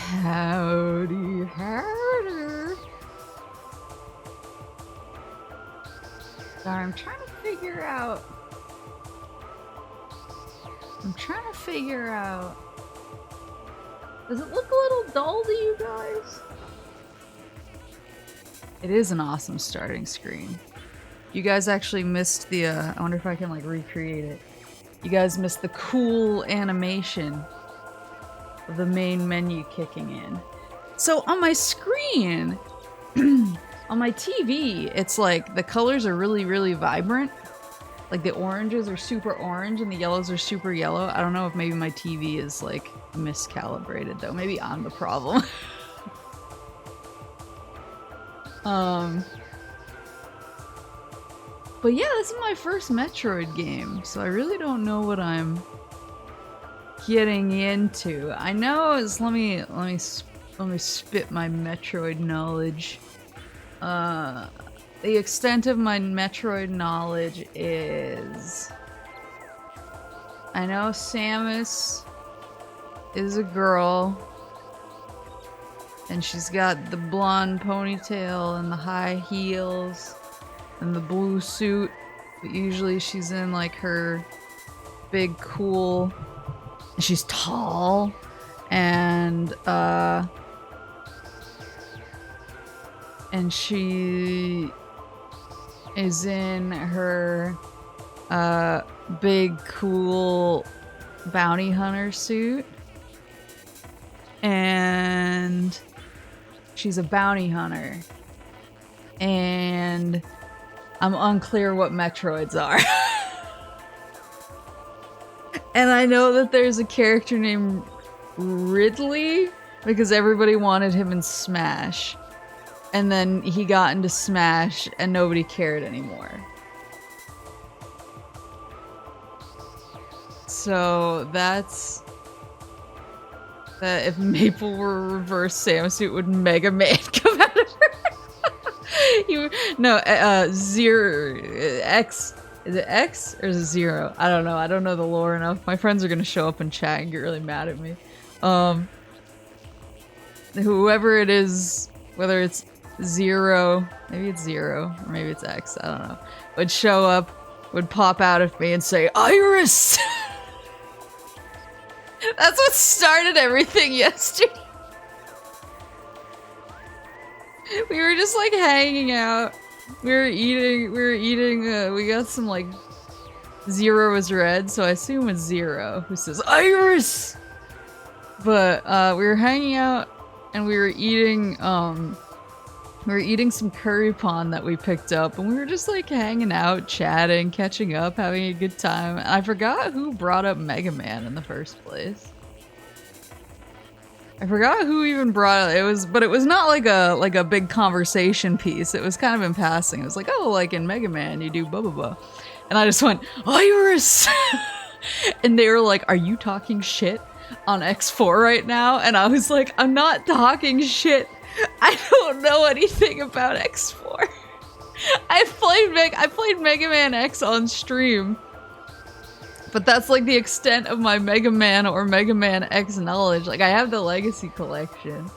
Howdy, howdy. Sorry, I'm trying to figure out. Does it look a little dull to you guys? It is an awesome starting screen. You guys actually missed the, I wonder if I can like recreate it. You guys missed the cool animation of the main menu kicking in. So on my screen, on my TV, it's like the colors are really, really vibrant. Like the oranges are super orange and the yellows are super yellow. I don't know if maybe my TV is like miscalibrated though. Maybe I'm the problem. But yeah, this is my first Metroid game, so I really don't know what I'm getting into. I know is let me spit my Metroid knowledge. The extent of my Metroid knowledge is I know Samus is a girl and she's got the blonde ponytail and the high heels and the blue suit, but usually she's in like her big cool, and she's tall, and she is in her big cool bounty hunter suit, and she's a bounty hunter, and I'm unclear what Metroids are. And I know that there's a character named Ridley because everybody wanted him in Smash. And then he got into Smash and nobody cared anymore. So that's... that if Maple were reverse Samus, it would Mega Man come out of her. Zero, X, is it X or is it Zero? I don't know. I don't know the lore enough. My friends are gonna show up in chat and get really mad at me. Whoever it is, whether it's Zero, maybe it's Zero, or maybe it's X, I don't know, would show up, would pop out of me and say, Iris! That's what started everything yesterday. We were just like hanging out. We got some like Zero is red, so I assume it's Zero who says Iris. But we were hanging out and we were eating some curry pond that we picked up, and we were just like hanging out, chatting, catching up, having a good time. And I forgot who brought up Mega Man in the first place. I forgot who even brought it. But it was not like a big conversation piece. It was kind of in passing. It was like, oh, like in Mega Man, you do blah blah blah, and I just went Iris, and they were like, "Are you talking shit on X4 right now?" And I was like, "I'm not talking shit. I don't know anything about X4. I played Mega Man X on stream." But that's like the extent of my Mega Man or Mega Man X knowledge. Like, I have the Legacy Collection.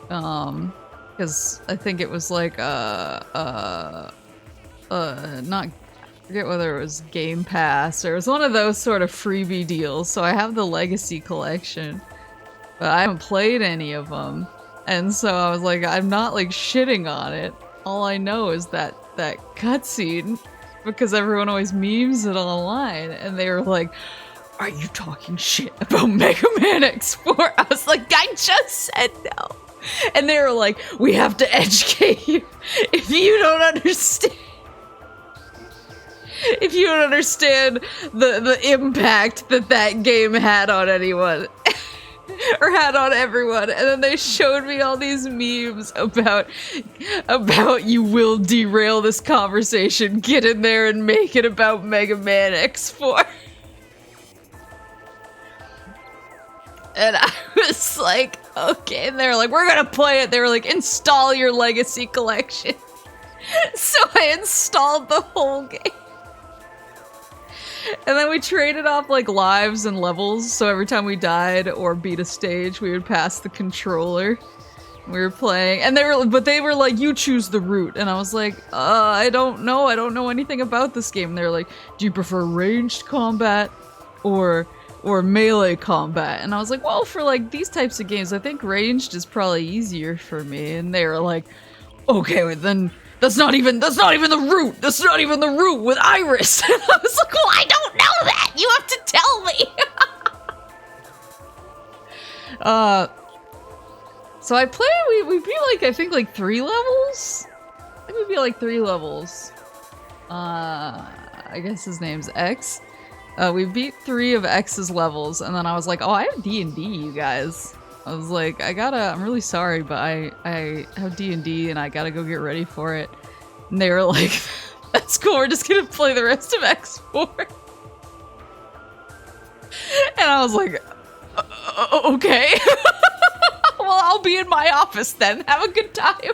Because I think it was like, not, I forget whether it was Game Pass or it was one of those sort of freebie deals. So I have the Legacy Collection. But I haven't played any of them. And so I was like, I'm not like shitting on it. All I know is that cutscene. Because everyone always memes it online, and they were like, "Are you talking shit about Mega Man X4?" I was like, "I just said no." And they were like, "We have to educate you if you don't understand. If you don't understand the impact that game had on anyone." Or had on everyone. And then they showed me all these memes about you will derail this conversation, get in there and make it about Mega Man X4. And I was like, okay. And they were like, we're gonna play it. They were like, install your Legacy Collection. So I installed the whole game. And then we traded off like lives and levels, so every time we died or beat a stage, we would pass the controller. We were playing, and they were like, you choose the route, and I was like, I don't know anything about this game. And they were like, do you prefer ranged combat or melee combat? And I was like, well, for like these types of games, I think ranged is probably easier for me. And they were like, okay, well, then that's not even the route. That's not even the route with Iris. And I was like, well, I don't know that. You have to tell me. So I played, we beat like, I think like 3 levels? I think we beat like 3 levels. I guess his name's X. We beat 3 of X's levels, and then I was like, oh, I have D&D, you guys. I was like, I'm really sorry, but I have D&D and I gotta go get ready for it. And they were like, that's cool, we're just gonna play the rest of X4. And I was like, okay. Well, I'll be in my office then. Have a good time.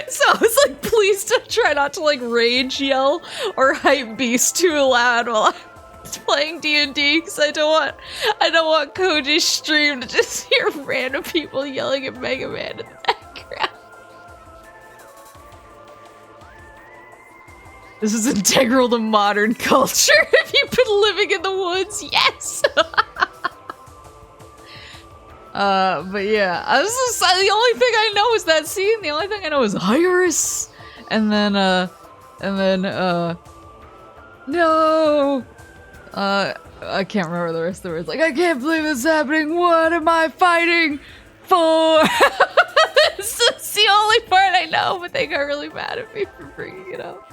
So I was like, please try not to like rage yell or hype beast too loud while I'm playing D&D, because I don't want Koji's stream to just hear random people yelling at Mega Man in the background. This is integral to modern culture. Have you been living in the woods? Yes. But yeah, the only thing I know is that scene. The only thing I know is Iris, and then no, I can't remember the rest of the words. Like, I can't believe this is happening. What am I fighting for? This is the only part I know, but they got really mad at me for bringing it up.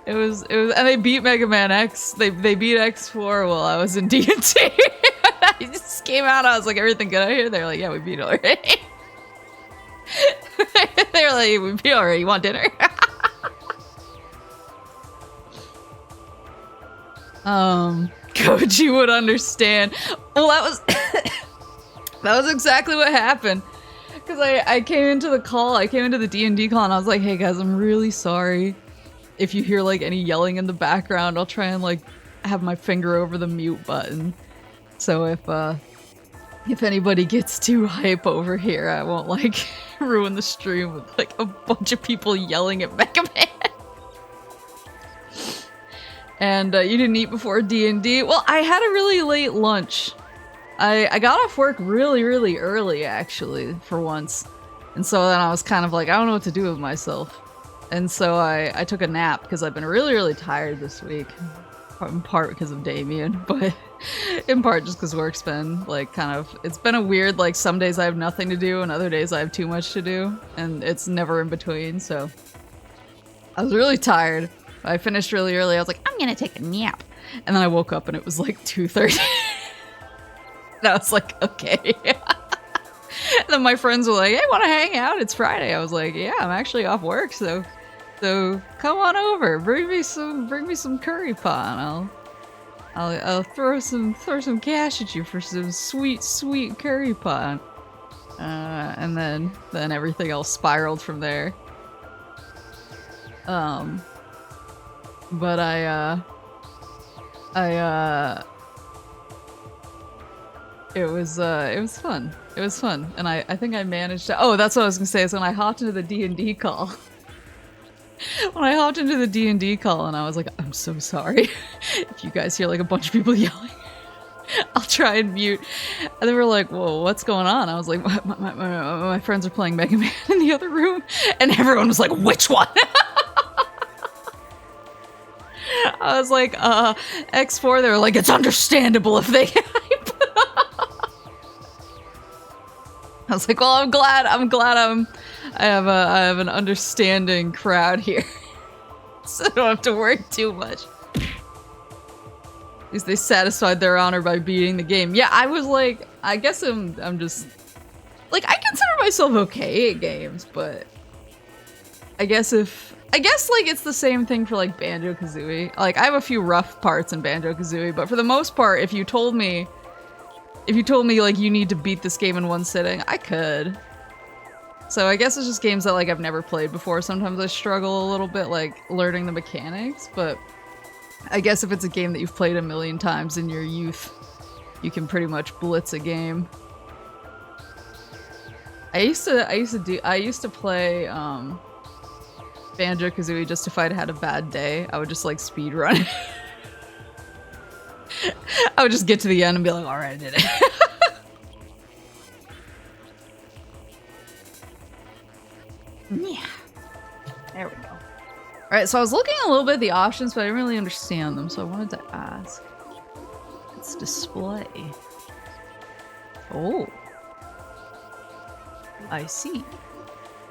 It was, and they beat Mega Man X. They beat X4 while I was in D&D. I just came out. I was like, everything good out here? They're like, yeah, we beat already. They're like, we beat already. You want dinner? Koji would understand. Well, that was exactly what happened. Because I came into the call. I came into the D&D call, and I was like, hey guys, I'm really sorry. If you hear like any yelling in the background, I'll try and like have my finger over the mute button. So if anybody gets too hype over here, I won't like ruin the stream with like a bunch of people yelling at Mega Man. And you didn't eat before D&D? Well, I had a really late lunch. I got off work really, really early actually, for once. And so then I was kind of like, I don't know what to do with myself. And so I took a nap because I've been really, really tired this week. In part because of Damien, but in part just because work's been like it's been a weird, like some days I have nothing to do and other days I have too much to do, and it's never in between, so. I was really tired. I finished really early. I was like, I'm gonna take a nap. And then I woke up and it was like 2:30. And I was like, okay. And then my friends were like, hey, wanna hang out? It's Friday. I was like, yeah, I'm actually off work, so come on over. Bring me some curry pot. I'll throw some cash at you for some sweet curry pot. And then everything else spiraled from there. But it was fun. It was fun, and I think I managed to. Oh, that's what I was gonna say. Is when I hopped into the D&D call. When I hopped into the D&D call, and I was like, I'm so sorry if you guys hear like a bunch of people yelling. I'll try and mute. And they were like, whoa, what's going on? I was like, my friends are playing Mega Man in the other room, and everyone was like, which one? I was like, X4. They were like, it's understandable if they hype. I was like, well, I'm glad I have an understanding crowd here. So I don't have to worry too much. At least they satisfied their honor by beating the game. Yeah, I was like, I guess I'm just like, I consider myself okay at games, but I guess like it's the same thing for like Banjo-Kazooie. Like I have a few rough parts in Banjo-Kazooie, but for the most part, if you told me like you need to beat this game in one sitting, I could. So I guess it's just games that like I've never played before. Sometimes I struggle a little bit like learning the mechanics, but I guess if it's a game that you've played a million times in your youth, you can pretty much blitz a game. I used to play Banjo-Kazooie just if I'd had a bad day. I would just like speed run it. I would just get to the end and be like, alright, I did it. Yeah. There we go. Alright, so I was looking a little bit at the options, but I didn't really understand them, so I wanted to ask. Let's display. Oh. I see.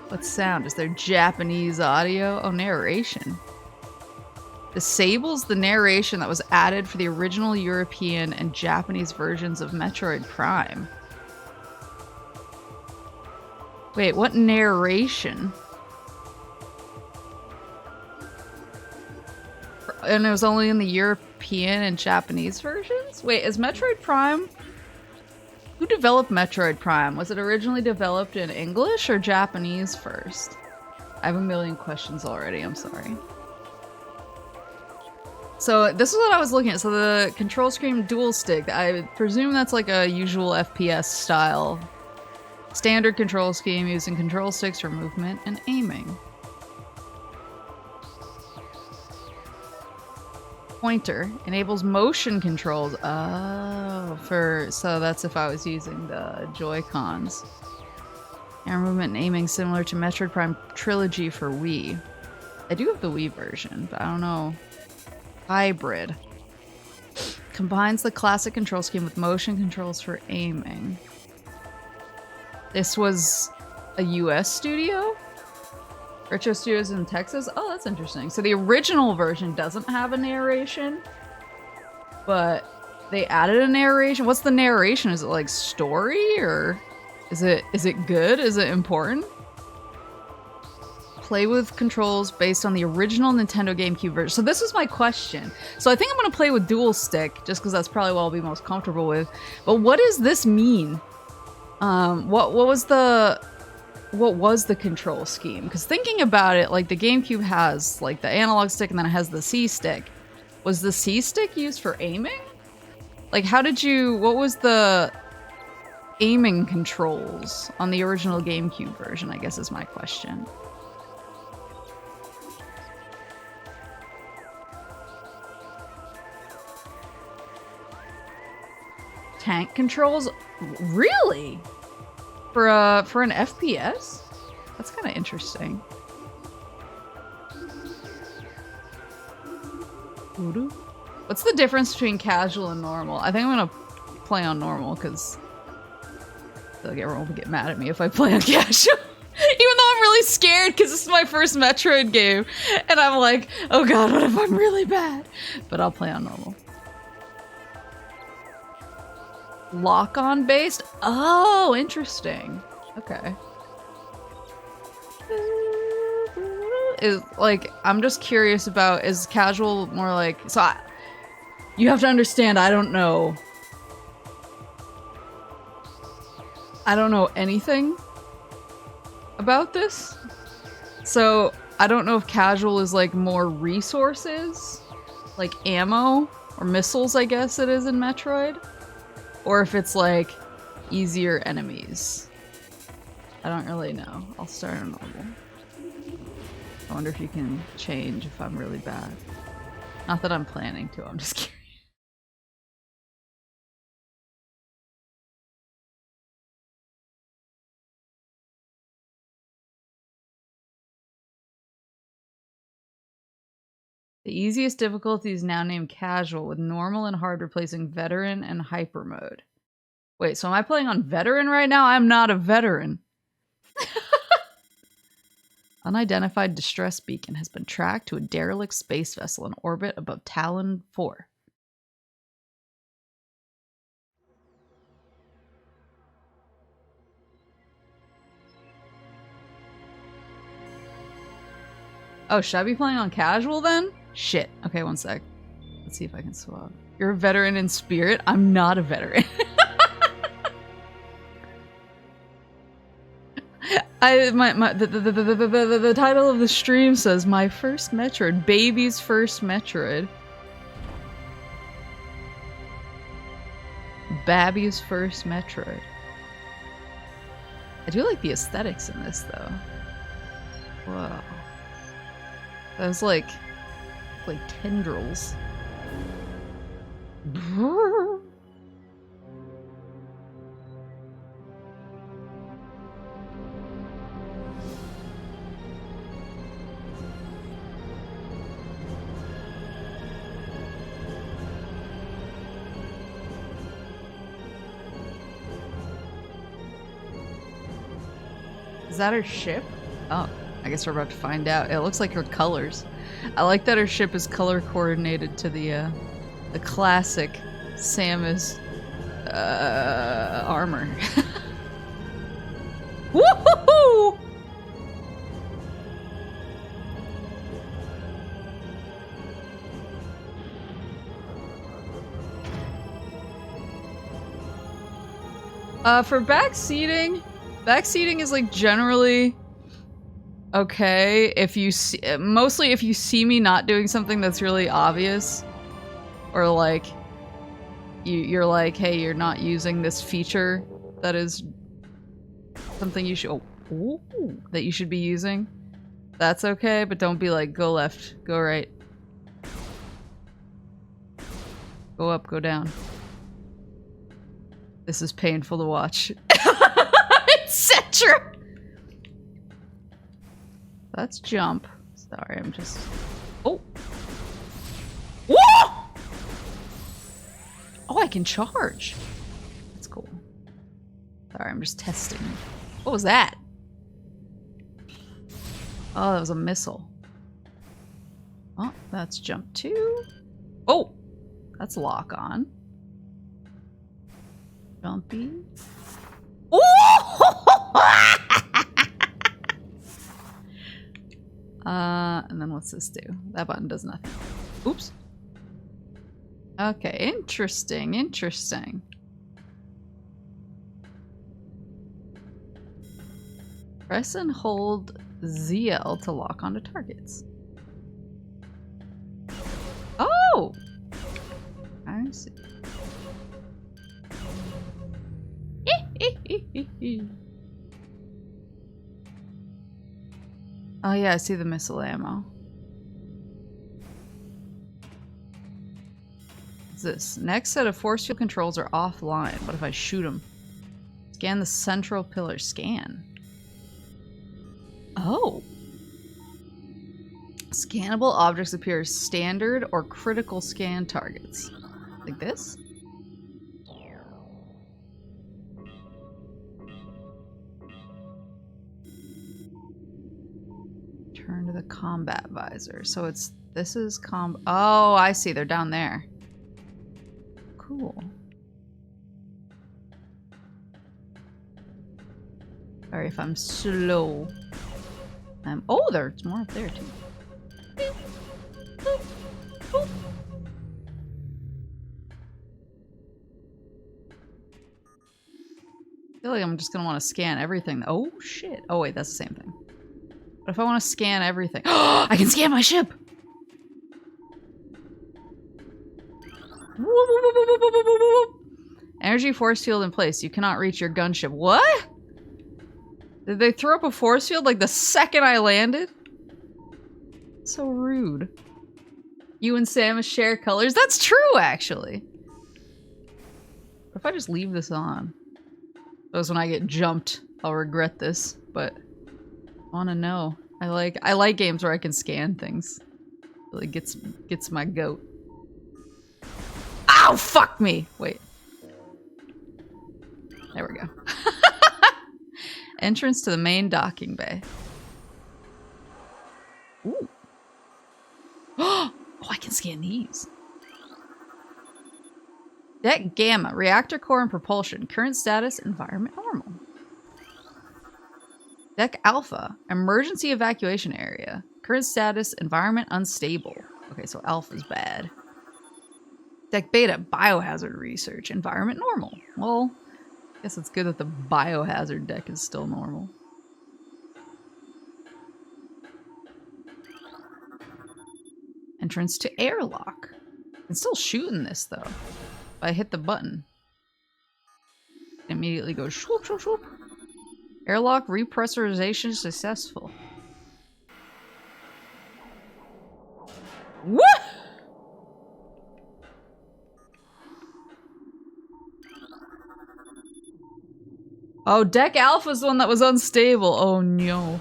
What sound? Is there Japanese audio? Oh, narration. Disables the narration that was added for the original European and Japanese versions of Metroid Prime. Wait, what narration? And it was only in the European and Japanese versions? Wait, is Metroid Prime... Who developed Metroid Prime? Was it originally developed in English or Japanese first? I have a million questions already, I'm sorry. So this is what I was looking at. So the control scheme dual stick, I presume that's like a usual FPS style. Standard control scheme using control sticks for movement and aiming. Pointer enables motion controls. Oh, so that's if I was using the Joy-Cons. Air movement and aiming similar to Metroid Prime Trilogy for Wii. I do have the Wii version, but I don't know. Hybrid. Combines the classic control scheme with motion controls for aiming. This was a US studio? Retro Studios in Texas? Oh, that's interesting. So the original version doesn't have a narration, but they added a narration. What's the narration? Is it like story or is it good? Is it important? Play with controls based on the original Nintendo GameCube version. So this was my question. So I think I'm gonna play with dual stick just because that's probably what I'll be most comfortable with. But what does this mean? What was the control scheme? Because thinking about it, like the GameCube has like the analog stick and then it has the C stick. Was the C stick used for aiming? Like what was the aiming controls on the original GameCube version, I guess is my question. Tank controls? Really? For an FPS? That's kind of interesting. Voodoo? What's the difference between casual and normal? I think I'm gonna play on normal because everyone will get mad at me if I play on casual. Even though I'm really scared because this is my first Metroid game. And I'm like, oh god, what if I'm really bad? But I'll play on normal. Lock-on based? Oh, interesting. Okay. I'm just curious about, is casual more like, you have to understand, I don't know anything about this. So I don't know if casual is like more resources, like ammo or missiles, I guess it is in Metroid. Or if it's like easier enemies. I don't really know. I'll start on normal. I wonder if you can change if I'm really bad. Not that I'm planning to, I'm just curious. The easiest difficulty is now named casual, with normal and hard replacing veteran and hyper mode. Wait, so am I playing on veteran right now? I'm not a veteran. Unidentified distress beacon has been tracked to a derelict space vessel in orbit above Talon IV. Oh, should I be playing on casual then? Shit. Okay, one sec. Let's see if I can swap. You're a veteran in spirit? I'm not a veteran. The title of the stream says my first Metroid, baby's first Metroid. Babby's first Metroid. I do like the aesthetics in this though. Whoa. Those like tendrils. Is that her ship? Oh, I guess we're about to find out. It looks like her colors. I like that her ship is color coordinated to the classic Samus armor. Woohoo! For backseating is like generally okay if you see, mostly if you see me not doing something that's really obvious, or like you're like, hey, you're not using this feature that is something you should that you should be using. That's okay, but don't be like go left, go right, go up, go down. This is painful to watch. Etc. That's jump. Sorry, I'm just... Oh! Whoa! Oh, I can charge. That's cool. Sorry, I'm just testing. What was that? Oh, that was a missile. Oh, that's jump 2. Oh! That's lock on. Jumpy. And then what's this do? That button does nothing. Oops. Okay, interesting, interesting. Press and hold ZL to lock onto targets. Oh! I see. Oh yeah, I see the missile ammo. What's this? Next set of force field controls are offline. What if I shoot them? Scan the central pillar. Scan. Oh. Scannable objects appear as standard or critical scan targets. Like this? Turn to the combat visor. So it's... This is Oh, I see. They're down there. Cool. Sorry if I'm slow. Oh, there's more up there too. I feel like I'm just gonna want to scan everything. Oh shit. Oh wait, that's the same thing. But if I want to scan everything... I can scan my ship! Energy force field in place. You cannot reach your gunship. What? Did they throw up a force field like the second I landed? So rude. You and Samus share colors? That's true, actually. What if I just leave this on? Those when I get jumped, I'll regret this, but... Wanna know. I like games where I can scan things. Really gets my goat. Ow, fuck me! Wait. There we go. Entrance to the main docking bay. Ooh. Oh, I can scan these. Deck Gamma, reactor core and propulsion. Current status, environment normal. Deck Alpha, emergency evacuation area. Current status, environment unstable. Okay, so Alpha's bad. Deck Beta, biohazard research. Environment normal. Well, I guess it's good that the biohazard deck is still normal. entrance to airlock. I can still shoot in this though. If I hit the button. It immediately goes swoop, swoop, swoop. Airlock repressurization successful. What? Oh, Deck Alpha's the one that was unstable. Oh no.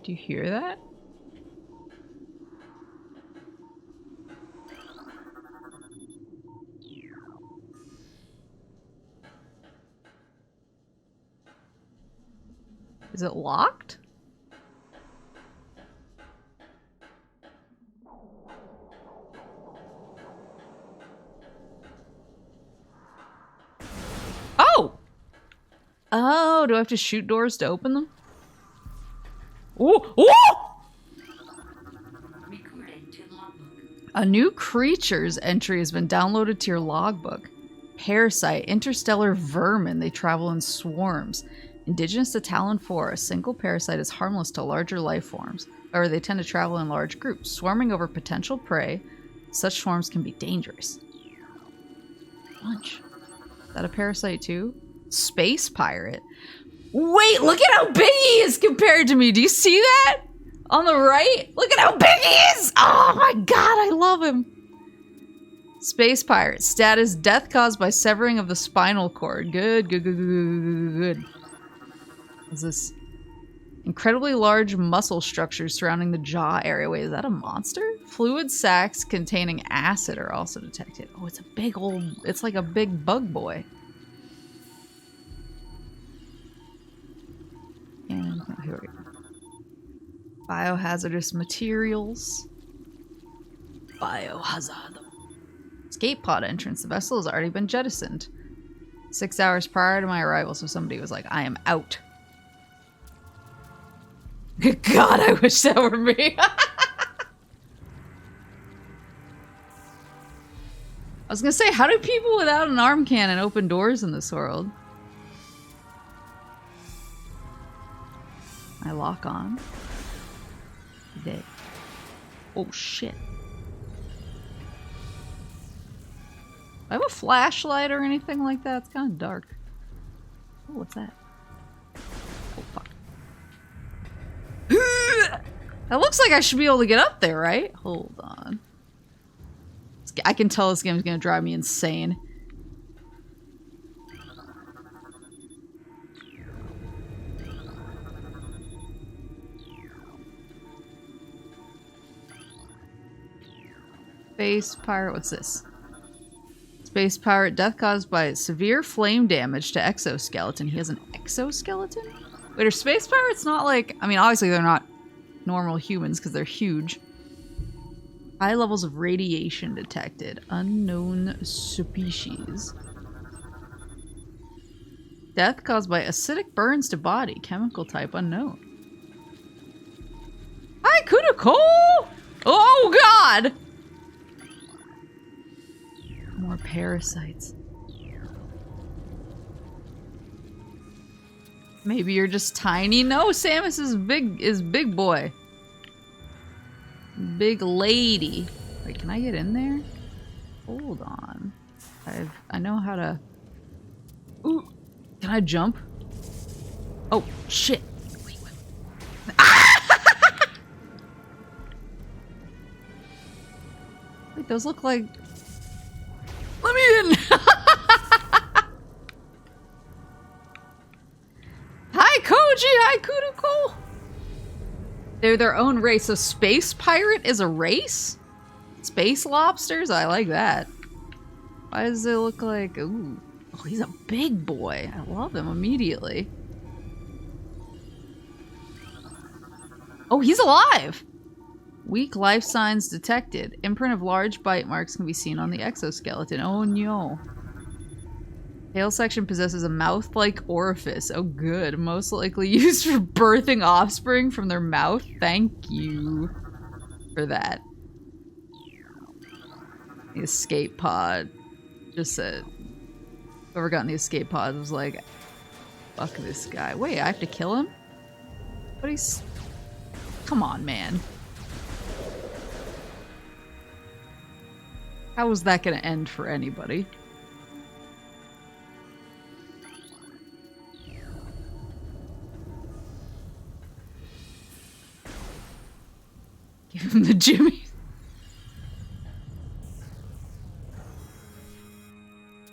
Do you hear that? Is it locked? Oh! Oh, do I have to shoot doors to open them? Ooh! Ooh! A new creature's entry has been downloaded to your logbook. Parasite, interstellar vermin. They travel in swarms. Indigenous to Talon IV, a single parasite is harmless to larger life forms. However, they tend to travel in large groups, swarming over potential prey. Such swarms can be dangerous. Lunch. Is that a parasite too? Space pirate. Wait, look at how big he is compared to me. Do you see that? On the right? Look at how big he is! Oh my god, I love him. Space pirate. Status, death caused by severing of the spinal cord. Good, good, good, good, good, good. What's this? Incredibly large muscle structures surrounding the jaw area. Wait, is that a monster? Fluid sacs containing acid are also detected. Oh, it's a big old... It's like a big bug boy. And here we go. Biohazardous materials. Biohazard. Escape pod entrance. The vessel has already been jettisoned. 6 hours prior to my arrival, so somebody was like, I am out. God, I wish that were me. I was gonna say, how do people without an arm cannon open doors in this world? I lock on. Dead. Oh shit. I have a flashlight or anything like that? It's kind of dark. Oh, what's that? Oh, fuck. That looks like I should be able to get up there, right? Hold on. I can tell this game's gonna drive me insane. Space pirate, what's this? Space pirate, death caused by severe flame damage to exoskeleton. He has an exoskeleton? Wait, are space pirates not like... I mean, obviously they're not normal humans because they're huge. High levels of radiation detected. Unknown species. Death caused by acidic burns to body. Chemical type unknown. Hi, Kudako! Oh, God! More parasites. Maybe you're just tiny. No, Samus is big boy. Big lady. Wait, can I get in there? Hold on. I know how to... Ooh. Can I jump? Oh, shit. Wait, wait. Ah! Wait, those look like... Let me in! Hi, Koji! Hi, Kudako! They're their own race. So space pirate is a race? Space lobsters? I like that. Why does it look like... Ooh. Oh, he's a big boy. I love him immediately. Oh, he's alive! Weak life signs detected. Imprint of large bite marks can be seen on the exoskeleton. Oh no. Tail section possesses a mouth-like orifice. Oh good. Most likely used for birthing offspring from their mouth. Thank you for that. The escape pod. Just a Whoever got in the escape pod was like, fuck this guy. Wait, I have to kill him? But he's... Come on, man. How is that gonna end for anybody? Give him the Jimmy.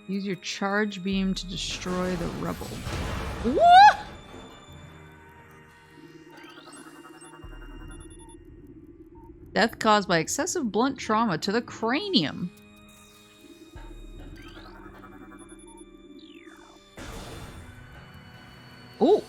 Use your charge beam to destroy the rebel. What? Death caused by excessive blunt trauma to the cranium. Oh.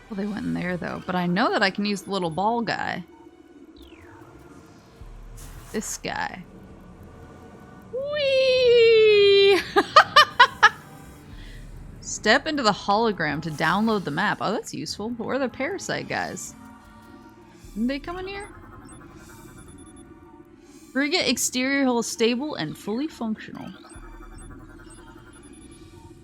Well, they went in there though, but I know that I can use the little ball guy. This guy. Whee! Step into the hologram to download the map. Oh, that's useful. But where are the Parasite guys? Didn't they come in here? Frigate exterior hull stable and fully functional.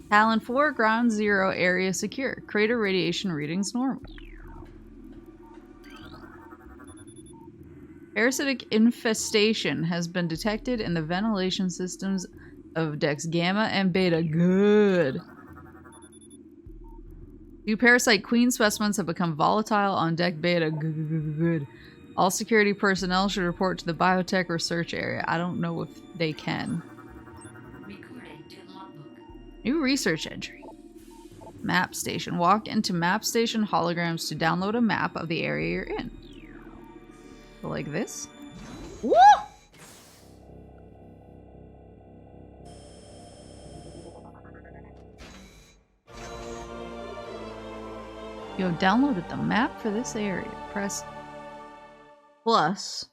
Talon IV, ground zero, area secure. Crater radiation readings normal. Parasitic infestation has been detected in the ventilation systems of decks Gamma and Beta. Good. 2 Parasite Queen specimens have become volatile on deck Beta. Good. All security personnel should report to the biotech research area. I don't know if they can. New research entry. Map station. Walk into map station holograms to download a map of the area you're in. So like this. Woo! You have downloaded the map for this area. Press plus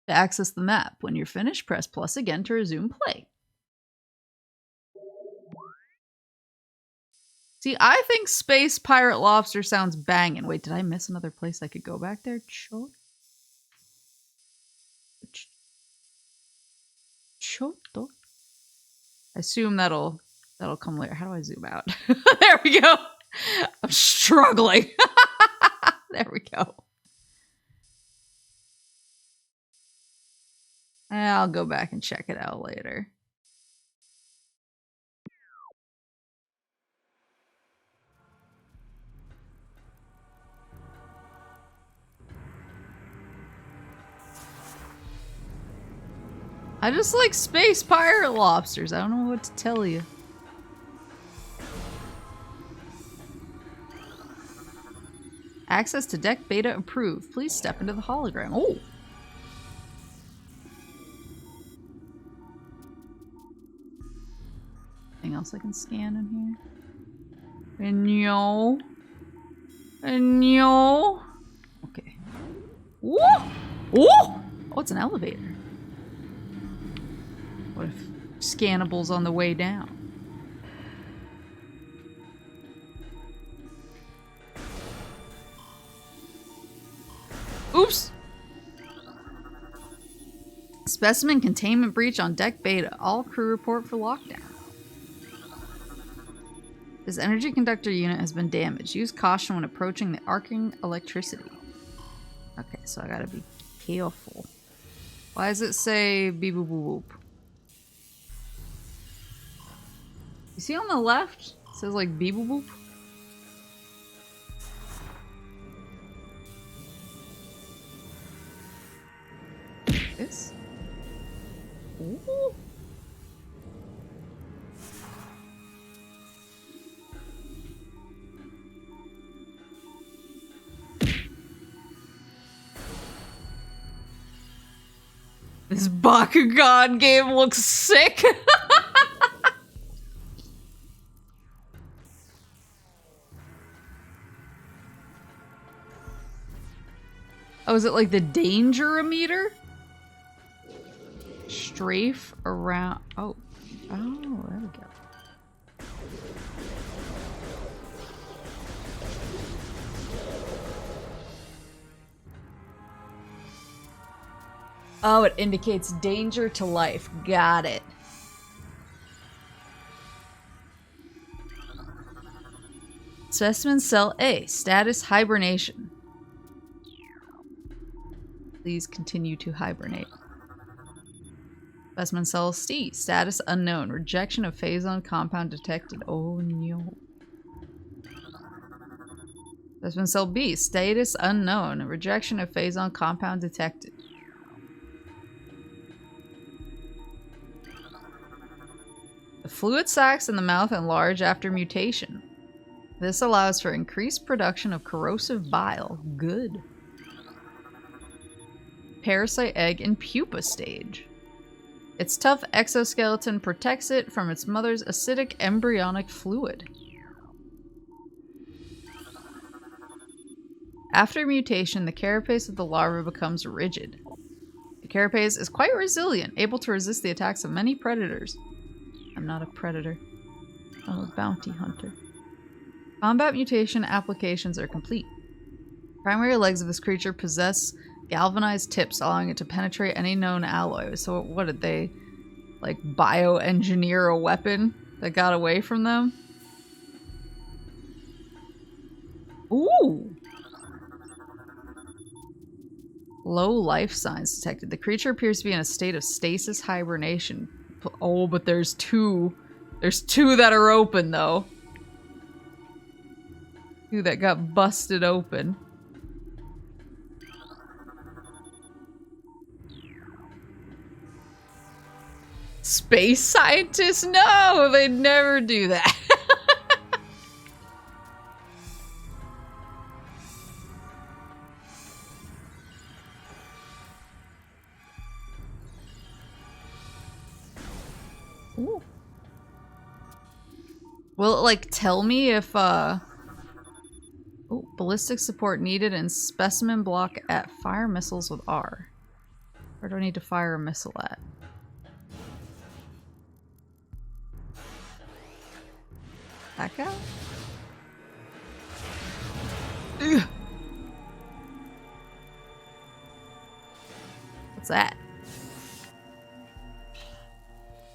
to access the map. When you're finished, press plus again to resume play. See, I think Space Pirate Lobster sounds banging. Wait, did I miss another place I could go back there? Chozo? I assume that'll come later. How do I zoom out? There we go. I'm struggling. There we go. I'll go back and check it out later. I just like Space Pirate Lobsters. I don't know what to tell you. Access to deck beta approved. Please step into the hologram. Oh! Anything else I can scan in here? No. No. Okay. Woo! Oh! Oh, it's an elevator. What if scannable's on the way down? Oops! Specimen containment breach on deck beta. All crew report for lockdown. This energy conductor unit has been damaged. Use caution when approaching the arcing electricity. Okay, so I gotta be careful. Why does it say beep boop boop boop? You see on the left? It says like beep boop boop. This? Ooh. This Bakugan game looks sick. Oh, is it like the danger-meter? Strafe around. Oh. Oh, there we go. Oh, it indicates danger to life. Got it. Specimen Cell A. Status hibernation. Please continue to hibernate. Specimen Cell C. Status unknown. Rejection of phazon compound detected. Oh no. Specimen Cell B. Status unknown. Rejection of phazon compound detected. The fluid sacs in the mouth enlarge after mutation. This allows for increased production of corrosive bile. Good. Parasite egg in pupa stage. Its tough exoskeleton protects it from its mother's acidic embryonic fluid. After mutation, the carapace of the larva becomes rigid. The carapace is quite resilient, able to resist the attacks of many predators. I'm not a predator. I'm a bounty hunter. Combat mutation applications are complete. Primary legs of this creature possess galvanized tips, allowing it to penetrate any known alloy. So what did they, like, bioengineer a weapon that got away from them? Ooh! Low life signs detected. The creature appears to be in a state of stasis hibernation. Oh, but there's two. There's two that are open, though. Two that got busted open. Space scientists? No, they'd never do that. Ooh. Will it, like, tell me if, Ooh, ballistic support needed and specimen block at fire missiles with R. Where do I need to fire a missile at? That guy? Ugh. What's that?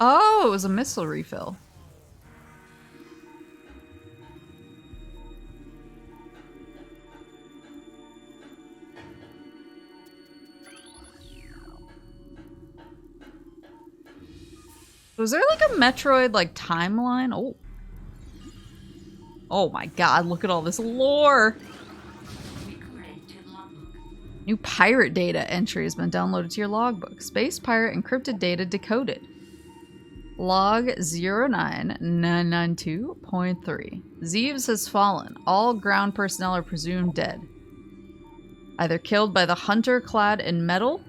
Oh, it was a missile refill. Was there like a Metroid like timeline? Oh. Oh my god, look at all this lore! New pirate data entry has been downloaded to your logbook. Space pirate encrypted data decoded. Log 09992.3. Zeeves has fallen. All ground personnel are presumed dead. Either killed by the hunter clad in metal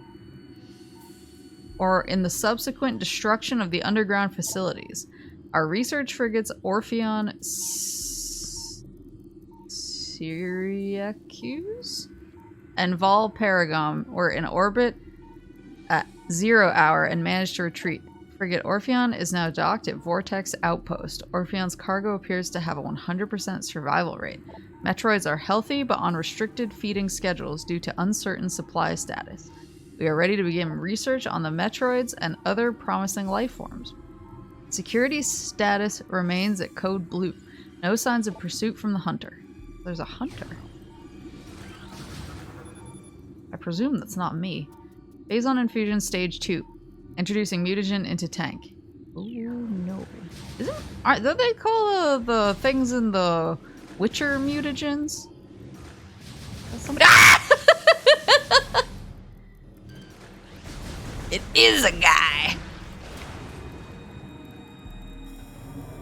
or in the subsequent destruction of the underground facilities. Our research frigates Orpheon Syracuse and Vol Paragon were in orbit at 0 hour and managed to retreat. Frigate Orpheon is now docked at Vortex Outpost. Orpheon's cargo appears to have a 100% survival rate. Metroids are healthy but on restricted feeding schedules due to uncertain supply status. We are ready to begin research on the Metroids and other promising life forms. Security status remains at Code Blue. No signs of pursuit from the hunter. There's a hunter. I presume that's not me. Phazon Infusion Stage 2. Introducing mutagen into tank. Oh no. Don't they call the things in the Witcher mutagens? Somebody It is a guy!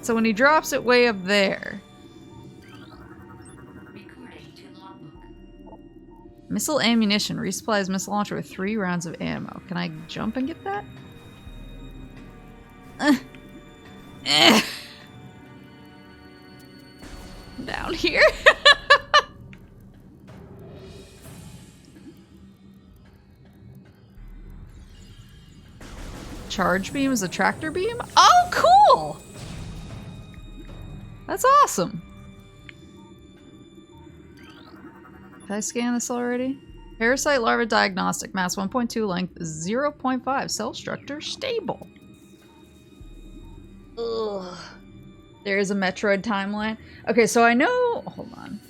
So when he drops it way up there. Missile ammunition. Resupplies missile launcher with 3 rounds of ammo. Can I jump and get that? Down here. Charge beam is a tractor beam? Oh, cool! That's awesome. Did I scan this already? Parasite larva diagnostic, mass 1.2, length 0.5, cell structure stable. Ugh. There is a Metroid timeline. Okay, so I know... Hold on.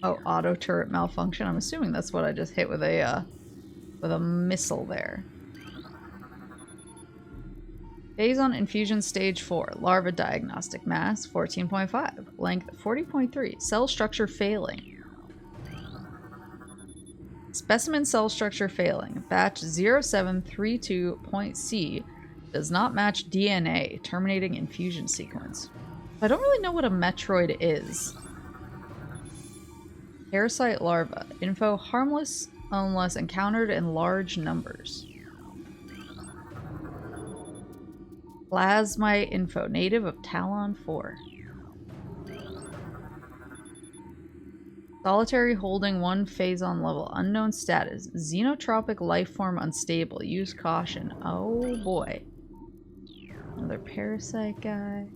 Oh, auto turret malfunction. I'm assuming that's what I just hit with a missile there. Phazon infusion stage 4. Larva diagnostic, mass 14.5, length 40.3, cell structure failing. Specimen cell structure failing. Batch 0732.C does not match DNA, terminating infusion sequence. I don't really know what a Metroid is. Parasite larva. Info harmless unless encountered in large numbers. Plasmite info. Native of Talon IV. Solitary holding 1 Phazon level. Unknown status. Xenotropic lifeform unstable. Use caution. Oh boy. Another parasite guy.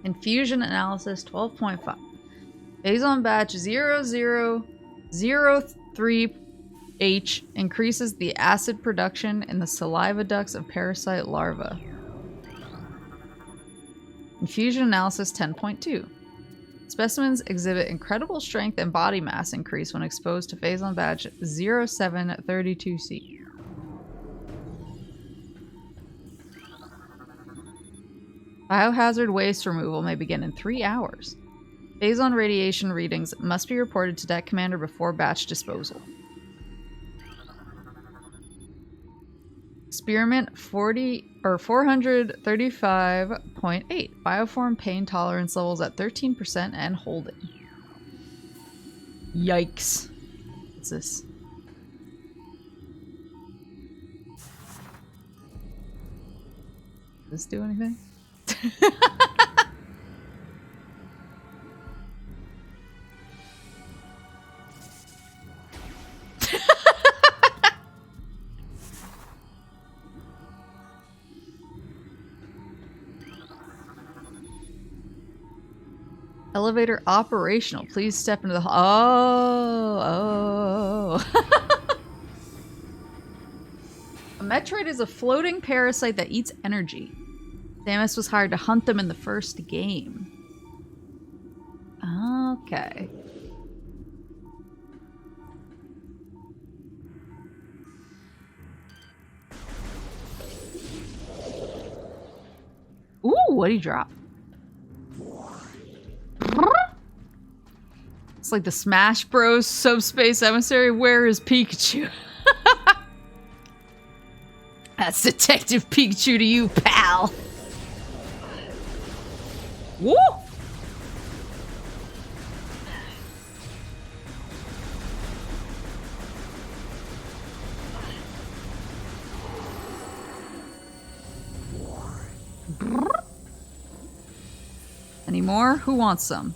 Infusion analysis 12.5. Phazon batch 0003H increases the acid production in the saliva ducts of parasite larvae. Infusion analysis 10.2. Specimens exhibit incredible strength and body mass increase when exposed to Phazon batch 0732C. Biohazard waste removal may begin in 3 hours. Phazon radiation readings must be reported to deck commander before batch disposal. Experiment 435.8. Bioform pain tolerance levels at 13% and holding. Yikes. What's this? Does this do anything? Elevator operational. Please step into the Oh. A Metroid is a floating parasite that eats energy. Samus was hired to hunt them in the first game. Okay. Ooh, what'd he drop? It's like the Smash Bros. Subspace Emissary. Where is Pikachu? That's Detective Pikachu to you, pal. Woo! Any more? Who wants some?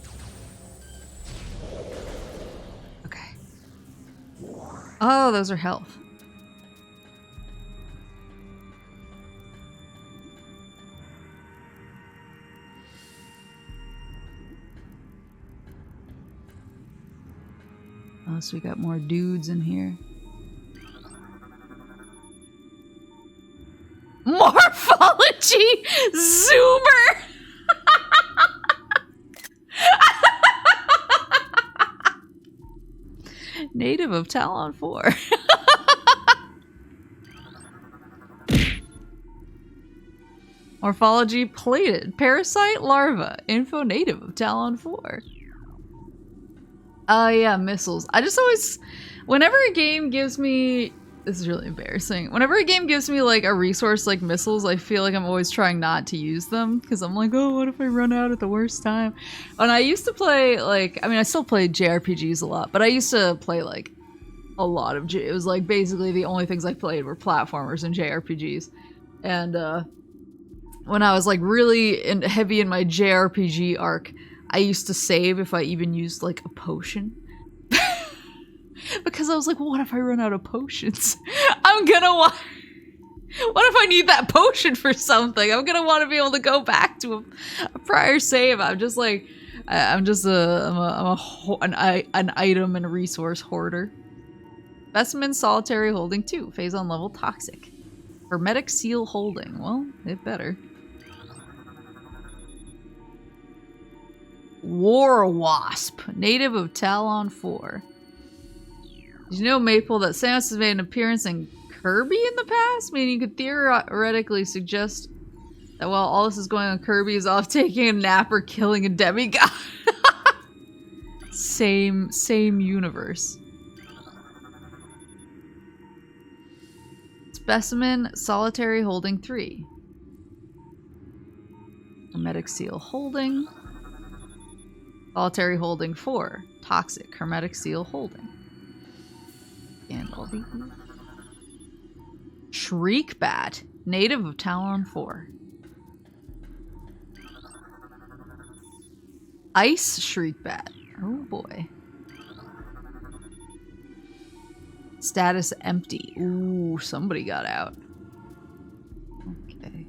Okay. Oh, those are health. Oh, so we got more dudes in here. Morphology Zoomer! Native of Talon IV. Morphology plated. Parasite larva. Info native of Talon IV. Yeah, missiles. I just always... Whenever a game gives me... This is really embarrassing. Whenever a game gives me, like, a resource like missiles, I feel like I'm always trying not to use them. Because I'm like, oh, what if I run out at the worst time? And I used to play, like... I mean, I still play JRPGs a lot. But I used to play, like, a lot of... It was, like, basically the only things I played were platformers and JRPGs. And, when I was, like, really heavy in my JRPG arc... I used to save if I even used, like, a potion. Because I was like, well, what if I run out of potions? I'm gonna What if I need that potion for something? I'm gonna want to be able to go back to a prior save. I'm just like, I'm an item and resource hoarder. Specimen solitary holding 2. Phase on level toxic. Hermetic seal holding. Well, it better. War Wasp. Native of Talon IV. Did you know, Maple, that Samus has made an appearance in Kirby in the past? Meaning you could theoretically suggest that while all this is going on, Kirby is off taking a nap or killing a demigod. Same universe. Specimen solitary holding 3. Hermetic seal holding. Solitary holding 4. Toxic. Hermetic seal holding. And all these. Shriekbat. Native of Talon IV. Ice Shriekbat. Oh boy. Status empty. Ooh, somebody got out. Okay.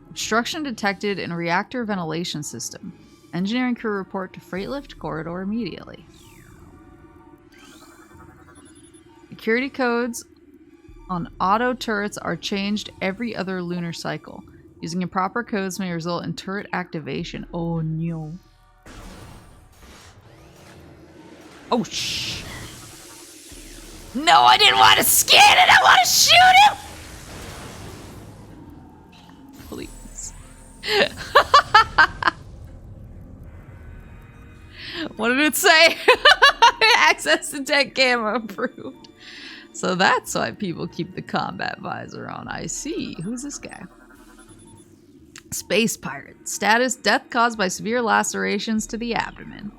Obstruction detected in reactor ventilation system. Engineering crew report to freight lift corridor immediately. Security codes on auto turrets are changed every other lunar cycle. Using improper codes may result in turret activation. Oh no. Oh shh. No, I didn't want to scan it! I want to shoot him! Please. What did it say? Access to tech camera approved. So that's why people keep the combat visor on. I see. Who's this guy? Space pirate. Status: death caused by severe lacerations to the abdomen.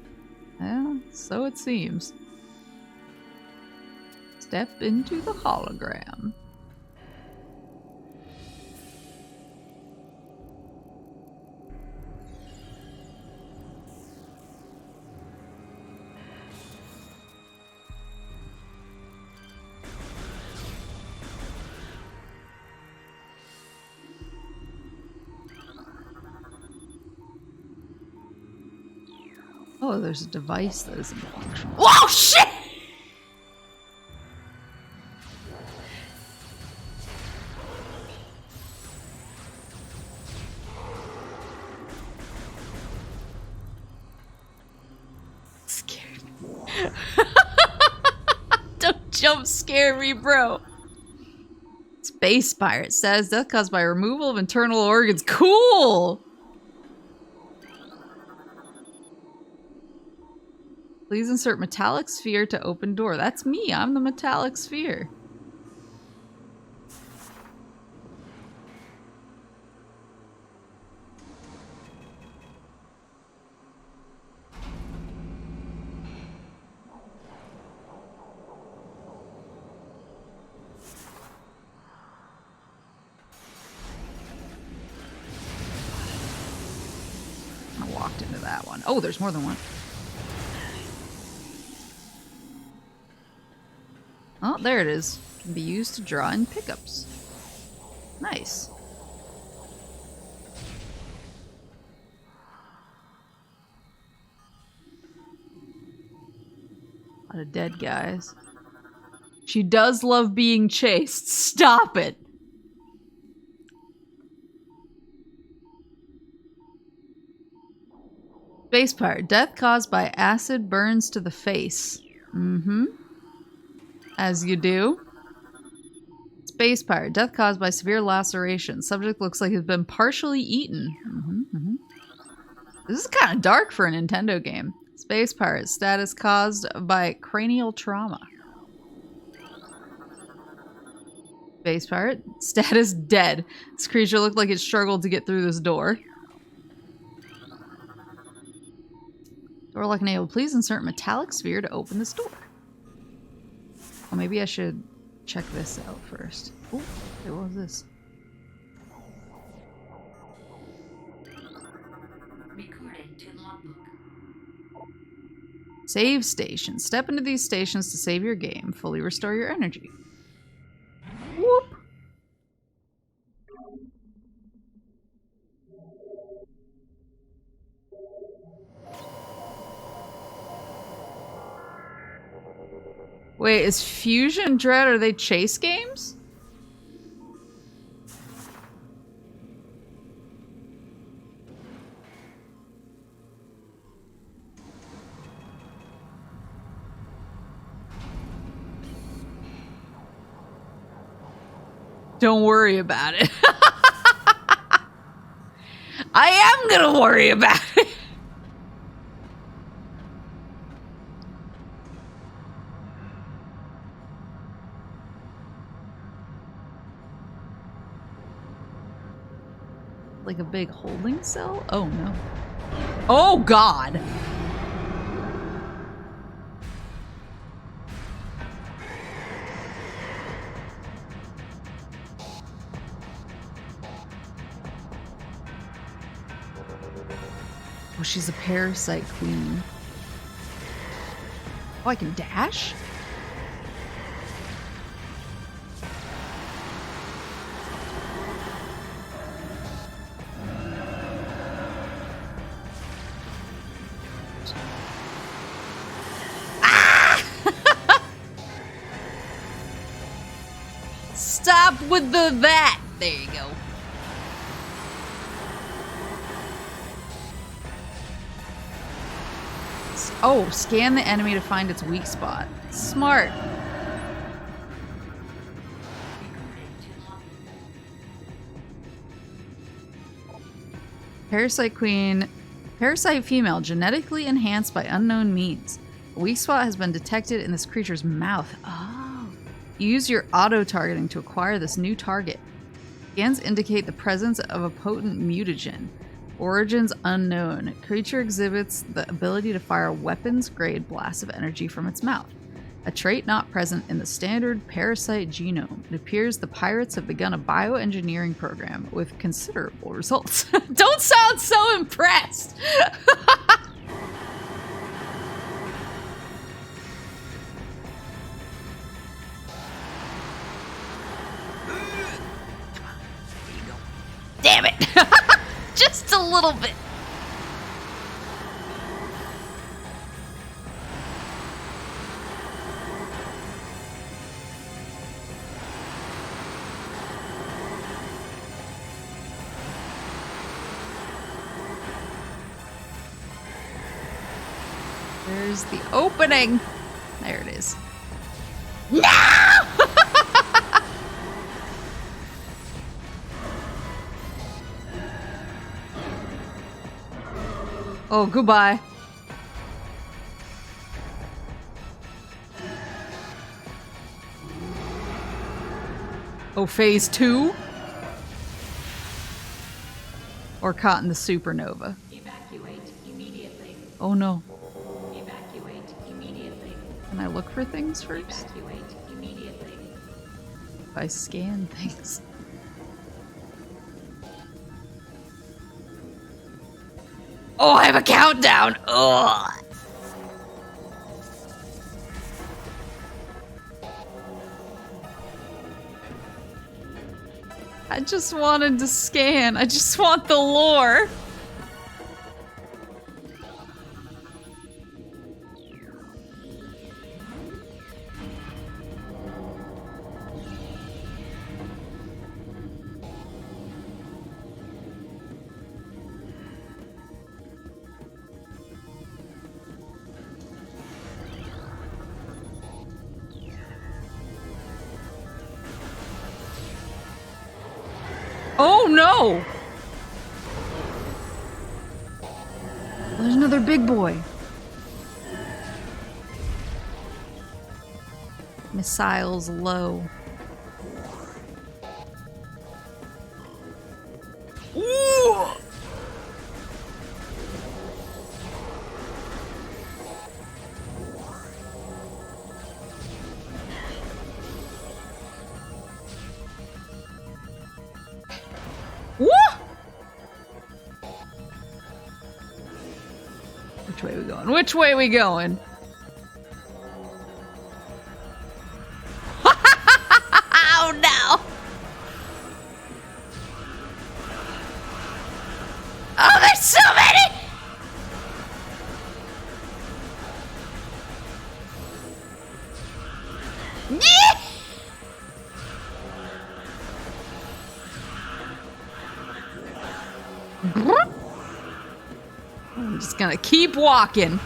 Well, so it seems. Step into the hologram. Oh, there's a device that isn't functional. Whoa, shit! Scared me. Don't jump scare me, bro. Space pirate says death caused by removal of internal organs. Cool! Please insert metallic sphere to open door. That's me. I'm the metallic sphere. I walked into that one. Oh, there's more than one. Oh, there it is. Can be used to draw in pickups. Nice. A lot of dead guys. She does love being chased. Stop it! Space pirate. Death caused by acid burns to the face. Mm-hmm. As you do. Space pirate. Death caused by severe laceration. Subject looks like he's been partially eaten. This is kind of dark for a Nintendo game. Space pirate. Status caused by cranial trauma. Space pirate. Status dead. This creature looked like it struggled to get through this door. Door lock enabled. Please insert metallic sphere to open this door. Well, maybe I should check this out first. Oh, what was this? Recording to logbook. Save stations. Step into these stations to save your game. Fully restore your energy. Whoop. Wait, is Fusion Dread, are they chase games? Don't worry about it. I am gonna worry about it. Like a big holding cell? Oh no. Oh god! Oh, she's a Parasite Queen. Oh, I can dash? Stop with that! There you go. Oh, scan the enemy to find its weak spot. Smart. Parasite Queen. Parasite female, genetically enhanced by unknown means. A weak spot has been detected in this creature's mouth. Oh. You use your auto-targeting to acquire this new target. Scans indicate the presence of a potent mutagen. Origins unknown. Creature exhibits the ability to fire weapons-grade blasts of energy from its mouth. A trait not present in the standard parasite genome. It appears the pirates have begun a bioengineering program with considerable results. Don't sound so impressed! Damn it! Just a little bit. There's the opening. There it is. No! Oh, goodbye. Oh, phase 2? Or caught in the supernova? Evacuate immediately. Oh no. Evacuate immediately. Can I look for things first? Evacuate immediately. If I scan things. Oh, I have a countdown! Ugh! I just wanted to scan. I just want the lore. Oh no! There's another big boy. Missiles low. Ooh! Which way we going? Which way we going? Oh no! Oh, there's so many! Yeah! I'm just gonna keep walking.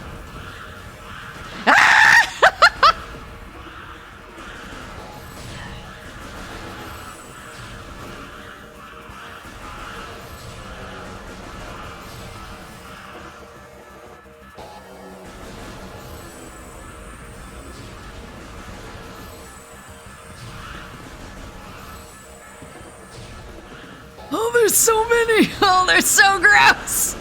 Oh, there's so many! Oh, they're so gross!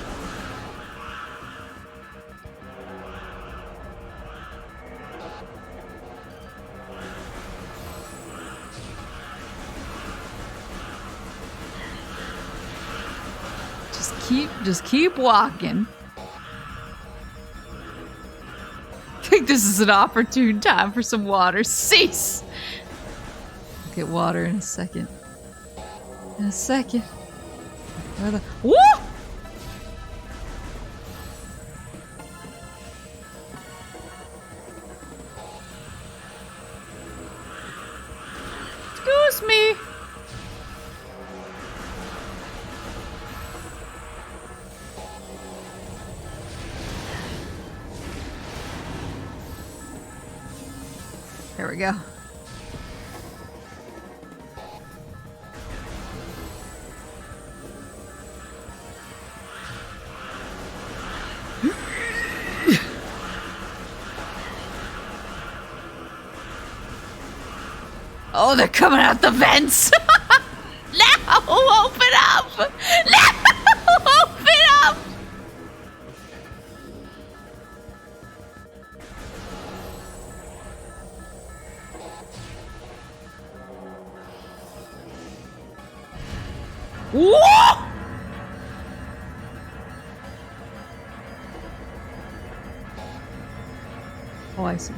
Just keep walking. I think this is an opportune time for some water. Cease! I'll get water in a second. In a second. Where the— Woo! Excuse me. There we go. Oh, they're coming out the vents! No! Open up! No! Open up! Whoa! Oh, I see.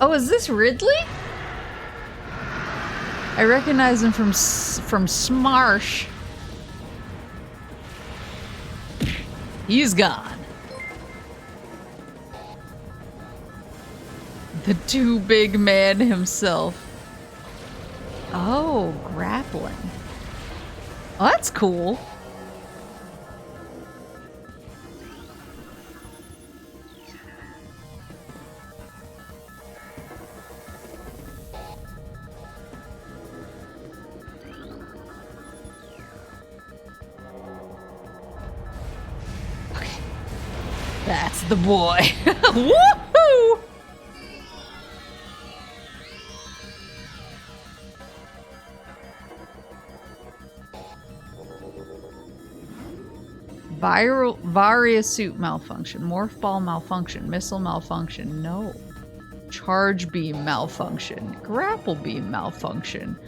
Oh, is this Ridley? I recognize him from Smarsh. He's gone. The too big man himself. Oh, grappling. Oh, that's cool. That's the boy. Woohoo! Varia suit malfunction. Morph ball malfunction. Missile malfunction. No. Charge beam malfunction. Grapple beam malfunction.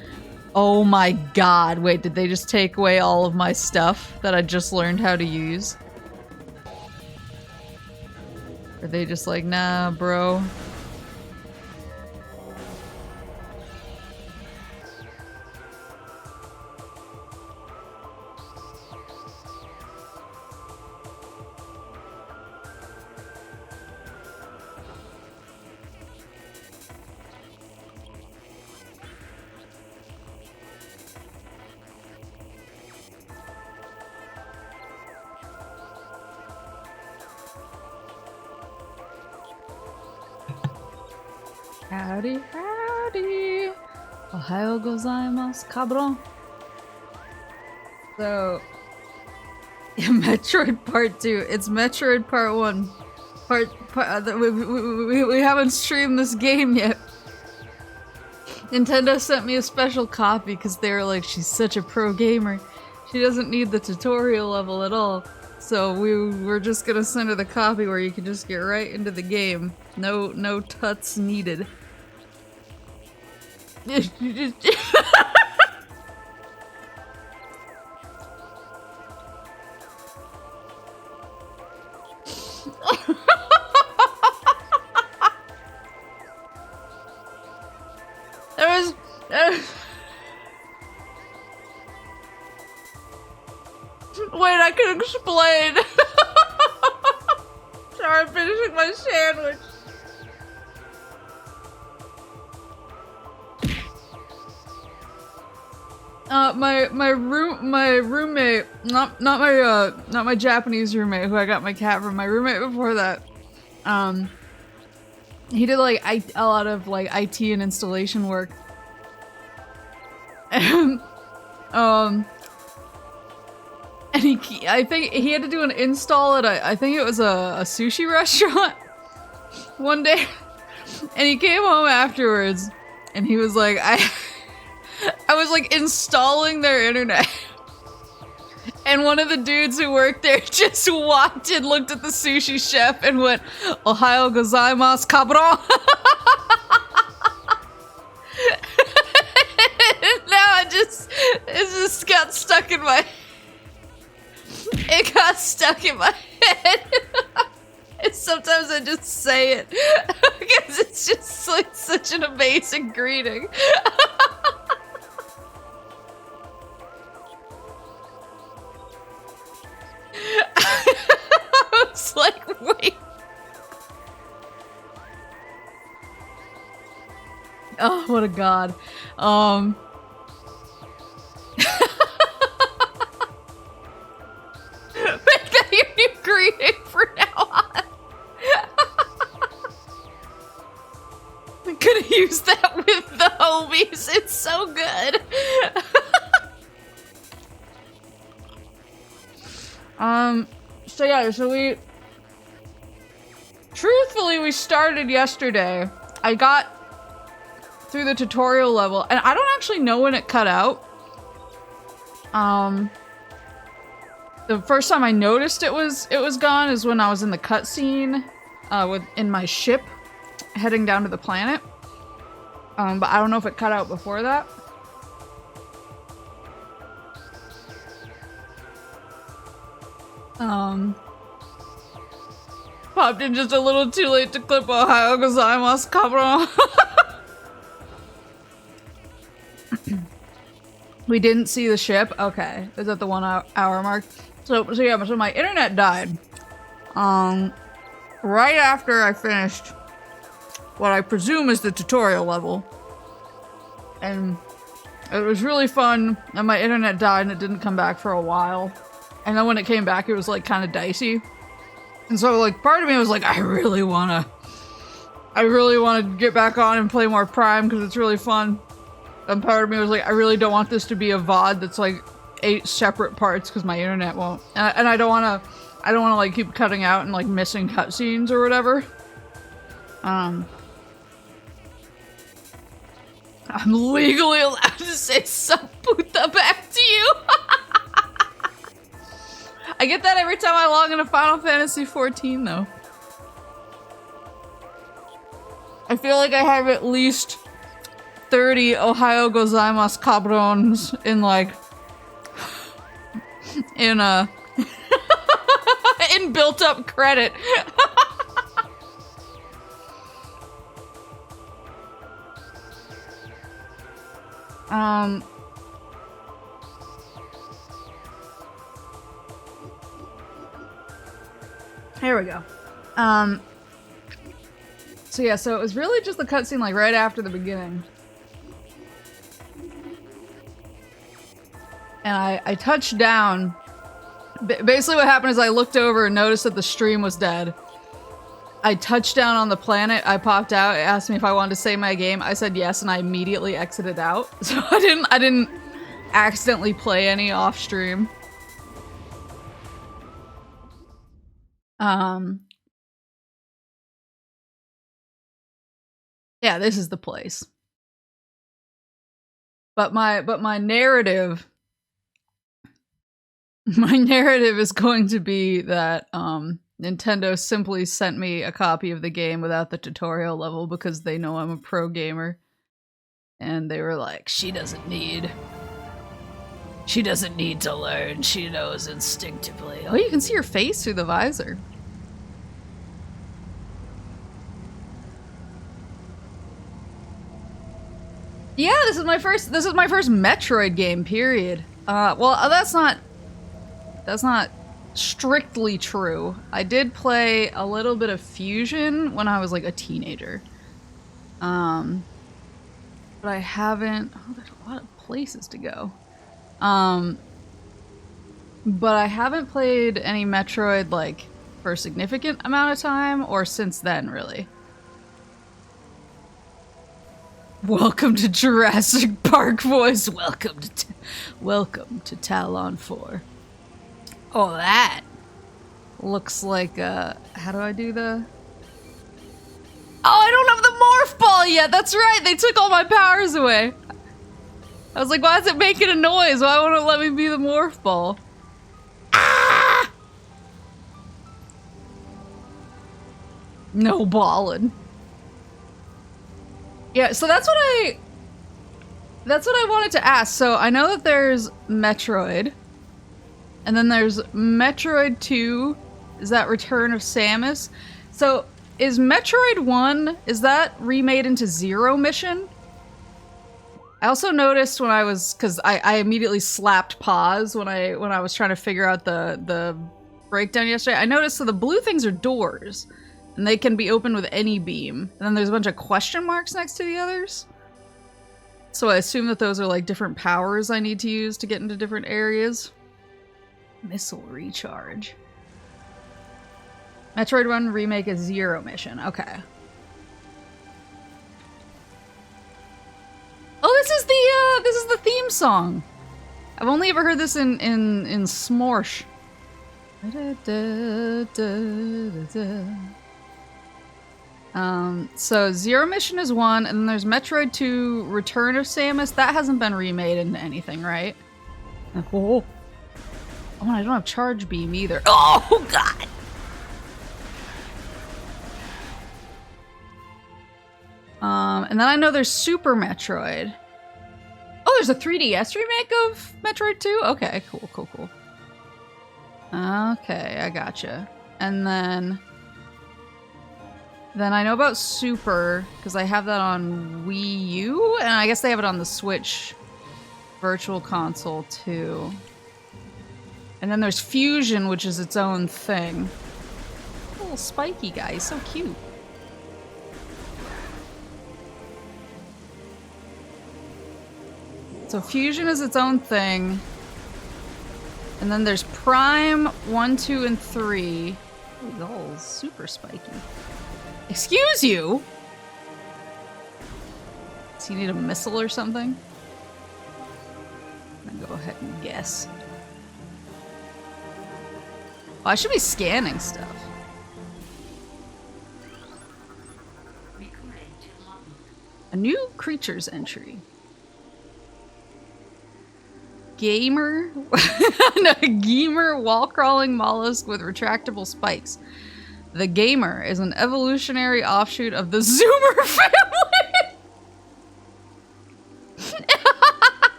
Oh my god. Wait, did they just take away all of my stuff that I just learned how to use? Are they just like, nah, bro? Howdy, howdy. Ohayo gozaimasu, cabron. So, yeah, Metroid Part 2. It's Metroid Part 1. We haven't streamed this game yet. Nintendo sent me a special copy because they were like, she's such a pro gamer. She doesn't need the tutorial level at all. So we're just gonna send her the copy where you can just get right into the game. No tuts needed. Wait, I can explain. Sorry, I'm finishing my sandwich. My roommate, not my Japanese roommate who I got my cat from. My roommate before that, he did like a lot of like IT and installation work. And I think he had to do an install at I think it was a sushi restaurant one day, and he came home afterwards, and he was like, I was like installing their internet, and one of the dudes who worked there just walked in, looked at the sushi chef, and went, "Ohayo gozaimasu, cabron." Now it just got stuck in my. It got stuck in my head. And sometimes I just say it because it's just like such an amazing greeting. I was like, wait. Oh, what a god. Make that your new greeting for now on. I'm gonna use that with the homies. It's so good. So yeah, truthfully, we started yesterday. I got through the tutorial level, and I don't actually know when it cut out. The first time I noticed it was gone is when I was in the cutscene, in my ship, heading down to the planet. But I don't know if it cut out before that. Popped in just a little too late to clip Ohayo gozaimasu, cabron. We didn't see the ship? Okay. Is that the 1 hour mark? So my internet died. Right after I finished what I presume is the tutorial level. And it was really fun, and my internet died and it didn't come back for a while. And then when it came back, it was like kind of dicey. And so like part of me was like, I really wanna get back on and play more Prime because it's really fun. And part of me was like, I really don't want this to be a VOD that's like 8 separate parts because my internet won't. And I don't wanna like keep cutting out and like missing cutscenes or whatever. I'm legally allowed to say some puta back to you. I get that every time I log into Final Fantasy XIV though. I feel like I have at least 30 Ohayo gozaimasu cabrons in like in in built up credit. Here we go. So yeah, so it was really just the cutscene like right after the beginning. And I touched down. Basically what happened is I looked over and noticed that the stream was dead. I touched down on the planet, I popped out, it asked me if I wanted to save my game. I said yes, and I immediately exited out. So I didn't accidentally play any off stream. Yeah, this is the place. But my narrative My narrative is going to be that Nintendo simply sent me a copy of the game without the tutorial level because they know I'm a pro gamer. And they were like, she doesn't need to learn, she knows instinctively. Oh, you can see her face through the visor. Yeah, this is my first Metroid game, period. Well, that's not strictly true. I did play a little bit of Fusion when I was like a teenager. But I haven't, oh, there's a lot of places to go. But I haven't played any Metroid like for a significant amount of time or since then, really. Welcome to Jurassic Park voice. Welcome to Talon IV. Oh, that looks like how do I do the? Oh, I don't have the morph ball yet. That's right. They took all my powers away. I was like, why is it making a noise? Why won't it let me be the morph ball? Ah! No ballin'. Yeah, so that's what I wanted to ask. So I know that there's Metroid, and then there's Metroid 2. Is that Return of Samus? So is Metroid 1, is that remade into Zero Mission? I also noticed when I was, because I immediately slapped pause when I was trying to figure out the breakdown yesterday. I noticed so the blue things are doors, and they can be opened with any beam. And then there's a bunch of question marks next to the others. So I assume that those are like different powers I need to use to get into different areas. Missile recharge. Metroid 1 remake is Zero Mission. Okay. Oh, this is the theme song. I've only ever heard this in Smorsh. So Zero Mission is 1, and then there's Metroid 2 Return of Samus. That hasn't been remade into anything, right? Oh, I don't have Charge Beam either. Oh, God! And then I know there's Super Metroid. Oh, there's a 3DS remake of Metroid 2? Okay, cool. Okay, I gotcha. And then I know about Super, because I have that on Wii U, and I guess they have it on the Switch Virtual Console too. And then there's Fusion, which is its own thing. Little spiky guy, he's so cute. So Fusion is its own thing. And then there's Prime 1, 2, and 3. Ooh, he's all super spiky. Excuse you? Does he need a missile or something? I'm gonna go ahead and guess. Oh, I should be scanning stuff. A new creatures entry. Gamer? No, Gamer wall-crawling mollusk with retractable spikes. The Gamer is an evolutionary offshoot of the Zoomer family!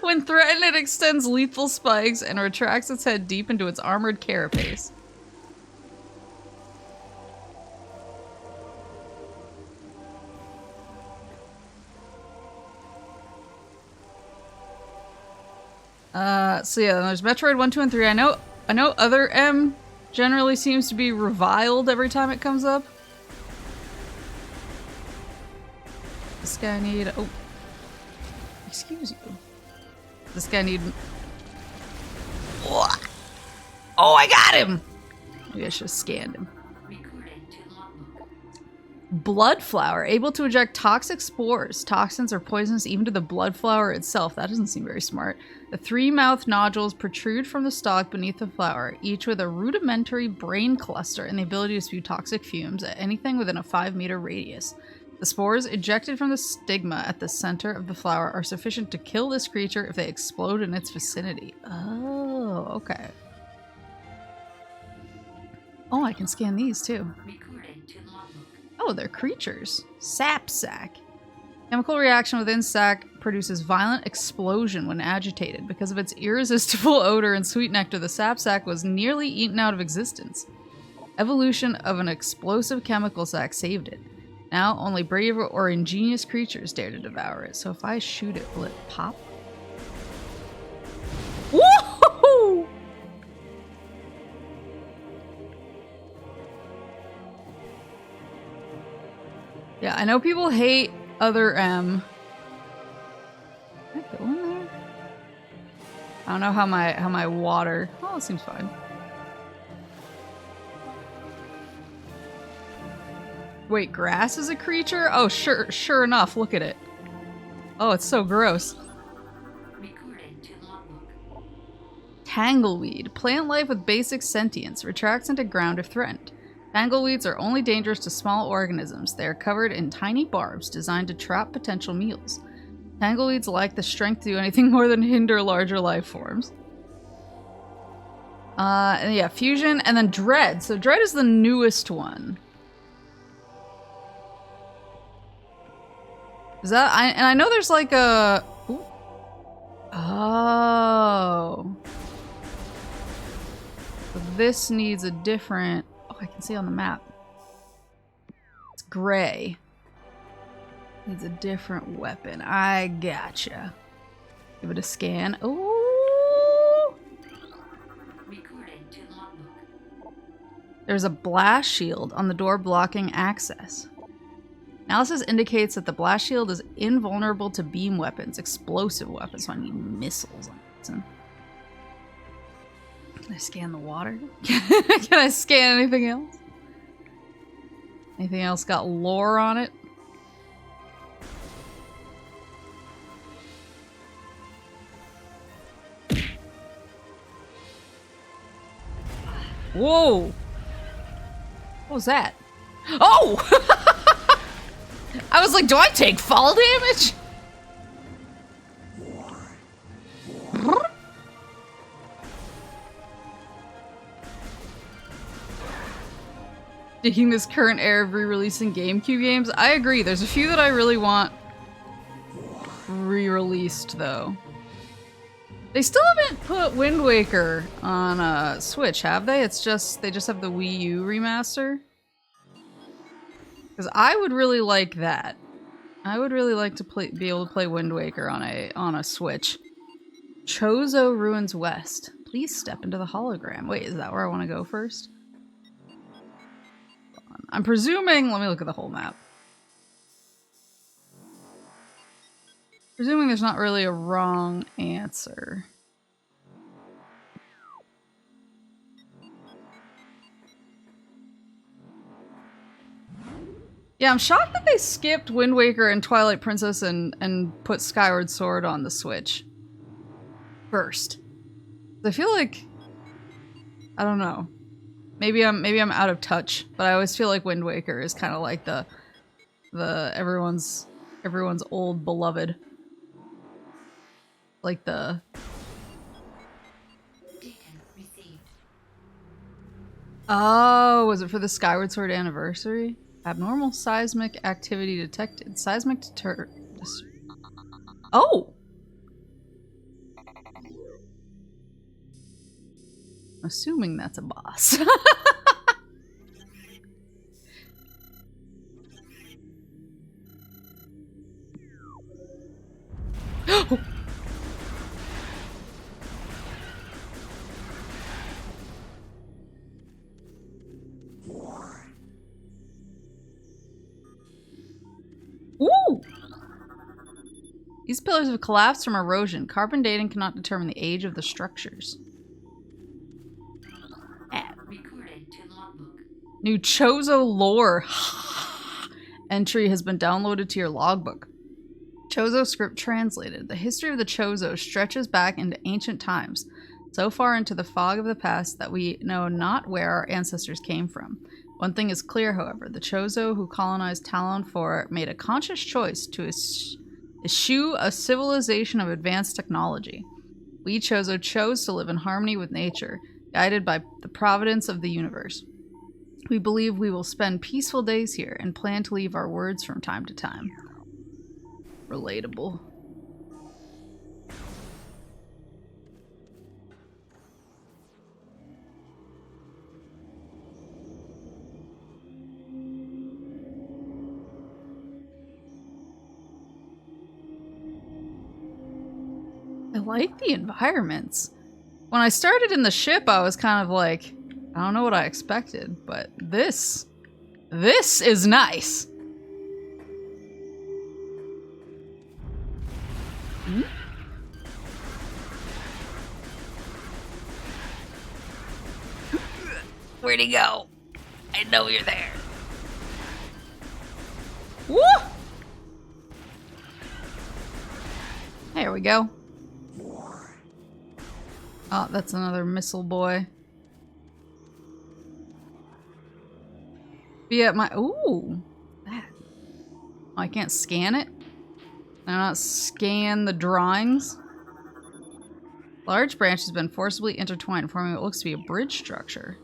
When threatened, it extends lethal spikes and retracts its head deep into its armored carapace. So yeah, then there's Metroid 1, 2, and 3. I know Other M generally seems to be reviled every time it comes up. This guy need... Oh. Excuse you. This guy need... What? Oh, I got him! Maybe I should have scanned him. Blood flower, able to eject toxic spores. Toxins or poisons even to the blood flower itself. That doesn't seem very smart. The 3 mouth nodules protrude from the stalk beneath the flower, each with a rudimentary brain cluster and the ability to spew toxic fumes at anything within a 5-meter radius. The spores ejected from the stigma at the center of the flower are sufficient to kill this creature if they explode in its vicinity. Oh, okay. Oh, I can scan these too. Oh, they're creatures. Sap sac. Chemical reaction within sac produces violent explosion when agitated. Because of its irresistible odor and sweet nectar, the sap sac was nearly eaten out of existence. Evolution of an explosive chemical sac saved it. Now, only brave or ingenious creatures dare to devour it. So if I shoot it, will it pop? Woohoo! Yeah, I know people hate other M. Can I go in there? I don't know how my water. Oh, it seems fine. Wait, grass is a creature? Oh, sure enough. Look at it. Oh, it's so gross. Tangleweed. Plant life with basic sentience. Retracts into ground if threatened. Tangleweeds are only dangerous to small organisms. They are covered in tiny barbs designed to trap potential meals. Tangleweeds lack the strength to do anything more than hinder larger life forms. And yeah, fusion, and then dread. So dread is the newest one. Is that and I know there's like a ooh. Oh. So this needs a different. Oh, I can see on the map. It's gray. Needs a different weapon. I gotcha. Give it a scan. Ooh. There's a blast shield on the door blocking access. Analysis indicates that the blast shield is invulnerable to beam weapons, explosive weapons, so I need missiles on it. Can I scan the water? Can I scan anything else? Anything else got lore on it? Whoa! What was that? Oh! I was like, do I take fall damage? Digging this current era of re-releasing GameCube games. I agree. There's a few that I really want re-released, though. They still haven't put Wind Waker on Switch, have they? It's just they just have the Wii U remaster. Because I would really like that. I would really like to be able to play Wind Waker on a Switch. Chozo Ruins West. Please step into the hologram. Wait, is that where I want to go first? I'm presuming. Let me look at the whole map. Presuming there's not really a wrong answer. Yeah, I'm shocked that they skipped Wind Waker and Twilight Princess and put Skyward Sword on the Switch first. I feel like, I don't know. Maybe I'm out of touch, but I always feel like Wind Waker is kind of like the everyone's old beloved. Like the Oh, was it for the Skyward Sword anniversary? Abnormal seismic activity detected. Seismic deter. Oh! Assuming that's a boss. Ooh! These pillars have collapsed from erosion. Carbon dating cannot determine the age of the structures. New Chozo lore entry has been downloaded to your logbook. Chozo script translated. The history of the Chozo stretches back into ancient times, so far into the fog of the past that we know not where our ancestors came from. One thing is clear, however. The Chozo who colonized Talon IV made a conscious choice to eschew a civilization of advanced technology. We Chozo chose to live in harmony with nature, guided by the providence of the universe. We believe we will spend peaceful days here and plan to leave our words from time to time. Relatable. I like the environments. When I started in the ship, I was kind of like, I don't know what I expected, but this is nice. Hmm? Where'd he go? I know you're there. Woo! There we go. Oh, that's another missile boy. Yeah, my... Ooh! That. Oh, I can't scan it? Can I not scan the drawings? Large branch has been forcibly intertwined, forming what looks to be a bridge structure.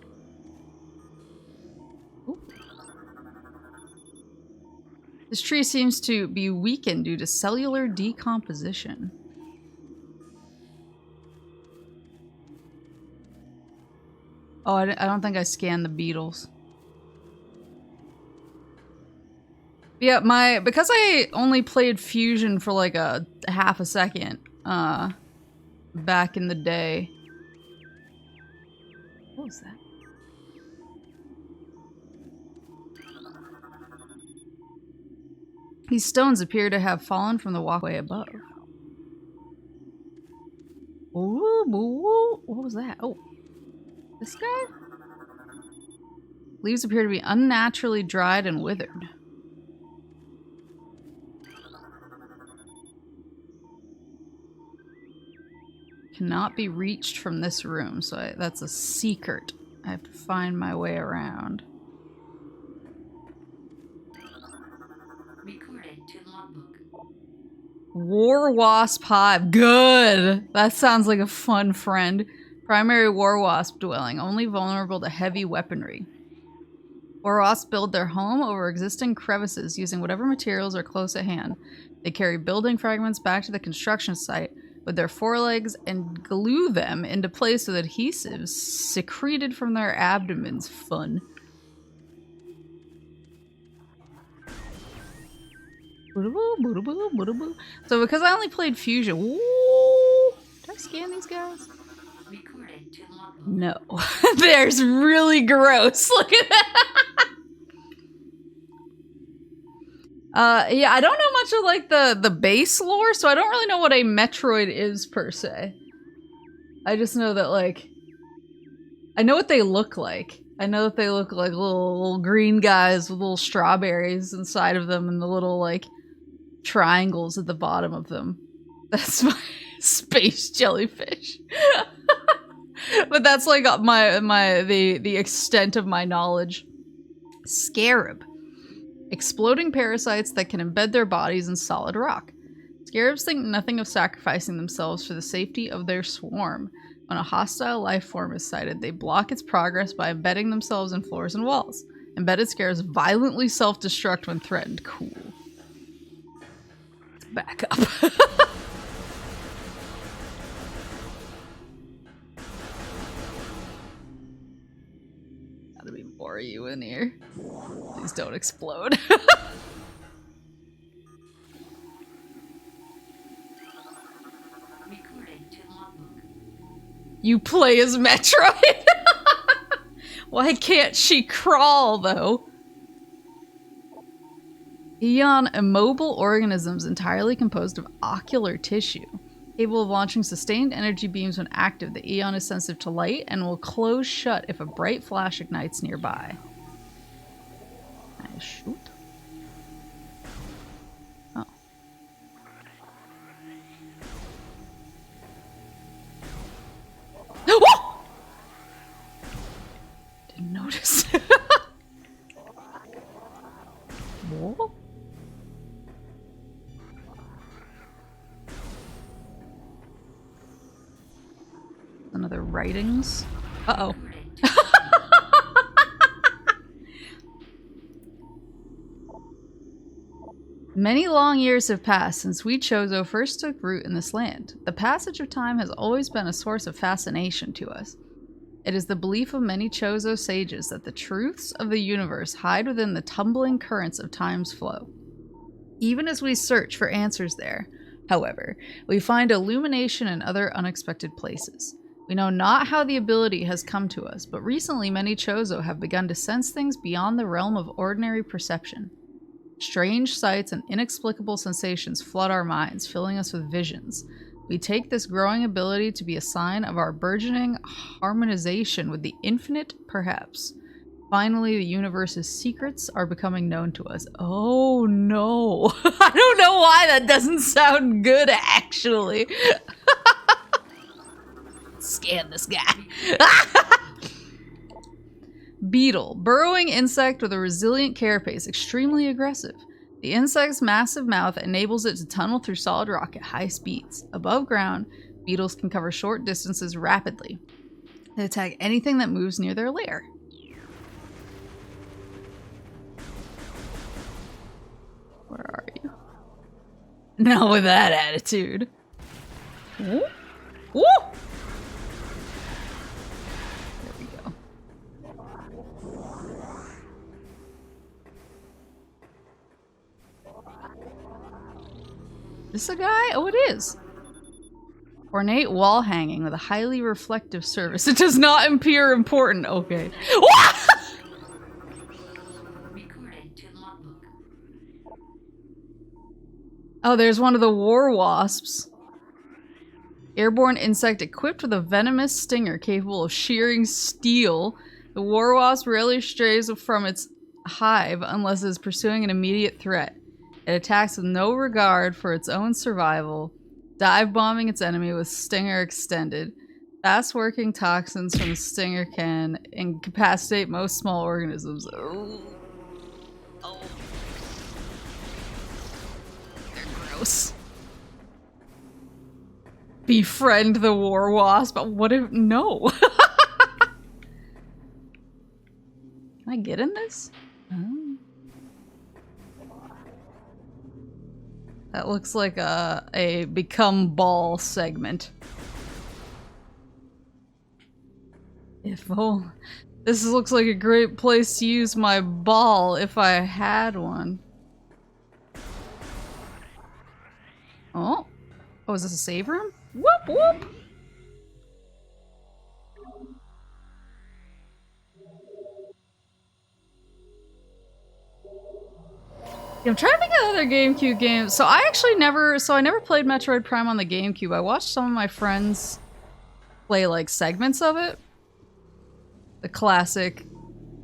Ooh. This tree seems to be weakened due to cellular decomposition. Oh, I don't think I scanned the beetles. Yeah, because I only played Fusion for like a half a second, back in the day. What was that? These stones appear to have fallen from the walkway above. Ooh, what was that? Oh. This guy? Leaves appear to be unnaturally dried and withered. Cannot be reached from this room, so that's a secret. I have to find my way around. Recorded to logbook. War Wasp Hive. Good! That sounds like a fun friend. Primary War Wasp dwelling, only vulnerable to heavy weaponry. War Wasps build their home over existing crevices using whatever materials are close at hand. They carry building fragments back to the construction site with their forelegs and glue them into place with adhesives secreted from their abdomens. Fun. So because I only played Fusion, ooh, did I scan these guys? Recorded to logbook. No. There's really gross. Look at that. Yeah, I don't know much of like the base lore, so I don't really know what a Metroid is per se. I just know that like I know what they look like. I know that they look like little green guys with little strawberries inside of them and the little like triangles at the bottom of them. That's my space jellyfish. But that's like the extent of my knowledge. Scarab. Exploding parasites that can embed their bodies in solid rock. Scarabs think nothing of sacrificing themselves for the safety of their swarm. When a hostile life form is sighted, they block its progress by embedding themselves in floors and walls. Embedded scarabs violently self-destruct when threatened. Cool. Let's back up. Gotta be more of you in here. Please don't explode. Recorded to logbook. You play as Metroid? Why can't she crawl, though? Eon immobile organisms entirely composed of ocular tissue. Capable of launching sustained energy beams when active, the Eon is sensitive to light and will close shut if a bright flash ignites nearby. Can I shoot? Oh. Whoa! Didn't notice. Another writings. Uh-oh. Recording to Many long years have passed since we Chozo first took root in this land. The passage of time has always been a source of fascination to us. It is the belief of many Chozo sages that the truths of the universe hide within the tumbling currents of time's flow. Even as we search for answers there, however, we find illumination in other unexpected places. We know not how the ability has come to us, but recently many Chozo have begun to sense things beyond the realm of ordinary perception. Strange sights and inexplicable sensations flood our minds, filling us with visions. We take this growing ability to be a sign of our burgeoning harmonization with the infinite, perhaps. Finally, the universe's secrets are becoming known to us. Oh no. I don't know why that doesn't sound good, actually. Scan this guy. Beetle. Burrowing insect with a resilient carapace, extremely aggressive. The insect's massive mouth enables it to tunnel through solid rock at high speeds. Above ground, beetles can cover short distances rapidly. They attack anything that moves near their lair. Where are you? Not with that attitude. Woo! Woo! There we go. This a guy? Oh, it is. Ornate wall hanging with a highly reflective surface. It does not appear important. Okay. recording to logbook. Oh, there's one of the war wasps. Airborne insect equipped with a venomous stinger capable of shearing steel. The war wasp rarely strays from its hive unless it is pursuing an immediate threat. It attacks with no regard for its own survival, dive bombing its enemy with stinger extended. Fast-working toxins from the stinger can incapacitate most small organisms. Oh. Oh. They're gross. Befriend the war wasp. But what if... No. Can I get in this? Oh. That looks like a become ball segment. This looks like a great place to use my ball if I had one. Oh. Oh, is this a save room? Whoop whoop! I'm trying to think of other GameCube games. So I actually never played Metroid Prime on the GameCube. I watched some of my friends play like segments of it. The classic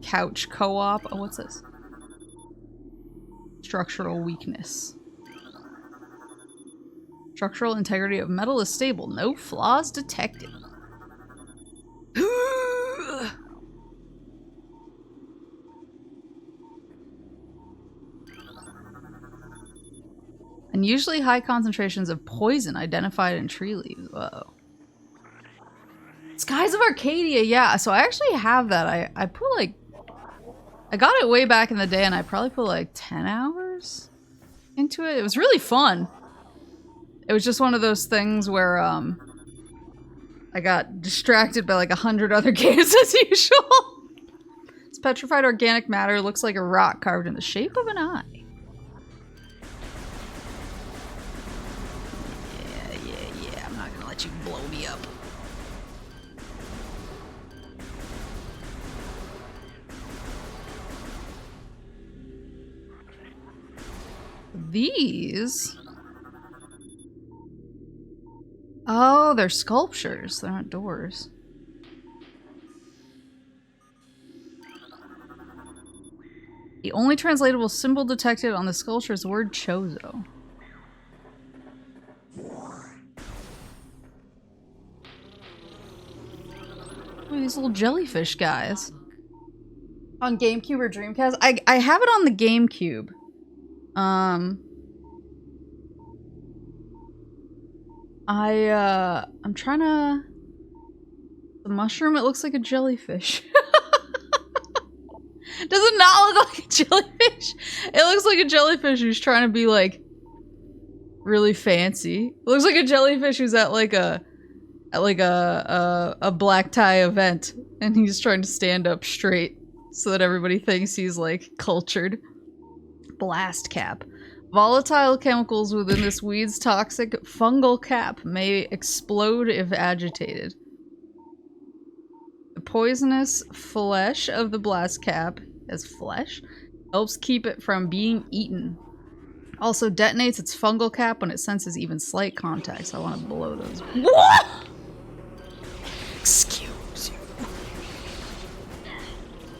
couch co-op. Oh, what's this? Structural weakness. Structural integrity of metal is stable. No flaws detected. Unusually high concentrations of poison identified in tree leaves. Whoa. Skies of Arcadia, yeah. So I actually have that. I put like... I got it way back in the day and I probably put like 10 hours into it. It was really fun. It was just one of those things where I got distracted by like 100 other games as usual. This petrified organic matter looks like a rock carved in the shape of an eye. Yeah. I'm not gonna let you blow me up. These... Oh, they're sculptures. They're not doors. The only translatable symbol detected on the sculpture is the word Chozo. Oh, these little jellyfish guys. On GameCube or Dreamcast? I have it on the GameCube. I'm trying to... The mushroom, it looks like a jellyfish. Does it not look like a jellyfish? It looks like a jellyfish who's trying to be like really fancy. It looks like a jellyfish who's at like a black tie event and he's trying to stand up straight so that everybody thinks he's like cultured. Blast cap. Volatile chemicals within this weed's toxic fungal cap may explode if agitated. The poisonous flesh of the blast cap, as flesh, helps keep it from being eaten. Also detonates its fungal cap when it senses even slight contact, so I want to blow those. What? Excuse you.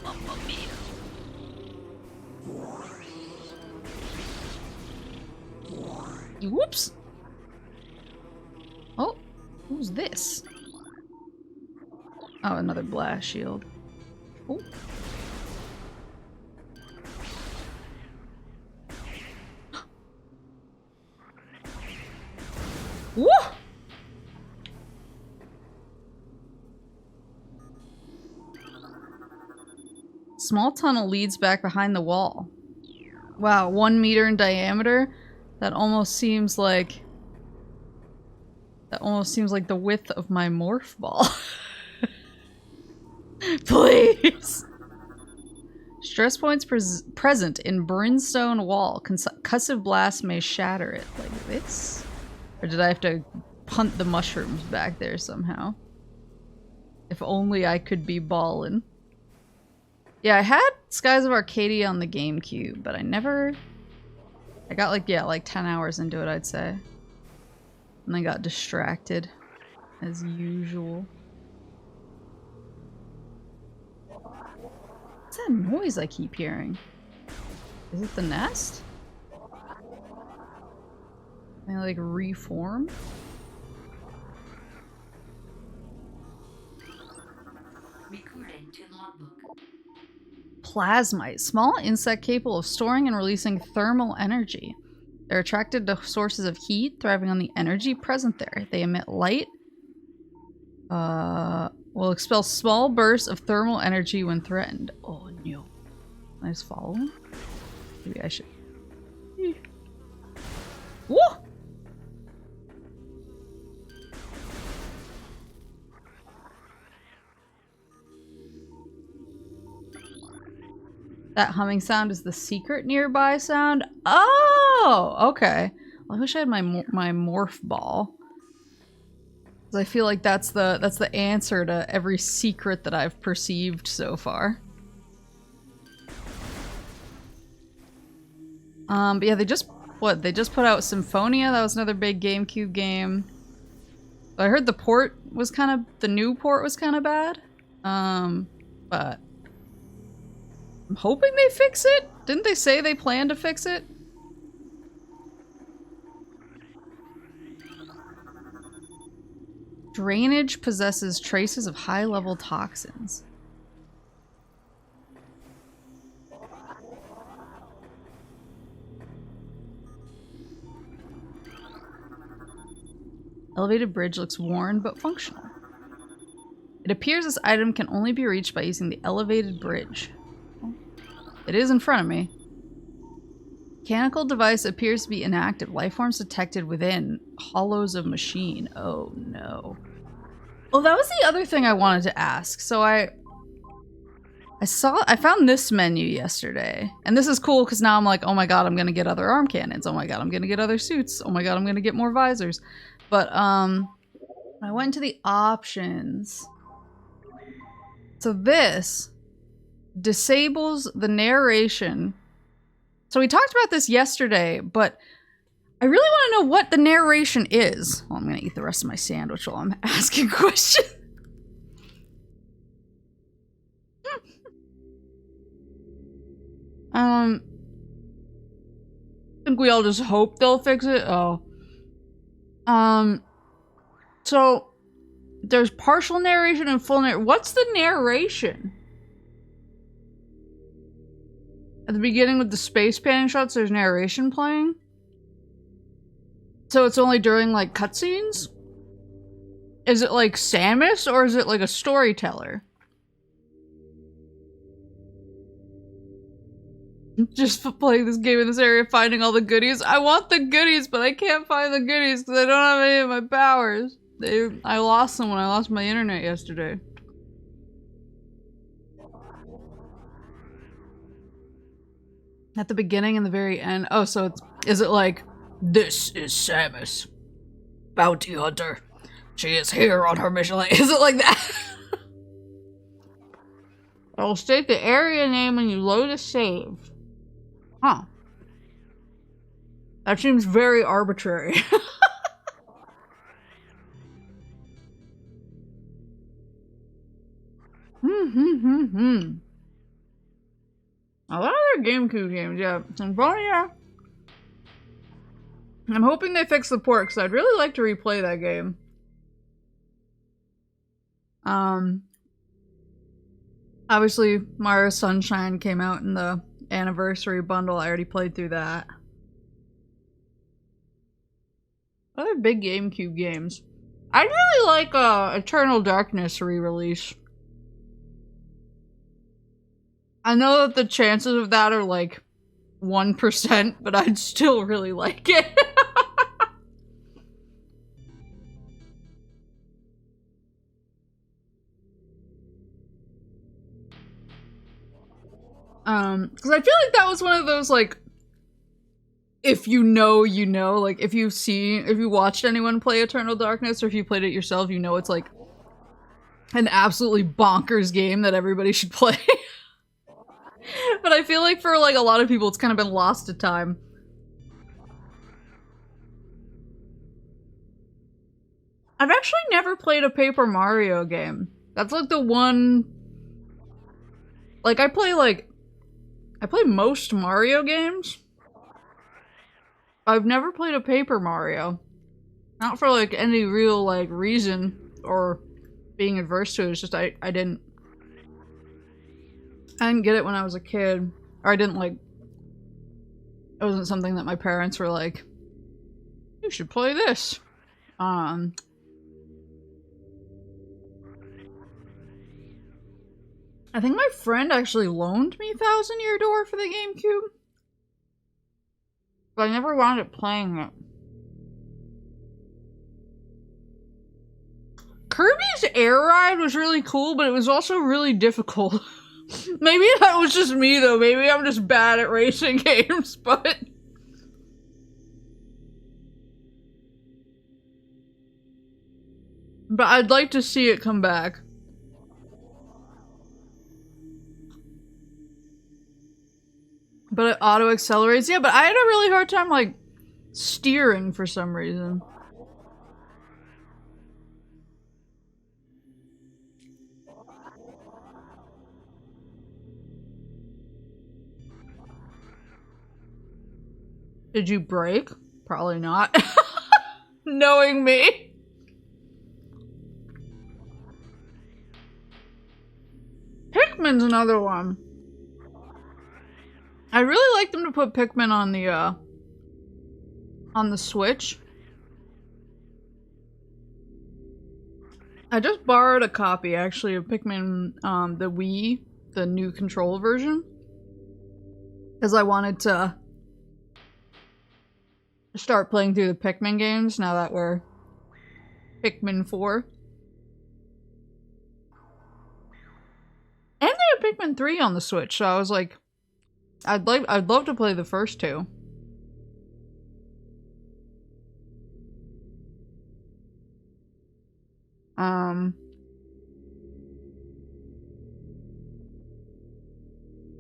Mamma mia. Whoops. Oh, who's this? Oh, another blast shield. Oh. Woo! Small tunnel leads back behind the wall. Wow, 1 meter in diameter? That almost seems like the width of my morph ball. Please! Stress points present in brimstone wall. Concussive blast may shatter it. Like this? Or did I have to punt the mushrooms back there somehow? If only I could be ballin'. Yeah, I had Skies of Arcadia on the GameCube, but I got like, yeah, like 10 hours into it, I'd say. And I got distracted, as usual. What's that noise I keep hearing? Is it the nest? Can I like reform? Recording to logbook. Plasmite. Small insect capable of storing and releasing thermal energy. They're attracted to sources of heat, thriving on the energy present there. They emit light. Will expel small bursts of thermal energy when threatened. Oh no. Can I just follow him? Maybe I should. Woo! That humming sound is the secret nearby sound? Oh! Okay. Well, I wish I had my morph ball. Because I feel like that's the answer to every secret that I've perceived so far. But yeah, they just put out Symphonia. That was another big GameCube game. I heard the new port was kind of bad. But I'm hoping they fix it. Didn't they say they plan to fix it? Drainage possesses traces of high-level toxins. Elevated bridge looks worn but functional. It appears this item can only be reached by using the elevated bridge. It is in front of me. Mechanical device appears to be inactive. Lifeforms detected within. Hollows of machine. Oh no. Oh, that was the other thing I wanted to ask. So I found this menu yesterday. And this is cool because now I'm like, oh my god, I'm gonna get other arm cannons. Oh my god, I'm gonna get other suits. Oh my god, I'm gonna get more visors. But I went to the options. So this disables the narration. So we talked about this yesterday, but I really want to know what the narration is. Well, I'm going to eat the rest of my sandwich while I'm asking questions. I think we all just hope they'll fix it. Oh. So there's partial narration and full narration. What's the narration? At the beginning with the space panning shots, there's narration playing. So it's only during like cutscenes? Is it like Samus or is it like a storyteller? Just playing this game in this area, finding all the goodies. I want the goodies, but I can't find the goodies because I don't have any of my powers. I lost them when I lost my internet yesterday. At the beginning and the very end. Oh, so is it like, this is Samus, bounty hunter. She is here on her mission. Like, is it like that? I'll state the area name when you load a save. Huh. That seems very arbitrary. A lot of their GameCube games, yeah. Symphonia. I'm hoping they fix the port, because I'd really like to replay that game. Obviously, Mario Sunshine came out in the anniversary bundle. I already played through that. Other big GameCube games. I'd really like Eternal Darkness re-release. I know that the chances of that are like 1%, but I'd still really like it. Because I feel like that was one of those, like, if you know, you know. Like, if you watched anyone play Eternal Darkness, or if you played it yourself, you know it's, like, an absolutely bonkers game that everybody should play. But I feel like for, like, a lot of people, it's kind of been lost to time. I've actually never played a Paper Mario game. That's, like, the one... Like, I play most Mario games. I've never played a Paper Mario. Not for, like, any real, like, reason or being adverse to it. It's just I didn't get it when I was a kid. Or I didn't, like... It wasn't something that my parents were like, you should play this. I think my friend actually loaned me Thousand Year Door for the GameCube. But I never wound up playing it. Kirby's Air Ride was really cool, but it was also really difficult. Maybe that was just me, though. Maybe I'm just bad at racing games, but... But I'd like to see it come back. But it auto-accelerates. Yeah, but I had a really hard time, like, steering for some reason. Did you break? Probably not. Knowing me. Pikmin's another one. I'd really like them to put Pikmin on the Switch. I just borrowed a copy, actually, of Pikmin, the Wii, the new control version. Because I wanted to start playing through the Pikmin games now that we're Pikmin 4. And they have Pikmin 3 on the Switch, so I was like, I'd love to play the first two.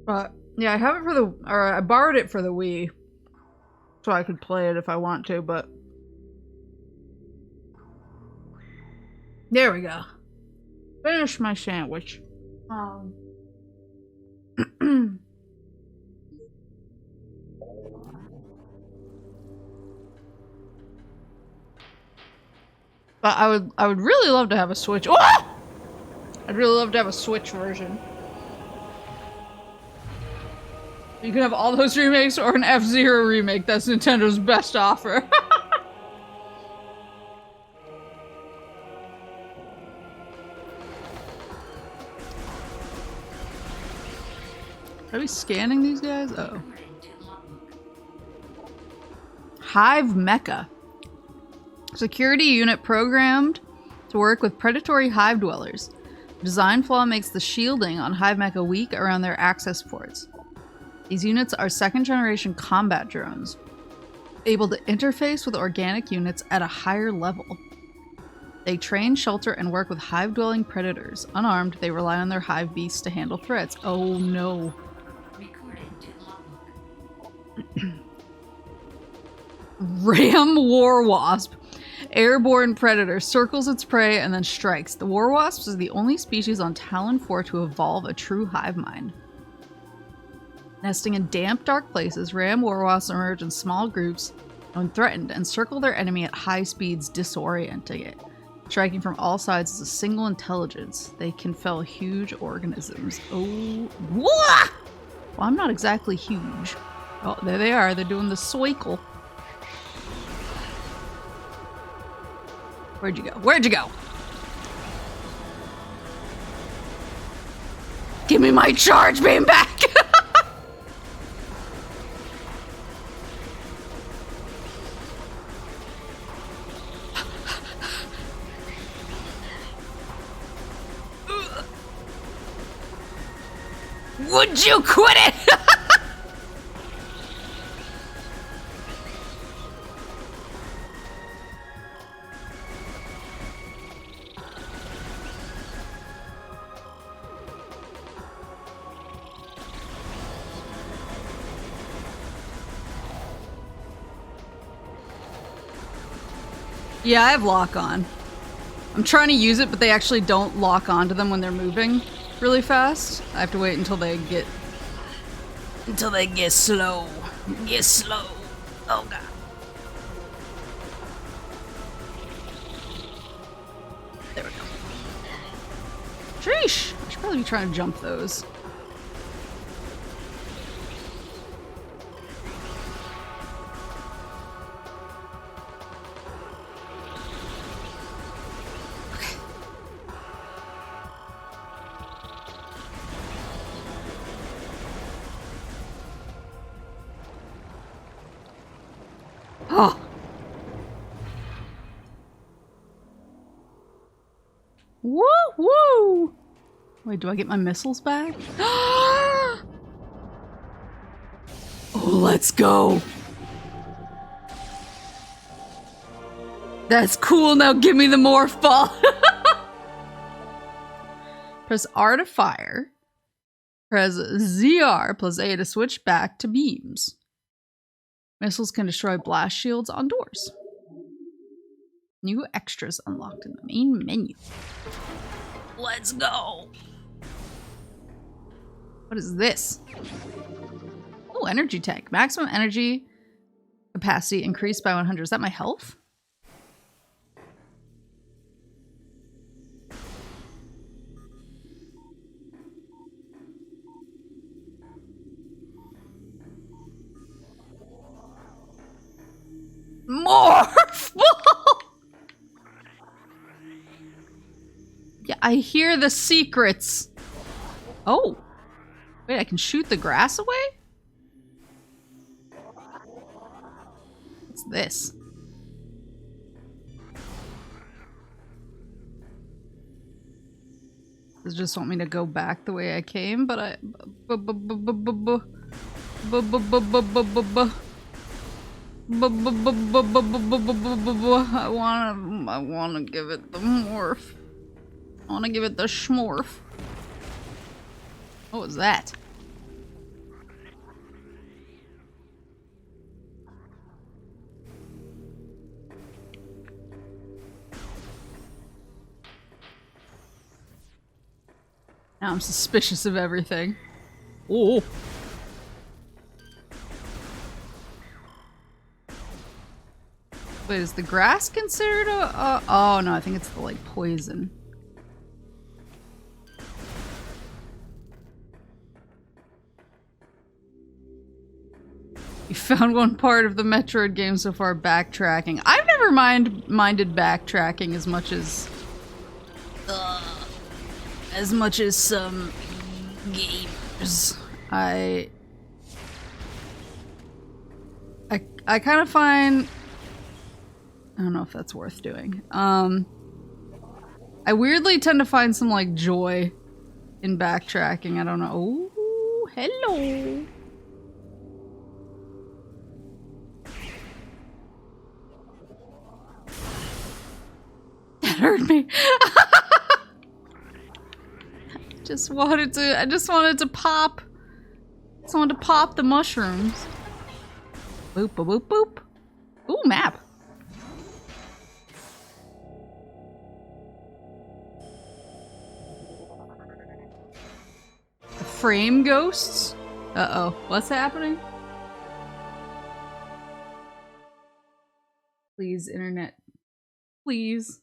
But yeah, I have it for I borrowed it for the Wii, so I could play it if I want to. But there we go. Finish my sandwich. But I would really love to have a Switch. Oh! I'd really love to have a Switch version. You can have all those remakes or an F-Zero remake. That's Nintendo's best offer. Are we scanning these guys? Oh. Recording to logbook. Hive Mecha. Security unit programmed to work with predatory hive dwellers. Design flaw makes the shielding on Hive Mecha weak around their access ports. These units are second-generation combat drones, able to interface with organic units at a higher level. They train, shelter, and work with hive-dwelling predators. Unarmed, they rely on their hive beasts to handle threats. Oh no. Recording to logbook. Ram War Wasp. Airborne predator circles its prey and then strikes. The War Wasp is the only species on Talon IV to evolve a true hive mind. Nesting in damp, dark places, ram war wasps emerge in small groups when threatened and circle their enemy at high speeds, disorienting it. Striking from all sides is a single intelligence. They can fell huge organisms. Oh, wah! Well, I'm not exactly huge. Oh, there they are. They're doing the soicle. Where'd you go? Where'd you go? Give me my charge beam back! Would you quit it? Yeah, I have lock on. I'm trying to use it, but they actually don't lock onto them when they're moving really fast. I have to wait until they get slow. Get slow. Oh god. There we go. Sheesh! I should probably be trying to jump those. Oh. Woo woo! Wait, do I get my missiles back? Oh, let's go! That's cool, now give me the morph ball! Press R to fire. Press ZR plus A to switch back to beams. Missiles can destroy blast shields on doors. New extras unlocked in the main menu. Let's go! What is this? Oh, energy tank. Maximum energy capacity increased by 100. Is that my health? Morph! Yeah, I hear the secrets. Oh. Wait, I can shoot the grass away? What's this? Does it just want me to go back the way I came, but I... I wanna give it the morph. I wanna give it the schmorph. What was that? Now I'm suspicious of everything. Oh. Wait, is the grass considered a... oh no, I think it's the, like, poison. You found one part of the Metroid game so far, backtracking. I've never minded backtracking as much as some gamers. I kind of find, I don't know if that's worth doing. I weirdly tend to find some like joy in backtracking. I don't know. Ooh, hello. That hurt me. I just wanted to pop. Just wanted to pop the mushrooms. Boop, boop, boop, boop. Ooh, map. Frame ghosts? Uh-oh. What's happening? Please, internet. Please.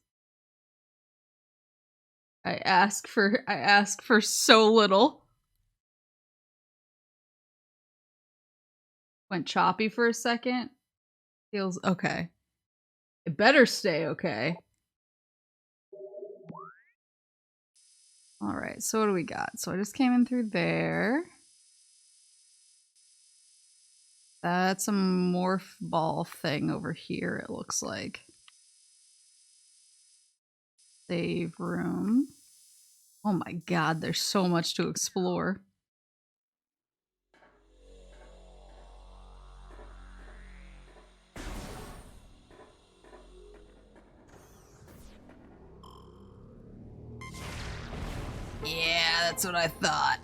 I ask for so little. Went choppy for a second. Feels okay. It better stay okay. Alright, so what do we got? So I just came in through there. That's a morph ball thing over here, it looks like. Save room. Oh my god, there's so much to explore. Yeah, that's what I thought.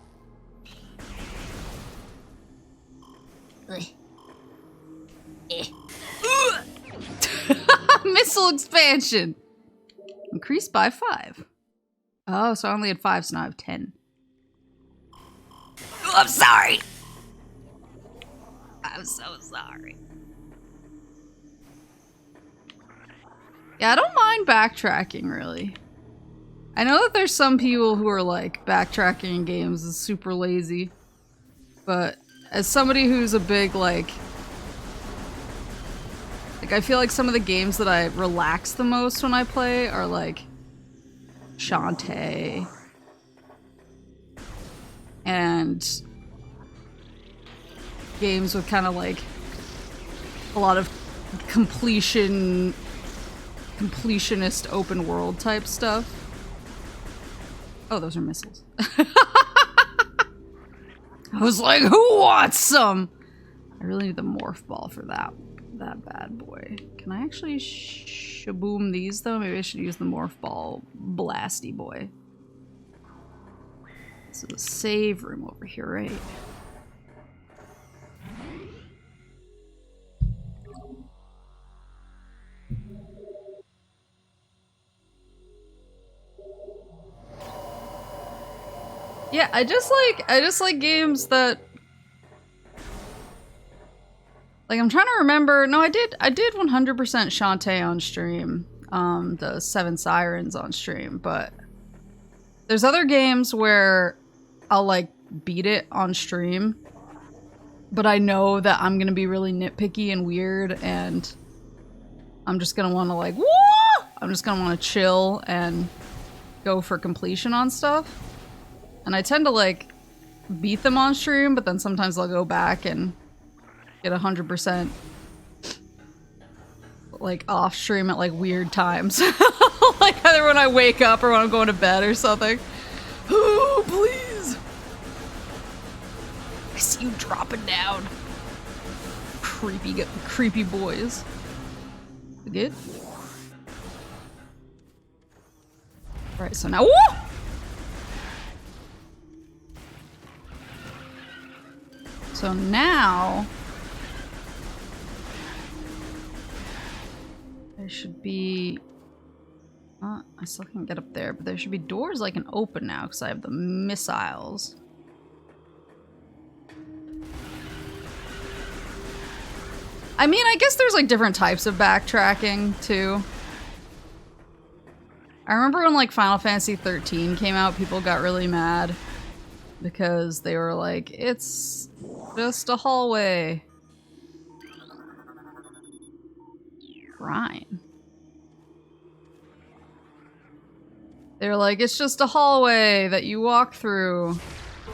Missile expansion! Increased by 5. Oh, so I only had 5, so now I have 10. Oh, I'm sorry! I'm so sorry. Yeah, I don't mind backtracking, really. I know that there's some people who are like, backtracking in games is super lazy. But as somebody who's a big, like, I feel like some of the games that I relax the most when I play are like Shantae and games with kind of like a lot of completionist open world type stuff. Oh, those are missiles. I was like, who wants some? I really need the morph ball for that bad boy. Can I actually shaboom these though? Maybe I should use the morph ball blasty boy. This is a save room over here, right? Yeah, I just like games that, like, I'm trying to remember. No, I did 100% Shantae on stream. The 7 Sirens on stream, but there's other games where I'll like beat it on stream, but I know that I'm gonna be really nitpicky and weird, and I'm just gonna want to like, woo! I'm just gonna want to chill and go for completion on stuff. And I tend to like beat them on stream, but then sometimes I'll go back and get 100% like off stream at like weird times. Like either when I wake up or when I'm going to bed or something. Oh, please. I see you dropping down. Creepy boys. We good? Alright, so now, woo! So now there should be, I still can't get up there, but there should be doors I can open now because I have the missiles. I mean, I guess there's like different types of backtracking too. I remember when like Final Fantasy 13 came out, people got really mad because they were like, it's just a hallway. Ryan. They're like, it's just a hallway that you walk through.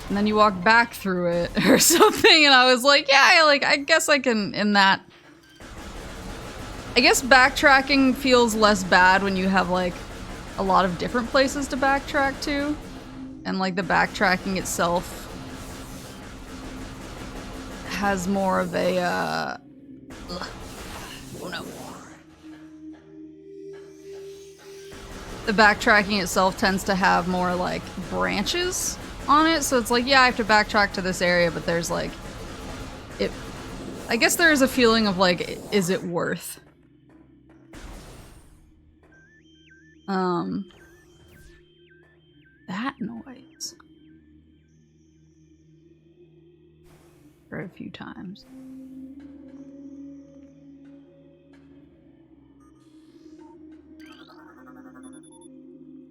And then you walk back through it or something, and I was like, yeah, like, I guess I can, in that. I guess backtracking feels less bad when you have, like, a lot of different places to backtrack to. And, like, the backtracking itself has more of a, oh no. The backtracking itself tends to have more, like, branches on it, so it's like, yeah, I have to backtrack to this area, but there's, like, I guess there is a feeling of, like, is it worth? That noise. Heard a few times.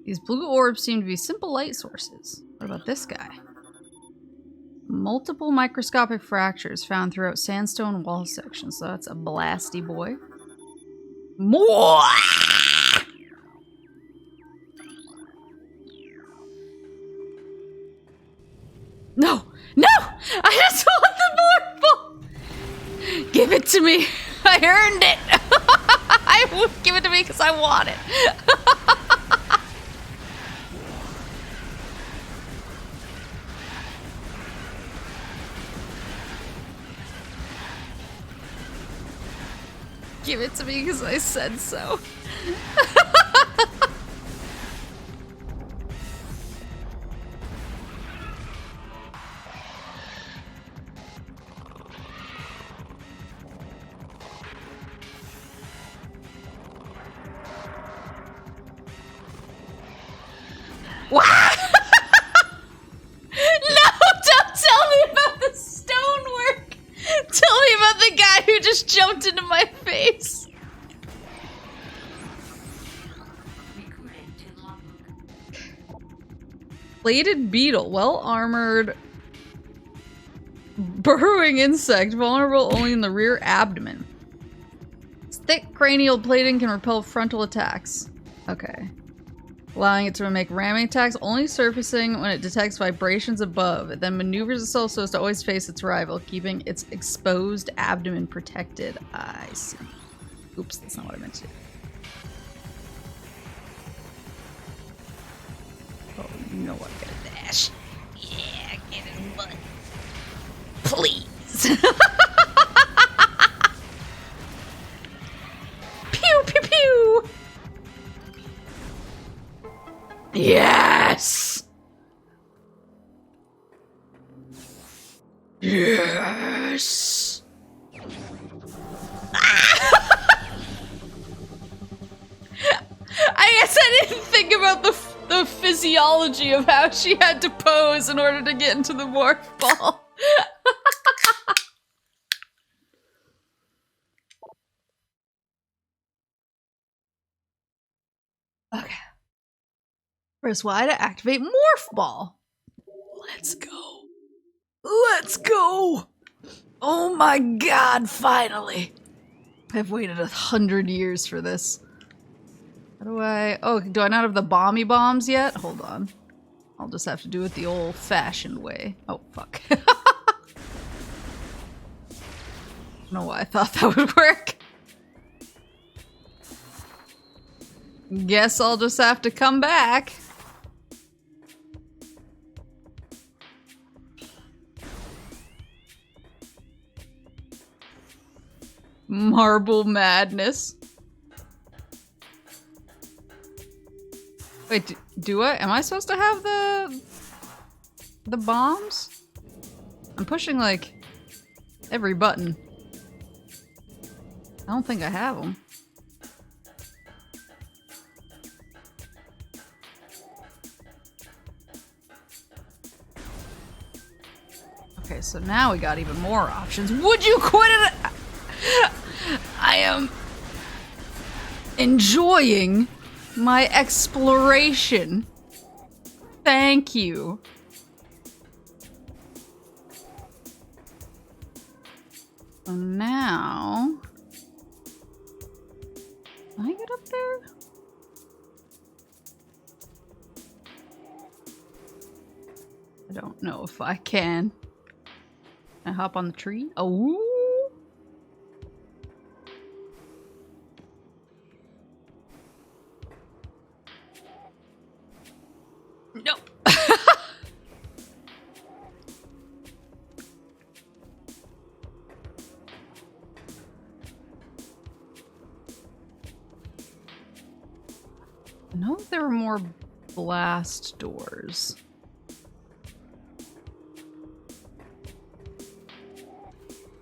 These blue orbs seem to be simple light sources. What about this guy? Multiple microscopic fractures found throughout sandstone wall sections, so that's a blasty boy. More! No! No! I just want the Morphle! Give it to me! I earned it! I won't give it to me because I want it. Give it to me because I said so. Wow! No, don't tell me about the stonework. Tell me about the guy who just jumped into my face. Recording to logbook. Bladed beetle, well armored, burrowing insect, vulnerable only in the rear abdomen. Its thick cranial plating can repel frontal attacks. Okay. Allowing it to make ramming attacks, only surfacing when it detects vibrations above. It then maneuvers itself so as to always face its rival, keeping its exposed abdomen protected. I see. Oops, that's not what I meant to do. Oh, you know what? Get a dash. Yeah, get his butt. Please. Pew, pew, pew. Yes! Yes! I guess I didn't think about the physiology of how she had to pose in order to get into the morph ball. Okay. Press Y to activate Morph Ball. Let's go. Let's go. Oh my god, finally. I've waited 100 years for this. How do I... Oh, do I not have the bomby bombs yet? Hold on. I'll just have to do it the old-fashioned way. Oh, fuck. I don't know why I thought that would work. Guess I'll just have to come back. Marble madness. Wait, do I? Am I supposed to have the bombs? I'm pushing like every button. I don't think I have them. Okay, so now we got even more options. Would you quit it? I am enjoying my exploration. Thank you. So now... Can I get up there? I don't know if I can. Can I hop on the tree? Oh! Nope. I know there are more blast doors.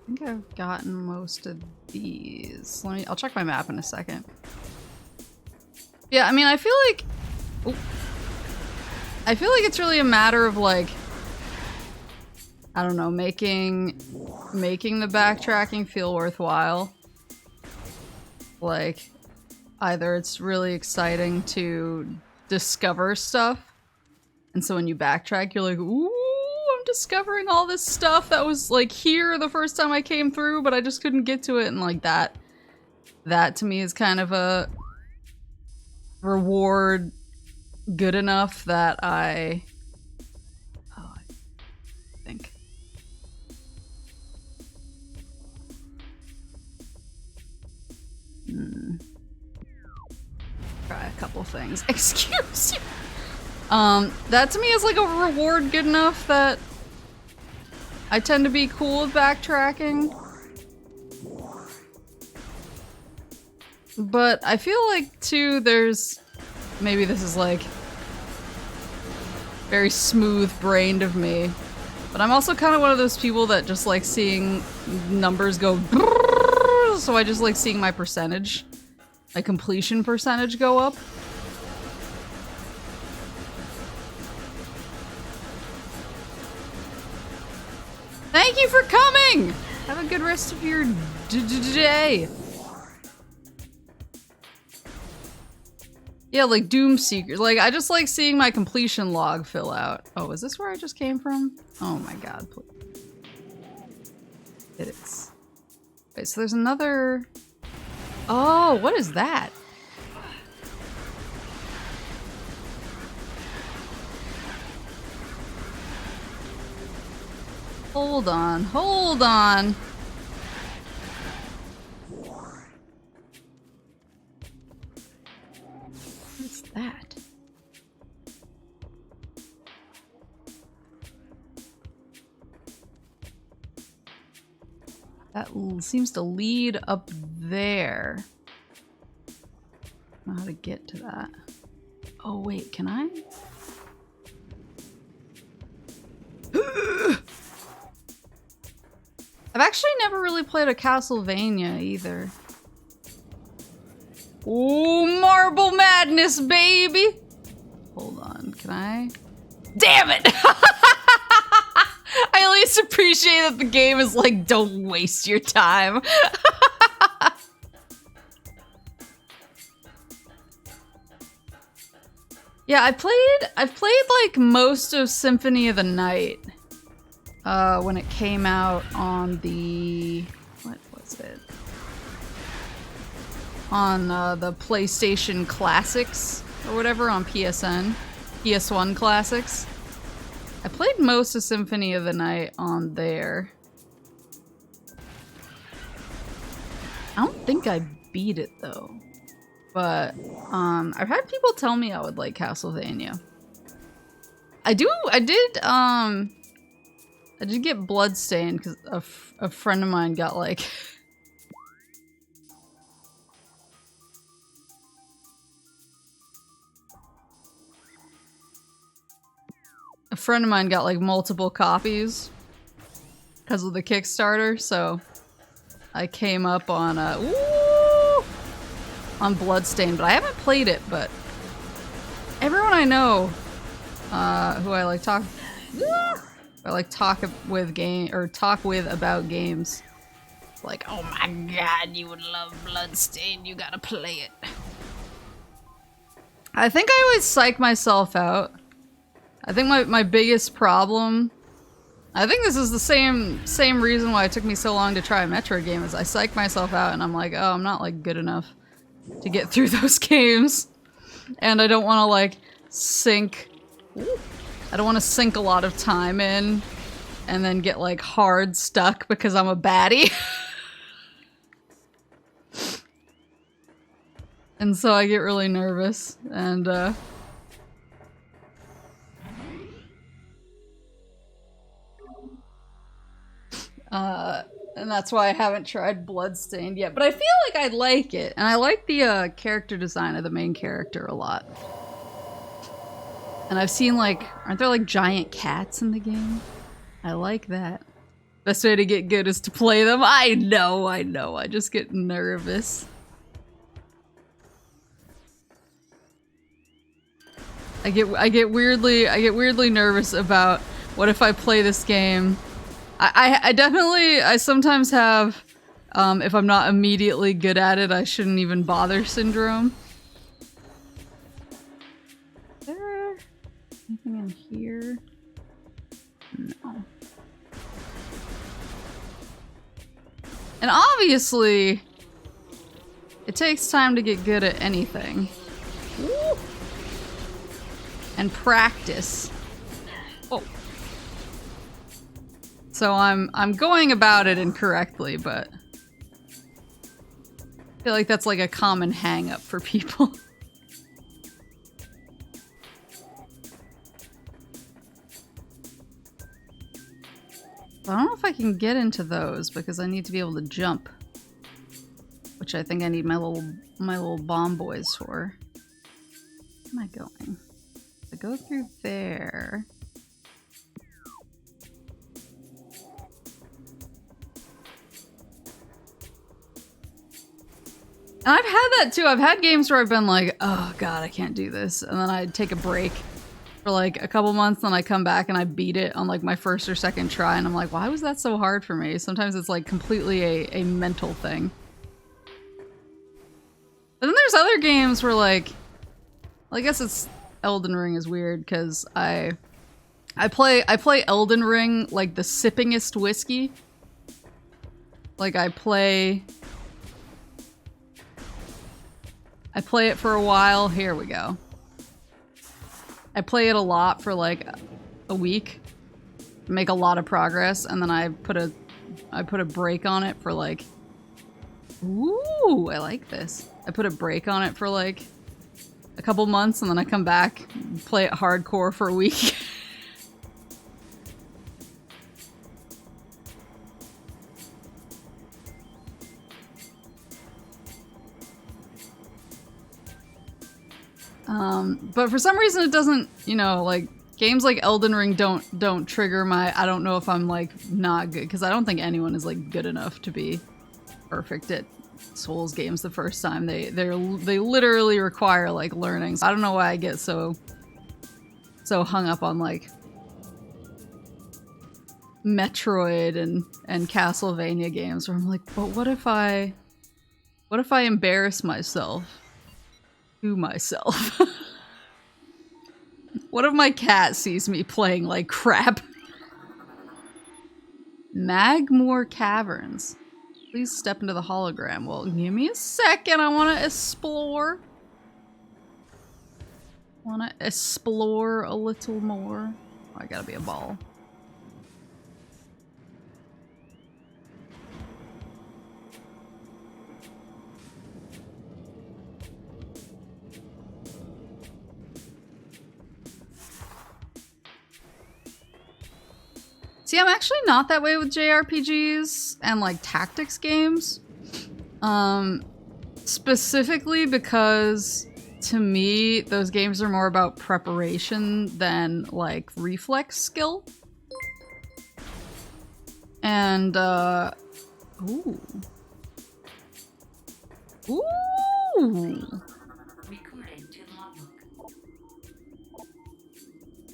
I think I've gotten most of these. I'll check my map in a second. Yeah, I mean, I feel like... Ooh. I feel like it's really a matter of, like... I don't know, making the backtracking feel worthwhile. Like, either it's really exciting to discover stuff, and so when you backtrack, you're like, ooh, I'm discovering all this stuff that was, like, here the first time I came through, but I just couldn't get to it, and, like, that to me is kind of a reward good enough that I think. Try a couple things. Excuse you. That to me is like a reward good enough that I tend to be cool with backtracking. But I feel like too there's, maybe this is like very smooth-brained of me, but I'm also kind of one of those people that just like seeing numbers go brrrr, so I just like seeing my percentage, my completion percentage go up. Thank you for coming! Have a good rest of your day. Yeah, like Doom Seekers. Like, I just like seeing my completion log fill out. Oh, is this where I just came from? Oh my god, please. It is. Wait, so there's another... Oh, what is that? Hold on, hold on. What's that? That seems to lead up there. I don't know how to get to that. Oh wait, can I? I've actually never really played a Castlevania either. Oh, Marble Madness, baby! Hold on, can I? Damn it! I at least appreciate that the game is like, don't waste your time. Yeah, I've played like most of Symphony of the Night. When it came out on the... What was it? On the PlayStation Classics or whatever on PSN. PS1 Classics. I played most of Symphony of the Night on there. I don't think I beat it though. But I've had people tell me I would like Castlevania. I did get Bloodstained because a friend of mine got like... a friend of mine got like multiple copies because of the Kickstarter, so I came up on on Bloodstained, but I haven't played it, but everyone I know who I like talk with about games. It's like, oh my god, you would love Bloodstained, you gotta play it. I think I always psych myself out. I think my biggest problem, I think this is the same reason why it took me so long to try a Metroid game, is I psych myself out and I'm like, oh, I'm not like good enough to get through those games. And I don't want to like sink I don't want to sink a lot of time in and then get like hard stuck because I'm a baddie. And so I get really nervous and and that's why I haven't tried Bloodstained yet. But I feel like I like it. And I like the character design of the main character a lot. And I've seen like, aren't there like giant cats in the game? I like that. Best way to get good is to play them. I know. I just get nervous. I get weirdly nervous about what if I play this game. I sometimes have, if I'm not immediately good at it, I shouldn't even bother syndrome. Is there anything in here? No. And obviously, it takes time to get good at anything. Woo! And practice. Oh. So I'm going about it incorrectly, but I feel like that's like a common hang-up for people. I don't know if I can get into those because I need to be able to jump, which I think I need my little bomb boys for. Where am I going? I go through there. And I've had that too. I've had games where I've been like, oh god, I can't do this. And then I'd take a break for like a couple months, and I come back and I beat it on like my first or second try, and I'm like, why was that so hard for me? Sometimes it's like completely a mental thing. But then there's other games where like, well, I guess it's Elden Ring is weird because I play Elden Ring like the sippingest whiskey. Like I play it for a while. Here we go. I play it a lot for like a week, make a lot of progress, and then I put a break on it for like, ooh, I like this. I put a break on it for like a couple months, and then I come back, play it hardcore for a week. But for some reason it doesn't, you know, like games like Elden Ring don't trigger my, I don't know if I'm like not good, because I don't think anyone is like good enough to be perfect at Souls games the first time. They literally require like learning. So I don't know why I get so hung up on like Metroid and Castlevania games where I'm like, but what if I embarrass myself to myself? What if my cat sees me playing like crap? Magmoor Caverns. Please step into the hologram. Well, give me a second. I want to explore. Want to explore a little more. Oh, I gotta be a ball. See, I'm actually not that way with JRPGs and like tactics games. Specifically because to me, those games are more about preparation than like reflex skill. And, ooh. Ooh!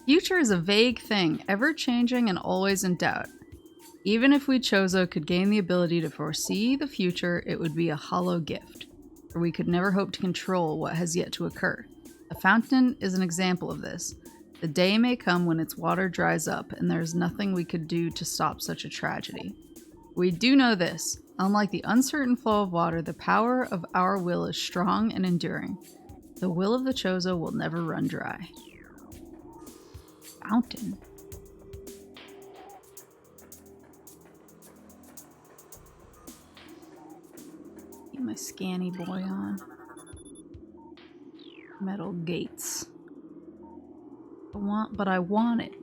Future is a vague thing, ever-changing and always in doubt. Even if we Chozo could gain the ability to foresee the future, it would be a hollow gift, for we could never hope to control what has yet to occur. The fountain is an example of this. The day may come when its water dries up, and there is nothing we could do to stop such a tragedy. We do know this. Unlike the uncertain flow of water, the power of our will is strong and enduring. The will of the Chozo will never run dry. fountain. Keep my scanny boy on. Metal gates. But I want it.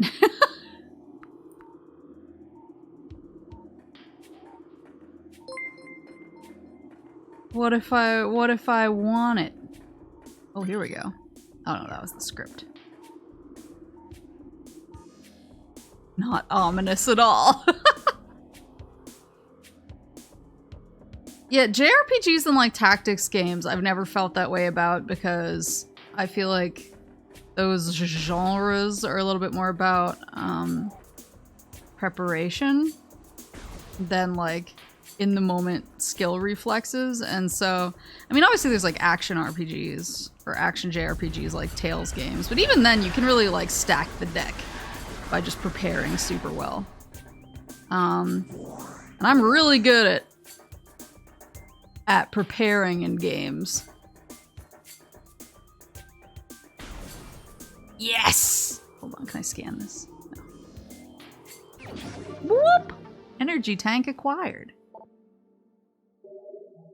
What if I want it? Oh, here we go. Oh no, that was the script. Not ominous at all. Yeah, JRPGs and like tactics games I've never felt that way about because I feel like those genres are a little bit more about preparation than like in the moment skill reflexes. And so, I mean, obviously there's like action RPGs or action JRPGs like Tales games, but even then you can really like stack the deck by just preparing super well. And I'm really good at preparing in games. Yes! Hold on, can I scan this? No. Whoop! Energy tank acquired.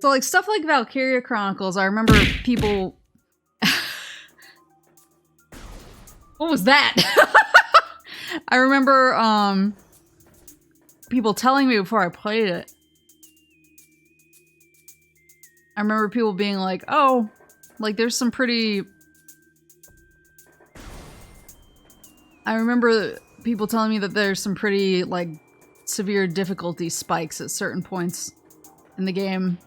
So like stuff like Valkyria Chronicles, I remember people... What was that? I remember people telling me before I played it. I remember people being like, oh, like there's some pretty... I remember people telling me that there's some pretty like severe difficulty spikes at certain points in the game.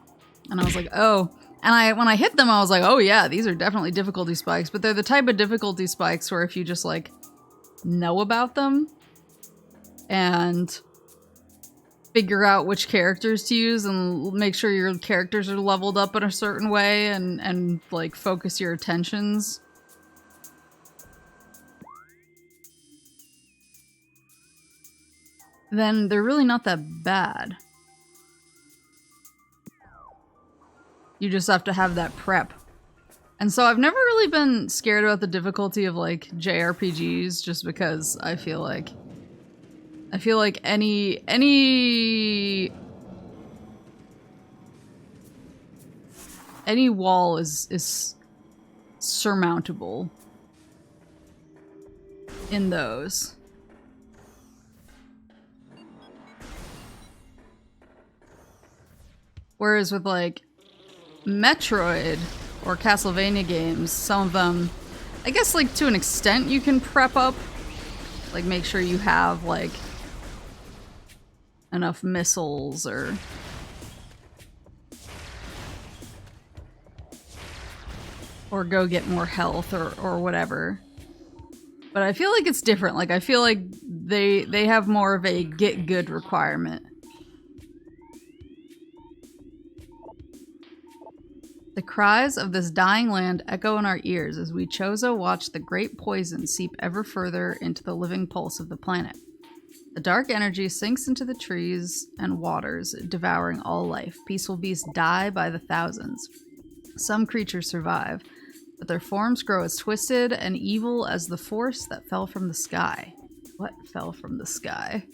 And I was like, oh. And when I hit them, I was like, oh yeah, these are definitely difficulty spikes. But they're the type of difficulty spikes where if you just like know about them and figure out which characters to use and make sure your characters are leveled up in a certain way and like focus your attentions. Then they're really not that bad. You just have to have that prep. And so I've never really been scared about the difficulty of like JRPGs just because I feel like any wall is surmountable in those. Whereas with like Metroid or Castlevania games, some of them, I guess like to an extent you can prep up. Like make sure you have like enough missiles or go get more health or whatever. But I feel like it's different. Like I feel like they have more of a get good requirement. The cries of this dying land echo in our ears as we Chozo watch the great poison seep ever further into the living pulse of the planet. The dark energy sinks into the trees and waters, devouring all life. Peaceful beasts die by the thousands. Some creatures survive, but their forms grow as twisted and evil as the force that fell from the sky. What fell from the sky?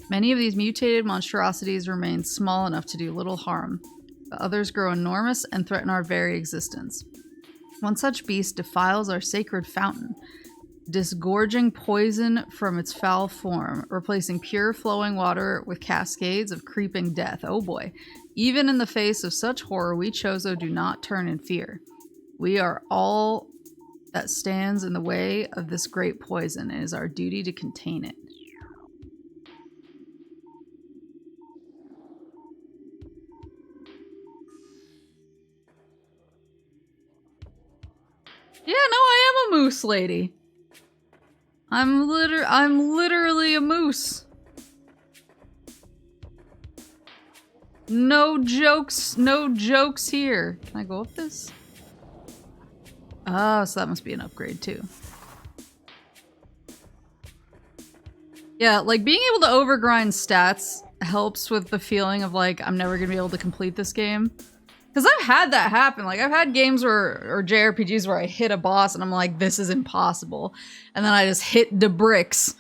Many of these mutated monstrosities remain small enough to do little harm, but others grow enormous and threaten our very existence. One such beast defiles our sacred fountain, disgorging poison from its foul form, replacing pure flowing water with cascades of creeping death. Oh boy. Even in the face of such horror, we Chozo do not turn in fear. We are all that stands in the way of this great poison. It is our duty to contain it. Yeah, no, I am a moose lady. I'm literally a moose. No jokes here. Can I go up this? Oh, so that must be an upgrade too. Yeah, like being able to overgrind stats helps with the feeling of like, I'm never gonna be able to complete this game. Because I've had that happen. Like, I've had games or JRPGs where I hit a boss and I'm like, this is impossible. And then I just hit the bricks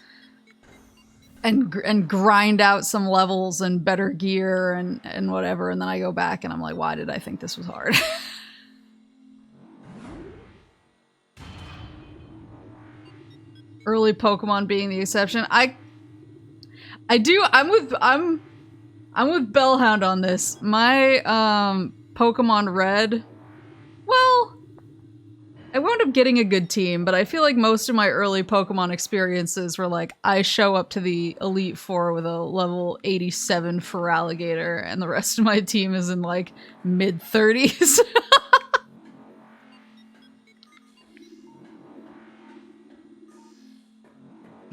and grind out some levels and better gear and whatever. And then I go back and I'm like, why did I think this was hard? Early Pokemon being the exception. I'm with Bellhound on this. My Pokemon Red, well, I wound up getting a good team, but I feel like most of my early Pokemon experiences were like, I show up to the Elite Four with a level 87 Feraligatr, and the rest of my team is in like mid-30s.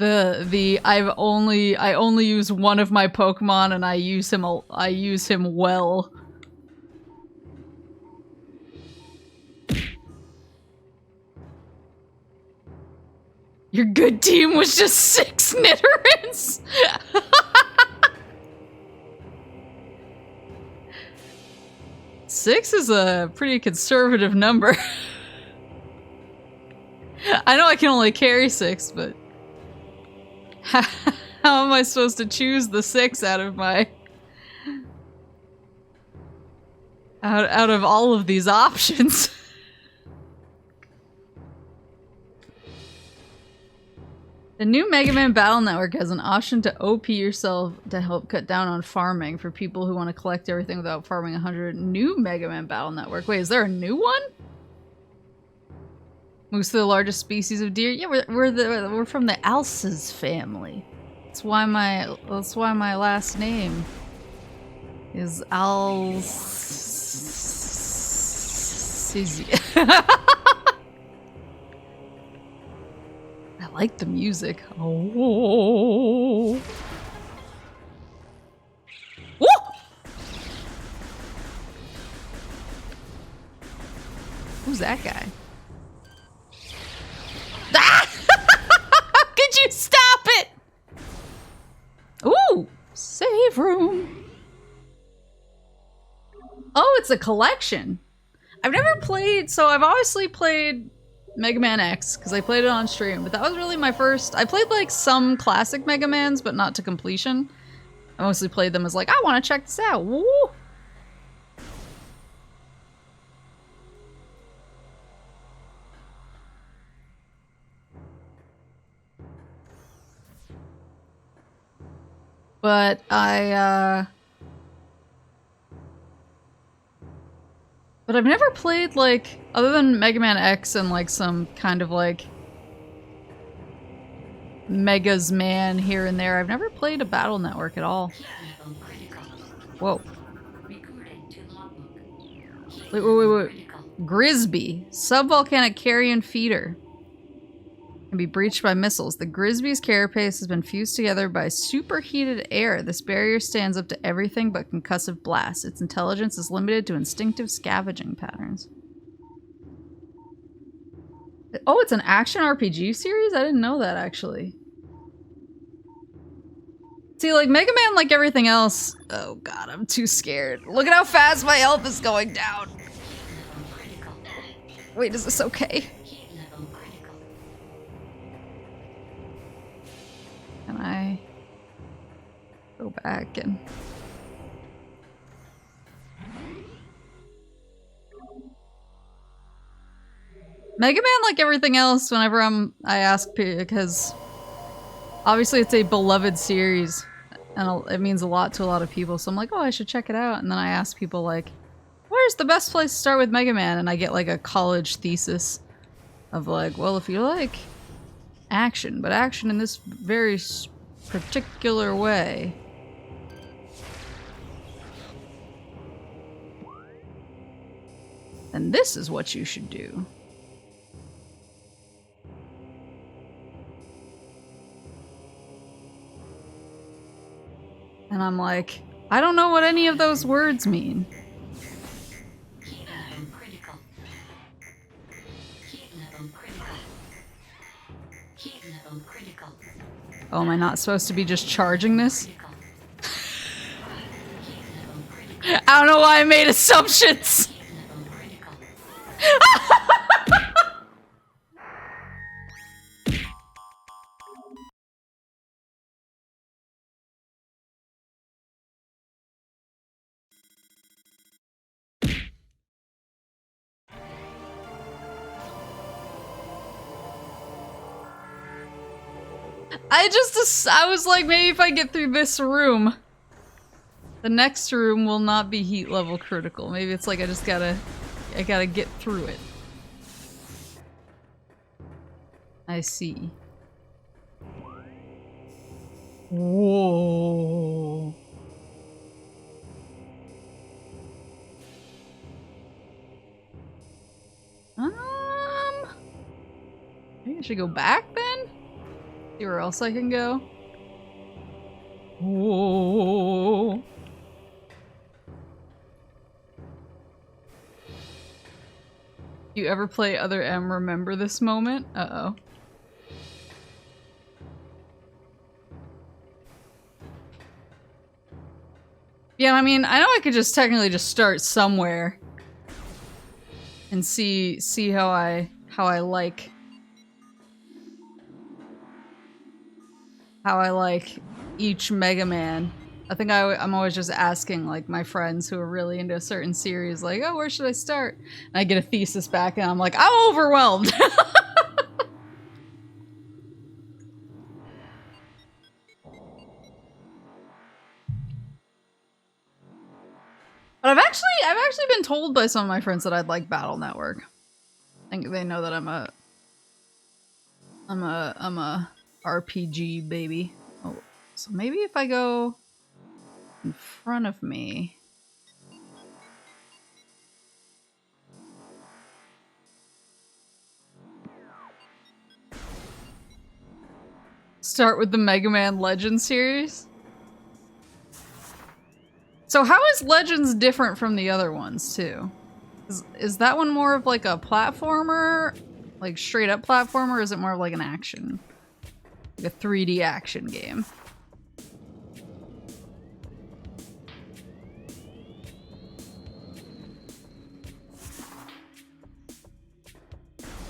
I only use one of my Pokemon and I use him well. Your good team was just 6 Nidorans! Six is a pretty conservative number. I know I can only carry 6, but how am I supposed to choose the 6 out of my out of all of these options? The new Mega Man Battle Network has an option to OP yourself to help cut down on farming for people who want to collect everything without farming 100. New Mega Man Battle Network. Wait, is there a new one? Moose are the largest species of deer. Yeah, we're from the Alces family. That's why my last name is Alcesia. I like the music. Oh. Woo! Who's that guy? Ah! Could you stop it? Ooh, save room. Oh, it's a collection. I've never played, so I've obviously played Mega Man X, because I played it on stream, but that was really my first. I played like some classic Mega Mans, but not to completion. I mostly played them as like, I want to check this out. Woo! But but I've never played, like, other than Mega Man X and, like, some kind of, like, Mega's Man here and there, I've never played a Battle Network at all. Whoa. Wait. Grisby. Subvolcanic carrion feeder. Can be breached by missiles. The Grisby's carapace has been fused together by superheated air. This barrier stands up to everything but concussive blasts. Its intelligence is limited to instinctive scavenging patterns. Oh, it's an action RPG series? I didn't know that, actually. See, like, Mega Man, like everything else... Oh god, I'm too scared. Look at how fast my health is going down. Wait, is this okay? Can I go back and... Mega Man, like everything else, whenever I ask because obviously it's a beloved series and it means a lot to a lot of people, so I'm like, oh, I should check it out. And then I ask people like, where's the best place to start with Mega Man? And I get like a college thesis of like, well, if you like action, but action in this very particular way. And this is what you should do. And I'm like, I don't know what any of those words mean. Oh, am I not supposed to be just charging this? I don't know why I made assumptions. Level critical. I was like, maybe if I get through this room, the next room will not be heat level critical. Maybe it's like I gotta get through it. I see. Whoa. Maybe I should go back then? See where else I can go? Whoa. You ever play Other M remember this moment? Uh-oh. Yeah, I mean, I know I could just technically just start somewhere and see how I like each Mega Man. I think I'm always just asking like my friends who are really into a certain series, like, oh, where should I start? And I get a thesis back and I'm like, I'm overwhelmed. But I've actually been told by some of my friends that I'd like Battle Network. I think they know that I'm a RPG baby. Oh, so maybe if I go in front of me. Start with the Mega Man Legends series. So how is Legends different from the other ones too? Is that one more of like a platformer? Like straight up platformer, or is it more of like an action? Like a 3D action game?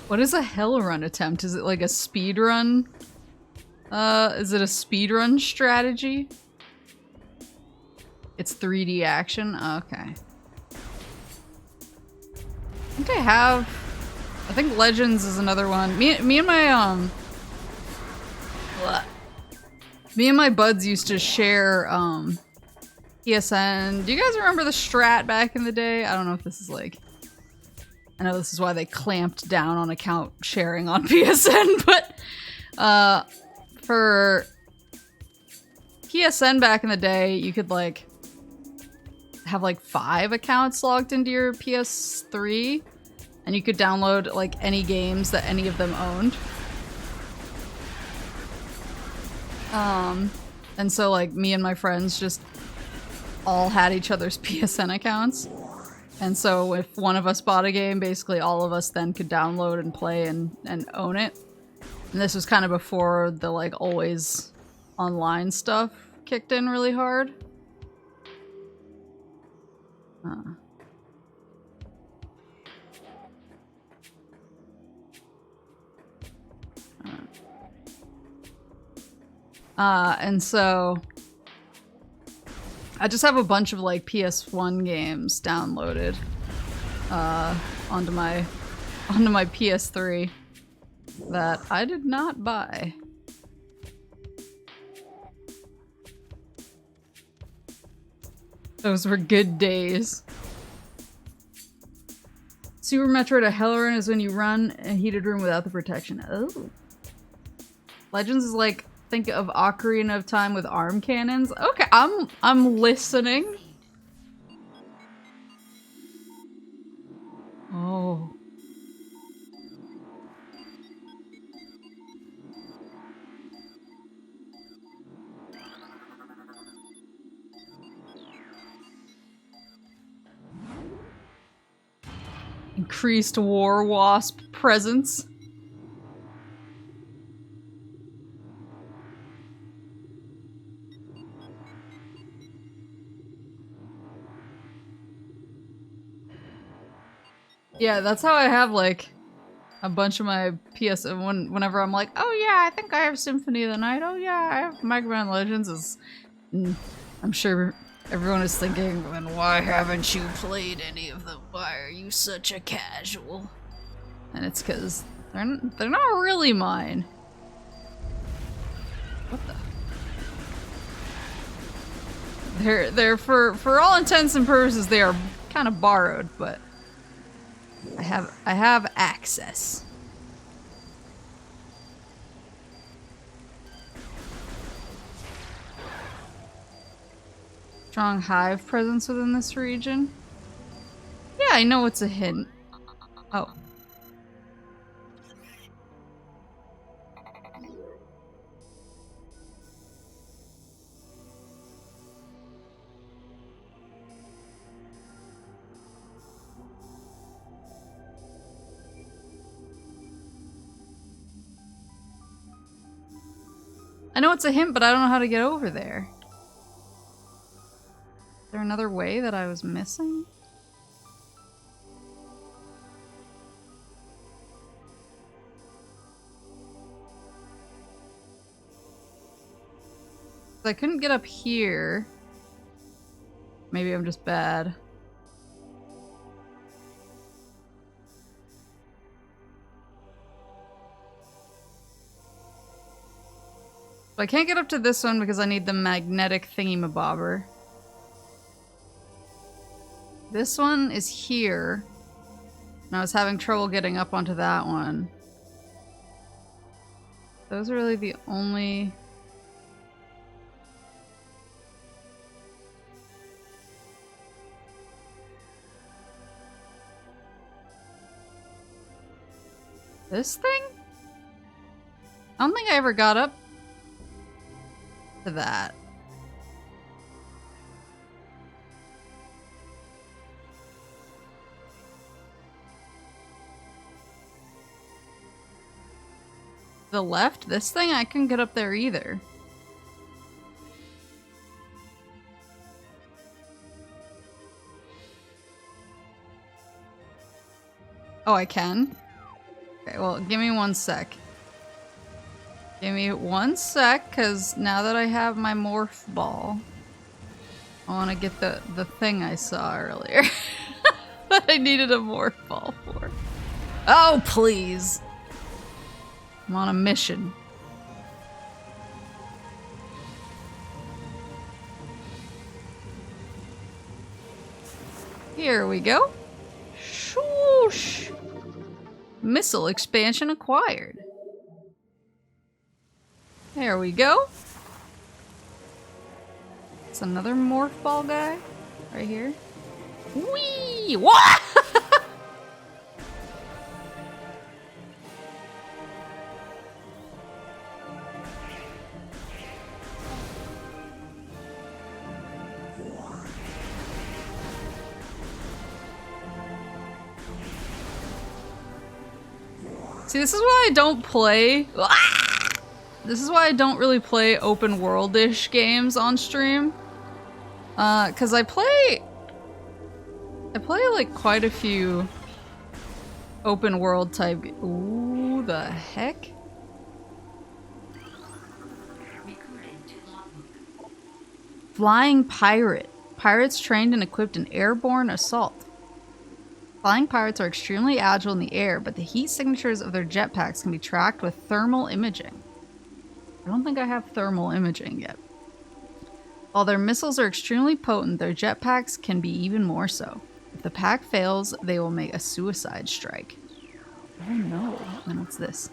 What is a hell run attempt? Is it like a speed run? Is it a speed run strategy? It's 3D action? Okay. I think Legends is another one. Me and my buds used to share PSN. Do you guys remember the Strat back in the day? I don't know if this is like, I know this is why they clamped down on account sharing on PSN, but for PSN back in the day, you could like have like 5 accounts logged into your PS3, and you could download like any games that any of them owned. And so like me and my friends just all had each other's PSN accounts. And so if one of us bought a game, basically all of us then could download and play and own it. And this was kind of before the like always online stuff kicked in really hard. And so I just have a bunch of like PS1 games downloaded onto my PS3 that I did not buy. Those were good days. Super Metroid a hell run is when you run a heated room without the protection. Oh. Legends is like, think of Ocarina of Time with arm cannons. Okay, I'm listening. Oh. Increased war wasp presence. Yeah, that's how I have like a bunch of my PS. Whenever I'm like, oh yeah, I think I have Symphony of the Night. Oh yeah, I have Mega Man Legends. I'm sure everyone is thinking, then why haven't you played any of them? Why are you such a casual? And it's because they're not really mine. What the? They're for all intents and purposes they are kind of borrowed, but I have access. Strong hive presence within this region. Yeah, I know it's a hint. Oh. I know it's a hint, but I don't know how to get over there. Is there another way that I was missing? I couldn't get up here. Maybe I'm just bad. But I can't get up to this one because I need the magnetic thingy-mabobber. This one is here. And I was having trouble getting up onto that one. Those are really the only... This thing? I don't think I ever got up to that. The left? This thing? I couldn't get up there either. Oh, I can? Okay, well, give me 1 sec. Give me 1 sec, because now that I have my morph ball, I want to get the thing I saw earlier that I needed a morph ball for. Oh, please! I'm on a mission. Here we go. Shoosh! Missile expansion acquired. There we go. It's another morph ball guy right here. Whee! What? See, this is why I don't play. This is why I don't really play open world-ish games on stream. Cause I play like quite a few open world type. Ooh, the heck? Flying pirate. Pirates trained and equipped in airborne assault. Flying pirates are extremely agile in the air, but the heat signatures of their jetpacks can be tracked with thermal imaging. I don't think I have thermal imaging yet. While their missiles are extremely potent, their jetpacks can be even more so. If the pack fails, they will make a suicide strike. Oh no, and what's this?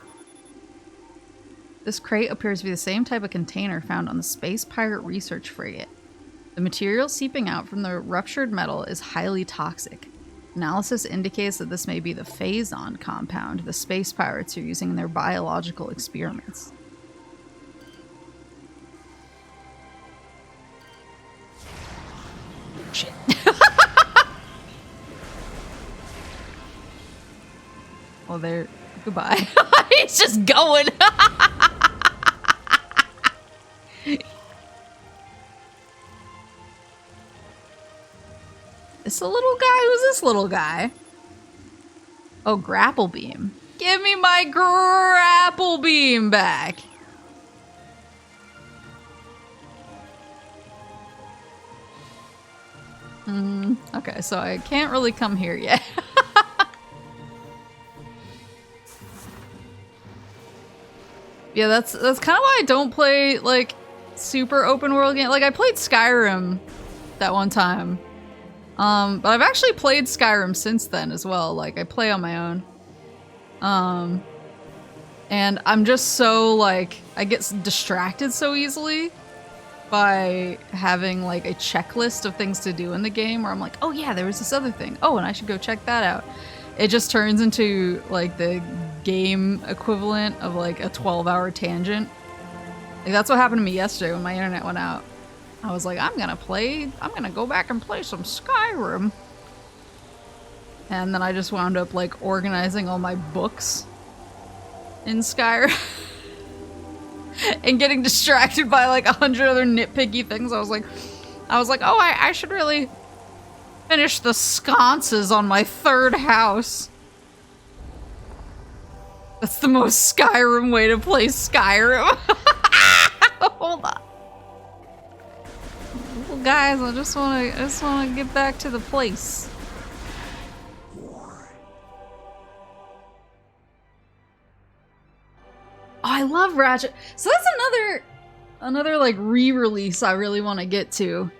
This crate appears to be the same type of container found on the Space Pirate Research Frigate. The material seeping out from the ruptured metal is highly toxic. Analysis indicates that this may be the phazon compound the space pirates are using in their biological experiments. Shit. Well, there. Goodbye. He's just going. This a little guy? Who's this little guy? Oh, grapple beam. Give me my grapple beam back. Okay, so I can't really come here yet. Yeah, that's kind of why I don't play like super open world games. Like I played Skyrim that one time. But I've actually played Skyrim since then as well. Like I play on my own. And I'm just so like I get distracted so easily by having like a checklist of things to do in the game where I'm like, oh yeah, there was this other thing. Oh, and I should go check that out. It just turns into like the game equivalent of like a 12-hour tangent. Like that's what happened to me yesterday when my internet went out. I was like, I'm gonna go back and play some Skyrim. And then I just wound up like organizing all my books in Skyrim. And getting distracted by like 100 other nitpicky things. I was like, oh, I should really finish the sconces on my third house. That's the most Skyrim way to play Skyrim. Hold on. Well, guys, I just wanna get back to the place. Oh, I love Ratchet. So that's another like re-release I really want to get to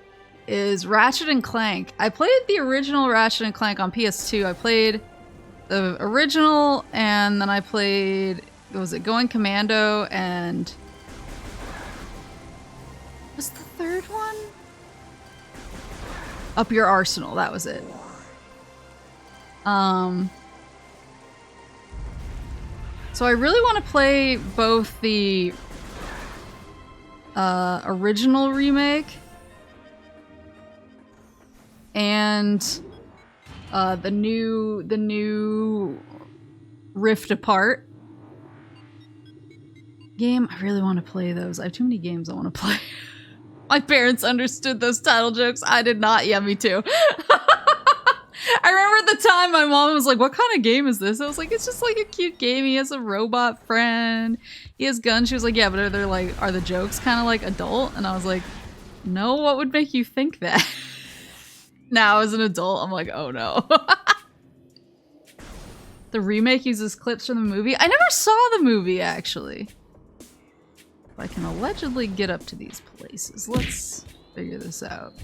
is Ratchet and Clank. I played the original Ratchet and Clank on PS2. I played the original and then I played, was it Going Commando and what's the third one? Up Your Arsenal, that was it. So I really want to play both the original remake and the new Rift Apart game. I really want to play those. I have too many games I want to play. My parents understood those title jokes. I did not. Yeah, me too. I remember at the time my mom was like, what kind of game is this? I was like, it's just like a cute game. He has a robot friend. He has guns. She was like, yeah, but are the jokes kind of like adult? And I was like, no, what would make you think that? Now as an adult, I'm like, oh no. The remake uses clips from the movie. I never saw the movie actually. I can allegedly get up to these places. Let's figure this out.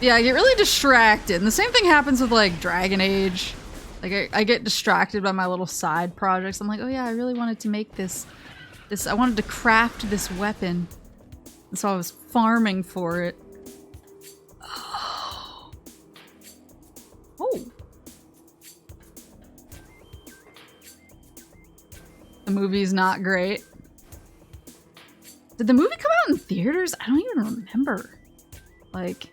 Yeah, I get really distracted. And the same thing happens with like Dragon Age. Like I get distracted by my little side projects. I'm like, oh yeah, I really wanted to make this. I wanted to craft this weapon. And so I was farming for it. Oh. Oh. The movie's not great. Did the movie come out in theaters? I don't even remember. Like...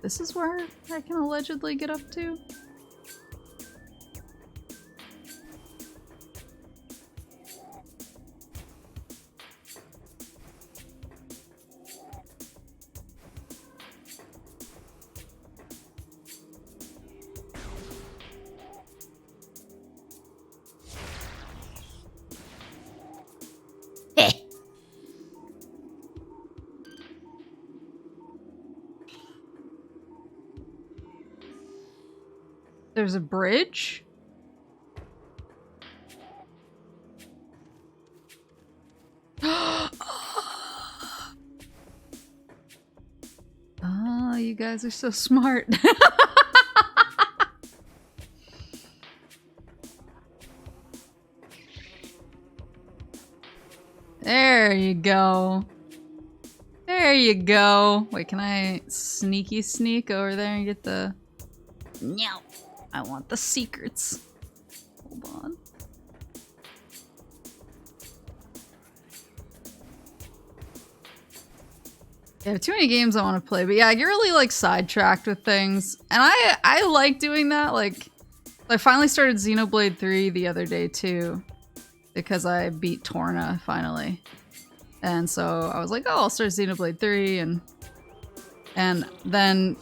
This is where I can allegedly get up to? There's a bridge? Oh, you guys are so smart. There you go. There you go. Wait, can I sneaky sneak over there and get the... No. I want the secrets. Hold on. Yeah, I have too many games I want to play, but yeah, I get really like sidetracked with things. And I like doing that. Like, I finally started Xenoblade 3 the other day too. Because I beat Torna finally. And so I was like, oh, I'll start Xenoblade 3, and then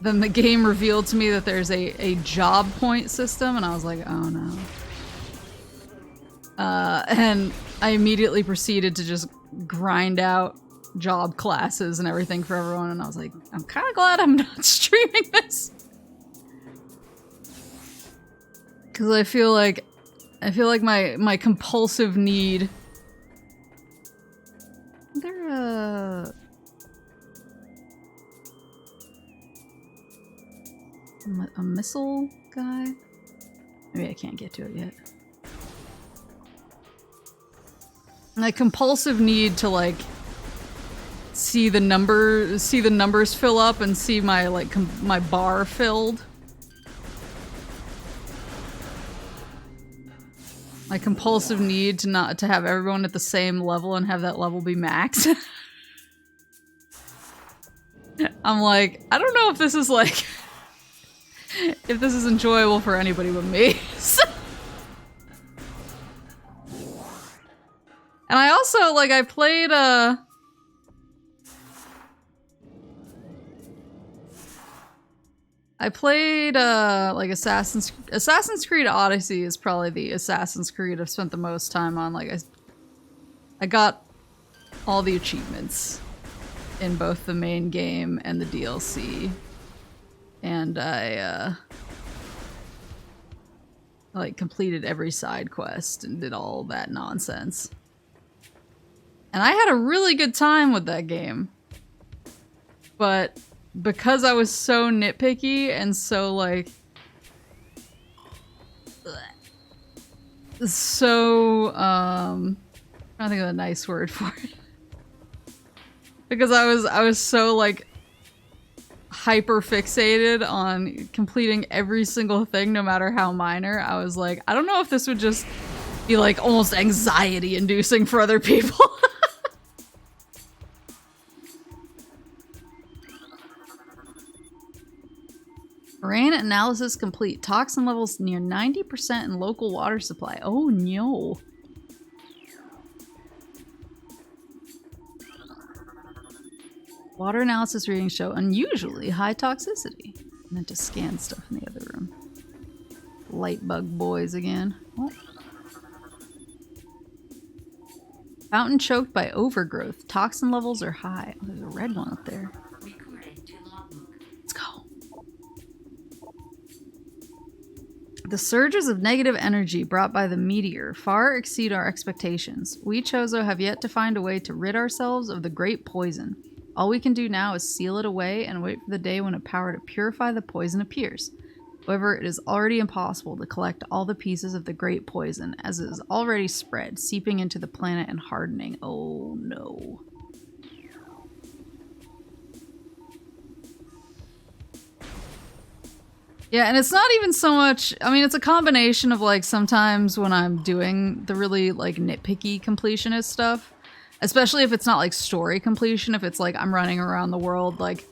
the game revealed to me that there's a job point system, and I was like, oh no. And I immediately proceeded to just grind out job classes and everything for everyone, and I was like, I'm kind of glad I'm not streaming this. Because I feel like my compulsive need. Is there a missile guy? Maybe I can't get to it yet. My compulsive need to like see the numbers fill up and see my my bar filled. My compulsive need to have everyone at the same level and have that level be max. I'm like, I don't know if this is like if this is enjoyable for anybody but me. And I also like I played like Assassin's Creed Odyssey is probably the Assassin's Creed I've spent the most time on. Like I got all the achievements in both the main game and the DLC. And I like completed every side quest and did all that nonsense. And I had a really good time with that game. But because I was so nitpicky and so like so I'm trying to think of a nice word for it. Because I was so like hyper fixated on completing every single thing no matter how minor. I was like, I don't know if this would just be like almost anxiety inducing for other people. Terrain analysis complete. Toxin levels near 90% in local water supply. Oh no. Water analysis readings show unusually high toxicity. I meant to scan stuff in the other room. Light bug boys again. Oh. Fountain choked by overgrowth. Toxin levels are high. Oh, there's a red one up there. Let's go. The surges of negative energy brought by the meteor far exceed our expectations. We Chozo have yet to find a way to rid ourselves of the great poison. All we can do now is seal it away and wait for the day when a power to purify the poison appears. However, it is already impossible to collect all the pieces of the great poison, as it is already spread, seeping into the planet and hardening. Oh no. Yeah, and it's not even so much, I mean, it's a combination of like sometimes when I'm doing the really like nitpicky completionist stuff, especially if it's not like story completion, if it's like I'm running around the world like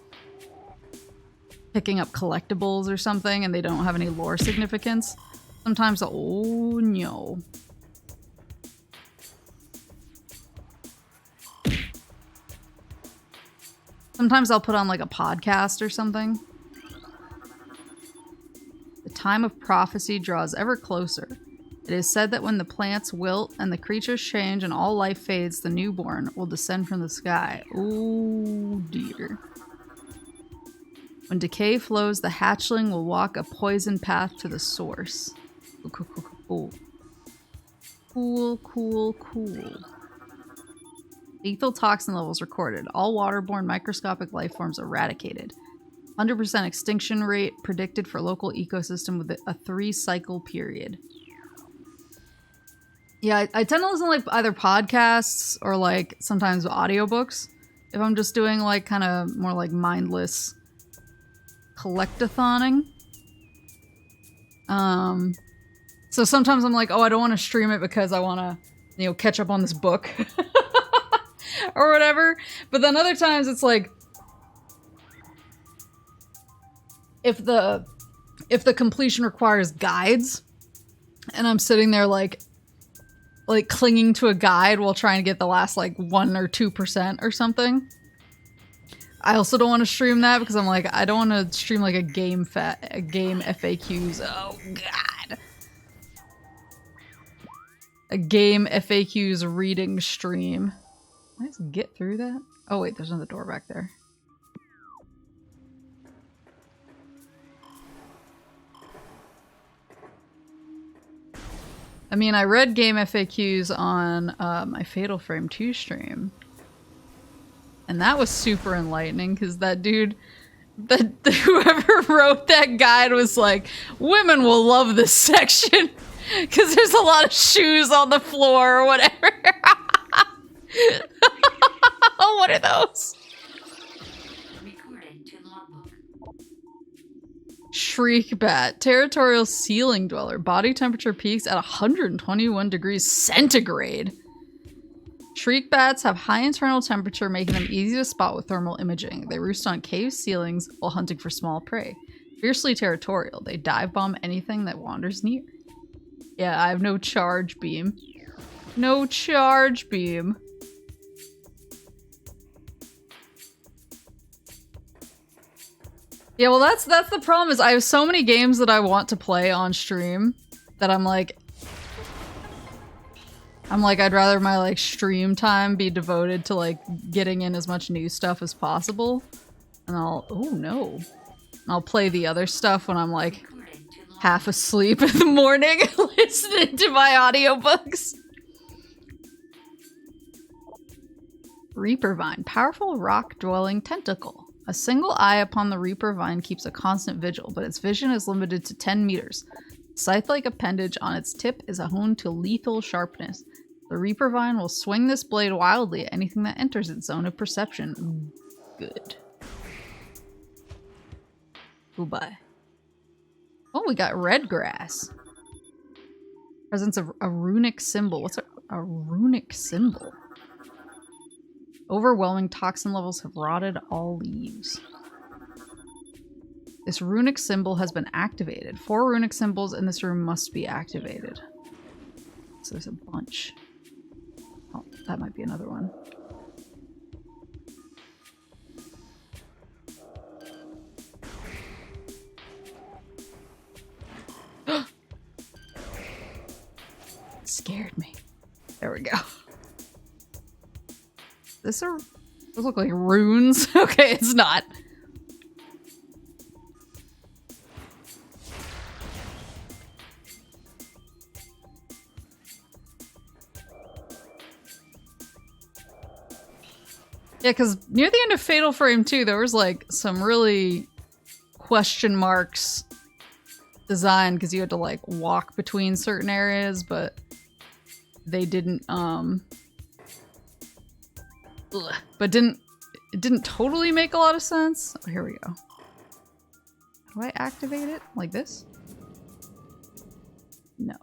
picking up collectibles or something and they don't have any lore significance. Sometimes, oh no. Sometimes I'll put on like a podcast or something. The time of prophecy draws ever closer. It is said that when the plants wilt and the creatures change and all life fades, the newborn will descend from the sky. Oh dear. When decay flows, the hatchling will walk a poison path to the source. Cool. Cool. Lethal toxin levels recorded. All waterborne microscopic life forms eradicated. 100% extinction rate predicted for local ecosystem with a 3-cycle period. Yeah, I tend to listen to like either podcasts or like sometimes audiobooks if I'm just doing like kind of more like mindless collectathoning. So sometimes I'm like, oh, I don't want to stream it because I want to, you know, catch up on this book or whatever. But then other times it's like, if the completion requires guides and I'm sitting there like like clinging to a guide while trying to get the last like 1 or 2% or something. I also don't want to stream that because I'm like, I don't want to stream like a game FAQs. Oh god. A game FAQs reading stream. Can I just get through that? Oh wait, there's another door back there. I mean, I read game FAQs on my Fatal Frame 2 stream. And that was super enlightening because that dude, whoever wrote that guide was like, women will love this section because there's a lot of shoes on the floor or whatever. What are those? Recorded to logbook. Shriek bat, territorial ceiling dweller, body temperature peaks at 121 degrees centigrade. Shriek bats have high internal temperature, making them easy to spot with thermal imaging. They roost on cave ceilings while hunting for small prey. Fiercely territorial, they dive bomb anything that wanders near. Yeah, I have no charge beam. No charge beam. Yeah, well that's the problem is I have so many games that I want to play on stream that I'm like I'd rather my like stream time be devoted to like getting in as much new stuff as possible. And I'll play the other stuff when I'm like half asleep in the morning listening to my audiobooks. Reaper Vine, powerful rock-dwelling tentacle. A single eye upon the Reaper Vine keeps a constant vigil, but its vision is limited to 10 meters. Scythe-like appendage on its tip is honed to lethal sharpness. The Reaper Vine will swing this blade wildly at anything that enters its zone of perception. Good. Goodbye. Oh, we got red grass. Presence of a runic symbol. What's a runic symbol? Overwhelming toxin levels have rotted all leaves. This runic symbol has been activated. 4 runic symbols in this room must be activated. So there's a bunch. Oh, that might be another one. It scared me. There we go. Those look like runes. Okay, it's not. Yeah, because near the end of Fatal Frame 2, there was like some really question marks designed because you had to like walk between certain areas, but they didn't it didn't totally make a lot of sense. Oh, here we go. How do I activate it? Like this? No.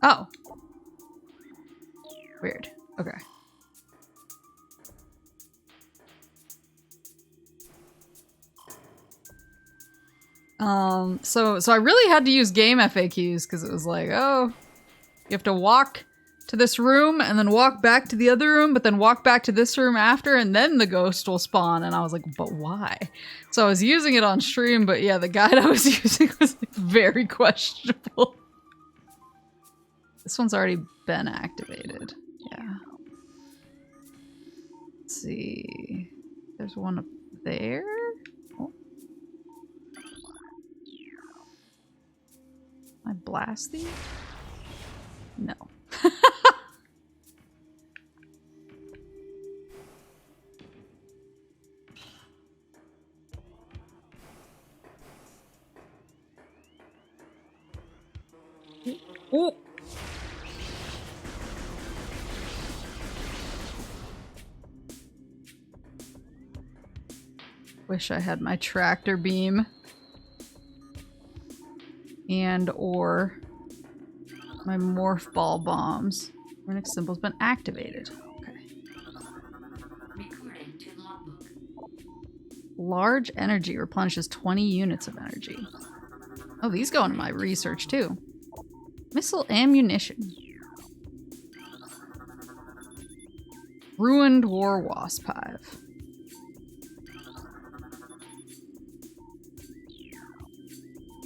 Oh. Weird. Okay. So I really had to use game FAQs because it was like, oh, you have to walk to this room and then walk back to the other room, but then walk back to this room after, and then the ghost will spawn. And I was like, but why? So I was using it on stream, but yeah, the guide I was using was like very questionable. This one's already been activated. Yeah. Let's see. There's one up there. Oh. Can I blast these? No. Oh. Wish I had my tractor beam. And or my morph ball bombs. Runic symbol's been activated. Okay. Recording to logbook. Large energy replenishes 20 units of energy. Oh, these go into my research too. Missile ammunition. Ruined war wasp hive.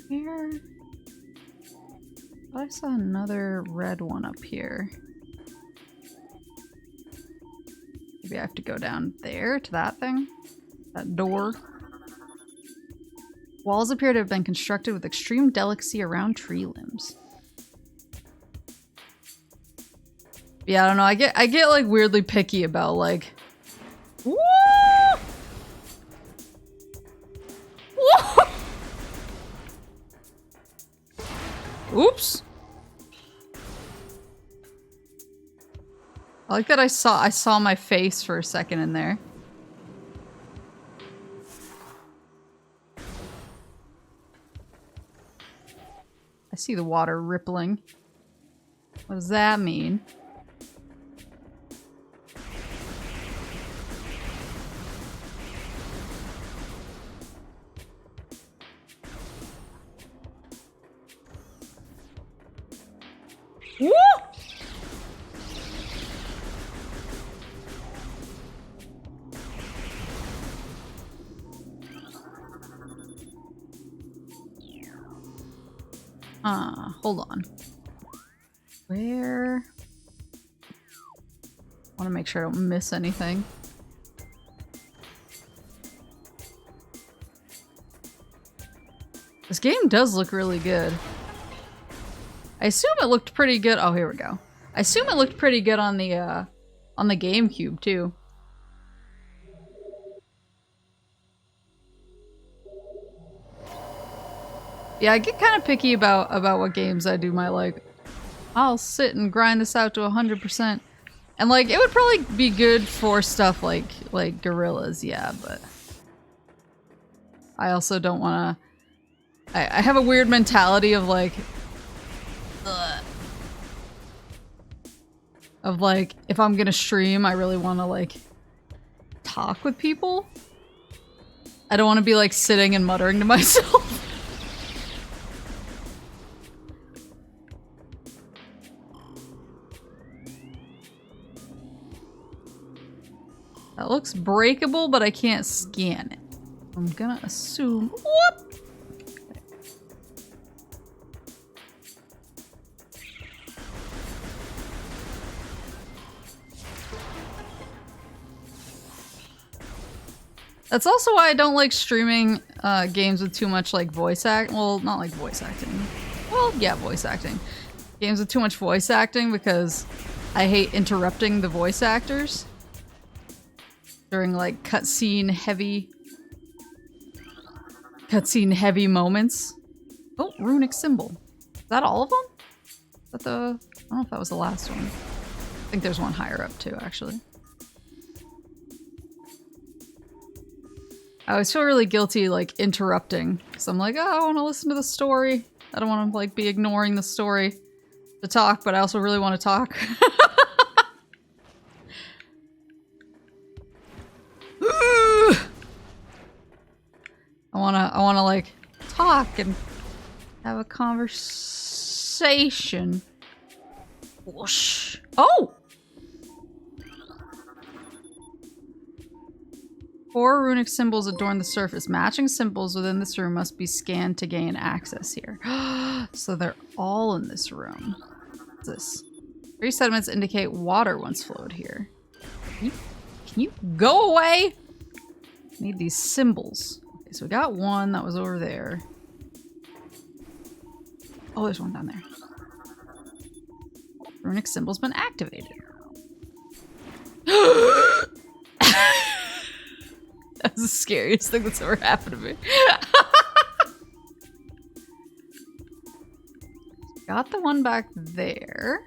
Here. I saw another red one up here. Maybe I have to go down there to that thing? That door? Walls appear to have been constructed with extreme delicacy around tree limbs. Yeah, I don't know. I get like weirdly picky about like. Woo! Woo! Oops. I like that I saw my face for a second in there. I see the water rippling. What does that mean? Woo! Hold on. Where? I want to make sure I don't miss anything. This game does look really good. I assume it looked pretty good. Oh, here we go. I assume it looked pretty good on the GameCube too. Yeah, I get kind of picky about what games I do my like. I'll sit and grind this out to 100%. And like it would probably be good for stuff like Gorillas, yeah, but I also don't want to I have a weird mentality of like if I'm gonna stream, I really want to like talk with people. I don't want to be like sitting and muttering to myself. That looks breakable, but I can't scan it. I'm gonna assume. Whoop! That's also why I don't like streaming games with too much like voice act. Well, not like voice acting. Well, yeah, voice acting. Games with too much voice acting because I hate interrupting the voice actors during like cutscene heavy moments. Oh, runic symbol. Is that all of them? Is that the? I don't know if that was the last one. I think there's one higher up too, actually. I always feel really guilty, like, interrupting. Because I'm like, oh, I want to listen to the story. I don't want to, like, be ignoring the story to talk, but I also really want to talk. I wanna, like, talk and have a conversation. Whoosh. Oh! 4 runic symbols adorn the surface. Matching symbols within this room must be scanned to gain access here. So they're all in this room. What's this? 3 sediments indicate water once flowed here. Can you go away? Need these symbols. Okay, so we got one that was over there. Oh, there's one down there. Runic symbol's been activated. That's the scariest thing that's ever happened to me. Got the one back there.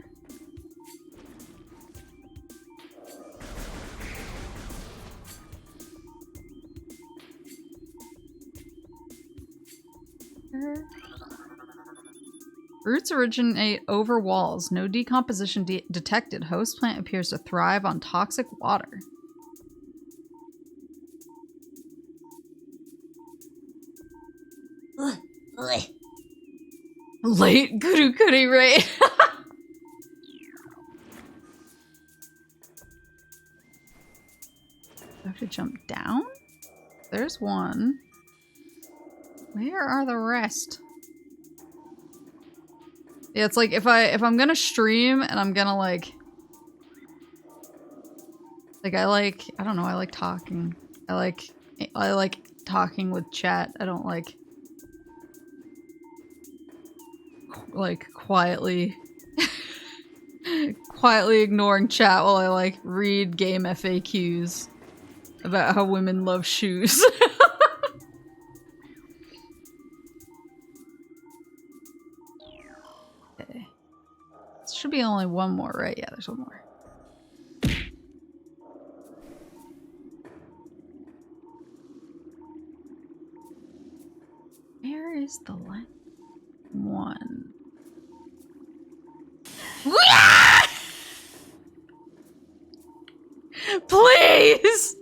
Roots originate over walls. No decomposition detected. Host plant appears to thrive on toxic water. Late Guru Kuri raid. I have to jump down? There's one. Where are the rest? Yeah, it's like if I'm gonna stream and I'm gonna I don't know, I like talking. I like talking with chat. I don't like quietly ignoring chat while I read game FAQs about how women love shoes. Okay. Should be only one more, right? Yeah, there's one more. Where is the last one? Please!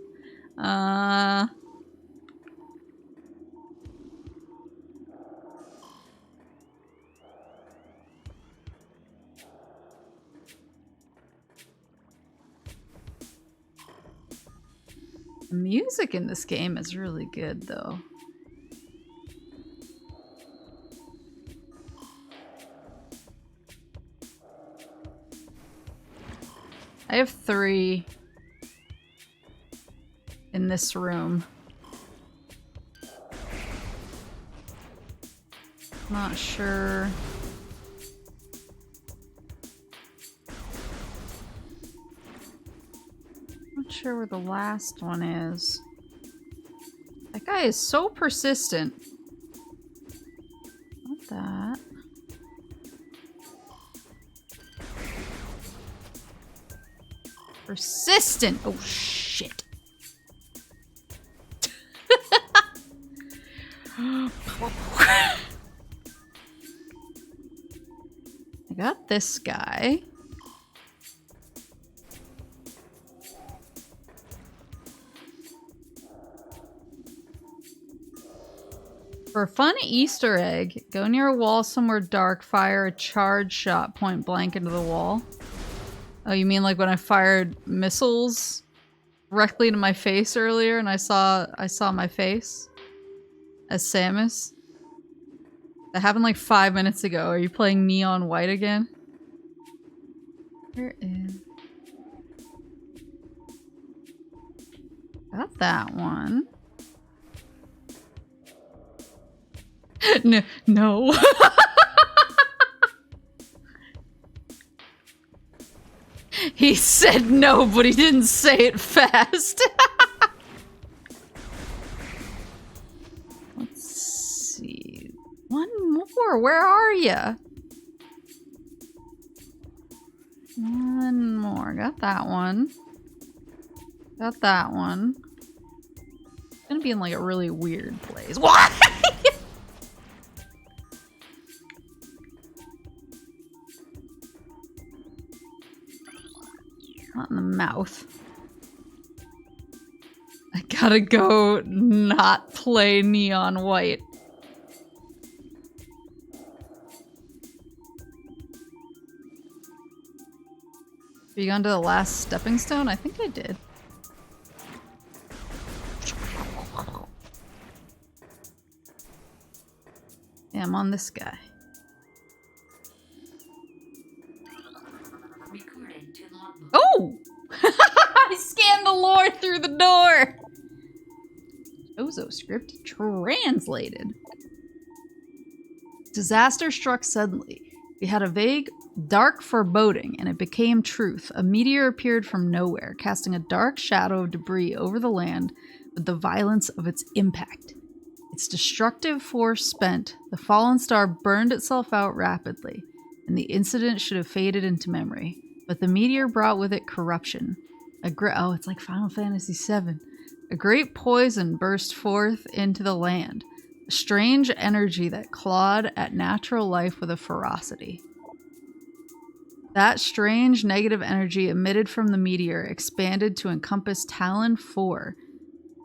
The music in this game is really good, though. I have 3 in this room. Not sure. Not sure where the last one is. That guy is so persistent. Not that. Persistent! Oh shit. I got this guy. For a fun Easter egg, go near a wall somewhere dark, fire a charge shot point blank into the wall. Oh, you mean like when I fired missiles directly to my face earlier and I saw my face as Samus? That happened like 5 minutes ago. Are you playing Neon White again? Where is... Got that one. No. He said no, but he didn't say it fast. Let's see. One more. Where are ya? One more. Got that one. Got that one. It's gonna be in like a really weird place. What? Not in the mouth. I gotta go not play Neon White. Have you gone to the last stepping stone? I think I did. Yeah, I'm on this guy. Oh! I scanned the lore through the door! Chozo script translated. Disaster struck suddenly. We had a vague, dark foreboding, and it became truth. A meteor appeared from nowhere, casting a dark shadow of debris over the land with the violence of its impact. Its destructive force spent, the fallen star burned itself out rapidly, and the incident should have faded into memory. But the meteor brought with it corruption. Oh, it's like Final Fantasy VII. A great poison burst forth into the land. Strange energy that clawed at natural life with a ferocity. That strange negative energy emitted from the meteor expanded to encompass Talon IV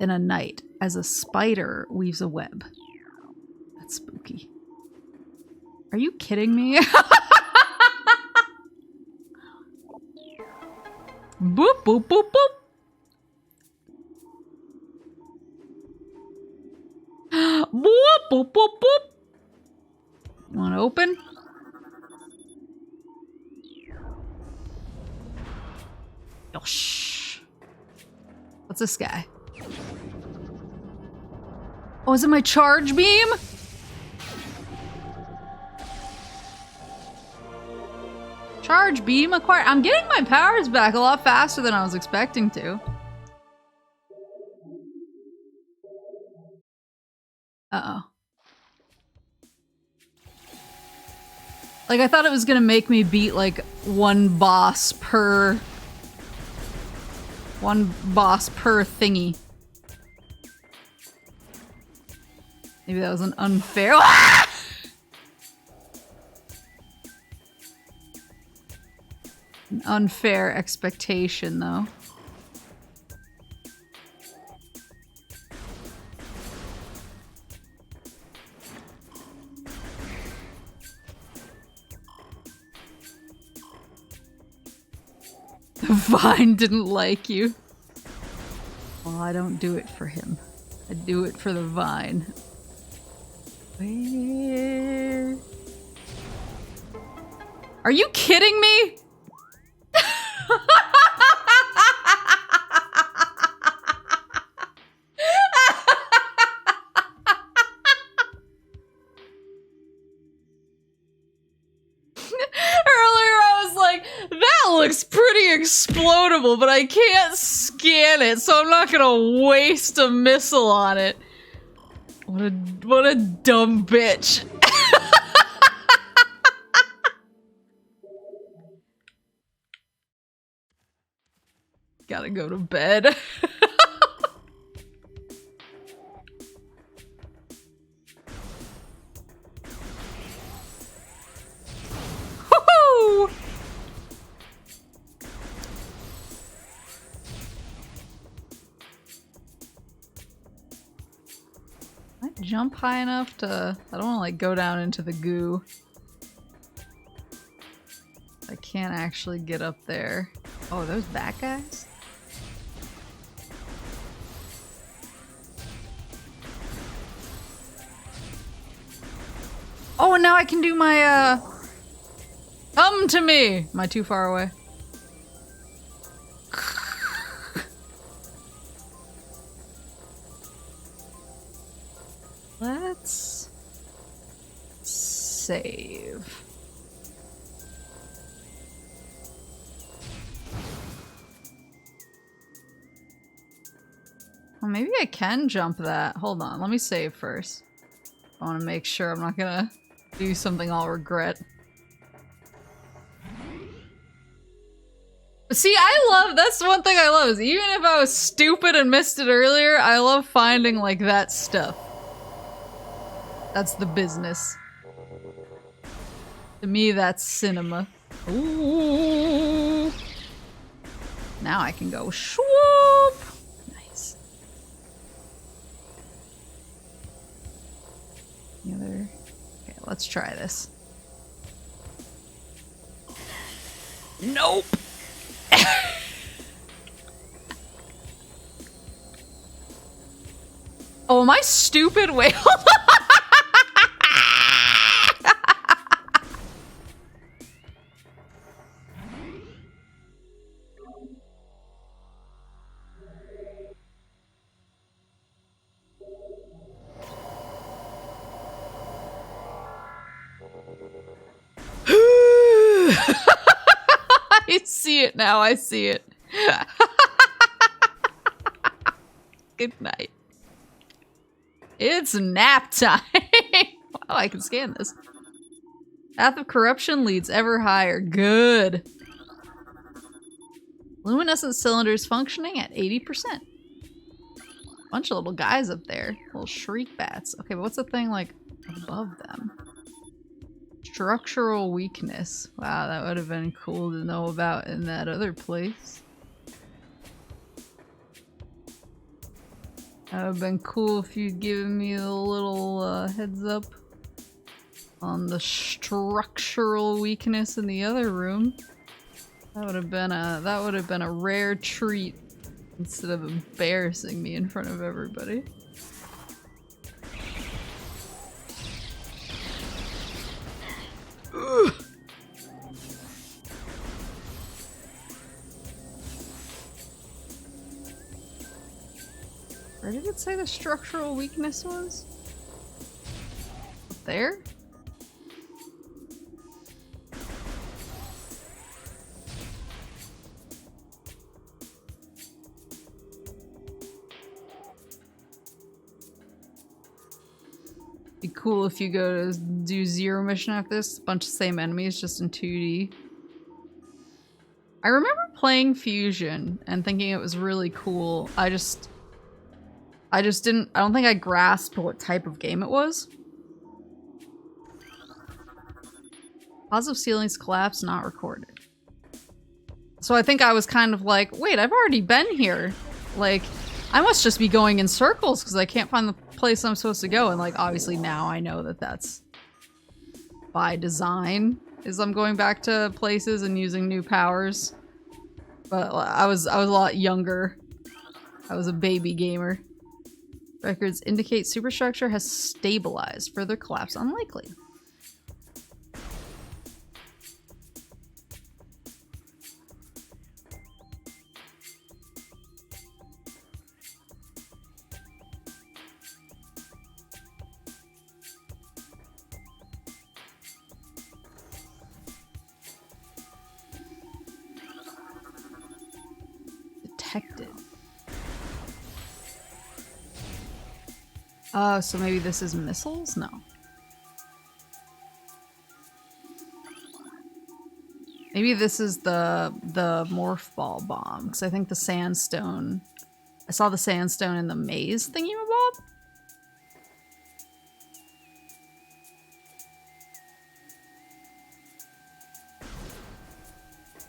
in a night as a spider weaves a web. That's spooky. Are you kidding me? Boop, boop, boop, boop. Boop, boop, boop, boop. Want to open? Oh, shh. What's this guy? Oh, is it my charge beam? Charge beam acquired. I'm getting my powers back a lot faster than I was expecting to. Uh-oh. Like, I thought it was gonna make me beat, like, one boss per thingy. Maybe that was an unfair— Ah! An unfair expectation, though. The vine didn't like you. Well, I don't do it for him. I do it for the vine. Where? Are you kidding me? Looks pretty explodable, but I can't scan it, so I'm not gonna waste a missile on it. What a dumb bitch. Gotta go to bed. Woohoo! Jump high enough to— I don't want to like go down into the goo. I can't actually get up there. Oh, those bat guys? Oh, and now I can do my come to me! Am I too far away? Let's save. Well, maybe I can jump that. Hold on, let me save first. I want to make sure I'm not gonna do something I'll regret. See, that's one thing I love, is even if I was stupid and missed it earlier, I love finding like that stuff. That's the business. To me, that's cinema. Ooh. Now I can go swoop. Nice. The other. Okay, let's try this. Nope. Oh, am I stupid? Wait, hold on. I see it now, I see it. Good night. It's nap time. Wow, I can scan this. Path of corruption leads ever higher. Good. Luminescent cylinders functioning at 80%. Bunch of little guys up there. Little shriek bats. Okay, but what's the thing like above them? Structural weakness. Wow, that would have been cool to know about in that other place. That would have been cool if you'd given me a little heads up on the structural weakness in the other room. That would have been a rare treat instead of embarrassing me in front of everybody. Ugh. Where did it say the structural weakness was? Up there? Be cool if you go to do zero mission after this. A bunch of same enemies, just in 2D. I remember playing Fusion and thinking it was really cool. I don't think I grasped what type of game it was. Positive ceilings collapse, not recorded. So I think I was kind of like, wait, I've already been here. Like, I must just be going in circles because I can't find the place I'm supposed to go. And like, obviously now I know that that's by design, is I'm going back to places and using new powers. But I was a lot younger. I was a baby gamer. Records indicate superstructure has stabilized. Further collapse unlikely. Detected. Oh, so maybe this is missiles? No. Maybe this is the morph ball bomb, because I think the sandstone... I saw the sandstone in the maze thingy-mabob?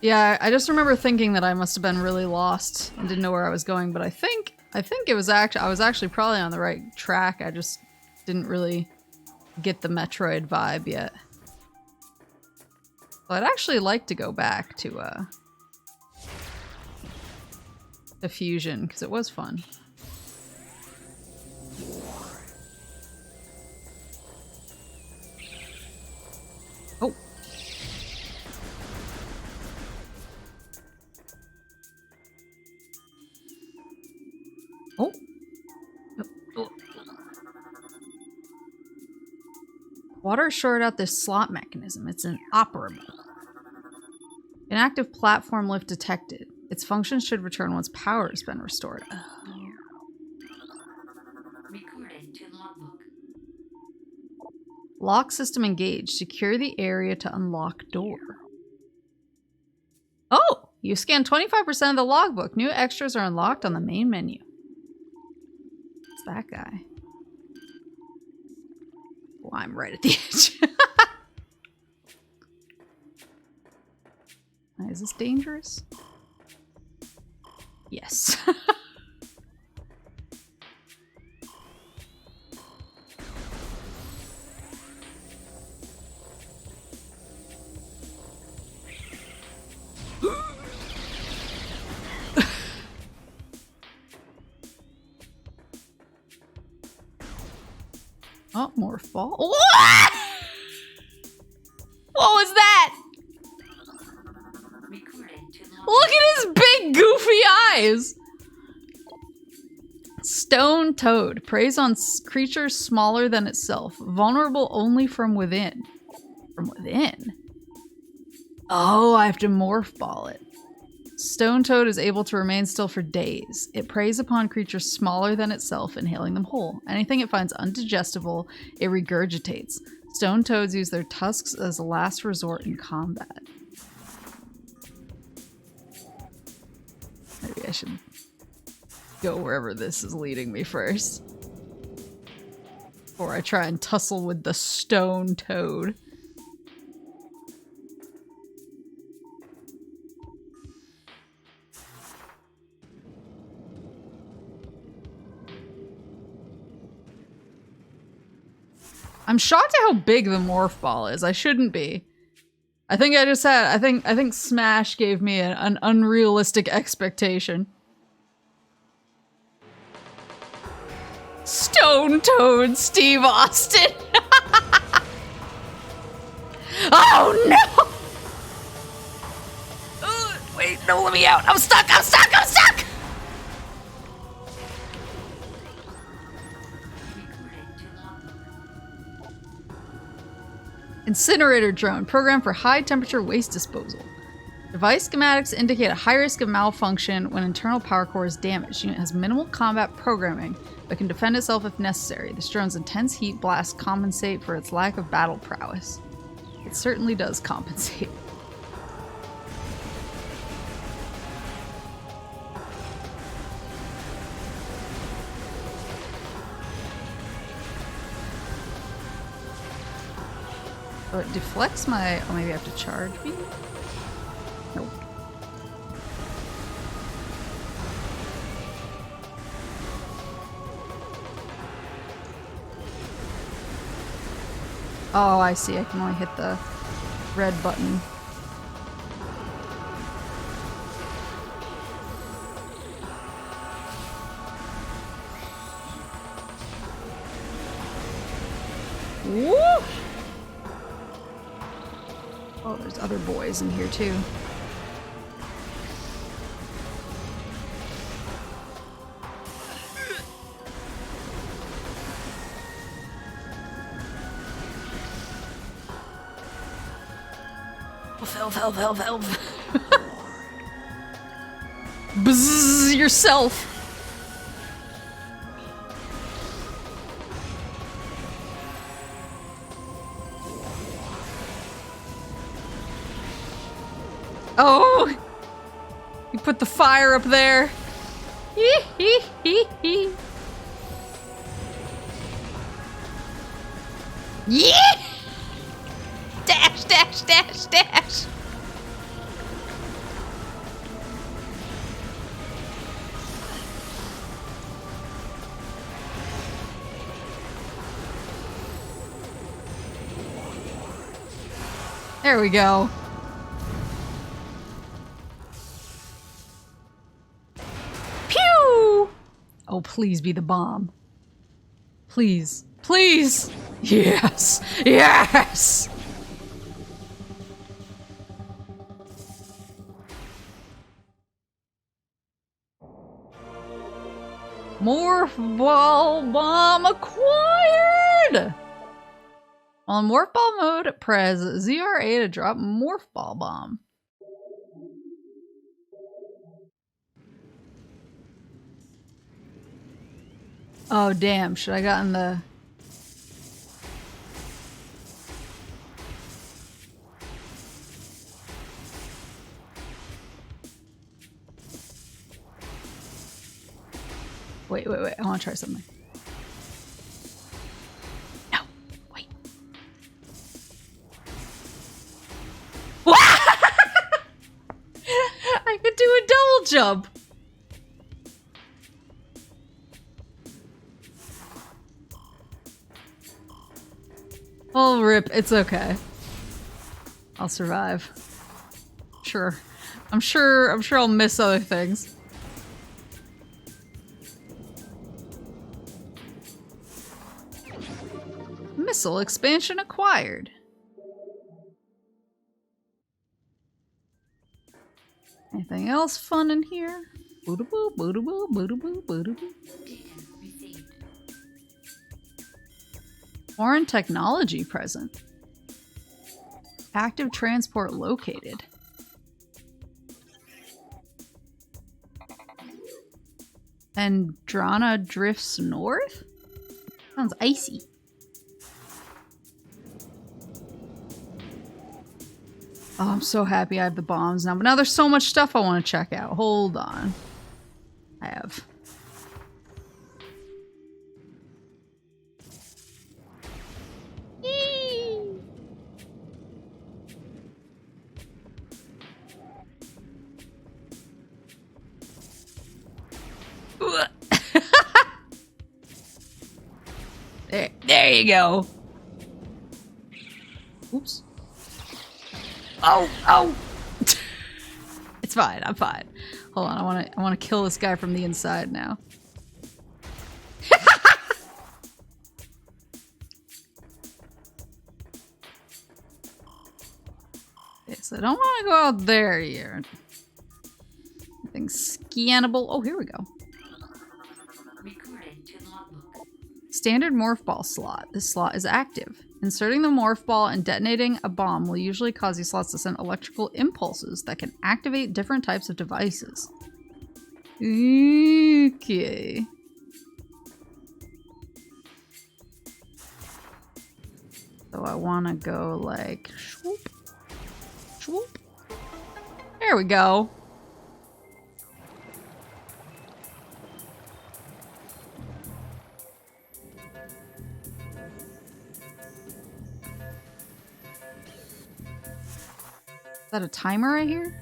Yeah, I just remember thinking that I must have been really lost and didn't know where I was going, but I think it was I was actually probably on the right track. I just didn't really get the Metroid vibe yet. So I'd actually like to go back to Fusion, because it was fun. Oh. Oh. Water shorted out this slot mechanism. It's inoperable. Inactive platform lift detected. Its function should return once power has been restored. Recorded to logbook. Lock system engaged. Secure the area to unlock door. Oh! You scanned 25% of the logbook. New extras are unlocked on the main menu. It's that guy. Oh, I'm right at the edge. Is this dangerous? Yes. Oh, more fall. What? What was that? Look at his big goofy eyes! Stone Toad. Preys on creatures smaller than itself. Vulnerable only from within. From within? Oh, I have to morph ball it. Stone Toad is able to remain still for days. It preys upon creatures smaller than itself, inhaling them whole. Anything it finds undigestible, it regurgitates. Stone Toads use their tusks as a last resort in combat. Maybe I should go wherever this is leading me first. Before I try and tussle with the stone toad. I'm shocked at how big the morph ball is. I shouldn't be. I think I just had, I think Smash gave me an unrealistic expectation. Stone Toad Steve Austin. Oh no! Wait, no, let me out. I'm stuck, I'm stuck, I'm stuck! Incinerator drone, programmed for high temperature waste disposal. Device schematics indicate a high risk of malfunction when internal power core is damaged. Unit has minimal combat programming, but can defend itself if necessary. This drone's intense heat blasts compensate for its lack of battle prowess. It certainly does compensate. Oh, it deflects my... Oh, maybe I have to charge me? Nope. Oh, I see. I can only hit the red button. Woo! Oh, there's other boys in here too. Help. Bzzz yourself. Oh! You put the fire up there. Hee hee hee hee. Yeah! Dash, dash, dash, dash. There we go. Pew! Oh, please be the bomb. Please. Please! Yes! Yes! Morph Ball Bomb acquired! On Morph Ball mode, press ZR8 to drop Morph Ball Bomb. Oh damn, should I gotten the... Wait, I want to try something. No, wait. I could do a double jump. Oh, rip, it's okay. I'll survive. Sure. I'm sure I'll miss other things. Missile expansion acquired. Anything else fun in here? Boo-da-boo, boo-da-boo, boo-da-boo, boo-da-boo. Data received. Foreign technology present. Active transport located. Phendrana drifts north? Sounds icy. Oh, I'm so happy I have the bombs now. But now there's so much stuff I want to check out. Hold on. I have There you go. Oops. Oh. It's fine. I'm fine. Hold on. I want to kill this guy from the inside now. Okay, so I don't want to go out there yet. Nothing's scannable. Oh, here we go. Recorded to logbook. Standard morph ball slot. This slot is active. Inserting the morph ball and detonating a bomb will usually cause these slots to send electrical impulses that can activate different types of devices. Okay. So I want to go like swoop, swoop. There we go. Is that a timer right here?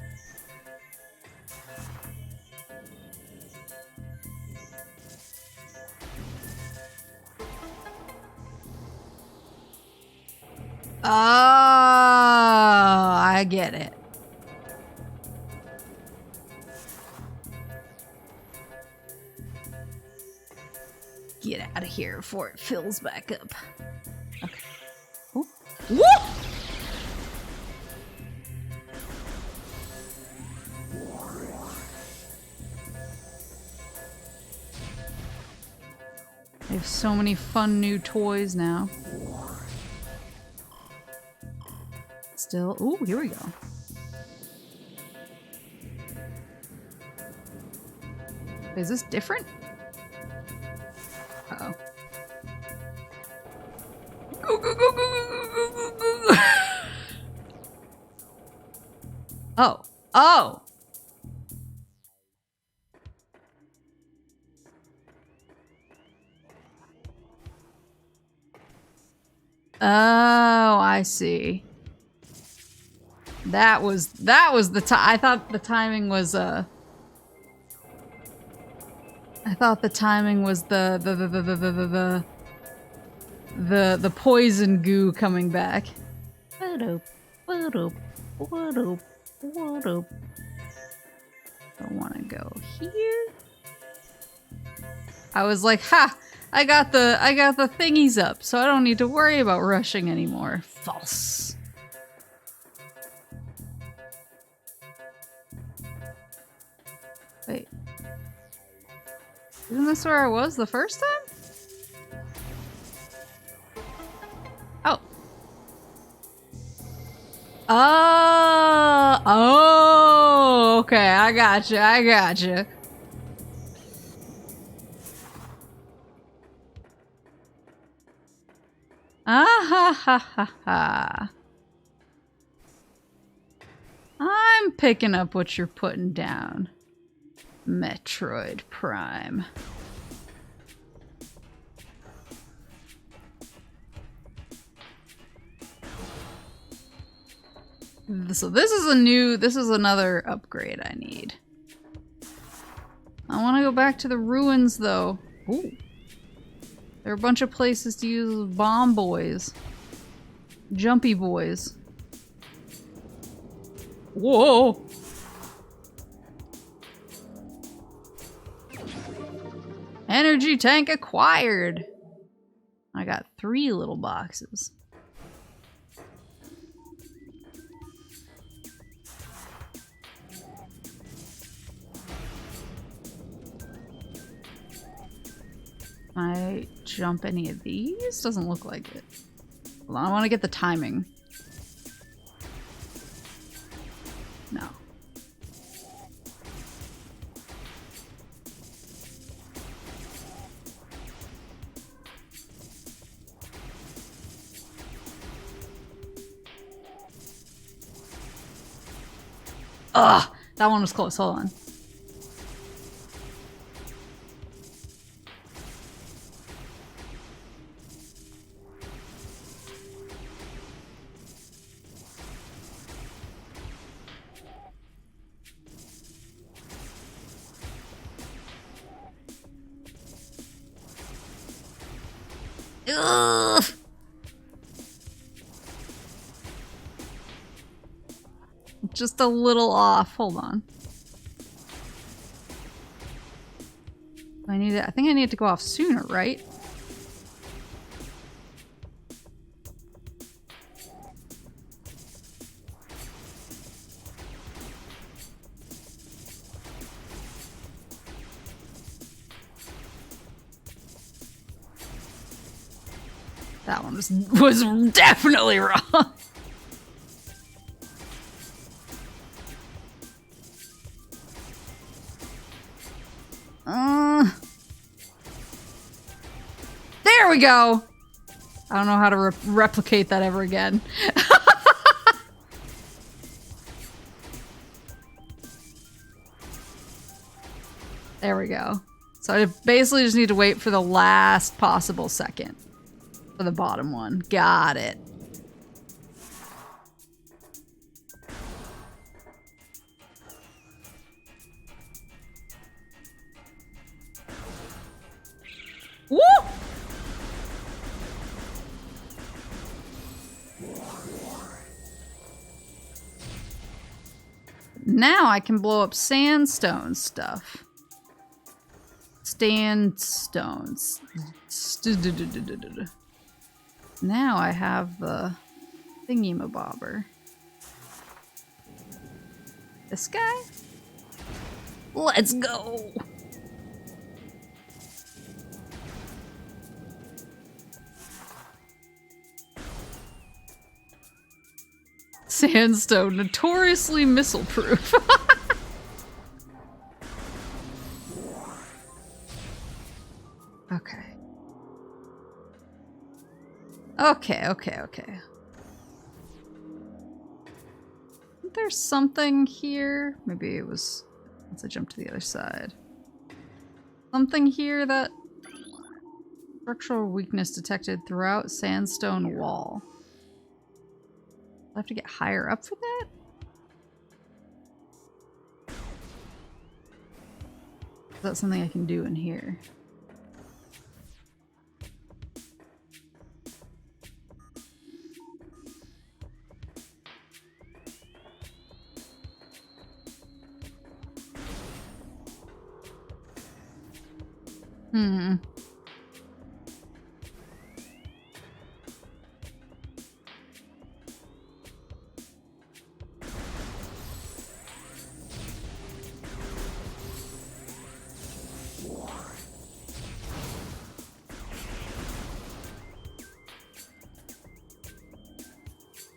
Oh, I get it. Get out of here before it fills back up. Okay. Oh. Woo! I have so many fun new toys now. Still, ooh, here we go. Is this different? Uh-oh. Go, go, go, go, go, go, go, go. Oh. Oh! Oh, I see. That was the time. I thought the timing was I thought the timing was the poison goo coming back. I want to go here. I was like, ha! I got the thingies up, so I don't need to worry about rushing anymore. False. Wait. Isn't this where I was the first time? Oh. Oh, okay, I gotcha. Ah ha ha ha ha. I'm picking up what you're putting down. Metroid Prime. So this is another upgrade I need. I want to go back to the ruins though. Ooh. There are a bunch of places to use bomb boys. Jumpy boys. Whoa! Energy tank acquired! I got 3 little boxes. I jump any of these? Doesn't look like it. Hold on, I want to get the timing. No. Ugh! That one was close. Hold on. Ugh. Just a little off. Hold on. I think I need to go off sooner, right? That one was definitely wrong. There we go. I don't know how to replicate that ever again. There we go. So I basically just need to wait for the last possible second for the bottom one. Got it. Woo! Now I can blow up sandstone stuff. Sandstones. Now I have the thingy-mabobber. This guy? Let's go! Sandstone, notoriously missile-proof. Okay. Okay. There's something here. Maybe it was... Once I jump to the other side. Something here that... Structural weakness detected throughout sandstone wall. I have to get higher up for that? Is that something I can do in here?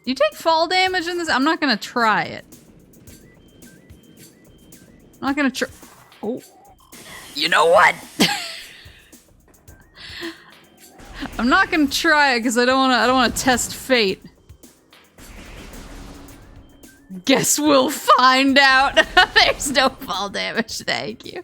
You take fall damage in this? I'm not gonna try it. I'm not gonna try. Oh. You know what? I'm not gonna try it because I don't wanna test fate. Guess we'll find out. There's no fall damage, thank you.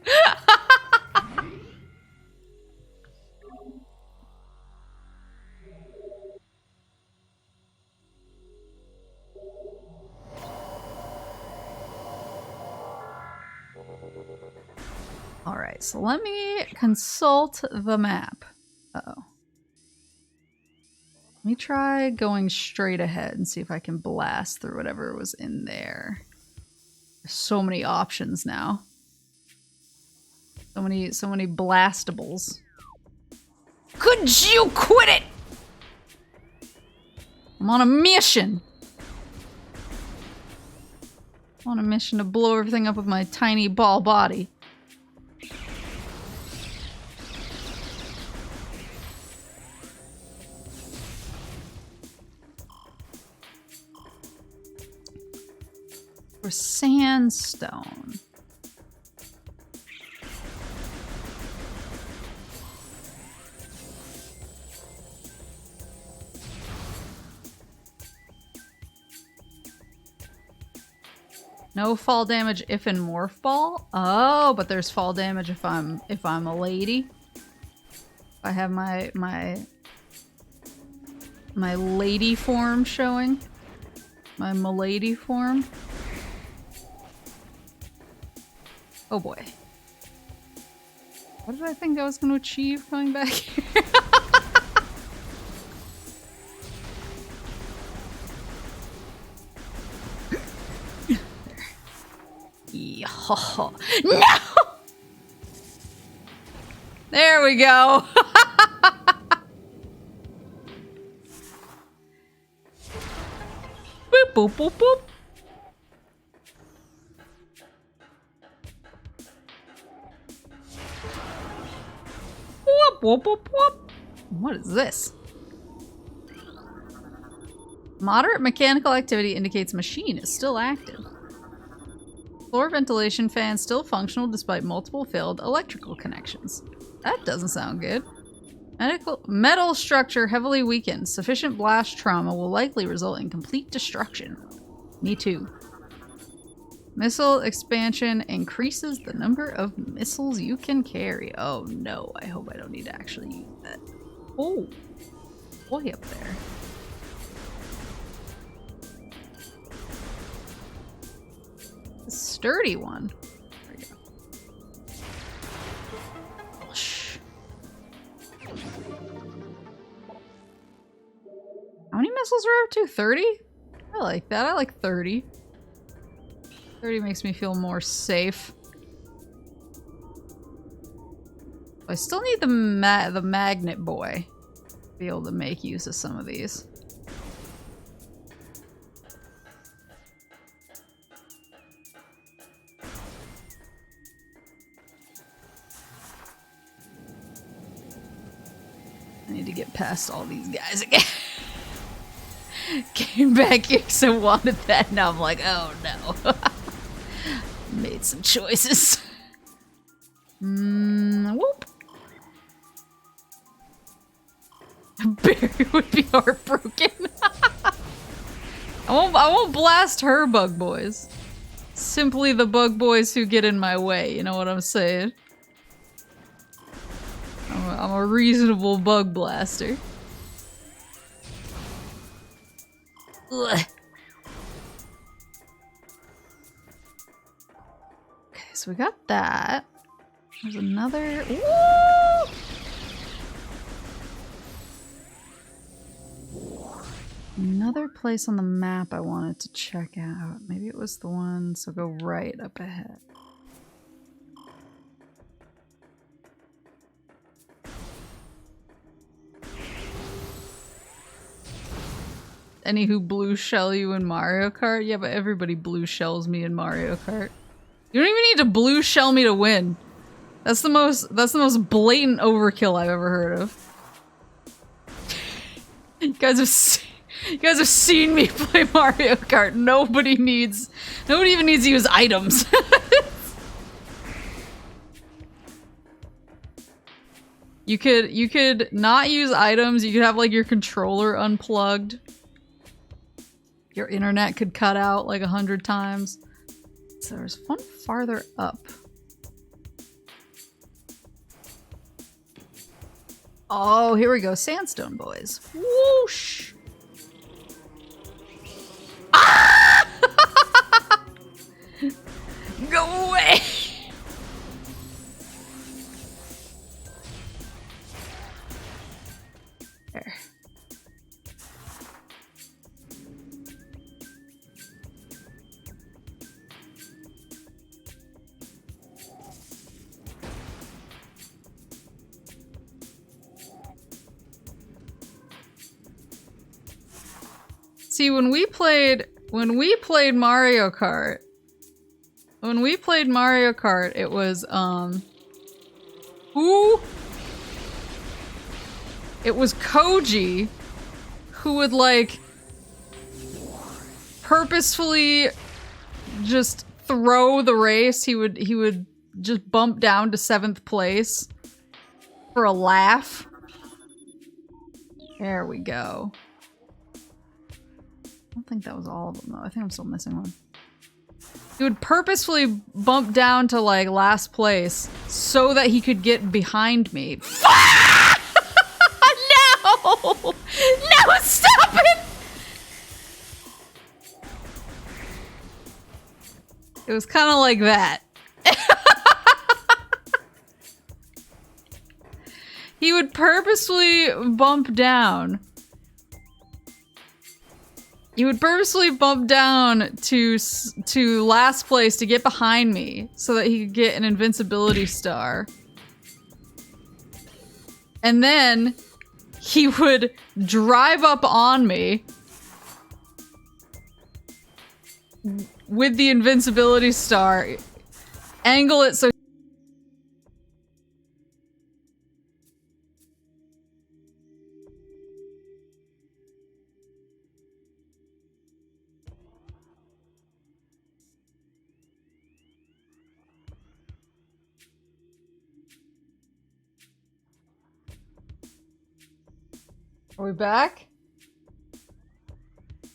Alright, so let me consult the map. Uh-oh. Let me try going straight ahead and see if I can blast through whatever was in there. There's so many options now. So many blastables. Could you quit it? I'm on a mission. I'm on a mission to blow everything up with my tiny ball body. For sandstone. No fall damage if in Morph Ball? Oh, but there's fall damage if I'm a lady. If I have my lady form showing. My milady form. Oh boy. What did I think I was going to achieve coming back here? Oh, no! There we go. Boop, boop, boop, boop. Whoop, whoop, whoop, whoop. What is this? Moderate mechanical activity indicates machine is still active. Floor ventilation fan still functional despite multiple failed electrical connections. That doesn't sound good. Metal structure heavily weakened. Sufficient blast trauma will likely result in complete destruction. Me too. Missile expansion increases the number of missiles you can carry. Oh no, I hope I don't need to actually use that. Oh, boy up there. A sturdy one. There we go. Oh, shh. How many missiles are up to? 30? I like that. I like 30. 30 makes me feel more safe. I still need the magnet boy to be able to make use of some of these. I need to get past all these guys again. Came back here because I wanted that, now I'm like, oh no. Made some choices. Whoop. Barry would be heartbroken. I won't blast her bug boys. Simply the bug boys who get in my way, you know what I'm saying? I'm a reasonable bug blaster. Ugh. Okay, so we got that. There's another. Woo! Another place on the map I wanted to check out. Maybe it was the one, so go right up ahead. Any who blue shell you in Mario Kart? Yeah, but everybody blue shells me in Mario Kart. You don't even need to blue shell me to win. That's the most blatant overkill I've ever heard of. You guys have seen me play Mario Kart. Nobody even needs to use items. You could not use items. You could have like your controller unplugged. Your internet could cut out like 100 times. So there's one farther up. Oh, here we go. Sandstone boys. Whoosh! Ah! Go away! There. See, when we played Mario Kart, it was, it was Koji who would, like, purposefully just throw the race. He would just bump down to 7th place for a laugh. There we go. I don't think that was all of them, though. I think I'm still missing one. He would purposefully bump down to, like, last place so that he could get behind me. No! No, stop it! It was kind of like that. He would purposefully bump down. He would purposely bump down to last place to get behind me so that he could get an invincibility star. And then he would drive up on me with the invincibility star, angle it so Are we back?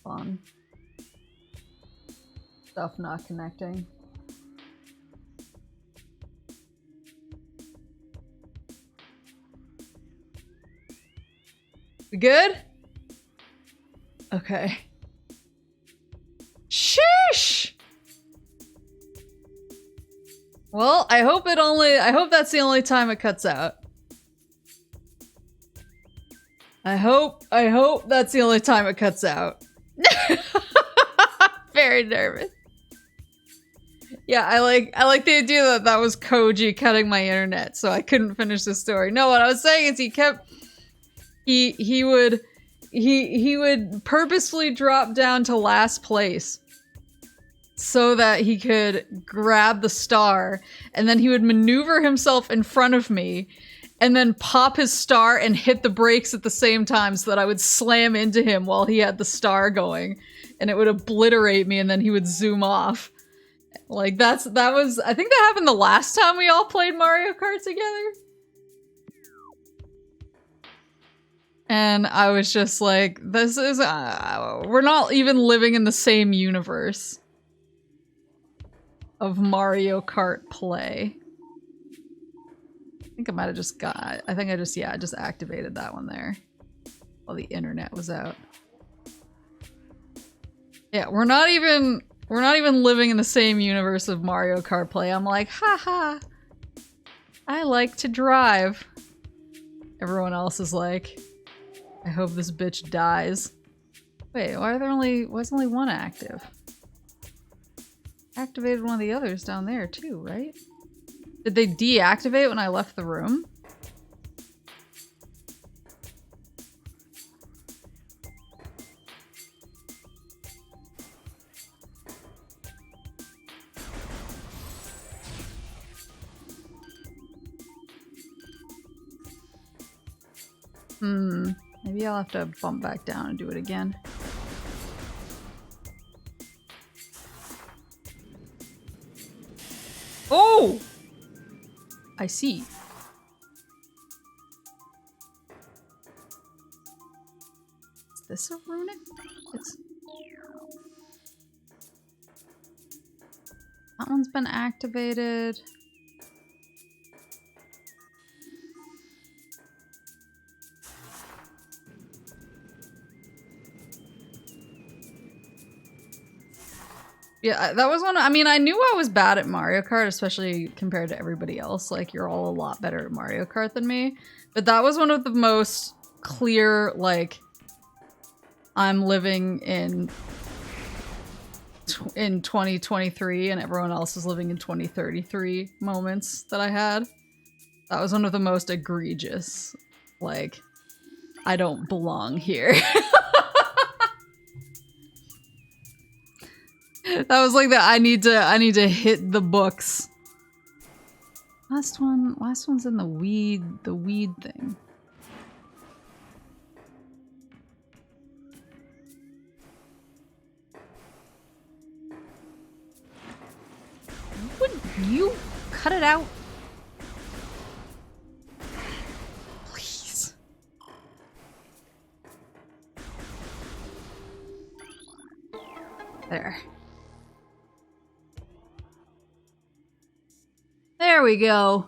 Fun. Stuff not connecting. We good? Okay. Sheesh! Well, I hope that's the only time it cuts out. I hope that's the only time it cuts out. Very nervous. Yeah, I like the idea that that was Koji cutting my internet, so I couldn't finish the story. No, what I was saying is he would purposefully drop down to last place so that he could grab the star, and then he would maneuver himself in front of me and then pop his star and hit the brakes at the same time so that I would slam into him while he had the star going, and it would obliterate me, and then he would zoom off. Like that was, I think that happened the last time we all played Mario Kart together. And I was just like, this is, we're not even living in the same universe of Mario Kart play. I think I might have just I just activated that one there while the internet was out. Yeah, we're not even living in the same universe of Mario Kart play. I'm like, haha, I like to drive. Everyone else is like, I hope this bitch dies. Wait, why is only one active? Activated one of the others down there too, right? Did they deactivate when I left the room? Maybe I'll have to bump back down and do it again. Oh! I see. Is this a runic? That one's been activated. Yeah, that was one. I mean, I knew I was bad at Mario Kart, especially compared to everybody else. Like, you're all a lot better at Mario Kart than me. But that was one of the most clear, like, I'm living in 2023 and everyone else is living in 2033 moments that I had. That was one of the most egregious. Like, I don't belong here. That was like that. I need to hit the books. Last one's in the weed thing. Would you cut it out? Please. There. There we go.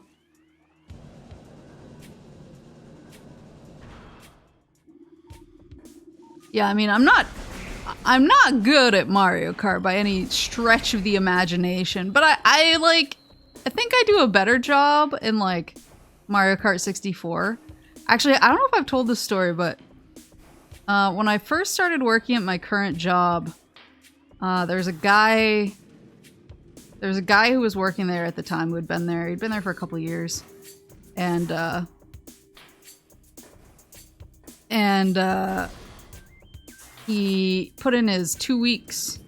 Yeah, I mean, I'm not good at Mario Kart by any stretch of the imagination, but I think I do a better job in like Mario Kart 64. Actually, I don't know if I've told this story, but When I first started working at my current job, there's a guy who was working there at the time who had been there. He'd been there for a couple of years. And he put in his 2 weeks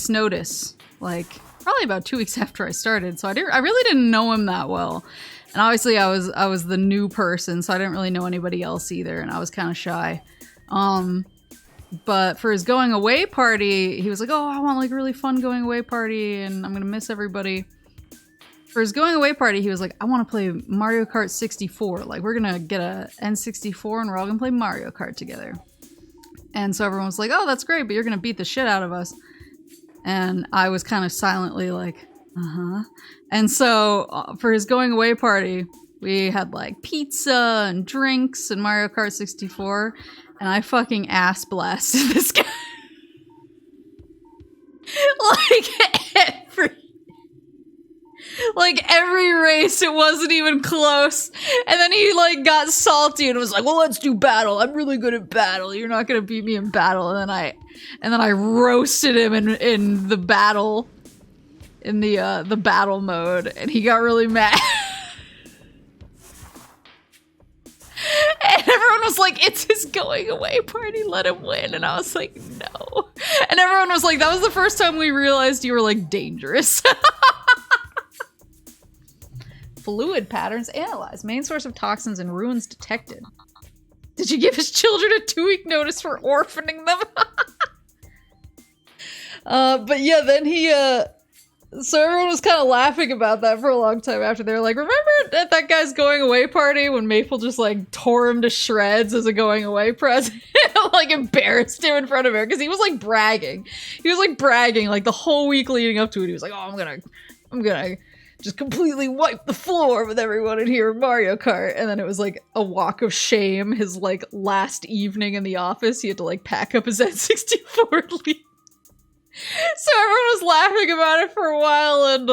notice, like probably about 2 weeks after I started. So I really didn't know him that well. And obviously I was the new person, so I didn't really know anybody else either, and I was kind of shy. But for his going away party, he was like, oh, I want like a really fun going away party and I'm gonna miss everybody. For his going away party, he was like, I want to play Mario Kart 64. Like, we're gonna get a N64 and we're all gonna play Mario Kart together. And so everyone was like, oh, that's great, but you're gonna beat the shit out of us. And I was kind of silently like, uh-huh. And so for his going away party, we had like pizza and drinks and Mario Kart 64. And I fucking ass blasted this guy. Like every race, it wasn't even close. And then he like got salty and was like, well, let's do battle. I'm really good at battle. You're not gonna beat me in battle. And then I roasted him in the battle, in the battle mode, and he got really mad. And everyone was like, it's his going away party, let him win. And I was like, no. And everyone was like, that was the first time we realized you were like dangerous. Fluid patterns analyzed. Main source of toxins and ruins detected. Did you give his children a 2-week notice for orphaning them? But yeah, then he, so everyone was kind of laughing about that for a long time after. They were like, remember at that guy's going away party when Maple just like tore him to shreds as a going away present? Like embarrassed him in front of her because he was like bragging. He was like bragging like the whole week leading up to it. He was like, oh, I'm gonna just completely wipe the floor with everyone in here in Mario Kart. And then it was like a walk of shame. His like last evening in the office, he had to like pack up his N64 and leave. So everyone was laughing about it for a while, and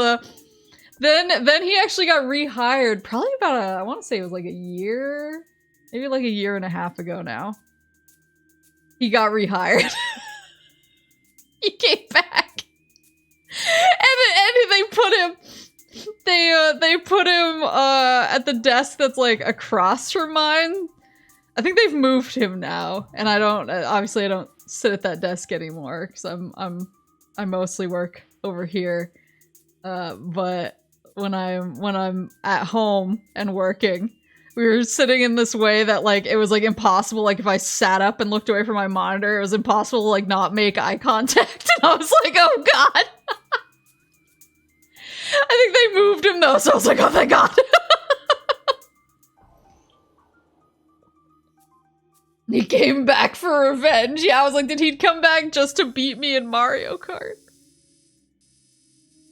then he actually got rehired probably about I want to say it was like a year, maybe like a year and a half ago now. He got rehired. He came back. And they put him at the desk that's like across from mine. I think they've moved him now, and I don't sit at that desk anymore because I mostly work over here. But when I'm at home and working, we were sitting in this way that like it was like impossible. Like if I sat up and looked away from my monitor, it was impossible to like not make eye contact. And I was like, oh god. I think they moved him though, so I was like, oh thank god. He came back for revenge. Yeah, I was like, did he come back just to beat me in Mario Kart?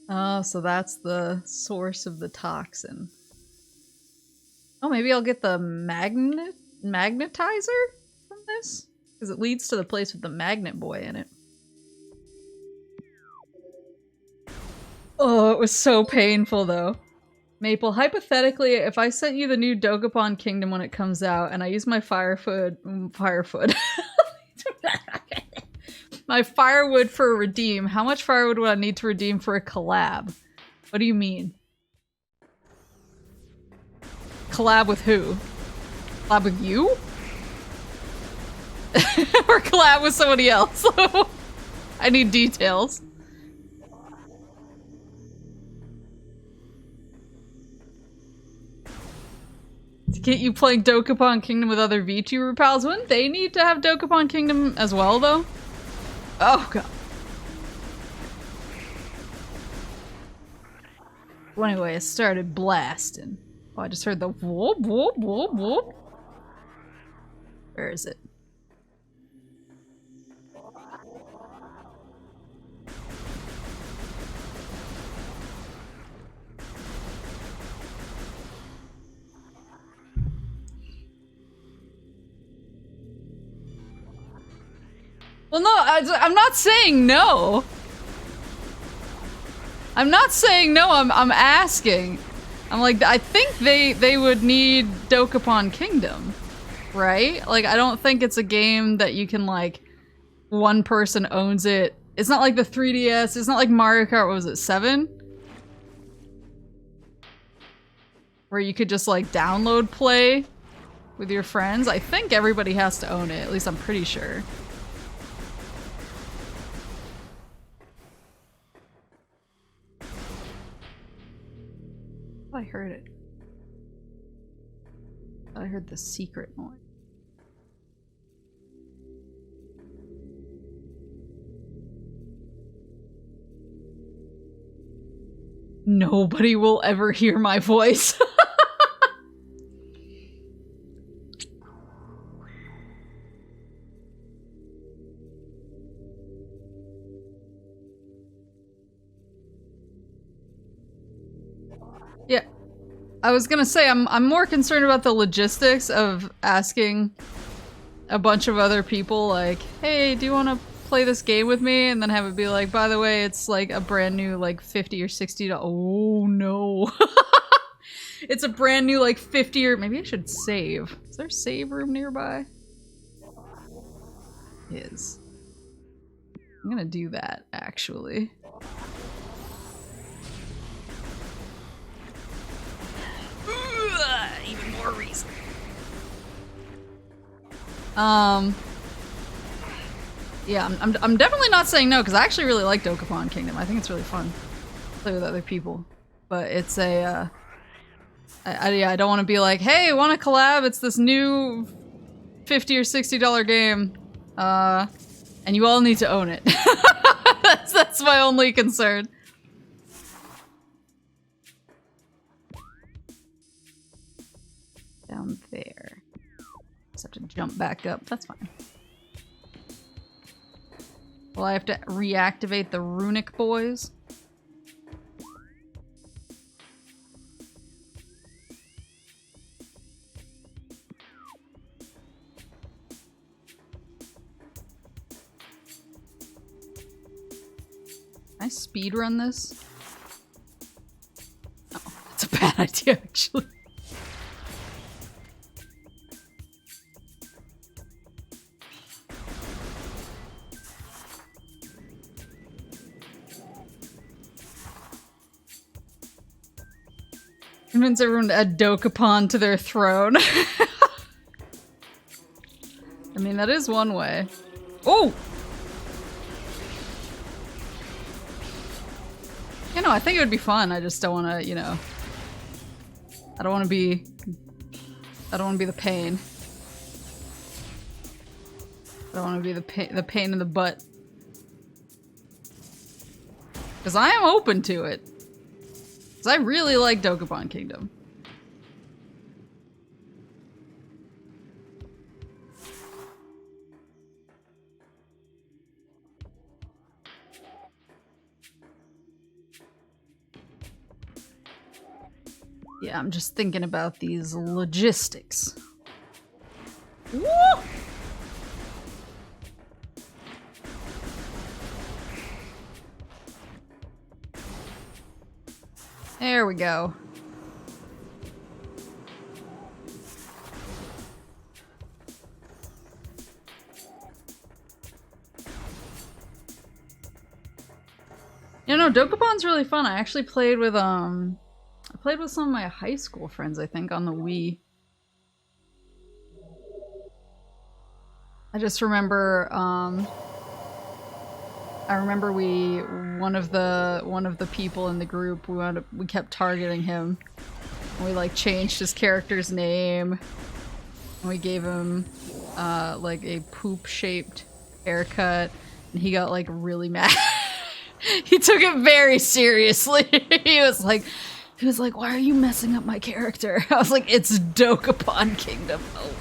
Oh, so that's the source of the toxin. Oh, maybe I'll get the magnetizer from this? Because it leads to the place with the magnet boy in it. Oh, it was so painful though. Maple, hypothetically, if I sent you the new Dokapon Kingdom when it comes out, and I use my my firewood for a redeem, how much firewood would I need to redeem for a collab? What do you mean? Collab with who? Collab with you? Or collab with somebody else? I need details. To get you playing Dokapon Kingdom with other VTuber pals, wouldn't they need to have Dokapon Kingdom as well, though? Oh, god. Well, anyway, it started blasting. Oh, I just heard the whoop, whoop, whoop, whoop. Where is it? Well, no, I'm not saying no. I'm not saying no, I'm asking. I'm like, I think they would need Dokapon Kingdom. right? Like, I don't think it's a game that you can, like, one person owns it. It's not like the 3DS, it's not like Mario Kart, what was it, 7? Where you could just, like, download play with your friends. I think everybody has to own it, at least I'm pretty sure. I heard it. I heard the secret noise. Nobody will ever hear my voice. Yeah. I was gonna say, I'm more concerned about the logistics of asking a bunch of other people, like, hey, do you want to play this game with me? And then have it be like, by the way, it's like a brand new, like, $50 or $60. Oh no. It's a brand new, like, 50 or maybe I should save. Is there a save room nearby? Is. I'm gonna do that, actually. Even more reason. Yeah, I'm definitely not saying no, because I actually really like Dokapon Kingdom. I think it's really fun to play with other people. But it's a, yeah, I don't want to be like, hey, want to collab? It's this new $50 or $60 game. And you all need to own it. That's my only concern. Down there. Just have to jump back up. That's fine. Well, I have to reactivate the runic boys. Can I speedrun this? Oh, that's a bad idea, actually. Convince everyone to add Dokapon to their throne. I mean, that is one way. Oh! You know, I think it would be fun. I just don't want to, you know... I don't want to be the pain. I don't want to be the pain in the butt. Because I am open to it. Because I really like Dokapon Kingdom. Yeah, I'm just thinking about these logistics. Woo! There we go. You know, Dokapon's really fun. I actually played with I played with some of my high school friends, I think, on the Wii. I just remember I remember one of the people in the group, we kept targeting him. And we like changed his character's name. And we gave him like a poop-shaped haircut, and he got like really mad. He took it very seriously. He was like, why are you messing up my character? I was like, it's Dokapon Kingdom. Oh.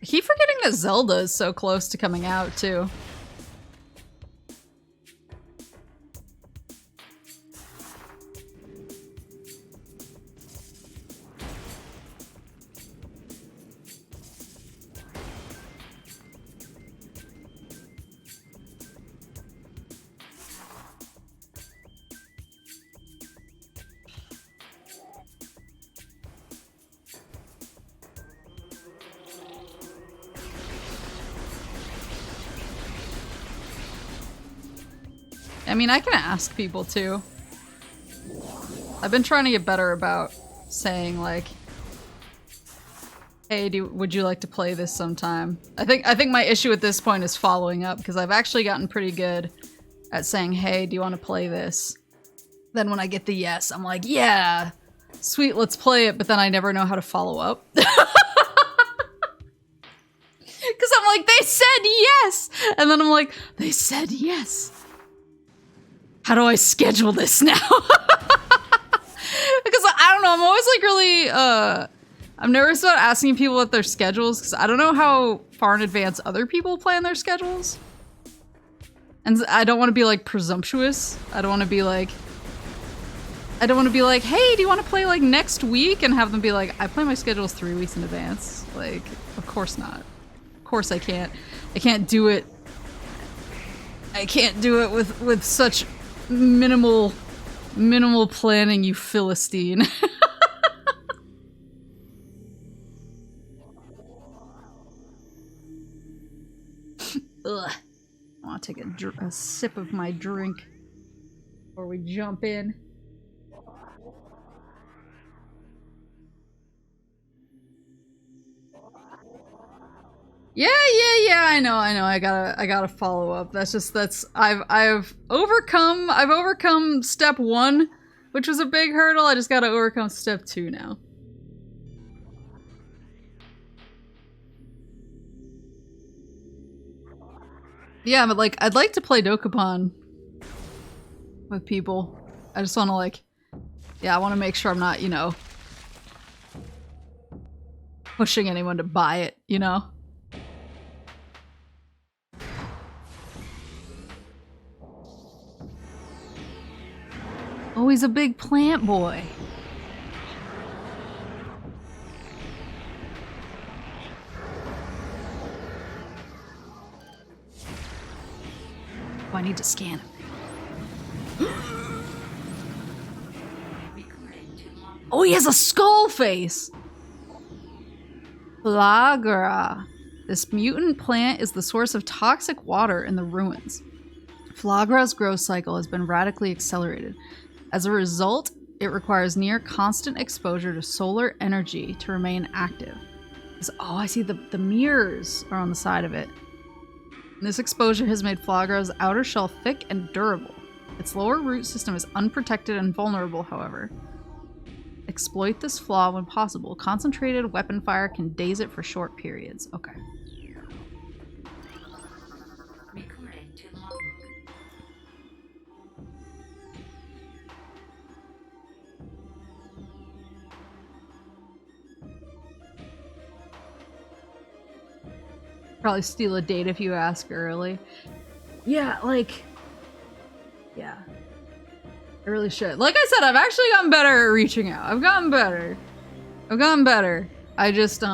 I keep forgetting that Zelda is so close to coming out, too. I mean, I can ask people too. I've been trying to get better about saying like, hey, would you like to play this sometime? I think my issue at this point is following up, because I've actually gotten pretty good at saying, hey, do you want to play this? Then when I get the yes, I'm like, yeah, sweet, let's play it, but then I never know how to follow up. Because I'm like, they said yes! And then I'm like, they said yes. How do I schedule this now? Because I don't know, I'm always like really, I'm nervous about asking people what their schedules, because I don't know how far in advance other people plan their schedules. And I don't want to be like presumptuous. I don't want to be like, hey, do you want to play like next week? And have them be like, I plan my schedules 3 weeks in advance. Like, of course not. Of course I can't. I can't do it. I can't do it with such minimal planning, you Philistine. Ugh. I want to take a sip of my drink before we jump in. Yeah, I know. I gotta follow up. I've overcome step 1, which was a big hurdle. I just gotta overcome step 2 now. Yeah, but like, I'd like to play Dokapon with people. I just wanna like, yeah, I wanna make sure I'm not, you know, pushing anyone to buy it, you know? Oh, he's a big plant boy. Oh, I need to scan him. Oh, he has a skull face! Flagra. This mutant plant is the source of toxic water in the ruins. Flagra's growth cycle has been radically accelerated. As a result, it requires near constant exposure to solar energy to remain active. Oh, I see the mirrors are on the side of it. This exposure has made Flagra's outer shell thick and durable. Its lower root system is unprotected and vulnerable, however. Exploit this flaw when possible. Concentrated weapon fire can daze it for short periods. Okay. Recording to logbook. Probably steal a date if you ask early. Yeah, like... Yeah. I really should. Like I said, I've actually gotten better at reaching out. I've gotten better. I just,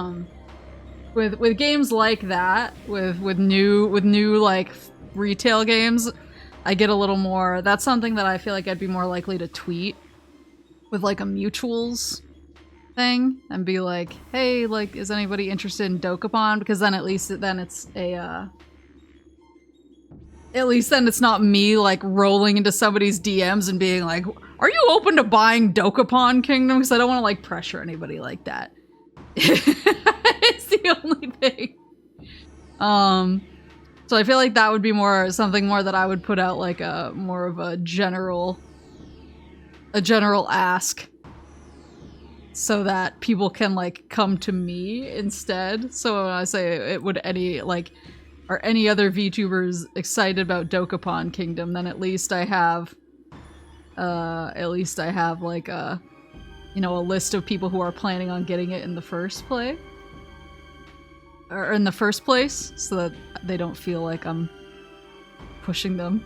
with games like that, with new like retail games, I get a little more, that's something that I feel like I'd be more likely to tweet with like a mutuals thing and be like, hey, like, is anybody interested in Dokapon? Because then at least then it's a, at least then it's not me like rolling into somebody's DMs and being like, are you open to buying Dokapon Kingdom? Because I don't want to like pressure anybody like that. It's the only thing. So I feel like that would be something more that I would put out like a more of a general ask, so that people can like come to me instead. So when I say it would are any other VTubers excited about Dokapon Kingdom, then at least I have like a, you know, a list of people who are planning on getting it in the first place. Or in the first place, so that they don't feel like I'm pushing them.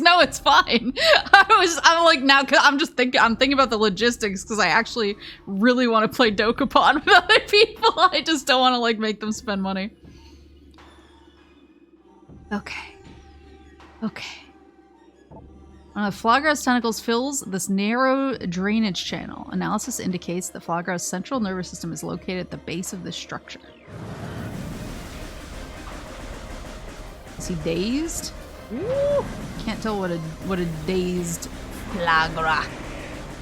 No, it's fine. I'm like, now, cause I'm thinking about the logistics, because I actually really want to play Dokapon with other people. I just don't want to like make them spend money. Okay. Flagra's tentacles fills this narrow drainage channel. Analysis indicates that Flagra's central nervous system is located at the base of this structure. Is he dazed? Ooh, can't tell what a dazed Flagra.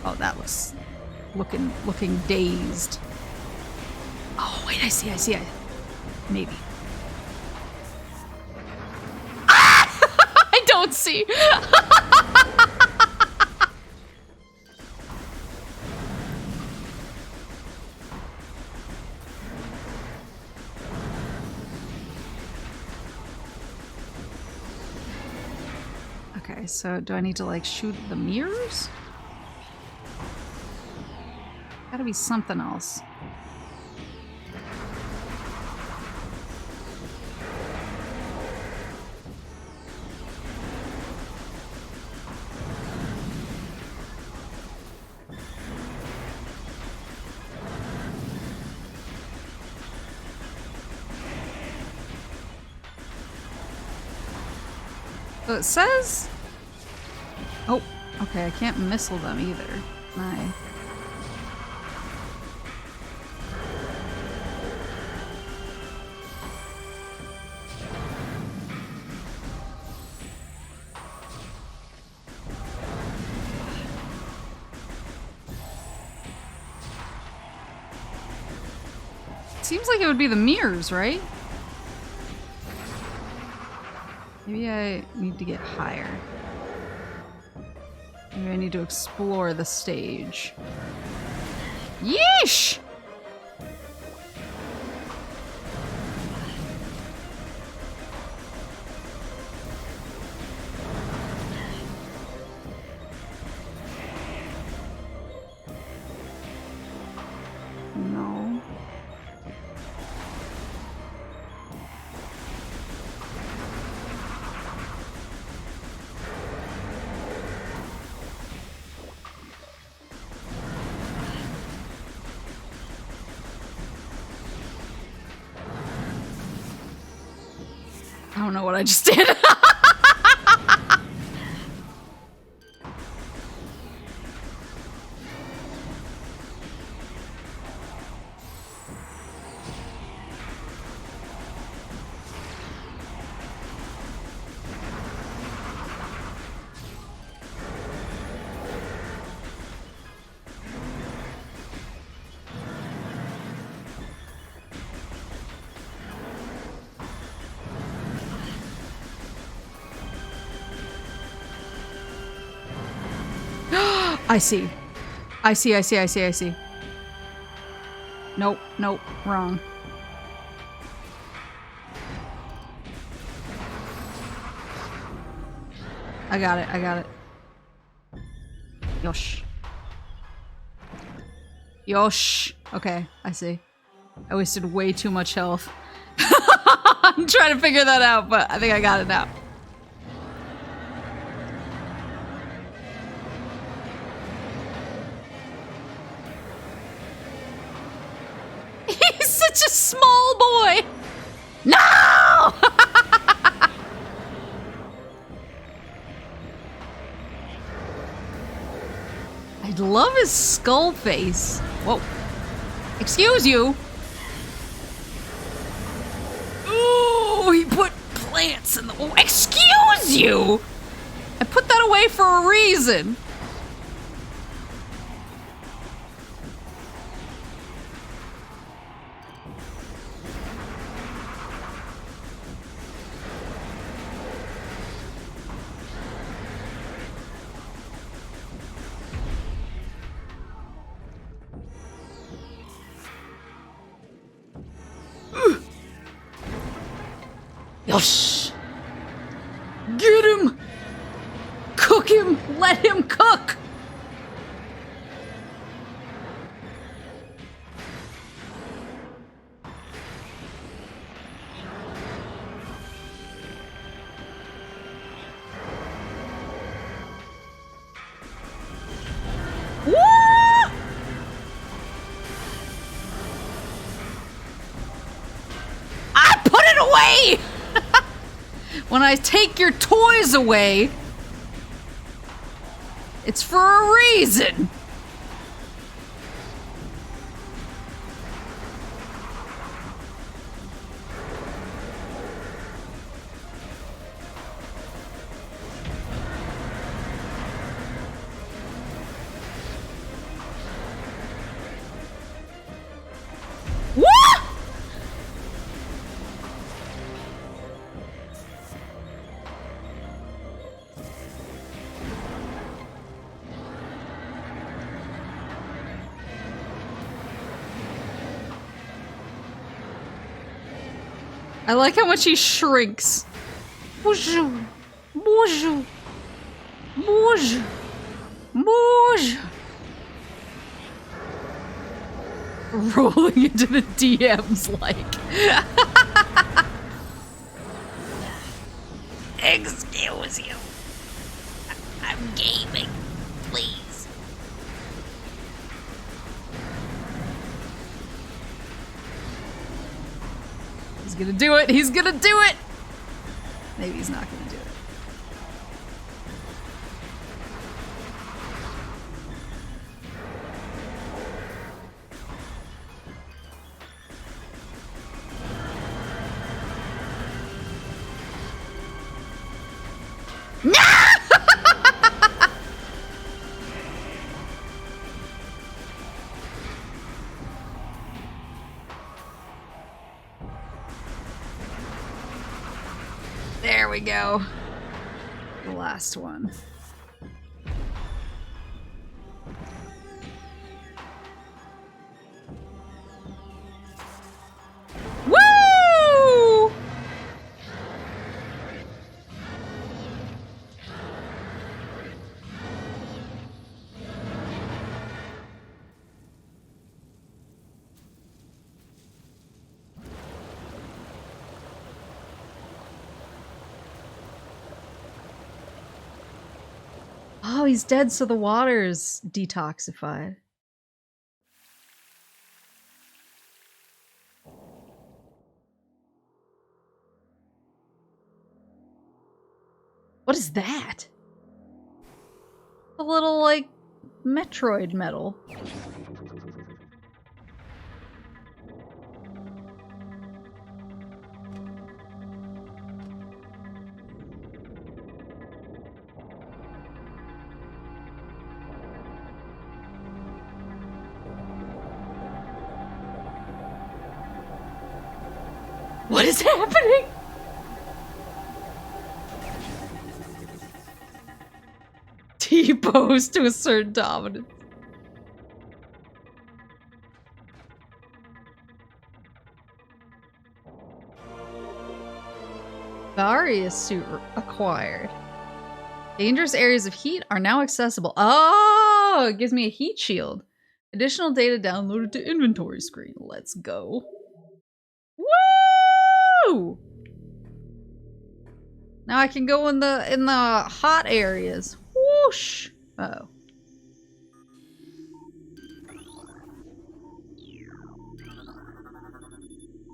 Oh, that looks looking dazed. Oh wait, I see. Maybe. Ah! I don't see. Okay, so do I need to like shoot the mirrors? Gotta be something else. So it says... Oh, okay, I can't missile them either. Can Seems like it would be the mirrors, right? Maybe I need to get higher. Maybe I need to explore the stage. Yeesh! No. I don't know what I just did. I see. I see. Nope, wrong. I got it. Yosh. Okay, I see. I wasted way too much health. I'm trying to figure that out, but I think I got it now. He's such a small boy! No! I love his skull face. Whoa. Excuse you. Ooh, he put plants in the... Oh, excuse you! I put that away for a reason. Yosh! Get him! Cook him! Let him cook! Woo! I put it away! When I take your toys away, it's for a reason. I like how much he shrinks. Bonjour. Bonjour. Bonjour. Bonjour. Rolling into the DMs like. Excuse you. I'm gaming. Please. He's gonna do it. He's gonna do it. Maybe he's not gonna do it. No! There we go. The last one. Woo! Oh, he's dead, so the water's detoxified. What is that? A little, like, Metroid metal. What is happening? T-pose to assert dominance. Various suit acquired. Dangerous areas of heat are now accessible. Oh, it gives me a heat shield. Additional data downloaded to inventory screen. Let's go. Woo! Now I can go in the hot areas. Whoosh! Uh-oh.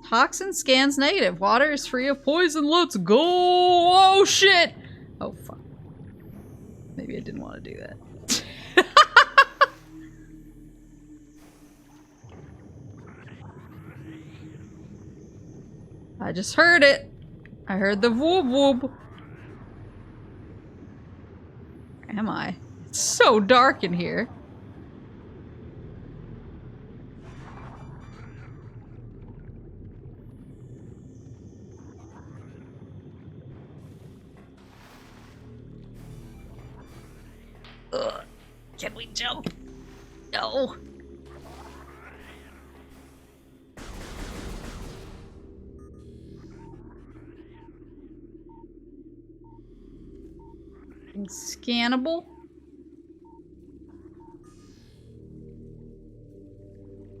Toxin scans negative. Water is free of poison. Let's go! Oh shit! Oh fuck. Maybe I didn't want to do that. I just heard it. I heard the whoop whoop. Where am I? It's so dark in here. Ugh. Can we jump? No. Scannable.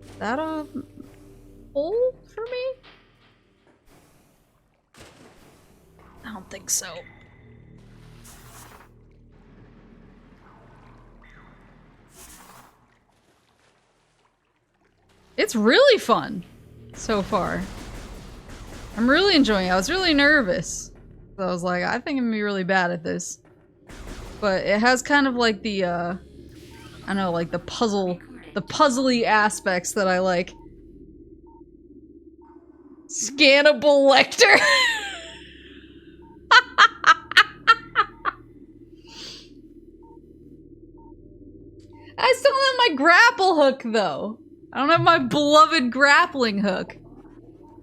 Is that a hole for me? I don't think so. It's really fun so far. I'm really enjoying it. I was really nervous. So I was like, I think I'm gonna be really bad at this. But it has kind of like the, I don't know, like the puzzly aspects that I like. Scannable lector! I still don't have my grapple hook, though. I don't have my beloved grappling hook.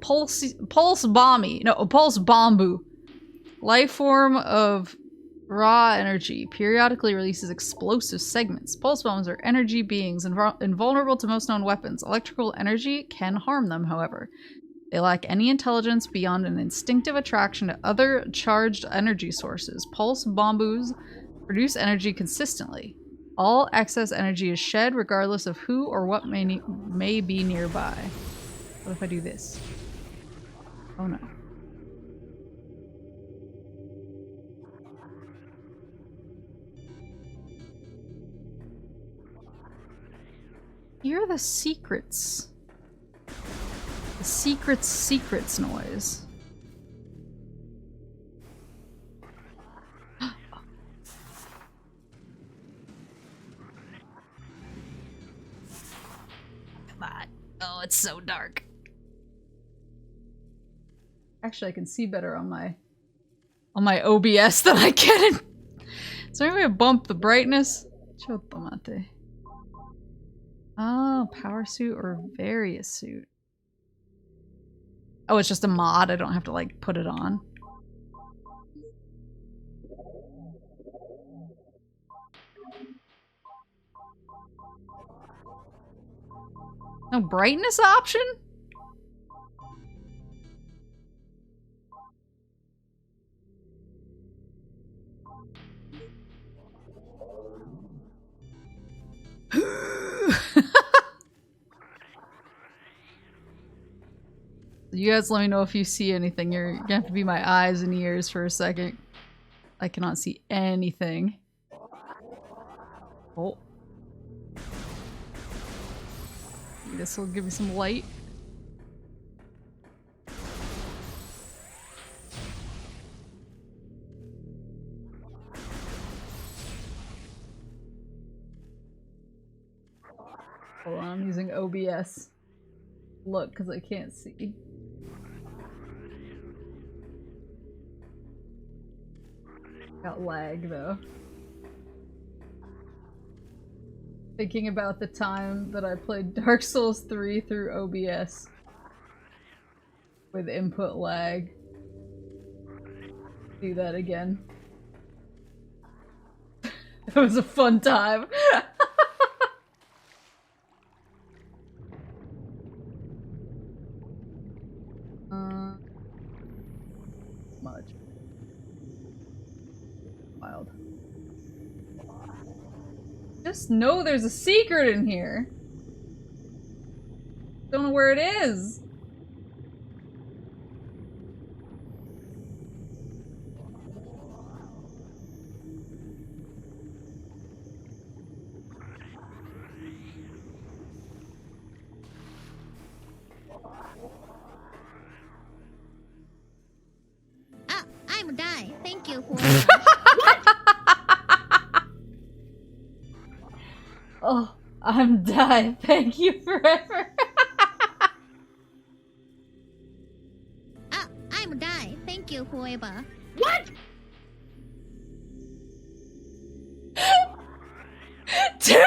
Pulse bomby. No, pulse bombu. Life form of raw energy. Periodically releases explosive segments. Pulse bombs are energy beings invulnerable to most known weapons. Electrical energy can harm them, however. They lack any intelligence beyond an instinctive attraction to other charged energy sources. Pulse bombus produce energy consistently. All excess energy is shed regardless of who or what may be nearby. What if I do this? Oh no. Hear the secrets. The secrets noise. Come on. Oh, it's so dark. Actually, I can see better on my OBS than I can in... So maybe I bump the brightness. Chotomate. Oh, power suit or various suit. Oh, it's just a mod. I don't have to like put it on. No brightness option? You guys let me know if you see anything. You're gonna have to be my eyes and ears for a second. I cannot see anything. Oh. This will give me some light. Hold on, I'm using OBS. Look, because I can't see. Got lag though. Thinking about the time that I played Dark Souls 3 through OBS with input lag. Do that again. It was a fun time. Much. Wild. Just know there's a secret in here. Don't know where it is. I'm die. Thank you for. Oh, I'm die. Thank you forever. I'm die. Thank you forever. What? Two!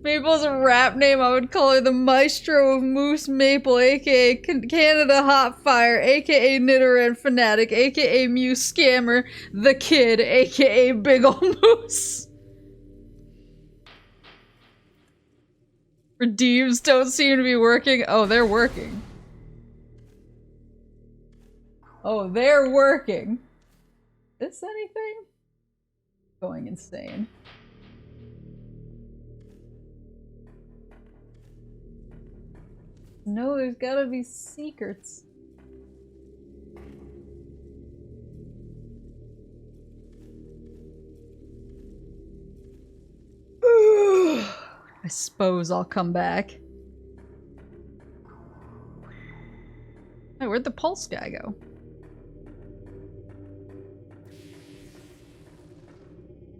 Maple's a rap name. I would call her the Maestro of Moose Maple, aka Canada Hotfire, aka Knitter and Fanatic, aka Muse Scammer, the Kid, aka Big Ol' Moose. Redeems don't seem to be working. Oh, they're working. Oh, they're working. Is this anything? Going insane. No, there's gotta be secrets. I suppose I'll come back. Hey, where'd the pulse guy go?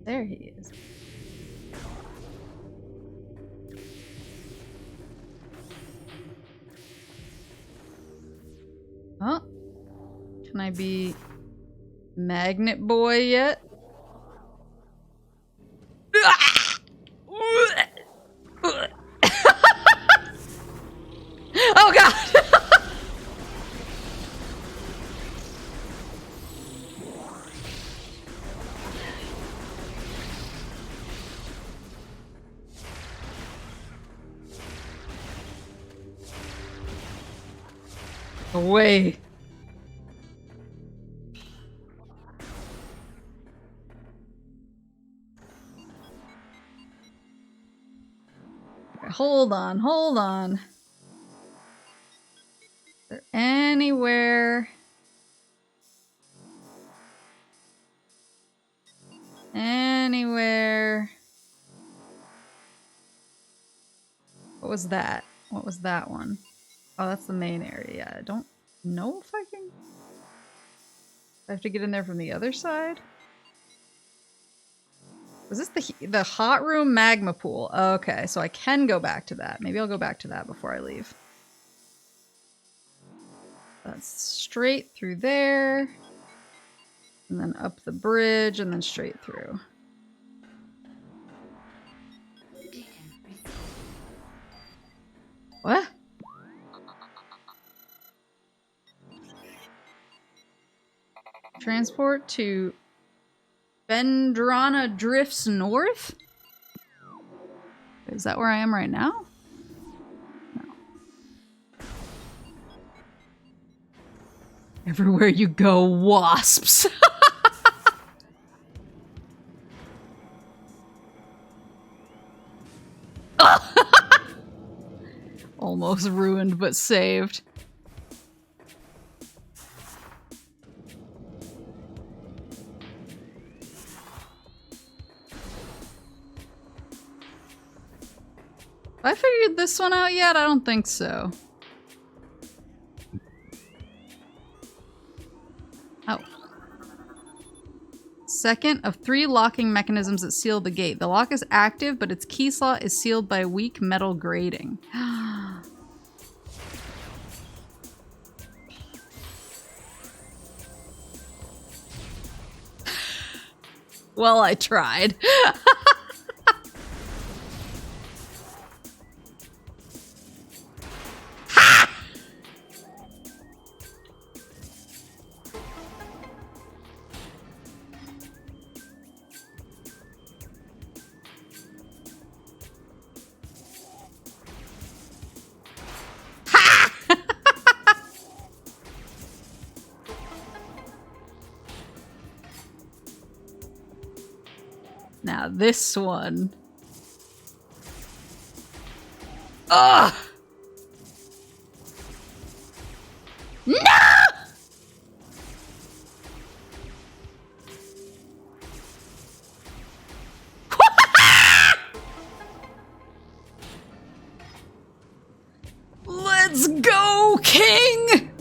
There he is. Huh? Can I be Magnet Boy yet? Oh god! Away. Okay, hold on, hold on. Is there anywhere? Anywhere? What was that? What was that one? Oh, that's the main area. I don't know if I can... I have to get in there from the other side? Was this the hot room magma pool? Okay, so I can go back to that. Maybe I'll go back to that before I leave. That's straight through there. And then up the bridge and then straight through. What? Transport to Phendrana drifts north? Is that where I am right now? No. Everywhere you go, wasps. Almost ruined, but saved. Have I figured this one out yet? I don't think so. Oh. Second of 3 locking mechanisms that seal the gate. The lock is active, but its key slot is sealed by weak metal grating. Well, I tried. Now this one. Ugh! No! Let's go, King!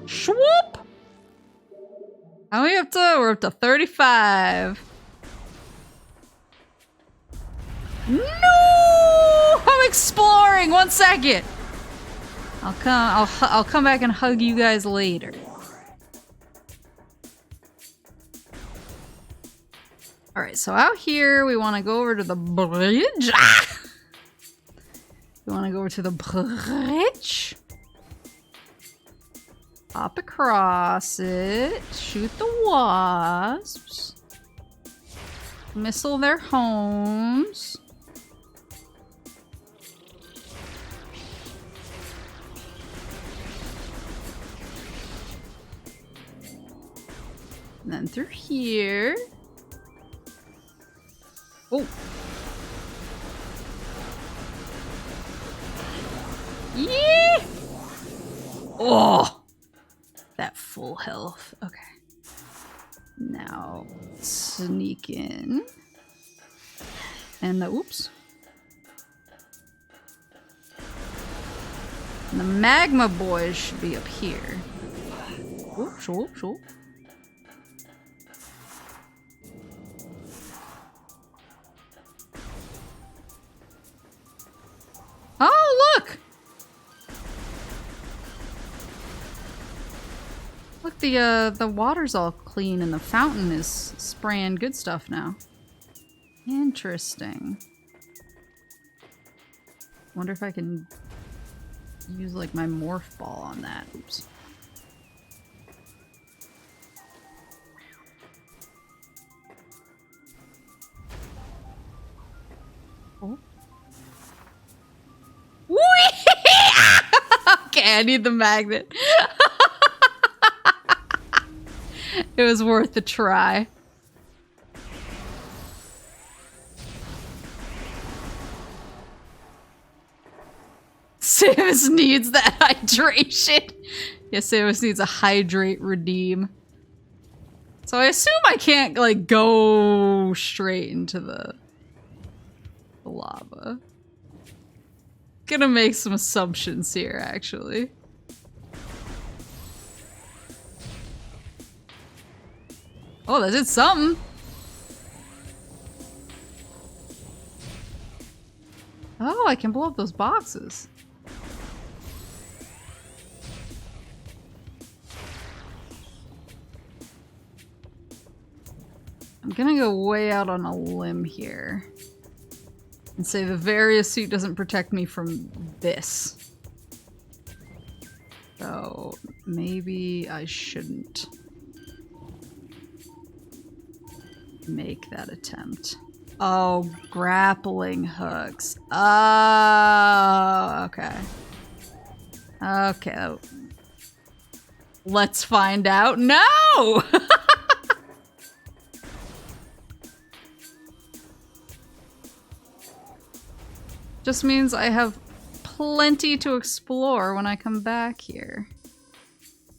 Swoop! How are we up to? We're up to 35. No! I'm exploring. 1 second. I'll come back and hug you guys later. All right, so out here we want to go over to the bridge. Ah! We want to go over to the bridge. Hop across it, shoot the wasps, missile their homes. And then through here. Oh. Yeah! Oh! That full health. Okay. Now sneak in. And the oops. And the magma boys should be up here. Whoop, whoop, whoop. Oh, look! Look, the water's all clean and the fountain is spraying good stuff now. Interesting. Wonder if I can use like my morph ball on that. Oops. Oh. Okay, I need the magnet. It was worth a try. Samus needs that hydration. Yeah, Samus needs a hydrate redeem. So I assume I can't, like, go straight into the lava. Gonna make some assumptions here, actually. Oh, that did something. Oh, I can blow up those boxes. I'm gonna go way out on a limb here and say the various suit doesn't protect me from this. So maybe I shouldn't make that attempt. Oh, grappling hooks. Oh, okay. Okay. Let's find out. No! Just means I have plenty to explore when I come back here.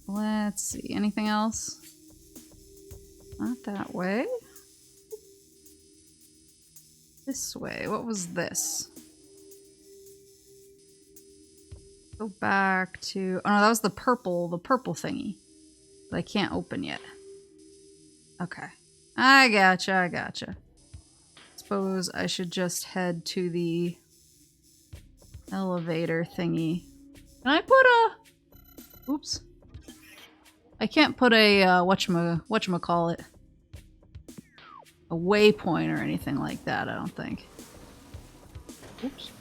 Let's see. Anything else? Not that way. This way. What was this? Go back to... Oh no, that was the purple thingy. That I can't open yet. Okay. I gotcha. Suppose I should just head to the elevator thingy. Can I put a... Oops. I can't put a, whatchamacallit. A waypoint or anything like that, I don't think. Oops.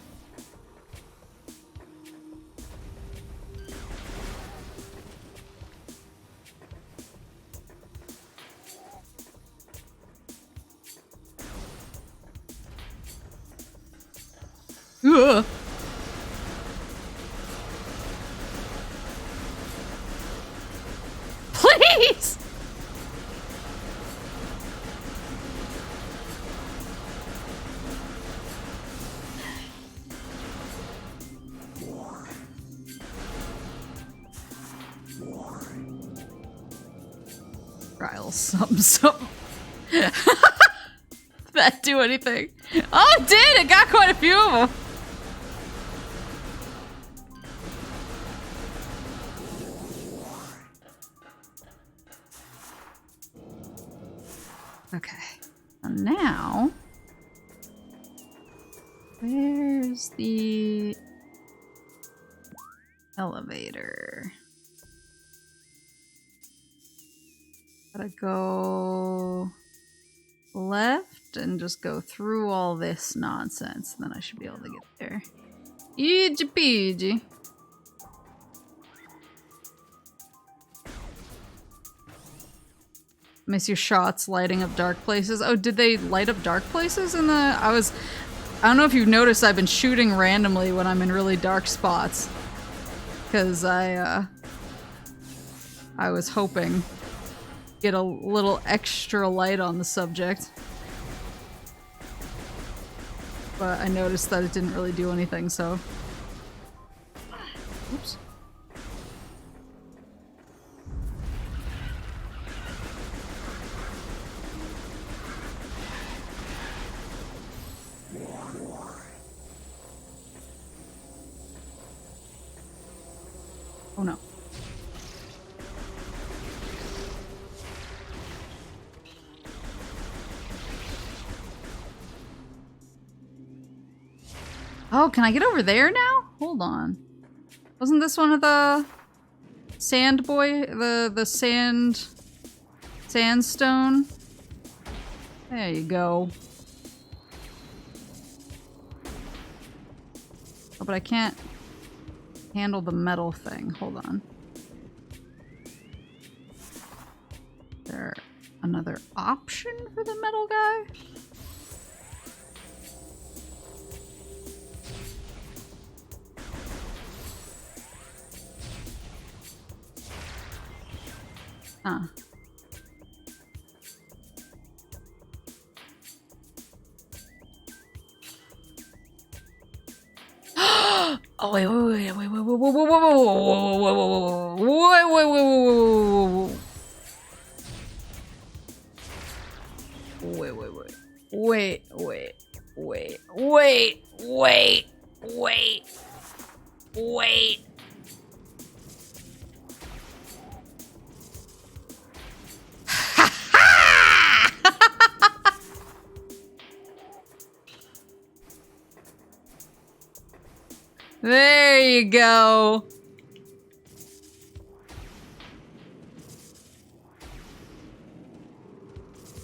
Ugh. Please! Trial something. Did that do anything? Oh, it did! It got quite a few of them. Okay. And now... Where's the... elevator? Gotta go... left and just go through all this nonsense. Then I should be able to get there. Easy peasy. Miss your shots lighting up dark places. Oh, did they light up dark places in the... I don't know if you've noticed I've been shooting randomly when I'm in really dark spots. Because I was hoping to get a little extra light on the subject. But I noticed that it didn't really do anything, so... Oops. Oh no. Oh, can I get over there now? Hold on. Wasn't this one of the sand boy? The sandstone? There you go. Oh, but I can't handle the metal thing. Hold on. Is there another option for the metal guy? Huh. Oh wait, wait, wait, wait, wait, wait, wait, wait, wait, wait, wait, wait, wait, wait, wait, wait, wait. There you go.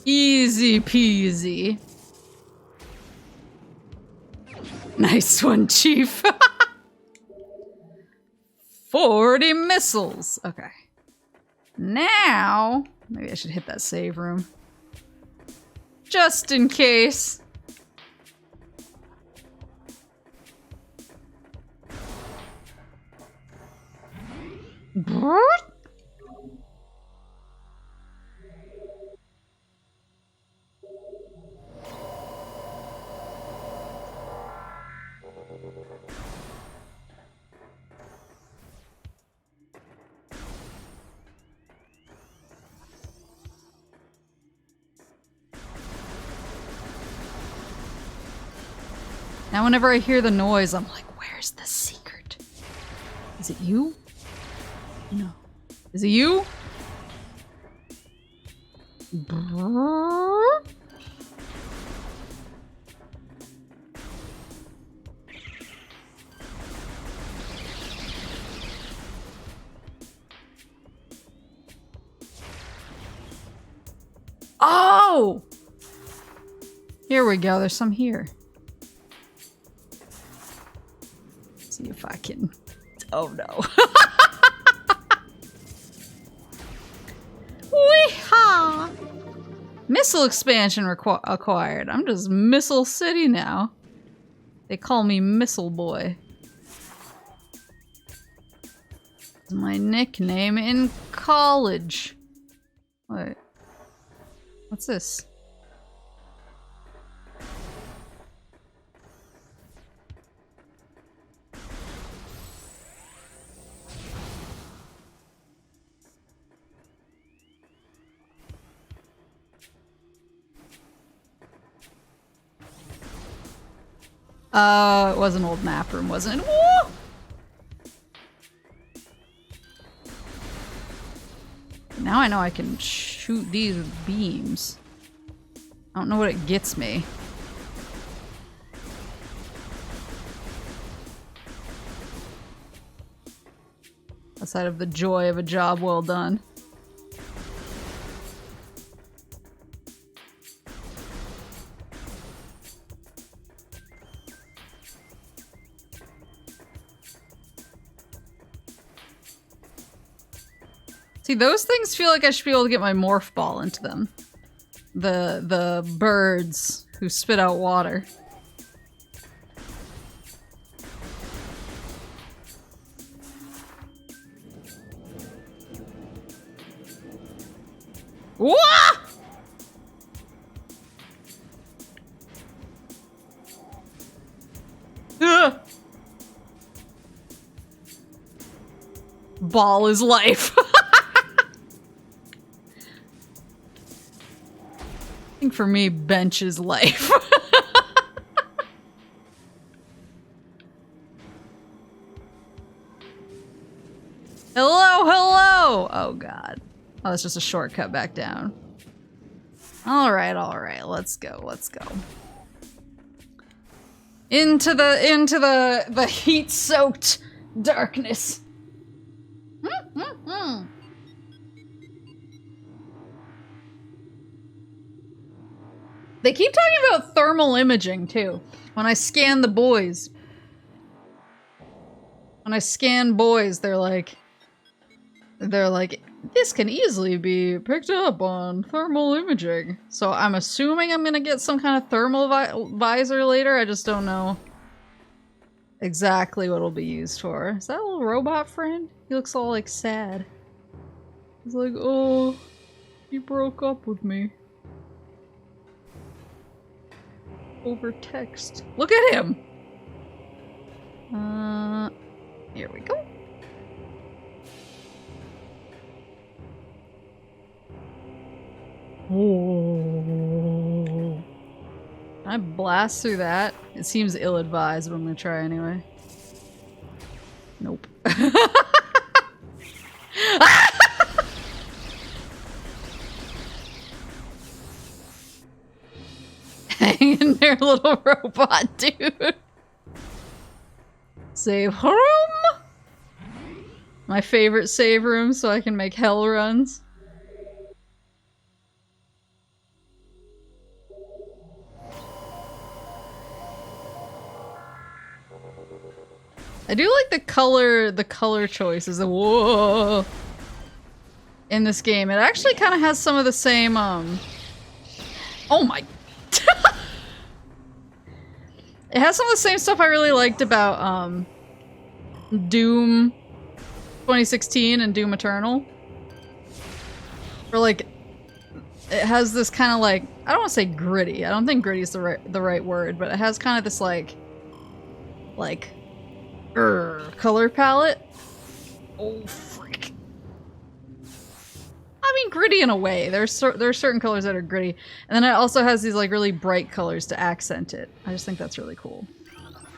Easy peasy. Nice one, Chief. 40 missiles. Okay. Now, maybe I should hit that save room. Just in case. Now whenever I hear the noise, I'm like, where's the secret? Is it you? No. Is it you? Oh! Here we go, there's some here. See if I can... Oh no. Wee-haw! Missile expansion acquired. I'm just Missile City now. They call me Missile Boy. It's my nickname in college. Wait. What's this? It was an old map room, wasn't it? Woo! Now I know I can shoot these with beams. I don't know what it gets me. Outside of the joy of a job well done. See, those things feel like I should be able to get my morph ball into them. The birds who spit out water. Wah! Ugh. Ball is life. I think for me, bench is life. Hello, hello! Oh god. Oh, that's just a shortcut back down. Alright, let's go, let's go. Into the heat-soaked darkness. They keep talking about thermal imaging, too. When I scan the boys. When I scan boys, they're like, this can easily be picked up on thermal imaging. So I'm assuming I'm gonna get some kind of thermal visor later. I just don't know exactly what it'll be used for. Is that a little robot friend? He looks all like sad. He's like, oh, he broke up with me. Over text. Look at him! Here we go. Oh. Can I blast through that? It seems ill-advised, but I'm gonna try anyway. Nope. Hang in there, little robot dude. Save room! My favorite save room so I can make hell runs. I do like the color choices. Whoa! In this game, it actually kind of has some of the same. Oh my! It has some of the same stuff I really liked about Doom 2016 and Doom Eternal. Or like, it has this kind of like, I don't want to say gritty. I don't think gritty is the right word, but it has kind of this like color palette. Oh frick! I mean, gritty in a way. There are certain colors that are gritty, and then it also has these like really bright colors to accent it. I just think that's really cool.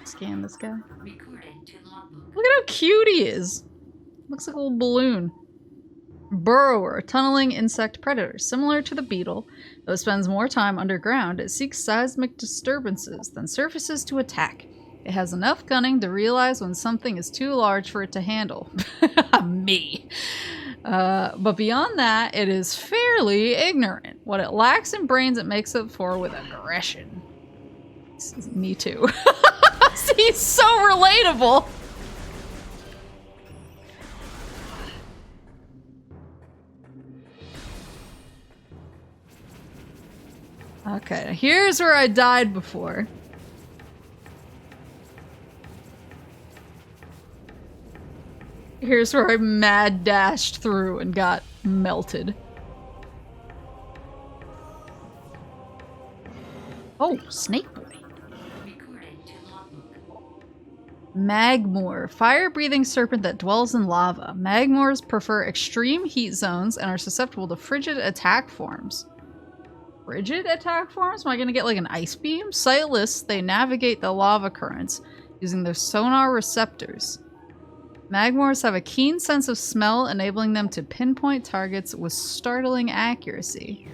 Scan this guy. Look at how cute he is. Looks like a little balloon. Burrower, a tunneling insect predator. Similar to the beetle, though it spends more time underground, it seeks seismic disturbances, then surfaces to attack. It has enough cunning to realize when something is too large for it to handle. Me. But beyond that, it is fairly ignorant. What it lacks in brains, it makes up for with aggression. Me too. He's so relatable. Okay, here's where I died before. Here's where I mad dashed through and got melted. Oh, Snake Boy. Magmoor, fire-breathing serpent that dwells in lava. Magmoors prefer extreme heat zones and are susceptible to frigid attack forms. Frigid attack forms? Am I gonna get like an ice beam? Sightless, they navigate the lava currents using their sonar receptors. Magmoors have a keen sense of smell, enabling them to pinpoint targets with startling accuracy.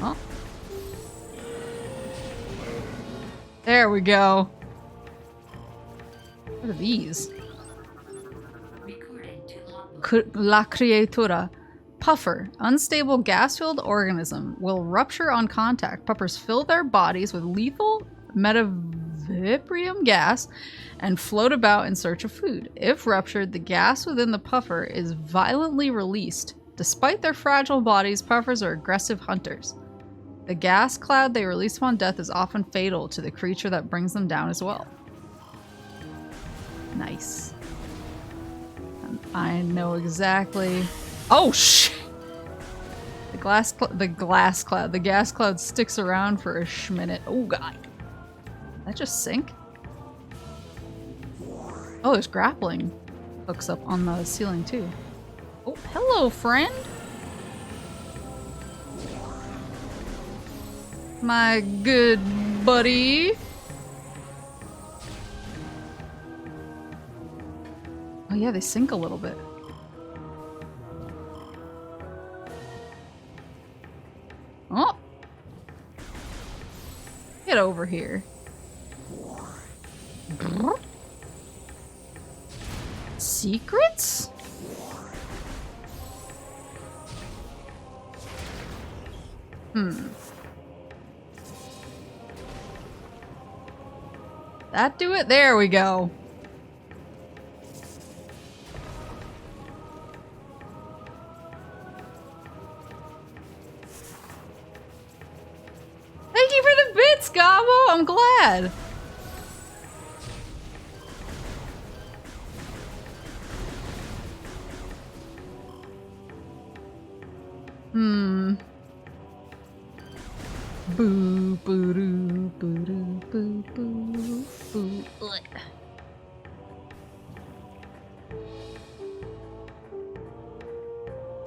Oh. There we go. What are these? La Criatura. Puffer. Unstable gas-filled organism. Will rupture on contact. Puffers fill their bodies with lethal metavibrium gas and float about in search of food. If ruptured, the gas within the puffer is violently released. Despite their fragile bodies, puffers are aggressive hunters. The gas cloud they release upon death is often fatal to the creature that brings them down as well. Nice. I know exactly. Oh shit! The gas cloud sticks around for a schminute. Oh god. Did that just sink? Oh, there's grappling hooks up on the ceiling too. Oh, hello, friend. My good buddy. Oh yeah, they sink a little bit. Oh! Get over here. Secrets? That do it? There we go. glad. Boo, boo, doo, boo, doo, boo, boo, boo. Ugh.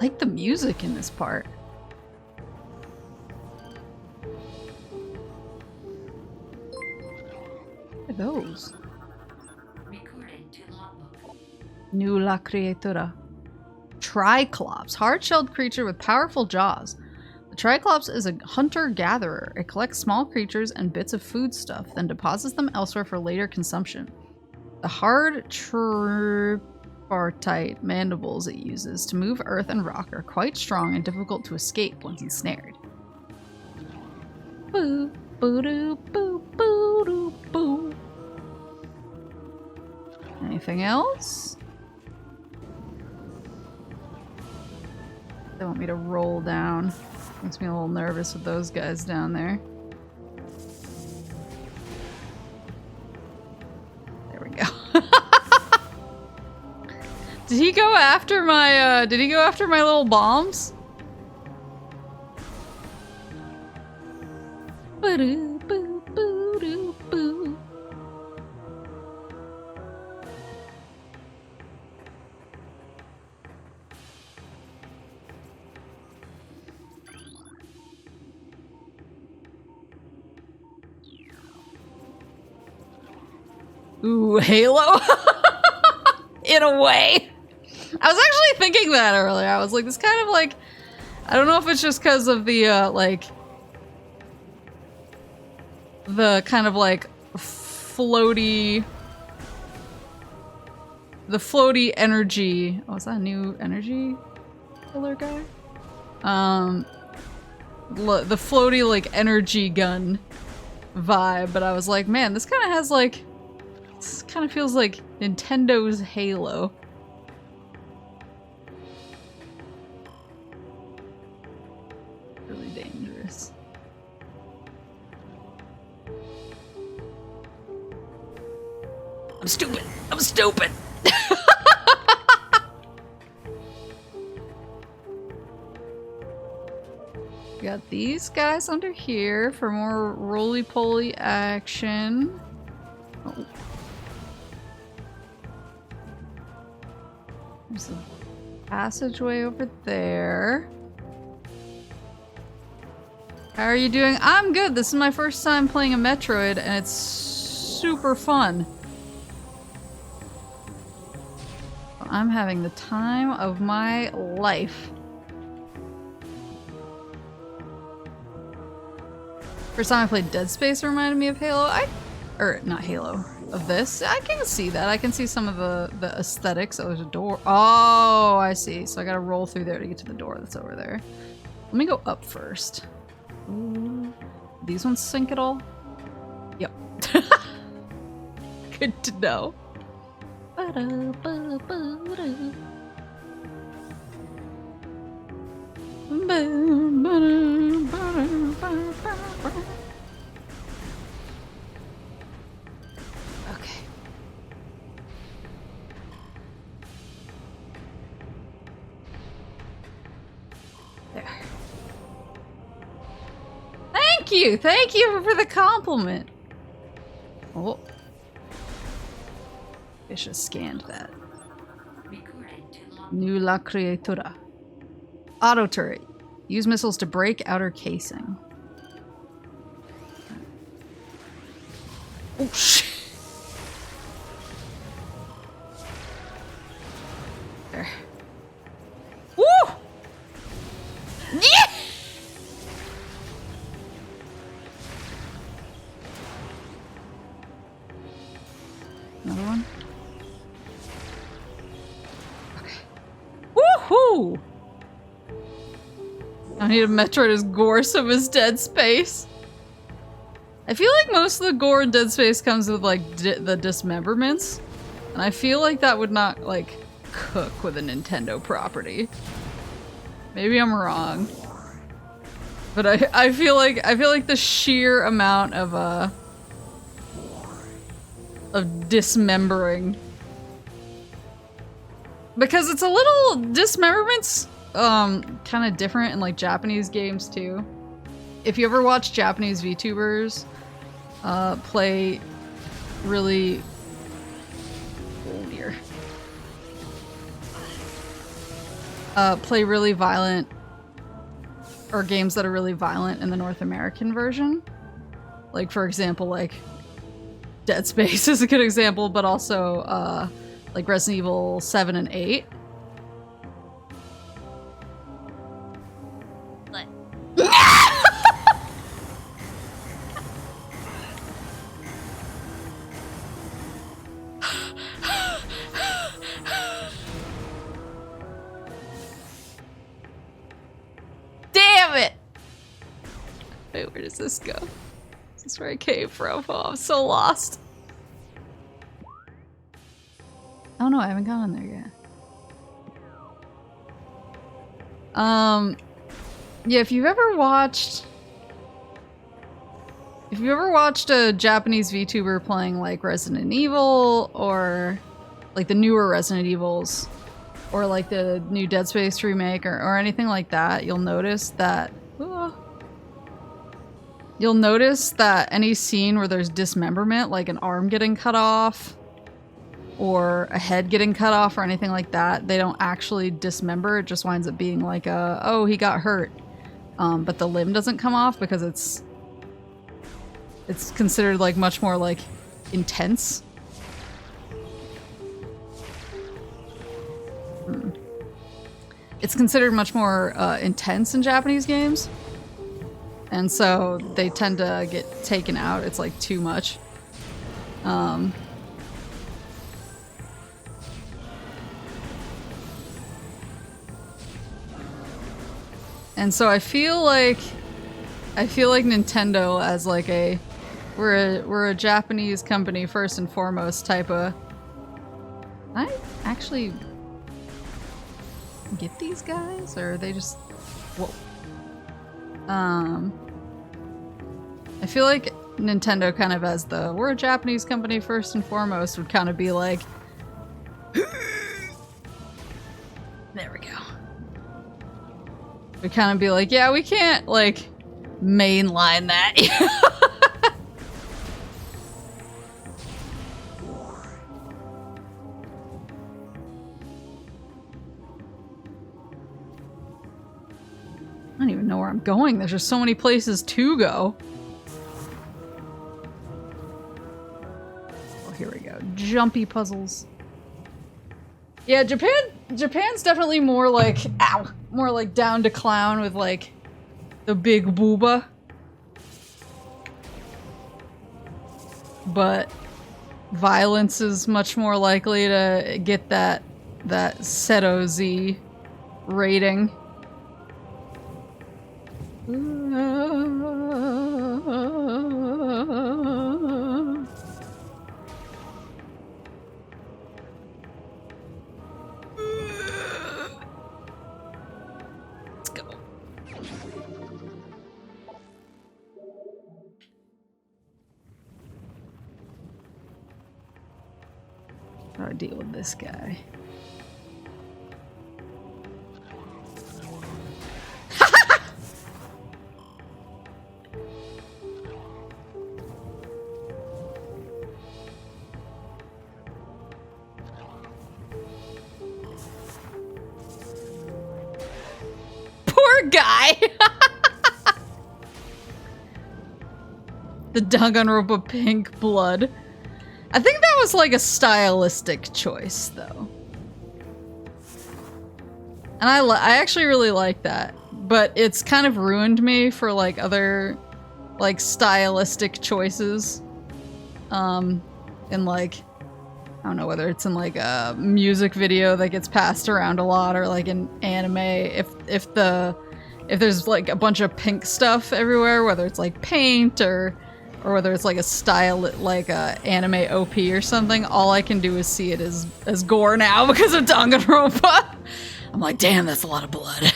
I like the music in this part. What are those? Recording to logbook. New La Criatura. Triclops. Hard-shelled creature with powerful jaws. The Triclops is a hunter-gatherer. It collects small creatures and bits of foodstuff, then deposits them elsewhere for later consumption. The hard tripartite mandibles it uses to move earth and rock are quite strong and difficult to escape once ensnared. Boo, boo, doo, boo, boo, doo, boo. Anything else? They want me to roll down. Makes me a little nervous with those guys down there. There we go. Did he go after my, little bombs? Ba-doo, boo, boo, doo, boo. Ooh, Halo? In a way. I was actually thinking that earlier. I was like, this kind of like... I don't know if it's just because of the, like... The kind of like floaty... The floaty energy... Oh, is that a new energy killer guy? The floaty like energy gun vibe, but I was like, man, this kind of has like... This kind of feels like Nintendo's Halo. Really dangerous. I'm stupid! I'm stupid! Got these guys under here for more roly-poly action. Oh. There's a passageway over there. How are you doing? I'm good. This is my first time playing a Metroid, and it's super fun. I'm having the time of my life. First time I played Dead Space reminded me of Halo. Or not Halo. Of this. I can see that. I can see some of the aesthetics. Oh, there's a door. Oh, I see. So I gotta roll through there to get to the door that's over there. Let me go up first. Ooh. These ones sink at all? Yep. Good to know. Okay. There. Thank you! Thank you for the compliment! Oh. I should have scanned that. New La Criatura. Auto turret. Use missiles to break outer casing. Oh shit! There. Woo! Yeah! Another one. Okay. Woohoo! I need a Metroid as gore some is Dead Space. I feel like most of the gore in Dead Space comes with like the dismemberments, and I feel like that would not like cook with a Nintendo property. Maybe I'm wrong, but I feel like the sheer amount of of dismembering. Because it's a little dismemberment's kind of different in like Japanese games too. If you ever watch Japanese VTubers play really play really violent or games that are really violent in the North American version. Like for example, like Dead Space is a good example, but also like Resident Evil 7 and 8. What? Damn it! Wait, where does this go? Is this where I came from? Oh, I'm so lost. Oh no, I haven't gone there yet. Yeah, if you've ever watched a Japanese VTuber playing like Resident Evil or like the newer Resident Evils or like the new Dead Space remake or anything like that, you'll notice that any scene where there's dismemberment, like an arm getting cut off or a head getting cut off or anything like that, they don't actually dismember. It just winds up being like a, oh, he got hurt. But the limb doesn't come off because it's considered like much more like intense. It's considered much more intense in Japanese games. And so they tend to get taken out. It's like too much. And so I feel like Nintendo as like we're a Japanese company first and foremost type of. I actually get these guys, or are they just whoa? I feel like Nintendo kind of as the we're a Japanese company first and foremost would kind of be like there we go. Would kind of be like, yeah, we can't like mainline that. I don't even know where I'm going. There's just so many places to go. Oh, here we go. Jumpy puzzles. Yeah, Japan's definitely more like, ow, more like down to clown with like the big booba. But violence is much more likely to get that Seto Z rating. Let's go. How do I deal with this guy? Guy. The Danganronpa pink blood. I think that was like a stylistic choice though. And I actually really like that, but it's kind of ruined me for like other like stylistic choices. In like I don't know whether it's in like a music video that gets passed around a lot or like in anime if there's like a bunch of pink stuff everywhere, whether it's like paint or whether it's like a style like a anime OP or something, all I can do is see it as gore now because of Danganronpa. I'm like, damn, that's a lot of blood.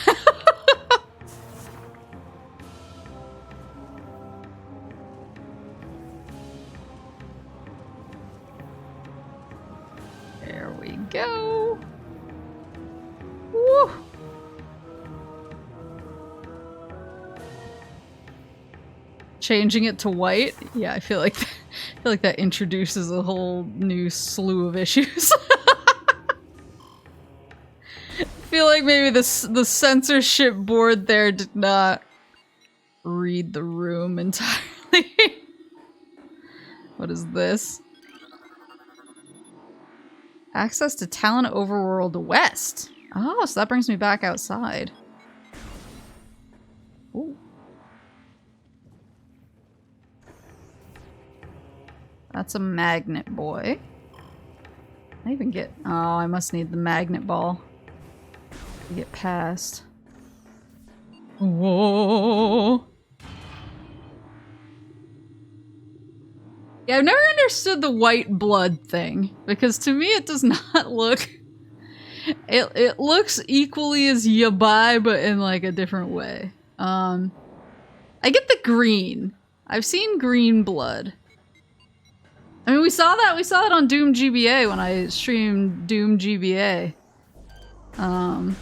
There we go. Woo! Changing it to white? Yeah, I feel like that introduces a whole new slew of issues. I feel like maybe the censorship board there did not read the room entirely. What is this? Access to Talon Overworld West. Oh, so that brings me back outside. Ooh. That's a magnet boy. I even get... Oh, I must need the magnet ball to get past. Whoa! Yeah, I've never understood the white blood thing, because to me it does not look... It looks equally as yabai, but in like a different way. I get the green. I've seen green blood. I mean, we saw that on Doom GBA when I streamed Doom GBA. And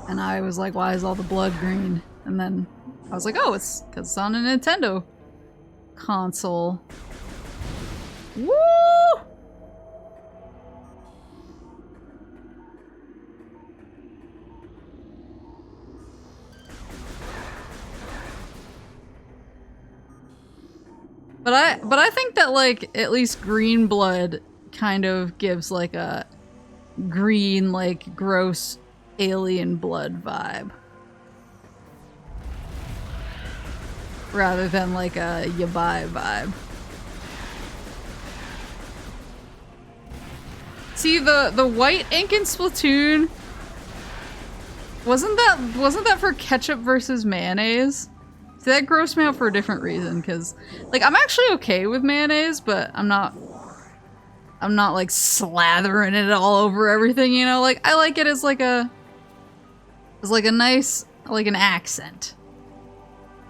I was like, why is all the blood green? And then I was like, oh, it's because it's on a Nintendo console. Woo! But I think that, like, at least green blood kind of gives like a green, like, gross alien blood vibe. Rather than like a yabai vibe. See, the white ink in Splatoon, wasn't that for ketchup versus mayonnaise? See, that grossed me out for a different reason, because, like, I'm actually okay with mayonnaise, but I'm not like slathering it all over everything, you know? Like, I like it as like a nice, like an accent.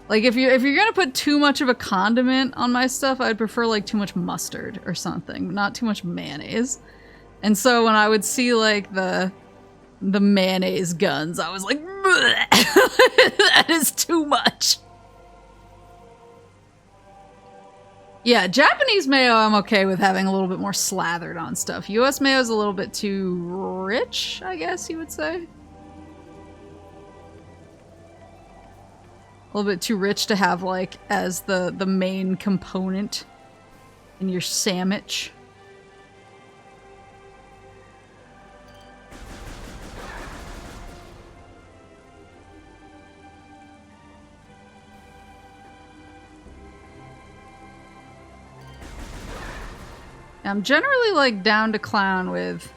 Like, if you're gonna put too much of a condiment on my stuff, I'd prefer like too much mustard or something, not too much mayonnaise. And so when I would see like the mayonnaise guns, I was like, that is too much. Yeah, Japanese mayo I'm okay with having a little bit more slathered on stuff. US mayo is a little bit too rich, I guess you would say. A little bit too rich to have like as the main component in your sandwich. I'm generally like down to clown with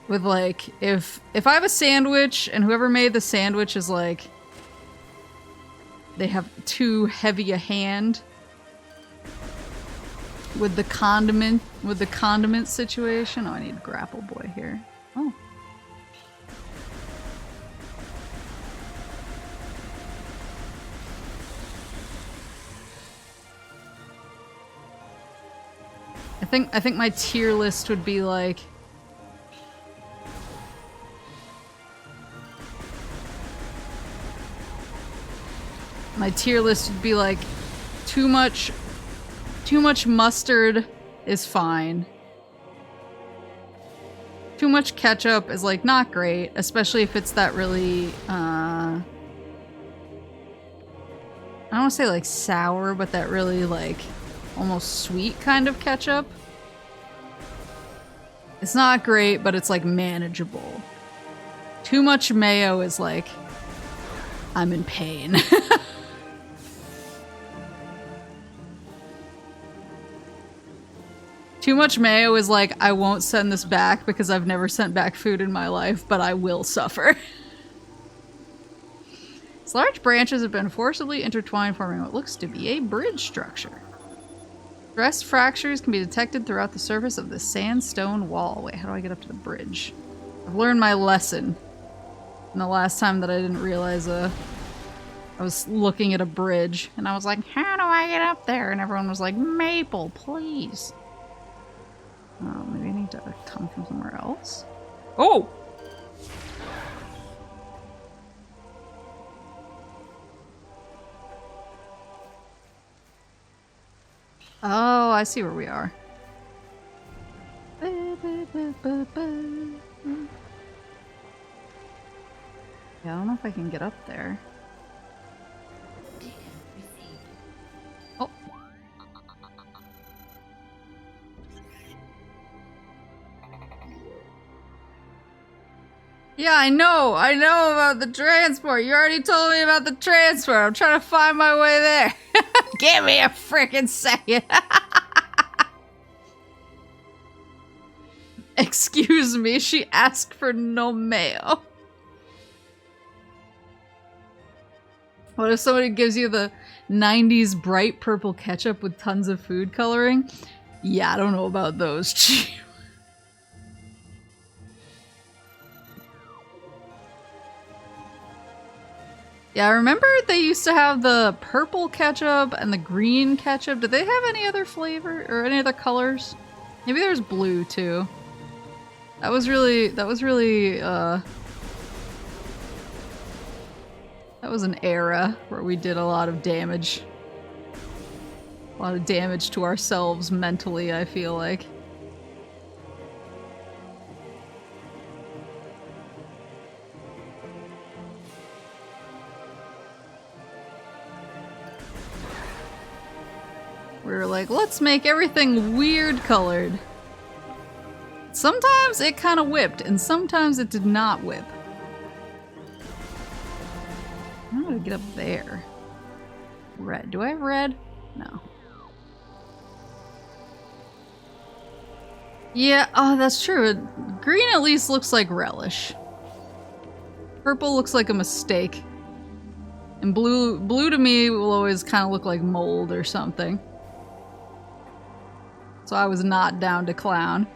with like if I have a sandwich and whoever made the sandwich is like they have too heavy a hand with the condiment situation. Oh, I need Grapple Boy here. Oh. I think my tier list would be like too much mustard is fine. Too much ketchup is like not great, especially if it's that really I don't want to say like sour, but that really like almost sweet kind of ketchup. It's not great, but it's like manageable. Too much mayo is like, I'm in pain. Too much mayo is like, I won't send this back because I've never sent back food in my life, but I will suffer. Its large branches have been forcibly intertwined, forming what looks to be a bridge structure. Stress fractures can be detected throughout the surface of the sandstone wall. Wait, how do I get up to the bridge? I've learned my lesson. And the last time that I didn't realize I was looking at a bridge and I was like, how do I get up there? And everyone was like, Maple, please. Oh, maybe I need to come from somewhere else. Oh! Oh, I see where we are. Yeah, I don't know if I can get up there. Data received. Oh. Yeah, I know about the transport. You already told me about the transport. I'm trying to find my way there. Give me a freaking second. Excuse me, she asked for no mayo. What if somebody gives you the 90s bright purple ketchup with tons of food coloring? Yeah, I don't know about those. Yeah, I remember they used to have the purple ketchup and the green ketchup. Did they have any other flavor or any other colors? Maybe there was blue too. That was really that was an era where we did a lot of damage. A lot of damage to ourselves mentally, I feel like. We were like, let's make everything weird colored. Sometimes it kind of whipped, and sometimes it did not whip. How do I get up there? Red. Do I have red? No. Yeah, oh, that's true. Green at least looks like relish. Purple looks like a mistake. And blue to me will always kind of look like mold or something. So I was not down to clown.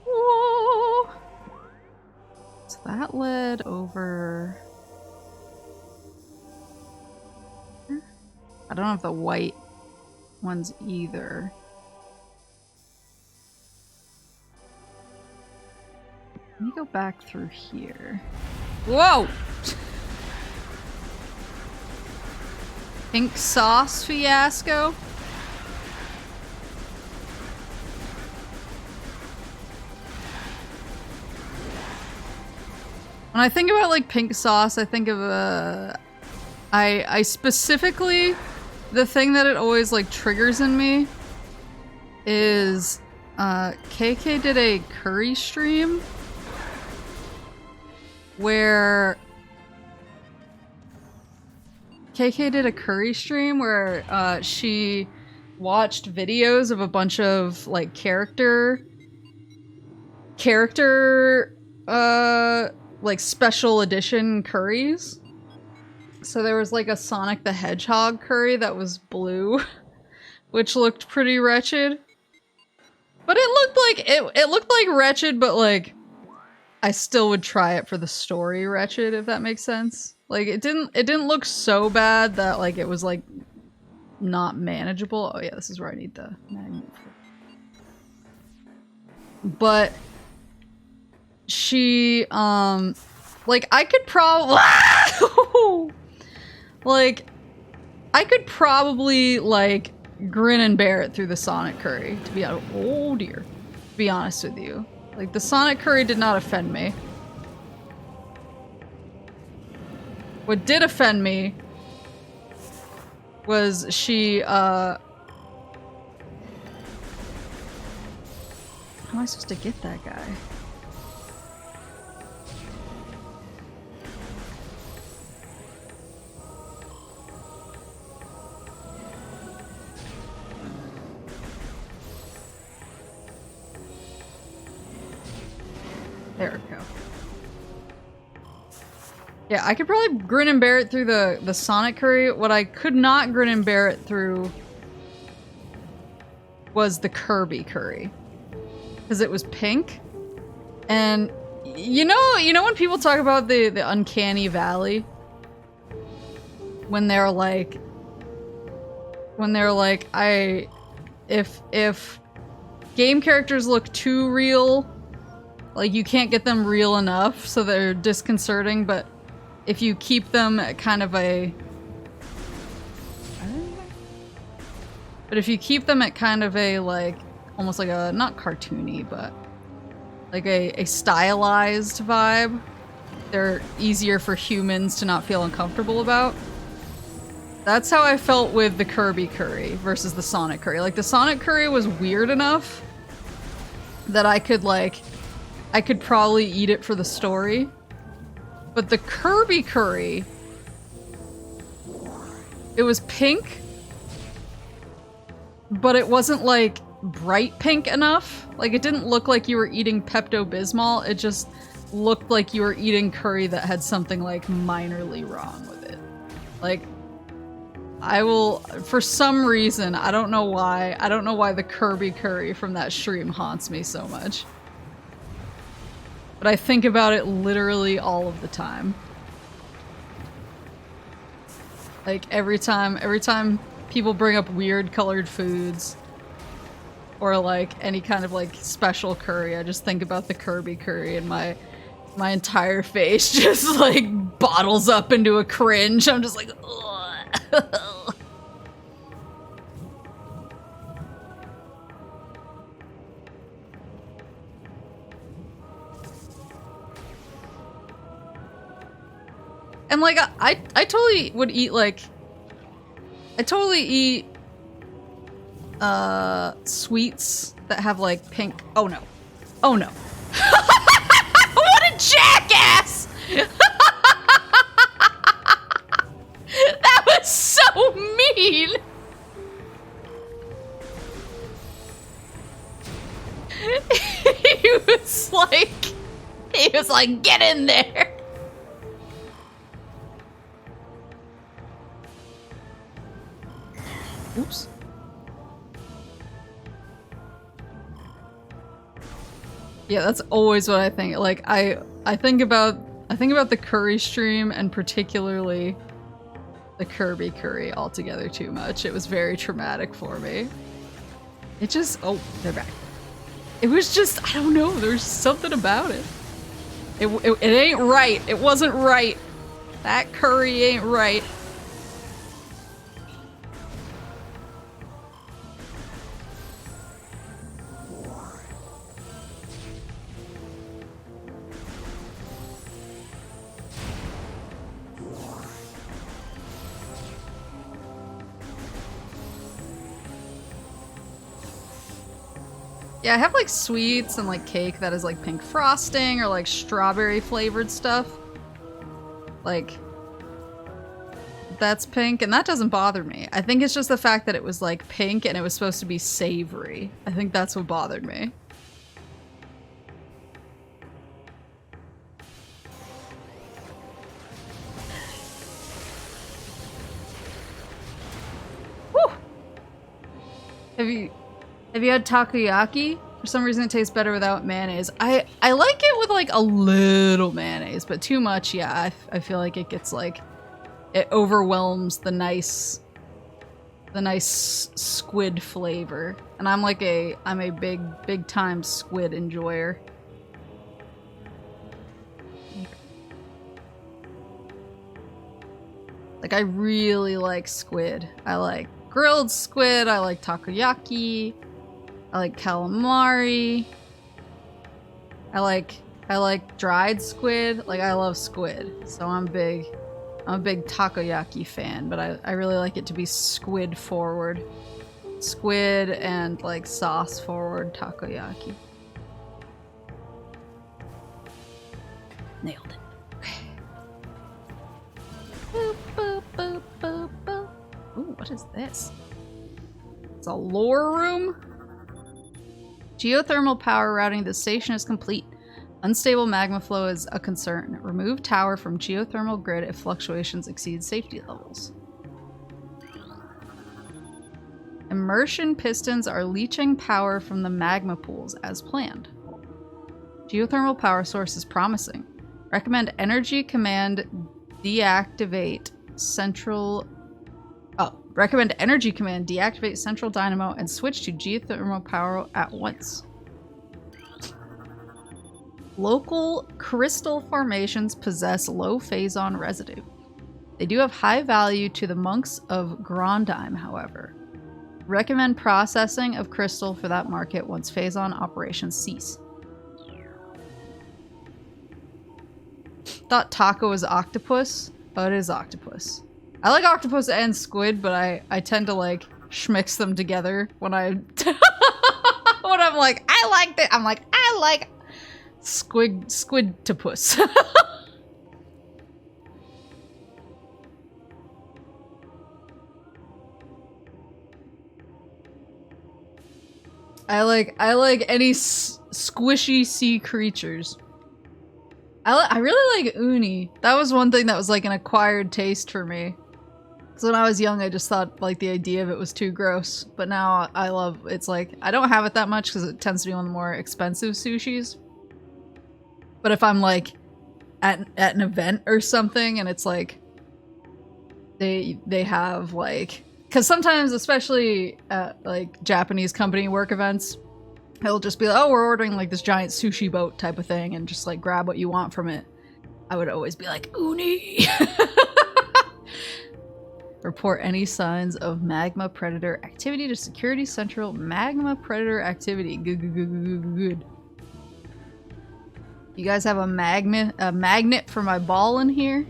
Whoa! So that led over... I don't know if the white ones either. Let me go back through here. Whoa! Pink sauce fiasco? When I think about like pink sauce, I think of I specifically, the thing that it always like triggers in me is KK did a curry stream where she watched videos of a bunch of like character like special edition curries. So there was like a Sonic the Hedgehog curry that was blue, which looked pretty wretched. But it looked like wretched, but like I still would try it for the story wretched, if that makes sense. Like it didn't look so bad that like it was like not manageable. Oh yeah, this is where I need the magnet. But she like I could probably like I could probably like grin and bear it through the Sonic curry to be honest. Oh dear. To be honest with you. Like the Sonic curry did not offend me. What did offend me was she, how am I supposed to get that guy? There we go. Yeah, I could probably grin and bear it through the Sonic curry. What I could not grin and bear it through was the Kirby curry. Because it was pink. And You know when people talk about the uncanny valley? When they're like, if game characters look too real, like you can't get them real enough, so they're disconcerting, but if you keep them at kind of a... But if you keep them at kind of a, like, almost like a, not cartoony, but like a stylized vibe, they're easier for humans to not feel uncomfortable about. That's how I felt with the Kirby curry versus the Sonic curry. Like, the Sonic curry was weird enough that I could probably eat it for the story. But the Kirby curry, it was pink, but it wasn't like bright pink enough. Like, it didn't look like you were eating Pepto-Bismol. It just looked like you were eating curry that had something like minorly wrong with it. Like, I will, for some reason, I don't know why the Kirby curry from that stream haunts me so much. But I think about it literally all of the time. Like, every time people bring up weird colored foods, or like any kind of like special curry, I just think about the Kirby curry and my entire face just like bottles up into a cringe. I'm just like, ugh. And like, I totally would eat like, I totally eat sweets that have like pink. Oh no. Oh no. What a jackass! That was so mean! He was like, get in there! Oops. Yeah, that's always what I think. Like, I think about the curry stream, and particularly the Kirby curry altogether too much. It was very traumatic for me. It just, oh, they're back. It was just, I don't know, there's something about it. It ain't right. It wasn't right. That curry ain't right. Yeah, I have like sweets and like cake that is like pink frosting or like strawberry flavored stuff. Like, that's pink, and that doesn't bother me. I think it's just the fact that it was like pink and it was supposed to be savory. I think that's what bothered me. Whew! Have you had takoyaki? For some reason it tastes better without mayonnaise. I like it with like a little mayonnaise, but too much, yeah, I feel like it gets like, it overwhelms the nice squid flavor. And I'm a big time squid enjoyer. Like, I really like squid. I like grilled squid, I like takoyaki, I like calamari, I like dried squid. Like, I love squid, so I'm a big takoyaki fan, but I really like it to be squid forward. Squid and like sauce forward takoyaki. Nailed it. Okay. Boop, boop, boop, boop, boop. Ooh, what is this? It's a lore room? Geothermal power routing to the station is complete. Unstable magma flow is a concern. Remove tower from geothermal grid if fluctuations exceed safety levels. Immersion pistons are leaching power from the magma pools as planned. Geothermal power source is promising. Recommend energy command deactivate central... Oh, recommend energy command deactivate central dynamo and switch to geothermal power at once. Local crystal formations possess low phazon residue. They do have high value to the monks of Grandheim, however. Recommend processing of crystal for that market once phazon operations cease. Thought taco was octopus. Oh, it is octopus. I like octopus and squid, but I tend to like schmix them together when I when I'm like, I like that. I'm like, I like squidtopus. I like any squishy sea creatures. I really like uni. That was one thing that was like an acquired taste for me. Because when I was young, I just thought like the idea of it was too gross. But now I love, it's like, I don't have it that much because it tends to be one of the more expensive sushis. But if I'm like at an event or something and it's like, they have like, because sometimes, especially at like Japanese company work events, it'll just be like, oh, we're ordering like this giant sushi boat type of thing and just like grab what you want from it. I would always be like, uni! Report any signs of magma predator activity to Security Central. Magma predator activity. Good. You guys have a magnet for my ball in here?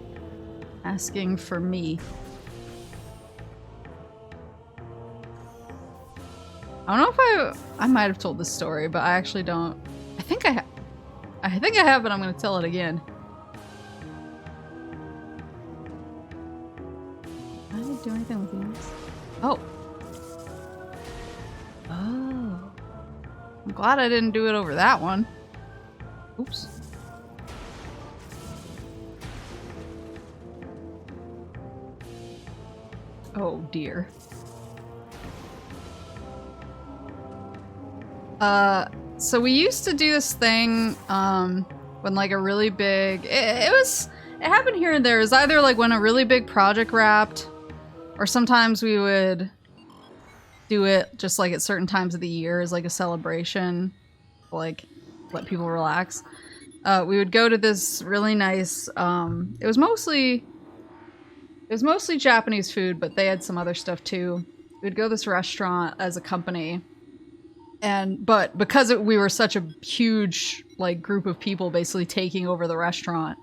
Asking for me. I don't know if I might have told this story, but I actually don't. I think I have, but I'm gonna tell it again. I didn't do anything with these. Oh. Oh. I'm glad I didn't do it over that one. Oops. Oh dear. So we used to do this thing, when like a really big, it happened here and there. It was either like when a really big project wrapped, or sometimes we would do it just like at certain times of the year as like a celebration, like let people relax. We would go to this really nice, it was mostly Japanese food, but they had some other stuff too. We'd go to this restaurant as a company. But because we were such a huge like group of people basically taking over the restaurant,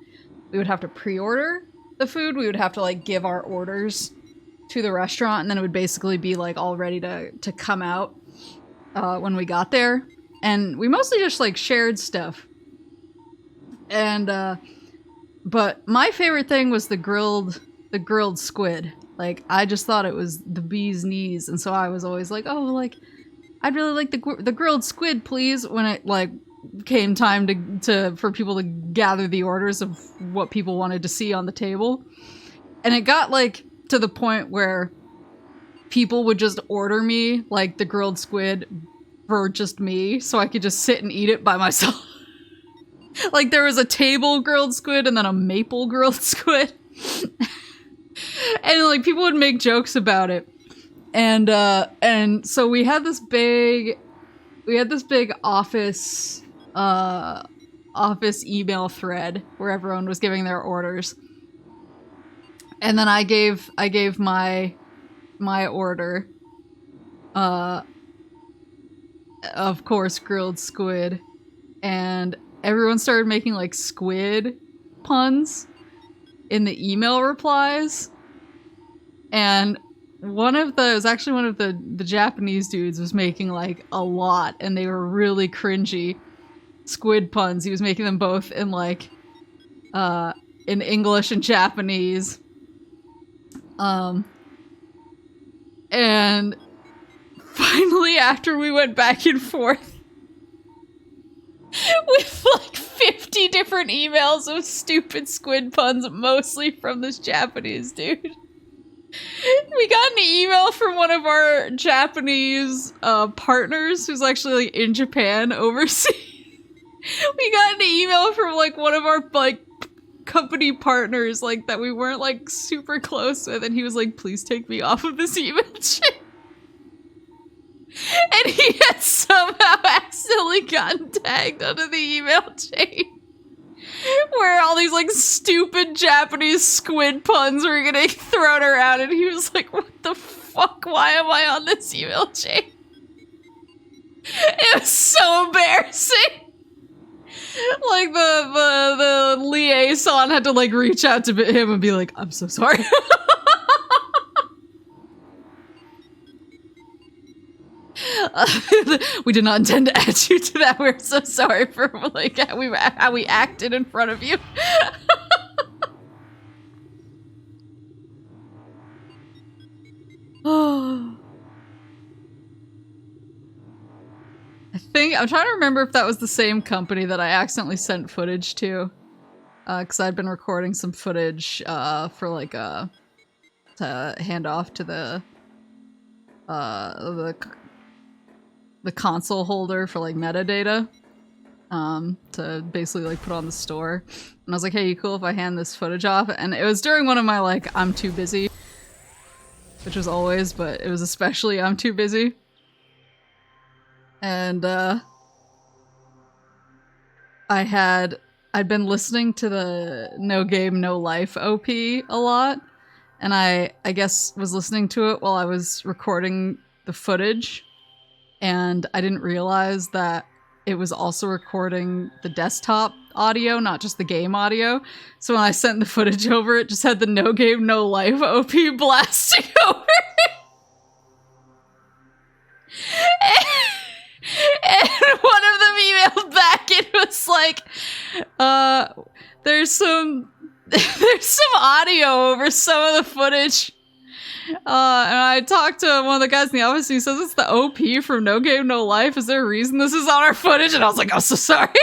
we would have to pre-order the food. We would have to like give our orders to the restaurant, and then it would basically be like all ready to come out when we got there. And we mostly just like shared stuff. And but my favorite thing was the grilled squid. Like I just thought it was the bee's knees, and so I was always like, oh, like I'd really like the grilled squid, please, when it like came time for people to gather the orders of what people wanted to see on the table. And it got like to the point where people would just order me like the grilled squid for just me, so I could just sit and eat it by myself. Like there was a table grilled squid and then a maple grilled squid. And like people would make jokes about it. And so we had this big office email thread where everyone was giving their orders. And then I gave my order, of course, grilled squid, and everyone started making like squid puns in the email replies. And one of the Japanese dudes was making like a lot, and they were really cringy squid puns. He was making them both in like in English and Japanese. And finally, after we went back and forth with like 50 different emails of stupid squid puns, mostly from this Japanese dude, we got an email from one of our Japanese partners who's actually like in Japan overseas. We got an email from like one of our like company partners like that we weren't like super close with, and he was like, please take me off of this email chain. And he had somehow accidentally gotten tagged under the email chain where all these like stupid Japanese squid puns were getting thrown around, and he was like, what the fuck, why am I on this email chain? It was so embarrassing. Like the liaison had to like reach out to him and be like, I'm so sorry. We did not intend to add you to that. We're so sorry for like how we acted in front of you. Oh. I'm trying to remember if that was the same company that I accidentally sent footage to. Because I'd been recording some footage for like to hand off to the console holder for like metadata. To basically like put on the store. And I was like, hey, you cool if I hand this footage off? And it was during one of my like, I'm too busy. Which was always, but it was especially I'm too busy. And I'd been listening to the No Game No Life OP a lot, and I guess was listening to it while I was recording the footage, and I didn't realize that it was also recording the desktop audio, not just the game audio. So when I sent the footage over, it just had the No Game No Life OP blasting over it. And one of them emailed back, it was like, there's some audio over some of the footage. And I talked to one of the guys in the office, and he says it's the OP from No Game No Life. Is there a reason this is on our footage? And I was like, I'm so sorry.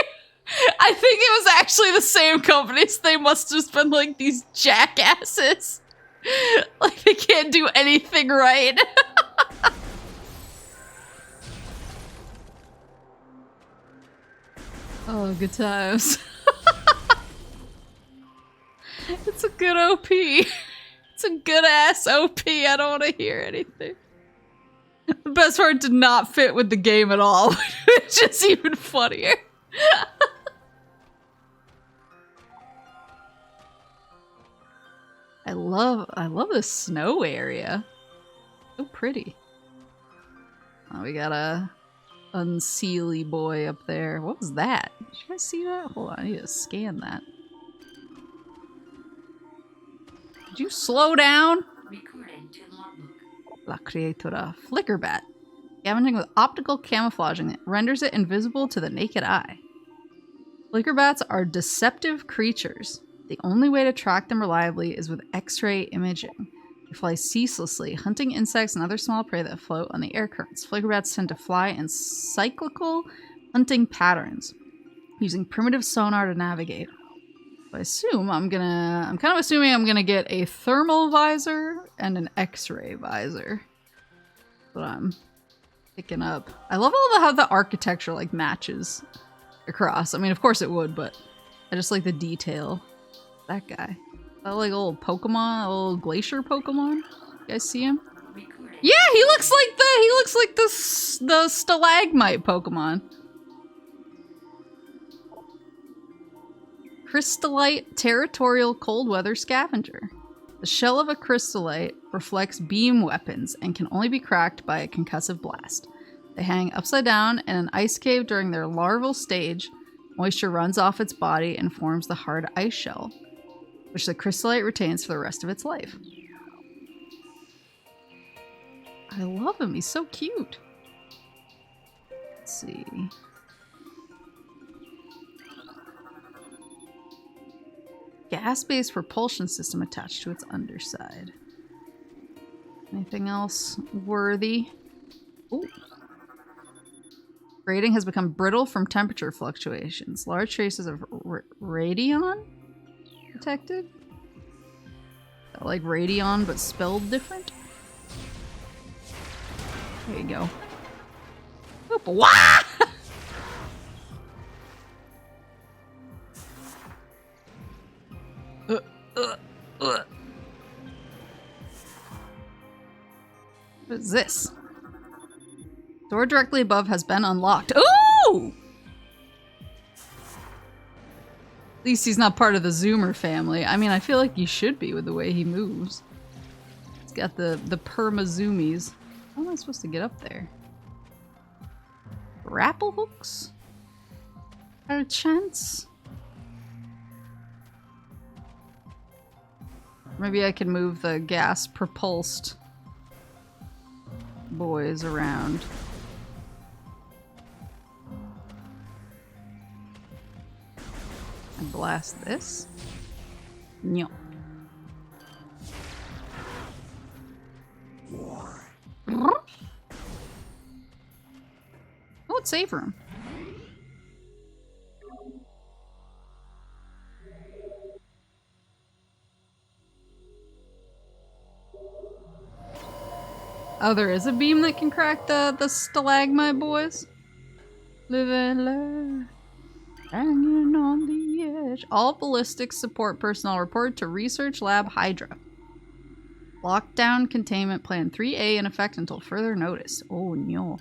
I think it was actually the same company, so they must have just been like these jackasses. Like they can't do anything right. Oh, good times. It's a good OP. It's a good ass OP. I don't want to hear anything. The best part did not fit with the game at all. It's just even funnier. I love this snow area. So pretty. Oh, we got a unseelie boy up there. What was that? Did you guys see that? Hold on, I need to scan that. Did you slow down? Recording to logbook. La Creatura. Flickerbat. Scavenging with optical camouflaging that renders it invisible to the naked eye. Flickerbats are deceptive creatures. The only way to track them reliably is with X-ray imaging. They fly ceaselessly, hunting insects and other small prey that float on the air currents. Flickerbats tend to fly in cyclical hunting patterns, using primitive sonar to navigate. I assume I'm kind of assuming I'm gonna get a thermal visor and an X-ray visor. That's what I'm picking up. I love how the architecture like matches across. I mean, of course it would, but I just like the detail. That guy. That like a little Pokemon, a little glacier Pokemon. You guys see him? Yeah, he looks like the stalagmite Pokemon. Crystallite Territorial Cold Weather Scavenger. The shell of a crystallite reflects beam weapons and can only be cracked by a concussive blast. They hang upside down in an ice cave during their larval stage. Moisture runs off its body and forms the hard ice shell, which the crystallite retains for the rest of its life. I love him. He's so cute. Let's see. Gas-based propulsion system attached to its underside. Anything else worthy? Ooh. Grating has become brittle from temperature fluctuations. Large traces of radion detected? Like radion, but spelled different? There you go. Oop, wah! What is this? Door directly above has been unlocked. Ooh! At least he's not part of the Zoomer family. I mean, I feel like he should be with the way he moves. He's got the perma-zoomies. How am I supposed to get up there? Grapple hooks? A chance? Maybe I can move the gas-propulsed boys around. And blast this. No. Oh, it's save room. Oh, there is a beam that can crack the stalagmite boys. Live and learn. Hanging on the edge. All ballistics support personnel report to Research Lab Hydra. Lockdown containment plan 3A in effect until further notice. Oh no.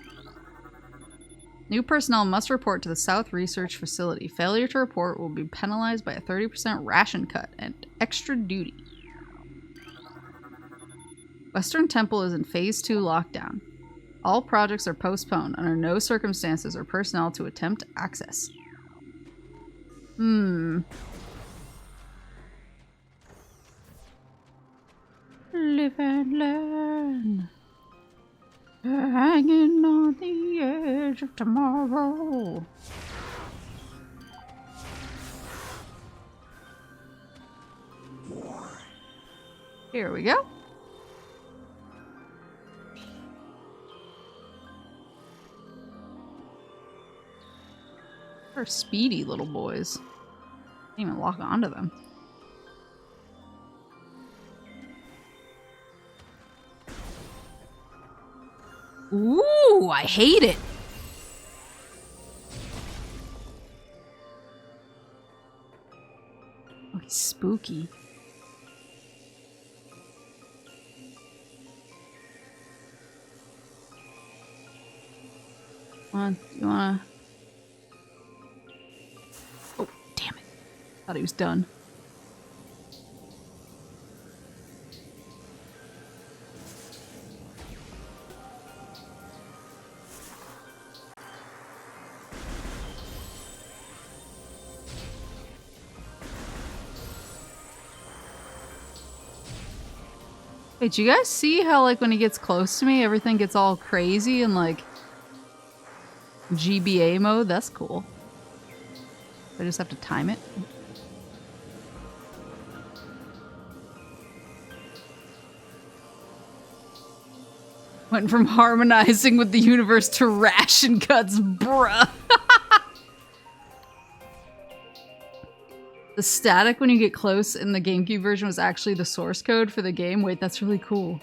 New personnel must report to the South Research Facility. Failure to report will be penalized by a 30% ration cut and extra duty. Western Temple is in Phase 2 lockdown. All projects are postponed. Under no circumstances are personnel to attempt access. Live and learn. Hanging on the edge of tomorrow. Here we go. They're speedy little boys. Can't even lock onto them. Ooh, I hate it. Oh, he's spooky. You wanna? Oh, damn it. Thought he was done. Wait, do you guys see how, like, when he gets close to me, everything gets all crazy and, like, GBA mode? That's cool. I just have to time it. Went from harmonizing with the universe to ration cuts, bruh. The static when you get close in the GameCube version was actually the source code for the game. Wait, that's really cool.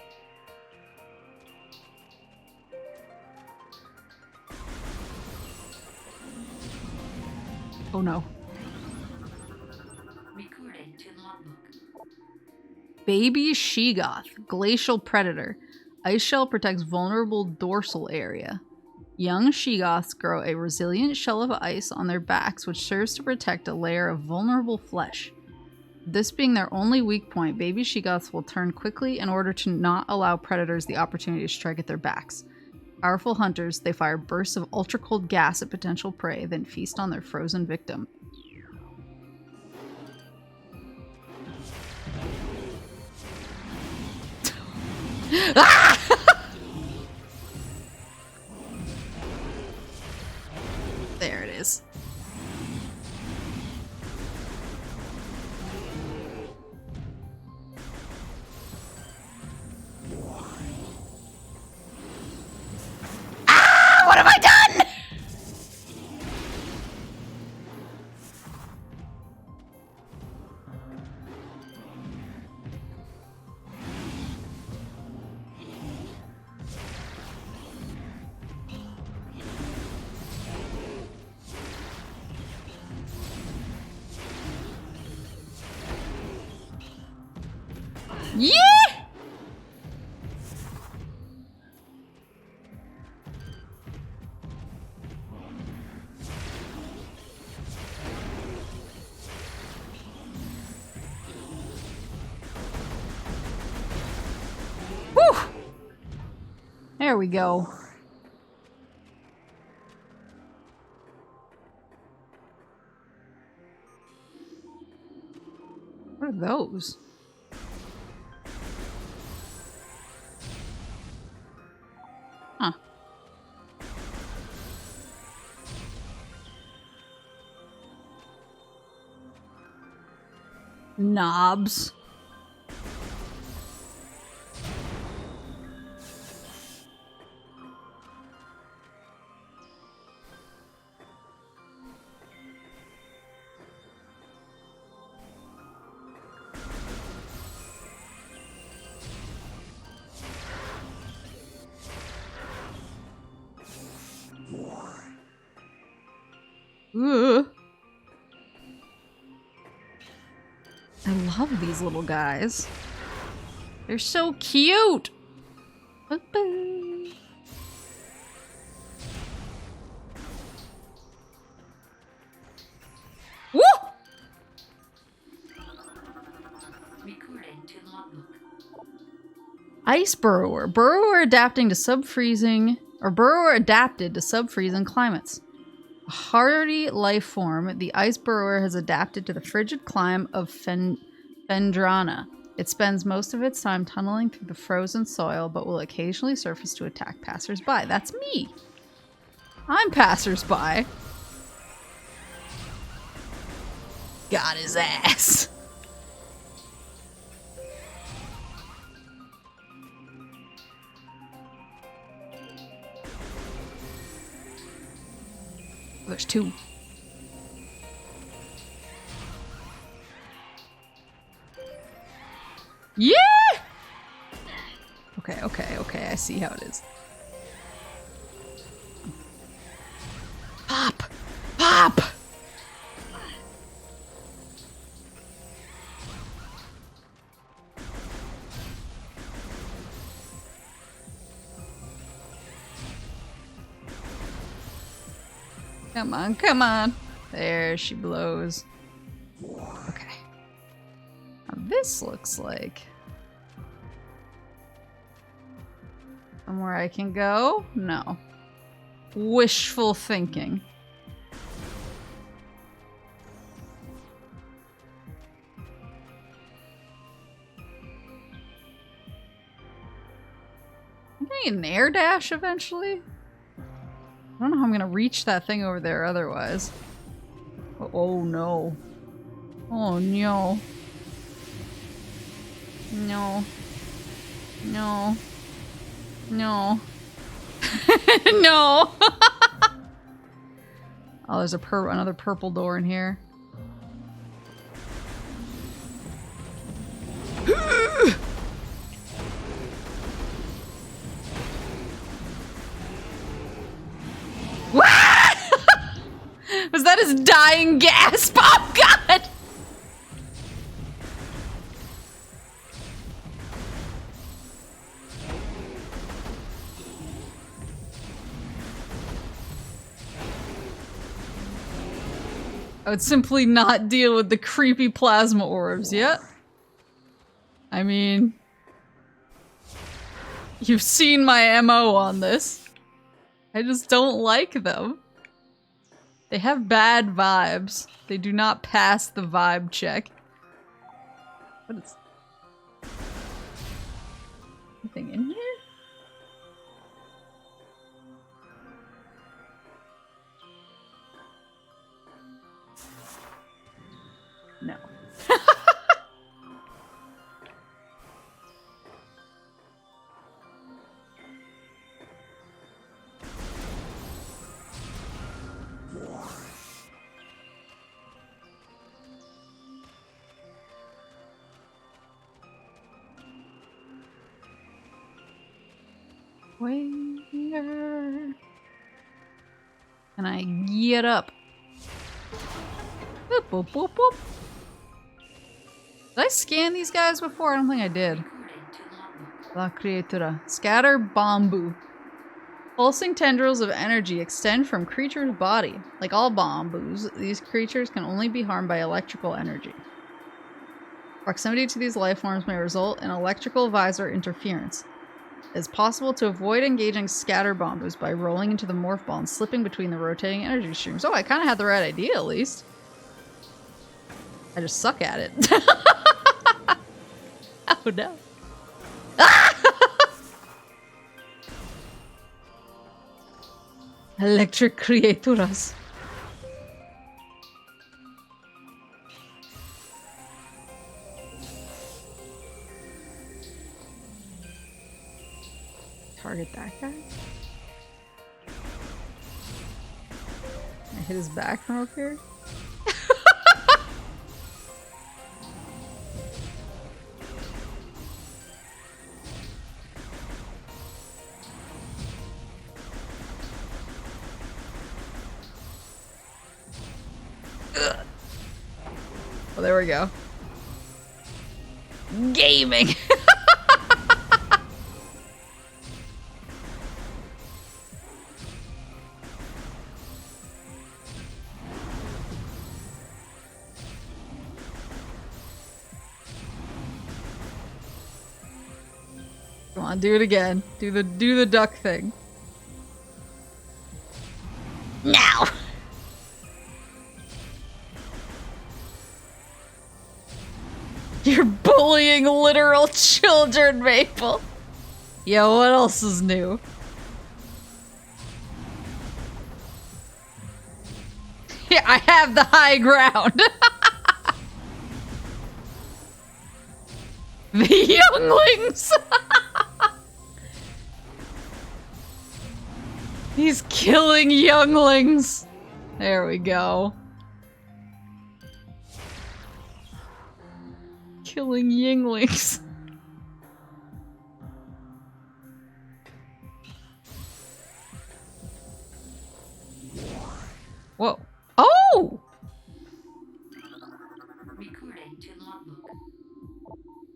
Oh no. Recorded to logbook. Baby Sheegoth, glacial predator. Ice shell protects vulnerable dorsal area. Young Sheegoths grow a resilient shell of ice on their backs, which serves to protect a layer of vulnerable flesh. This being their only weak point, baby Sheegoths will turn quickly in order to not allow predators the opportunity to strike at their backs. Powerful hunters, they fire bursts of ultra-cold gas at potential prey, then feast on their frozen victim. Ah! There it is. Ah! What have I done? Yeah! There we go. What are those? Huh. Knobs. Ugh. I love these little guys. They're so cute. Woo! Recording to logbook. Ice burrower. Burrower adapting to sub-freezing, or burrower adapted to sub-freezing climates. A hardy life form, the ice burrower has adapted to the frigid climate of Phendrana. It spends most of its time tunneling through the frozen soil, but will occasionally surface to attack passers-by. That's me. I'm passers-by. Got his ass. There's two. Yeah! Okay, okay, okay. I see how it is. Pop! Pop! Come on, come on. There she blows. Okay. Now this looks like somewhere I can go? No. Wishful thinking. Can I get an air dash eventually? I don't know how I'm gonna reach that thing over there otherwise. Oh no. Oh no. No. No. No. No. Oh, there's another purple door in here. Was that his dying gasp? Oh god! I would simply not deal with the creepy plasma orbs yet. I mean, you've seen my MO on this. I just don't like them. They have bad vibes. They do not pass the vibe check. What is... anything in here? No. Where can I get up? Boop, boop, boop, boop. Did I scan these guys before? I don't think I did. La Criatura. Scatter Bamboo. Pulsing tendrils of energy extend from creature's body. Like all bamboos, these creatures can only be harmed by electrical energy. Proximity to these life forms may result in electrical visor interference. It's possible to avoid engaging scatter bombers by rolling into the morph ball and slipping between the rotating energy streams. Oh, I kind of had the right idea, at least. I just suck at it. Oh, no. Electric criaturas. Target that guy? I hit his back from up here? Oh, there we go. Gaming! Come on, do it again. Do the duck thing. Now! You're bullying literal children, Maple. Yo, what else is new? Yeah, I have the high ground. The younglings. He's killing younglings. There we go. Killing younglings. Whoa. Oh! Recording to logbook.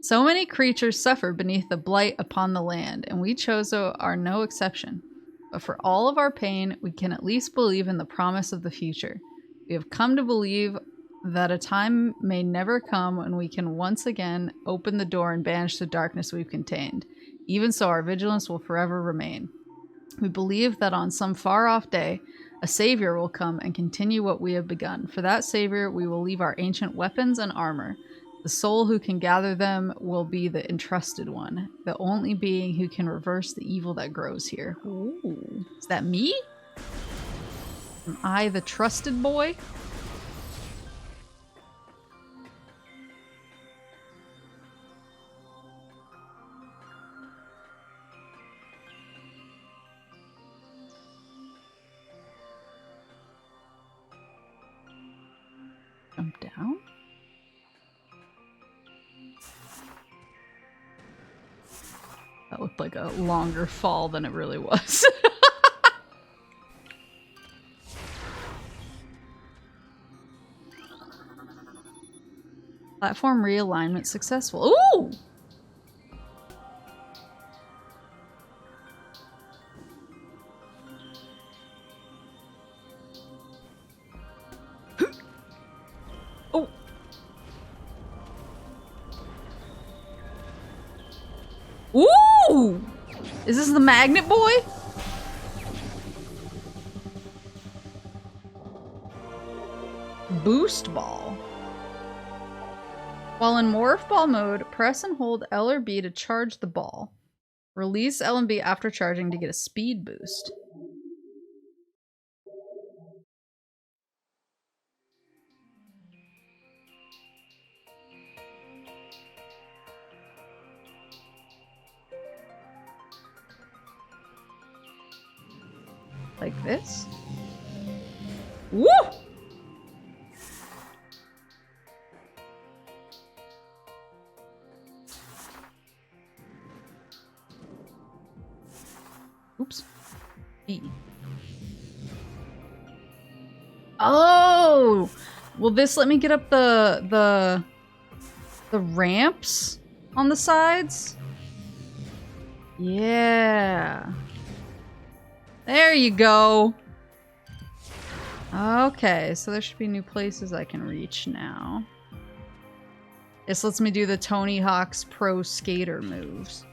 So many creatures suffer beneath the blight upon the land, and we Chozo are no exception. But for all of our pain, we can at least believe in the promise of the future. We have come to believe that a time may never come when we can once again open the door and banish the darkness we've contained. Even so, our vigilance will forever remain. We believe that on some far-off day, a savior will come and continue what we have begun. For that savior, we will leave our ancient weapons and armor. The soul who can gather them will be the entrusted one, the only being who can reverse the evil that grows here. Ooh. Is that me? Am I the trusted boy? Jump down? That looked like a longer fall than it really was. Platform realignment successful. Ooh! Oh! Ooh! Is this the magnet boy? Boost ball. While in Morph Ball mode, press and hold L or B to charge the ball. Release L and B after charging to get a speed boost. Like this? Woo! Oops. E. Oh! Will this let me get up the ramps on the sides? Yeah. There you go. Okay, so there should be new places I can reach now. This lets me do the Tony Hawk's Pro Skater moves.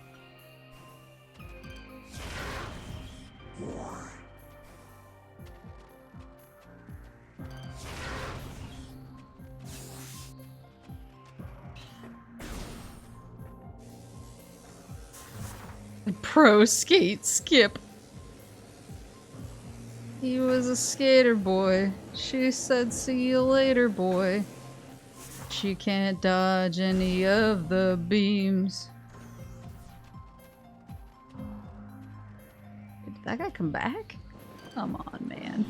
Pro skate skip. He was a skater boy. She said, see you later, boy. She can't dodge any of the beams. Did that guy come back? Come on, man.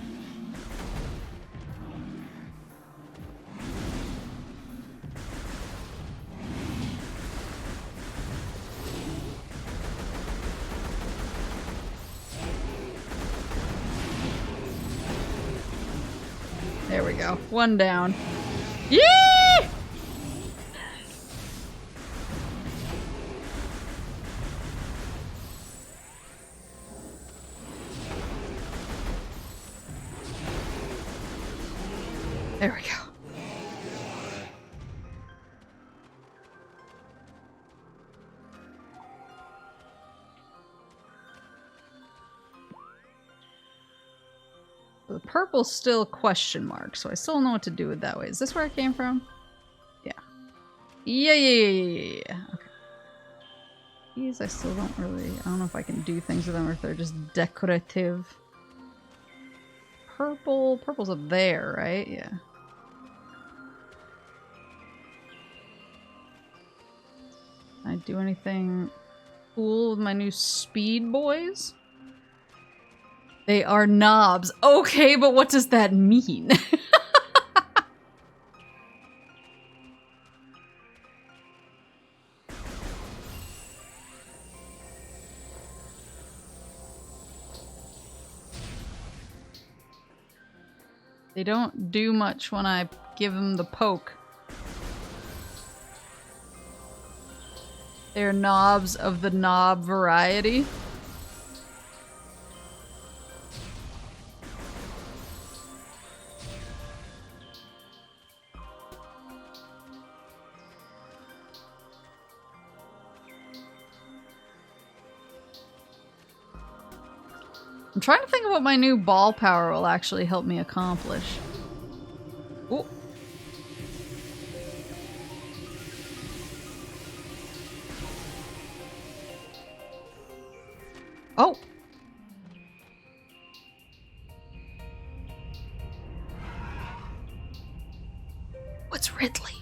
There we go. One down. Yee! There we go. The purple's still question mark, so I still don't know what to do with that way. Is this where it came from? Yeah. Yeah. Okay. These I still don't really... I don't know if I can do things with them or if they're just decorative. Purple... Purple's up there, right? Yeah. Can I do anything cool with my new speed boys? They are knobs. Okay, but what does that mean? They don't do much when I give them the poke. They're knobs of the knob variety. I'm trying to think of what my new ball power will actually help me accomplish. Ooh. Oh! What's Ridley?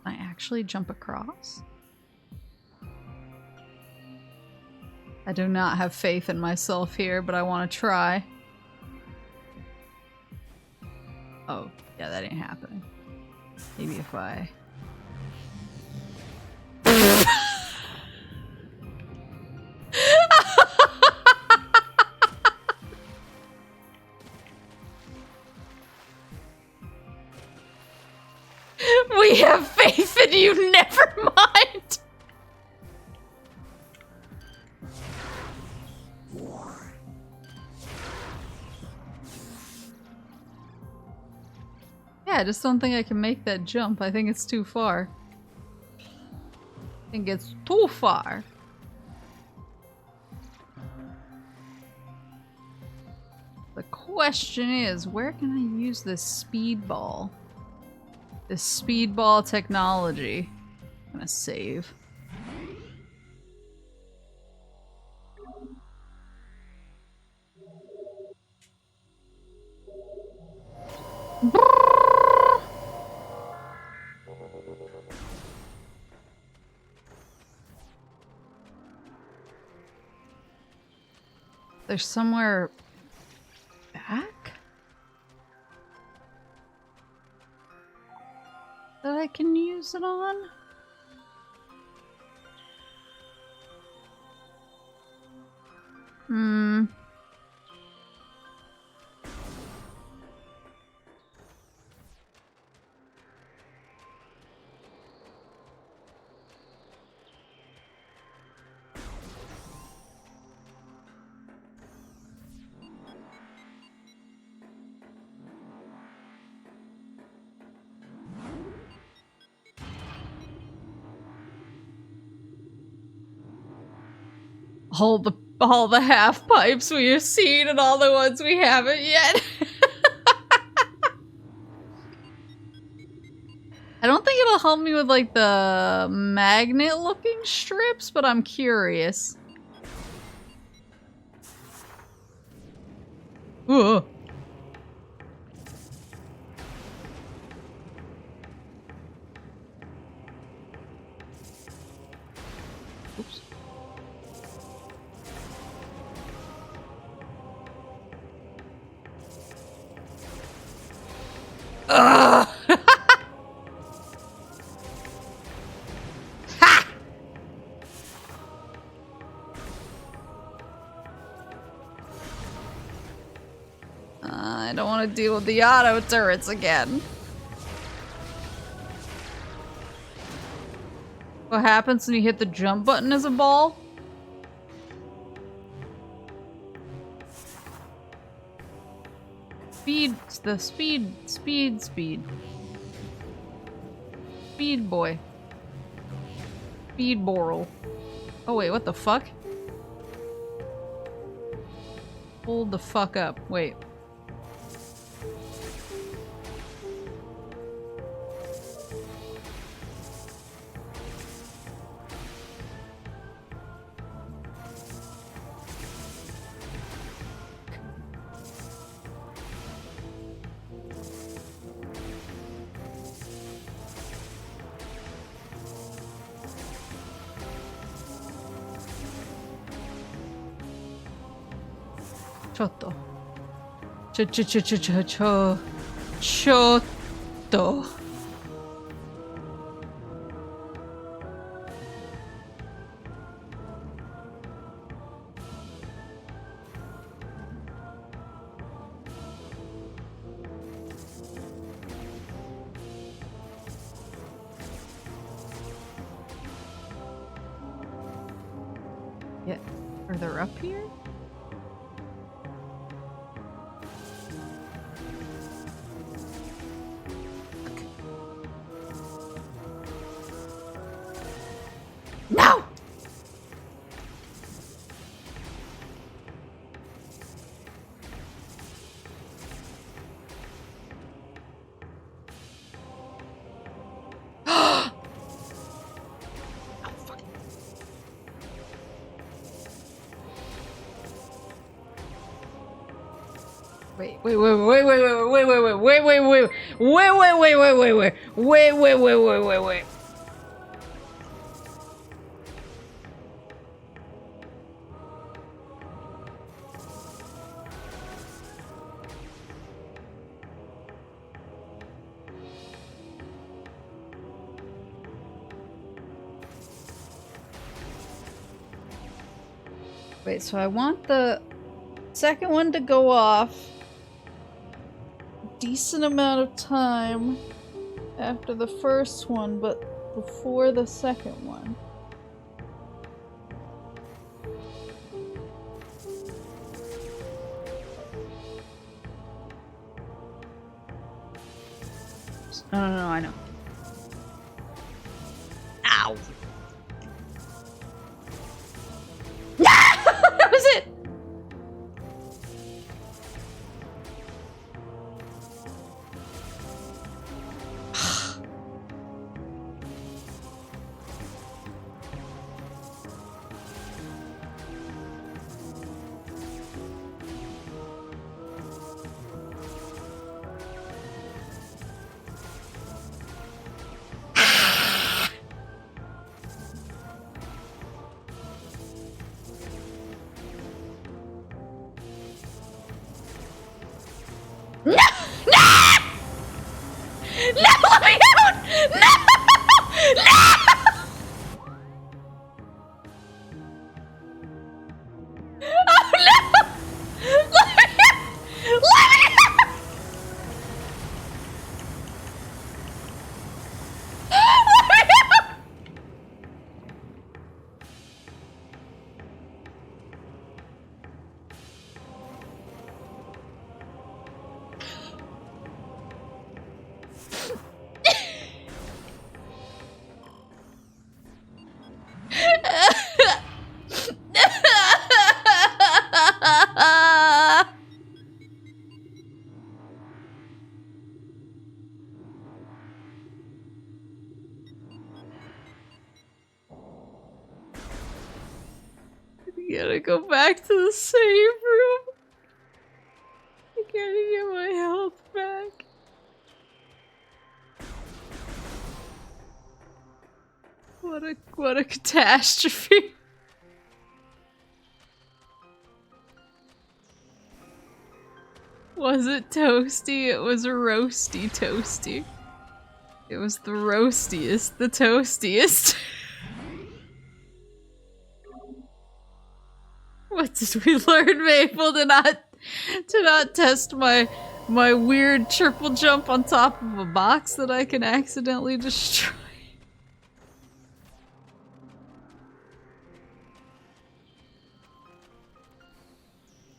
Can I actually jump across? I do not have faith in myself here, but I want to try. Oh, yeah, that ain't happening. Maybe if I... We have faith in you, never mind! Yeah, I just don't think I can make that jump. I think it's too far. I think it's too far. The question is, where can I use this speedball? This speedball technology. I'm gonna save. There's somewhere back that I can use it on? Hmm. all the half pipes we have seen and all the ones we haven't yet. I don't think it'll help me with like the magnet looking strips, but I'm curious. Ooh. Oops. Ugh! Ha! I don't want to deal with the auto turrets again. What happens when you hit the jump button as a ball? Speed boy. Speed boral. Oh wait, what the fuck? Hold the fuck up. Wait. Chotto. Chotto. Yeah, further up here? No! Wait. Wait, so I want the second one to go off a decent amount of time after the first one, but before the second one. No, I know. Ow! That was it! Gotta go back to the save room. I gotta get my health back. What a catastrophe. Was it toasty? It was a roasty toasty. It was the roastiest, the toastiest. What did we learn, Maple? To not test my weird triple jump on top of a box that I can accidentally destroy.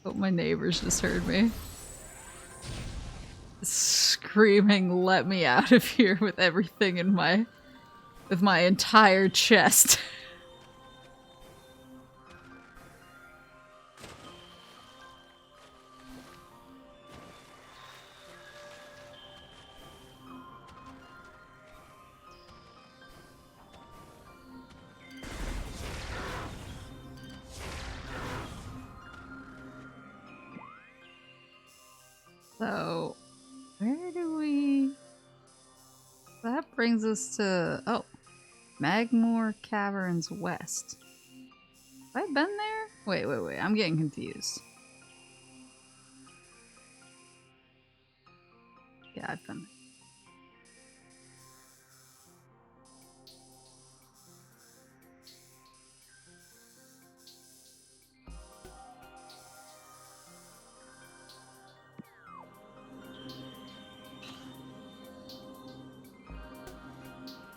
Oh, my neighbors just heard me. Screaming, let me out of here with everything in with my entire chest. So, where do we... That brings us to... Oh. Magmoor Caverns West. Have I been there? Wait. I'm getting confused. Yeah, I've been there.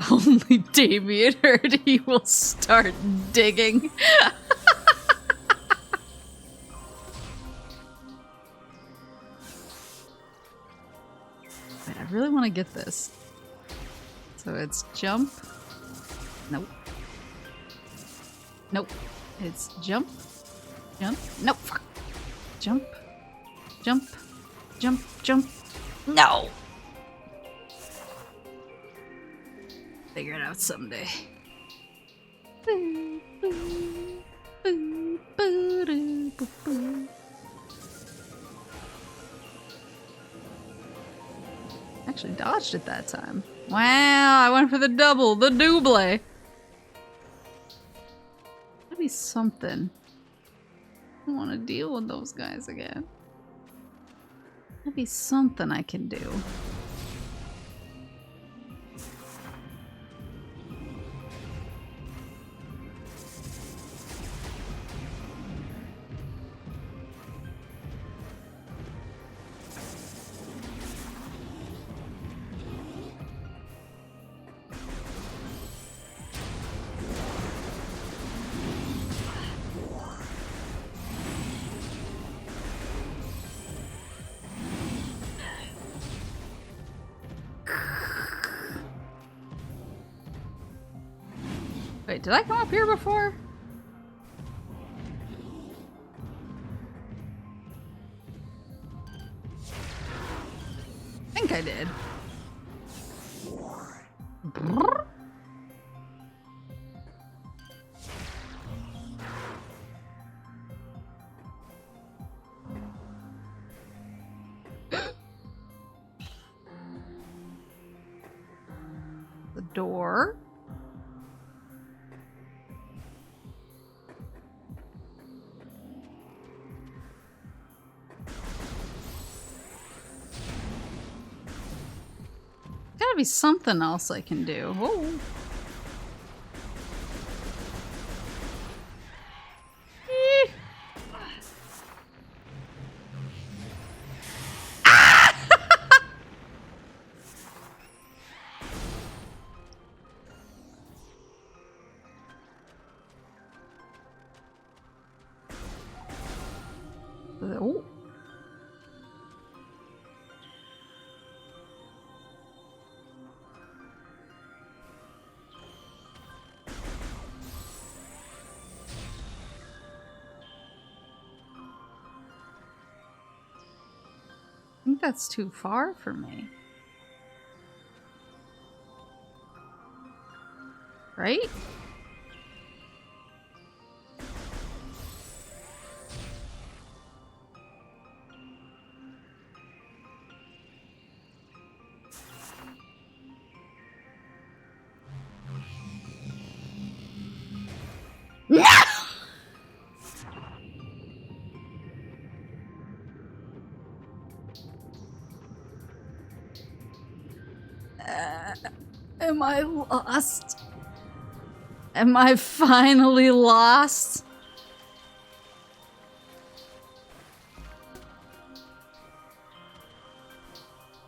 Only Damien heard he will start digging. Wait, I really want to get this. So it's jump. Nope. Nope. It's jump. Jump. Nope. Fuck. Jump. Jump. Jump. Jump. No! Figure it out someday. Actually dodged it that time. Wow, I went for the double, the double. That'd be something. I don't want to deal with those guys again. That'd be something I can do. Wait, did I come up here before? I think I did. The door. Gotta be something else I can do. Whoa. Oh. I think that's too far for me. Right? Am I lost? Am I finally lost?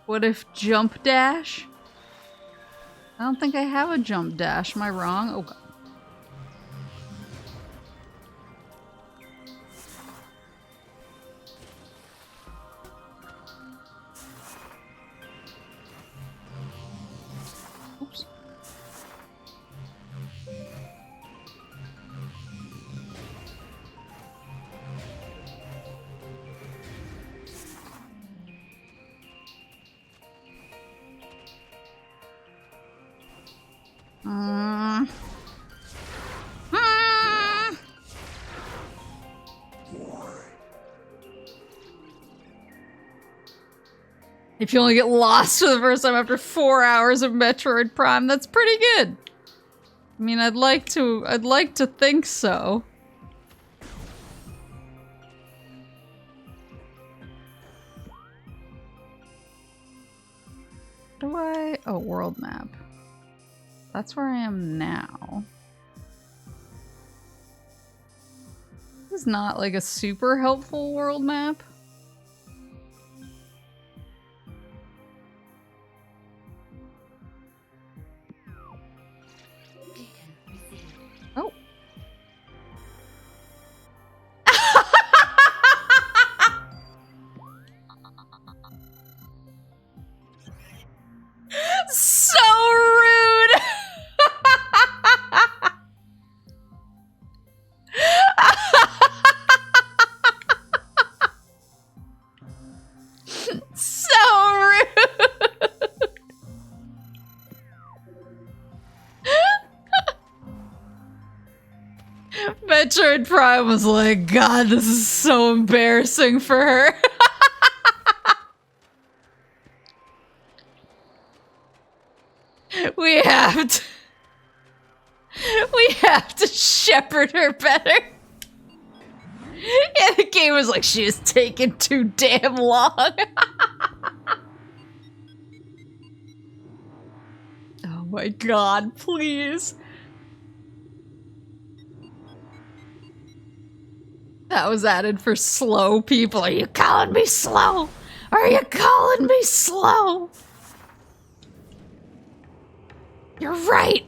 What if jump dash? I don't think I have a jump dash. Am I wrong? Oh god. Oops. If you only get lost for the first time after 4 hours of Metroid Prime, that's pretty good. I mean, I'd like to think so. Do I? Oh, world map. That's where I am now. This is not like a super helpful world map. Oh. So rude. So rude. Metroid Prime was like, God, this is so embarrassing for her. We have to shepherd her better. Yeah, the game was like, she is taking too damn long. Oh my god, please. That was added for slow people. Are you calling me slow? Are you calling me slow? You're right.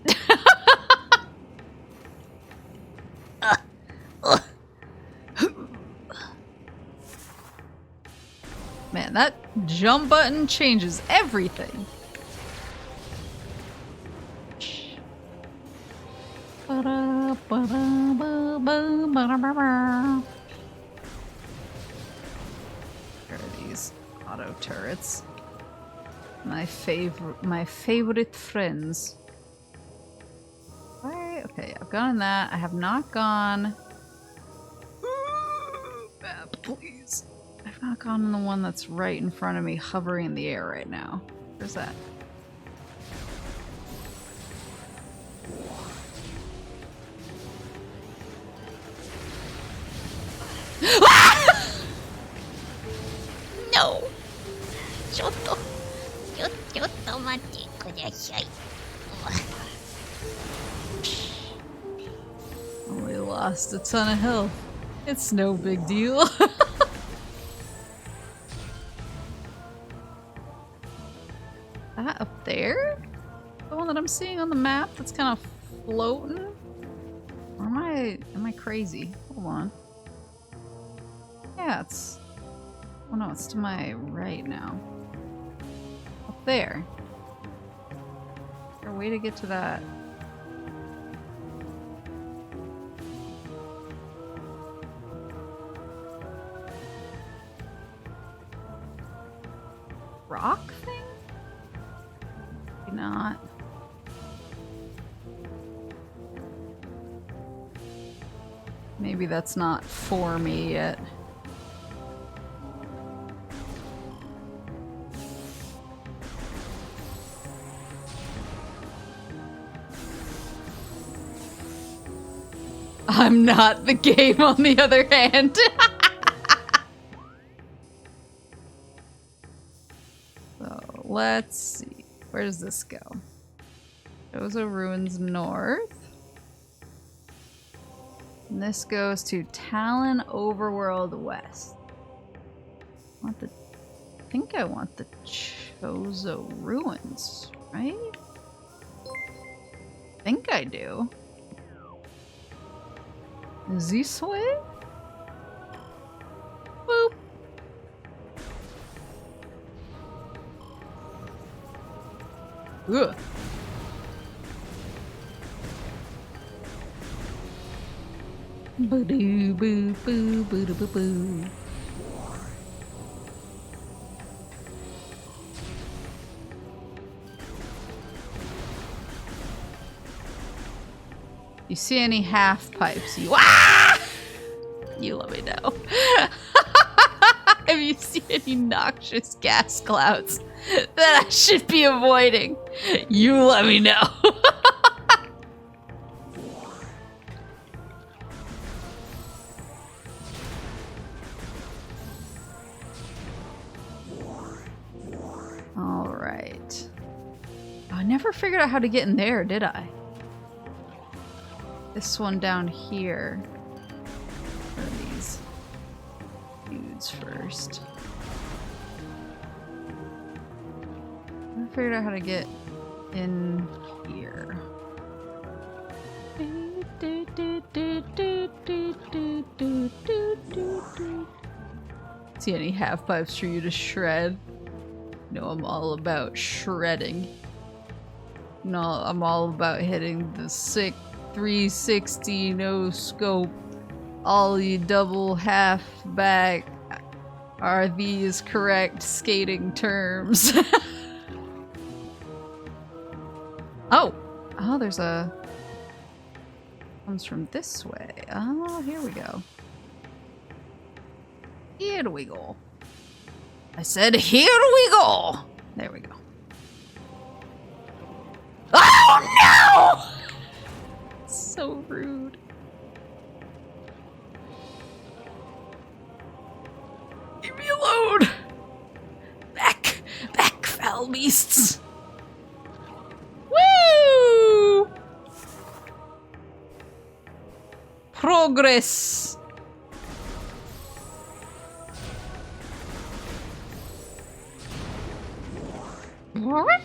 Man, that jump button changes everything. Where are these auto turrets? My favorite friends. Why? Okay, I've gone in that. I have not gone. Map, please. I've not gone in the one that's right in front of me, hovering in the air right now. Where's that? No! ちょっと待ってください。 Only lost a ton of health. It's no big deal. That up there? The one that I'm seeing on the map that's kind of floating? Or am I crazy? Hold on. Yeah, it's... Oh no, it's to my right now. Up there. Is there a way to get to that? Rock thing? Maybe not. Maybe that's not for me yet. I'm not the game, on the other hand. So, let's see. Where does this go? Chozo Ruins North. And this goes to Talon Overworld West. I think I want the Chozo Ruins, right? I think I do. This way? Boop. Ugh. Boo boo boo boo boo boo. You see any half pipes? You You let me know. If you see any noxious gas clouds that I should be avoiding, you let me know. All right. I never figured out how to get in there, did I? This one down here. What are these dudes first? I figured out how to get in here. See any half pipes for you to shred? No, I'm all about shredding. No, I'm all about hitting the sick 360 no scope. All you double half back. Are these correct skating terms? Oh, there's a comes from this way. Oh, here we go. Here we go. I said, here we go. There we go. Oh no! So rude. Leave me alone. Back, foul beasts. Woo! Progress. What?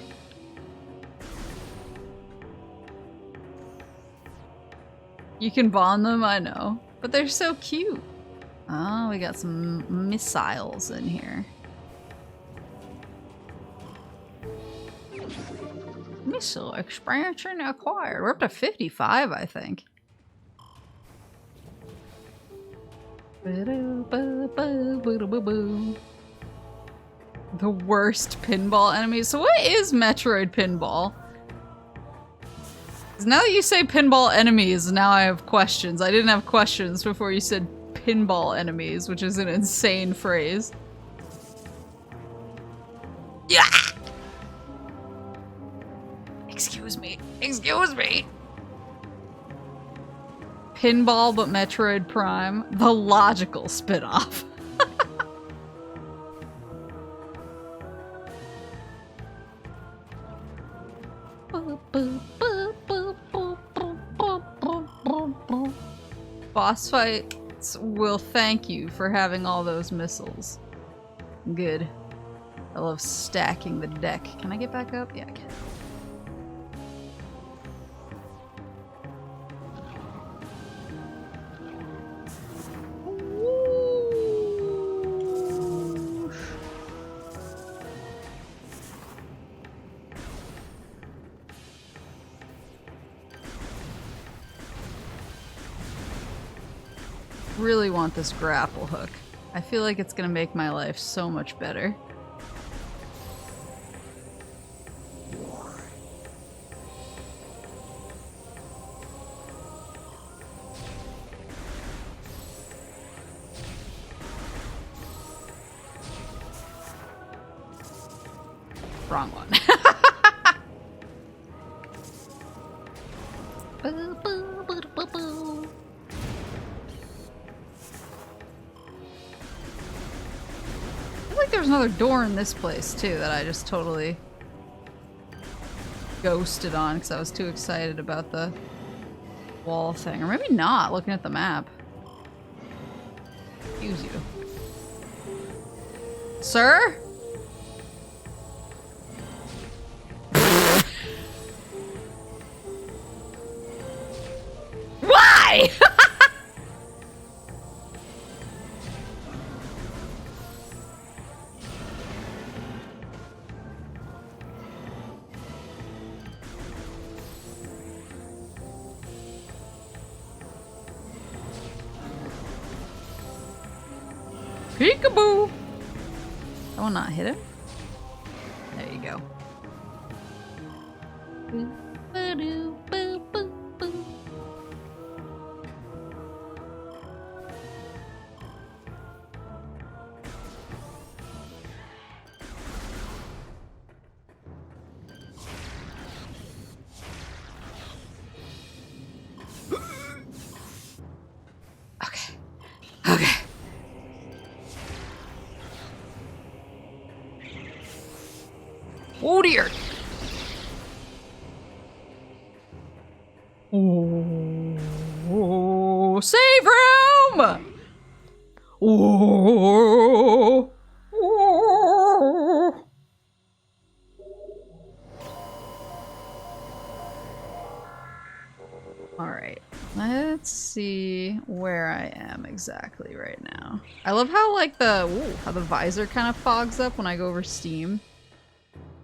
You can bond them, I know. But they're so cute. Oh, we got some missiles in here. Missile expansion acquired. We're up to 55, I think. The worst pinball enemies. So what is Metroid Pinball? 'Cause now that you say pinball enemies, now I have questions. I didn't have questions before you said pinball enemies, which is an insane phrase. Yeah! Excuse me. Excuse me. Pinball but Metroid Prime. The logical spin-off. Boss fights will thank you for having all those missiles. Good. I love stacking the deck. Can I get back up? Yeah, I can. Really want this grapple hook. I feel like it's gonna make my life so much better. Wrong one. I feel like there's another door in this place too that I just totally ghosted on because I was too excited about the wall thing. Or maybe not, looking at the map. Excuse you. Sir? Why? Peekaboo! I will not hit him. There you go. Okay. Okay. Oh dear! Oh, save room! Oh, oh. All right, let's see where I am exactly right now. I love how like how the visor kind of fogs up when I go over Steam.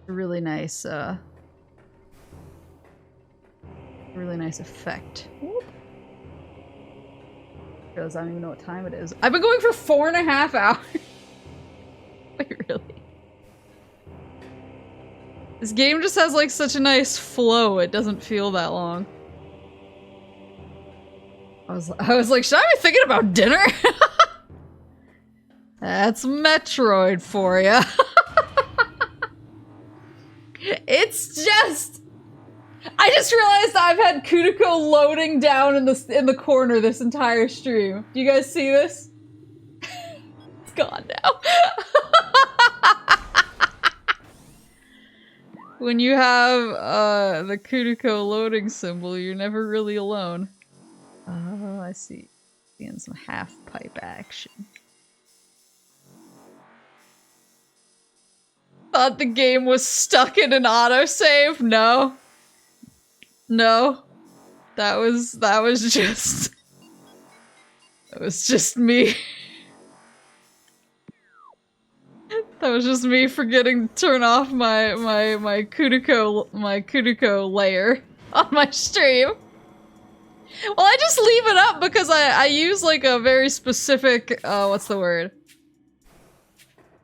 Really nice effect. Whoop. Because I don't even know what time it is. I've been going for 4.5 hours. Wait, really? This game just has like such a nice flow. It doesn't feel that long. I was like, should I be thinking about dinner? That's Metroid for ya. It's just... I just realized I've had Kutiko loading down in the corner this entire stream. Do you guys see this? It's gone now. When you have the Kutiko loading symbol, you're never really alone. Oh, I see. Seeing some half-pipe action. Thought the game was stuck in an autosave? No. No. That was just... That was just me. That was just me forgetting to turn off my Kutiko layer on my stream. Well, I just leave it up because I use like a very specific, what's the word?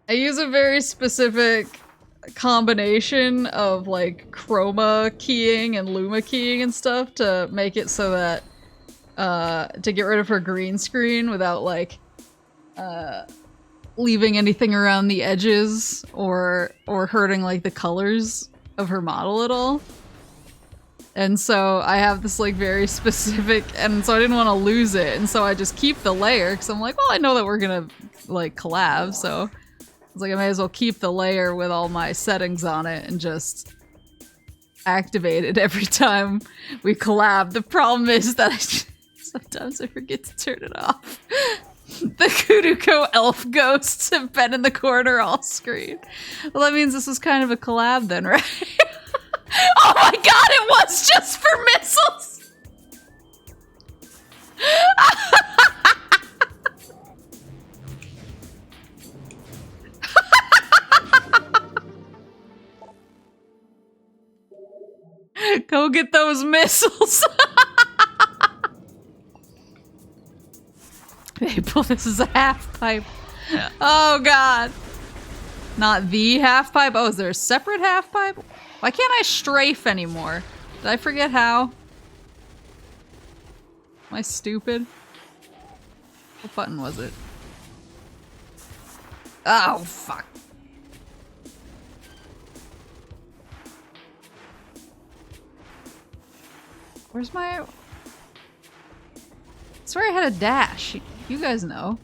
I use a very specific combination of like chroma keying and luma keying and stuff to make it so that to get rid of her green screen without like leaving anything around the edges or hurting like the colors of her model at all. And so I have this like very specific, and so I didn't want to lose it, and so I just keep the layer because I'm like, well, I know that we're gonna like collab, so it's like I may as well keep the layer with all my settings on it and just activate it every time we collab. The problem is that sometimes I forget to turn it off. The Kutiko elf ghosts have been in the corner all screen. Well, that means this was kind of a collab then, right? Oh my god, it was just for missiles! Go get those missiles! Maple, this is a half pipe. Oh god. Not the half pipe? Oh, is there a separate half pipe? Why can't I strafe anymore? Did I forget how? Am I stupid? What button was it? Oh, fuck. Where's my... I swear I had a dash. You guys know.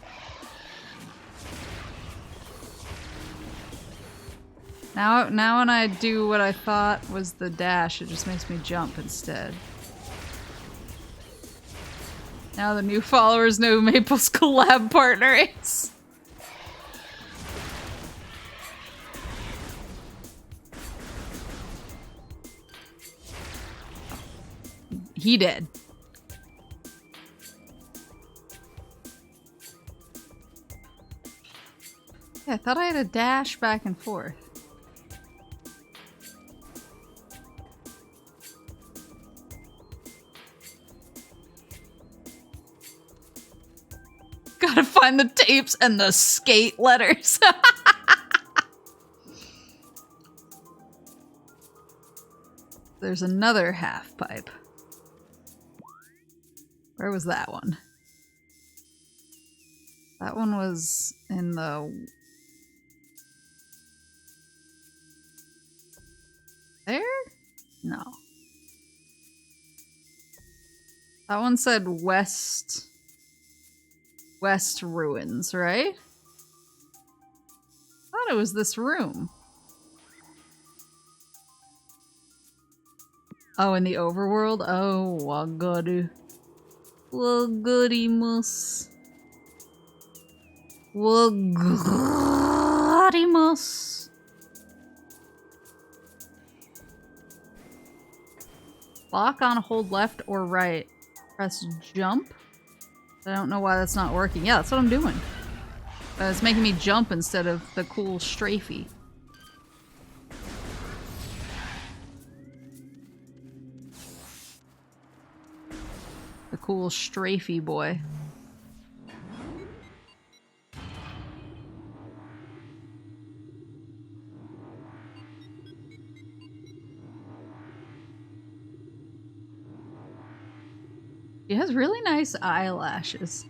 Now when I do what I thought was the dash, it just makes me jump instead. Now the new followers know who Maple's collab partner is. He did. Yeah, I thought I had a dash back and forth. Gotta find the tapes and the skate letters. There's another half pipe. Where was that one? That one was in the... There? No. That one said west... West Ruins, right? I thought it was this room. Oh, in the overworld? Oh, wagadu. Wagarimus. Wagarimus. Lock on, hold left or right. Press jump. I don't know why that's not working. Yeah, that's what I'm doing. It's making me jump instead of the cool strafey. The cool strafey boy. She has really nice eyelashes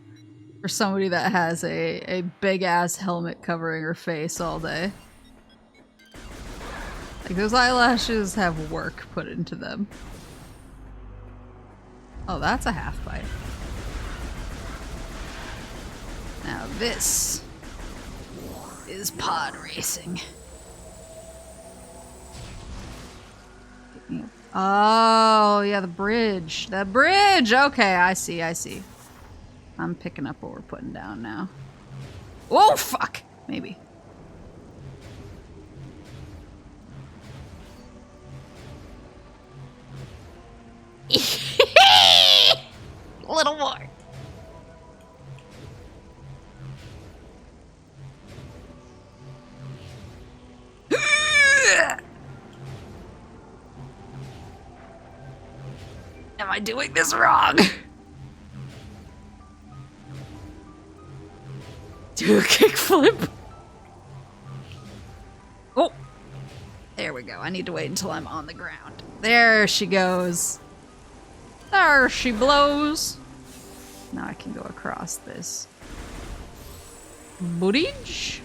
for somebody that has a big ass helmet covering her face all day. Like, those eyelashes have work put into them. Oh, that's a half pipe. Now this is pod racing. Oh, yeah, the bridge. The bridge! Okay, I see, I see. I'm picking up what we're putting down now. Oh, fuck! Maybe. A little more. Am I doing this wrong? Do a kickflip. Oh! There we go. I need to wait until I'm on the ground. There she goes. There she blows. Now I can go across this bridge.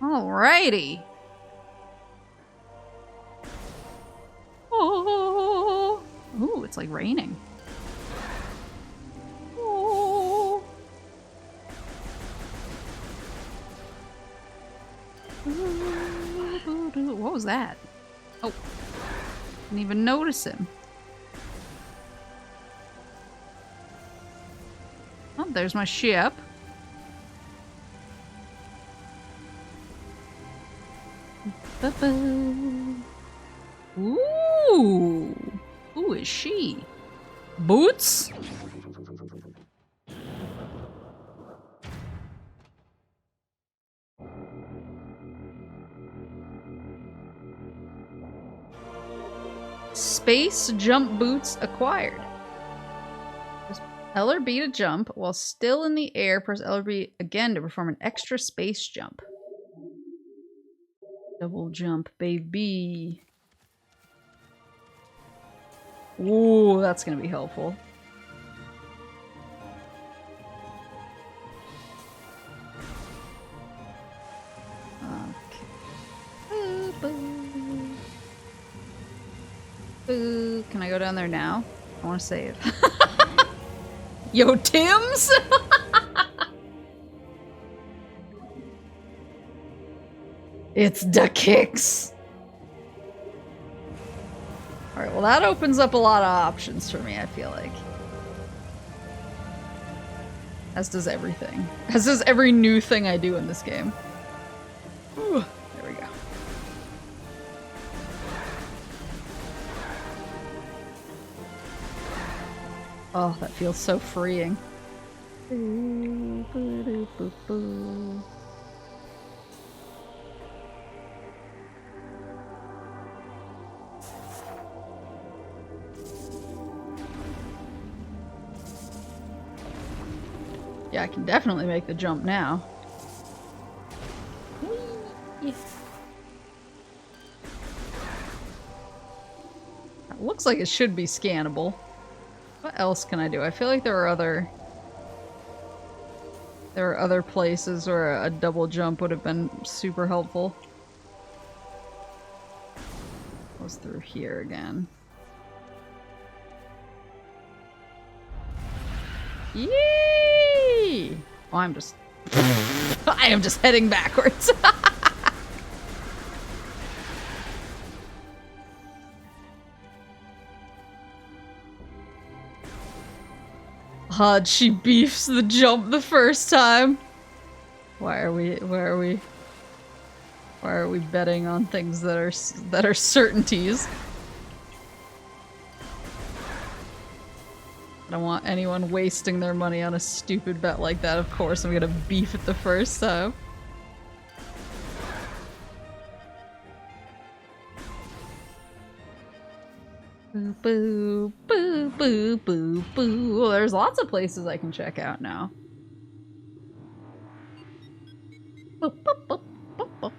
Alrighty. Oh, ooh, it's like raining. Oh. What was that? Oh, didn't even notice him. Oh, there's my ship. Ooh! Who is she? Boots? Space jump boots acquired. Press L or B to jump. While still in the air, press L or B again to perform an extra space jump. Double jump, baby. Ooh, that's gonna be helpful. Okay. I go down there now? I want to save. Yo, Tim's! It's the kicks! Alright, well that opens up a lot of options for me, I feel like. As does everything. As does every new thing I do in this game. Ooh, there we go. Oh, that feels so freeing. Yeah, I can definitely make the jump now. Whee! It looks like it should be scannable. What else can I do? I feel like there are other places where a double jump would have been super helpful. Goes through here again. Yay! Oh, I'm just I am just heading backwards. She beefs the jump the first time. Why are we betting on things that are certainties? I don't want anyone wasting their money on a stupid bet like that. Of course, I'm gonna beef it the first time. Boo, boo, boo, boo, boo, boo. Well, there's lots of places I can check out now. Boop, boop, boop, boop, boop.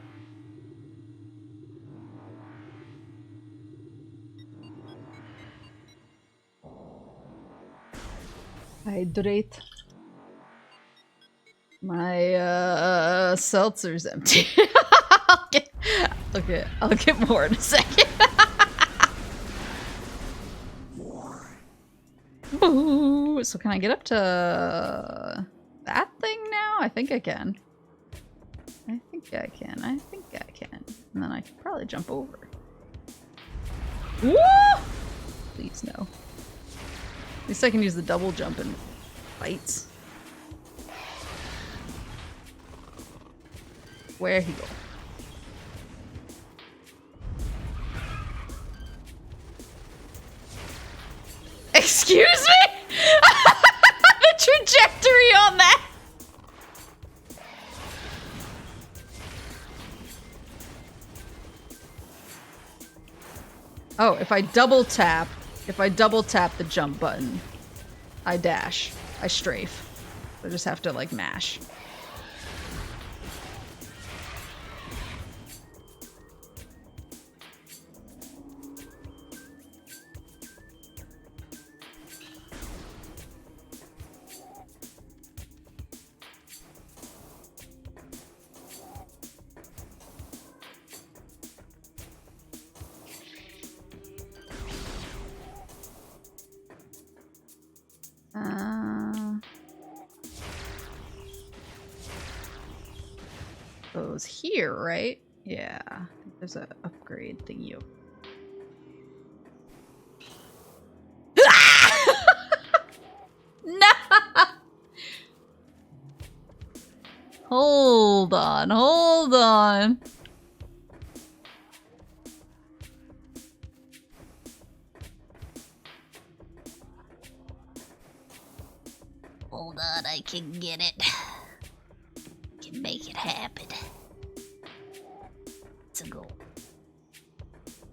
Hydrate. My seltzer's empty. I'll get more in a second. Boo! So can I get up to that thing now? I think I can. I think I can. And then I can probably jump over. Woo! Please no. At least I can use the double jump in fights. Where he go? Excuse me? The trajectory on that! Oh, if I double tap the jump button, I dash. I strafe. I just have to, like, mash. Goes here, right? Yeah. I think there's an upgrade thingy. No! Hold on, hold on. Hold on, I can get it. Can make it happen. It's a goal.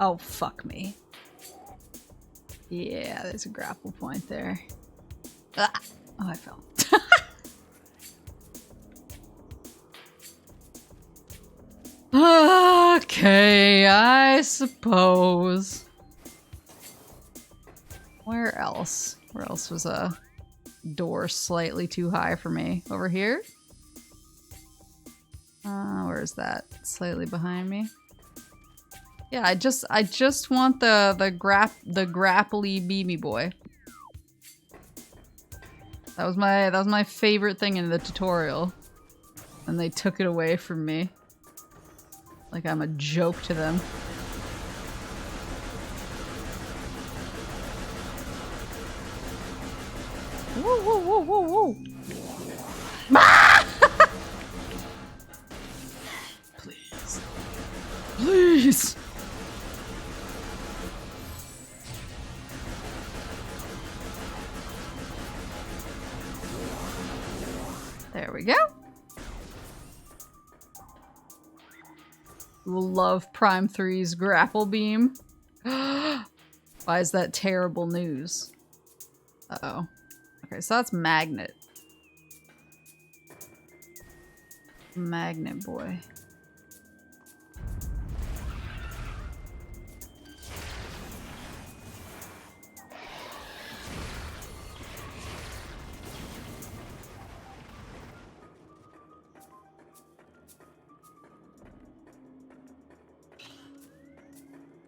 Oh, fuck me. Yeah, there's a grapple point there. Ah! Oh, I fell. Okay, I suppose. Where else? Where else was a door slightly too high for me? Over here? Where is that? Slightly behind me? Yeah, I just want the grapply beamy boy. That was my favorite thing in the tutorial. And they took it away from me. Like I'm a joke to them. Whoa, whoa, whoa, whoa, whoa. Ah! Please. Please. There we go. Love Prime 3's grapple beam. Why is that terrible news? Uh-oh. Okay, so that's magnet. Magnet boy.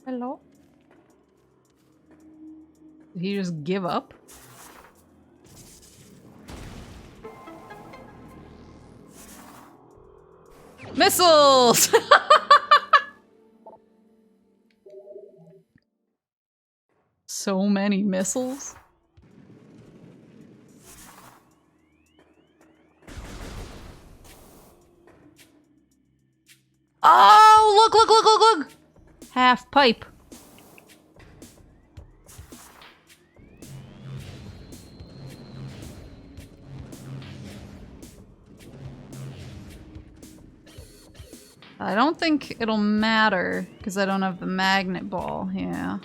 Hello? Did he just give up? Missiles! So many missiles. Oh, look, look, look, look, look! Half pipe. I don't think it'll matter because I don't have the magnet ball. Yeah.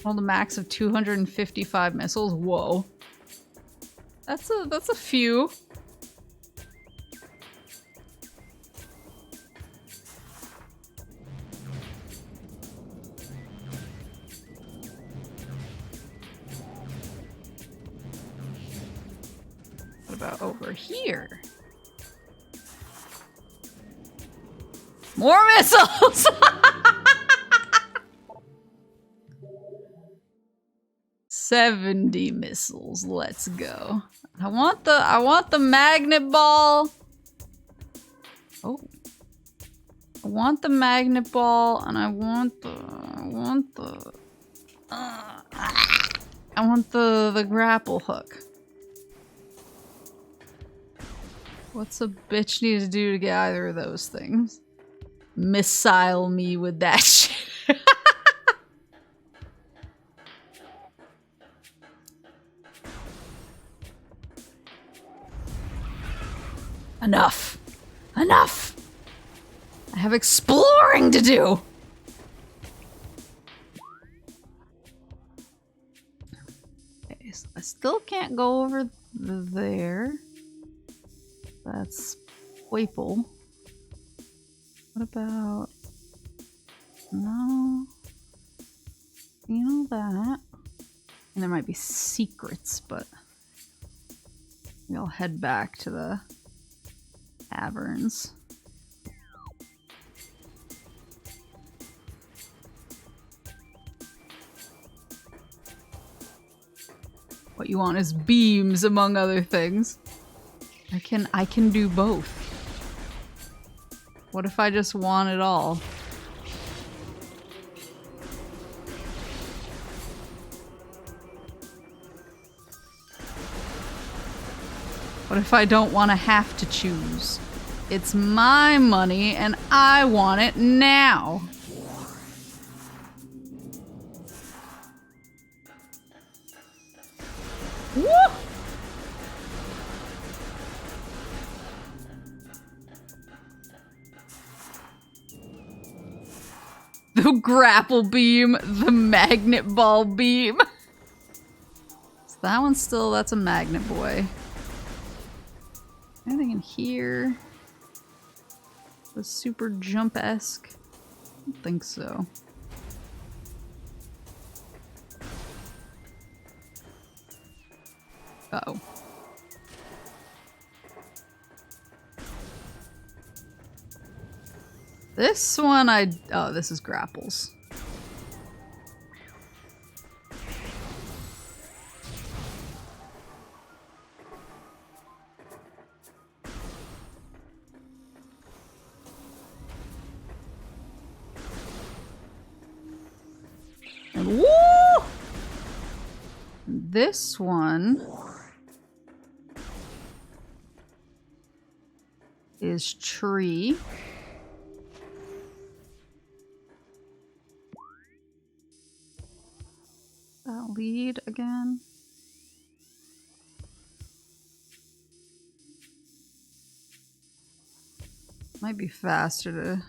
Hold a max of 255 missiles. Whoa. That's a few. What about over here? More missiles! 70 missiles. Let's go. I want the magnet ball. Oh. I want the magnet ball and I want the grapple hook. What's a bitch need to do to get either of those things? Missile me with that shit. Enough. Enough. I have exploring to do. Okay, so I still can't go over there. That's Maple. What about... No. You know that. And there might be secrets, but... We'll head back to the caverns. What you want is beams, among other things. I can do both. What if I just want it all? What if I don't want to have to choose? It's my money and I want it now. Woo! The grapple beam, the magnet ball beam. So that one's still, that's a magnet boy. Anything in here? Was super jump-esque? I don't think so. Uh-oh. This one oh, this is grapples. And woo! This one is tree. That lead again. Might be faster to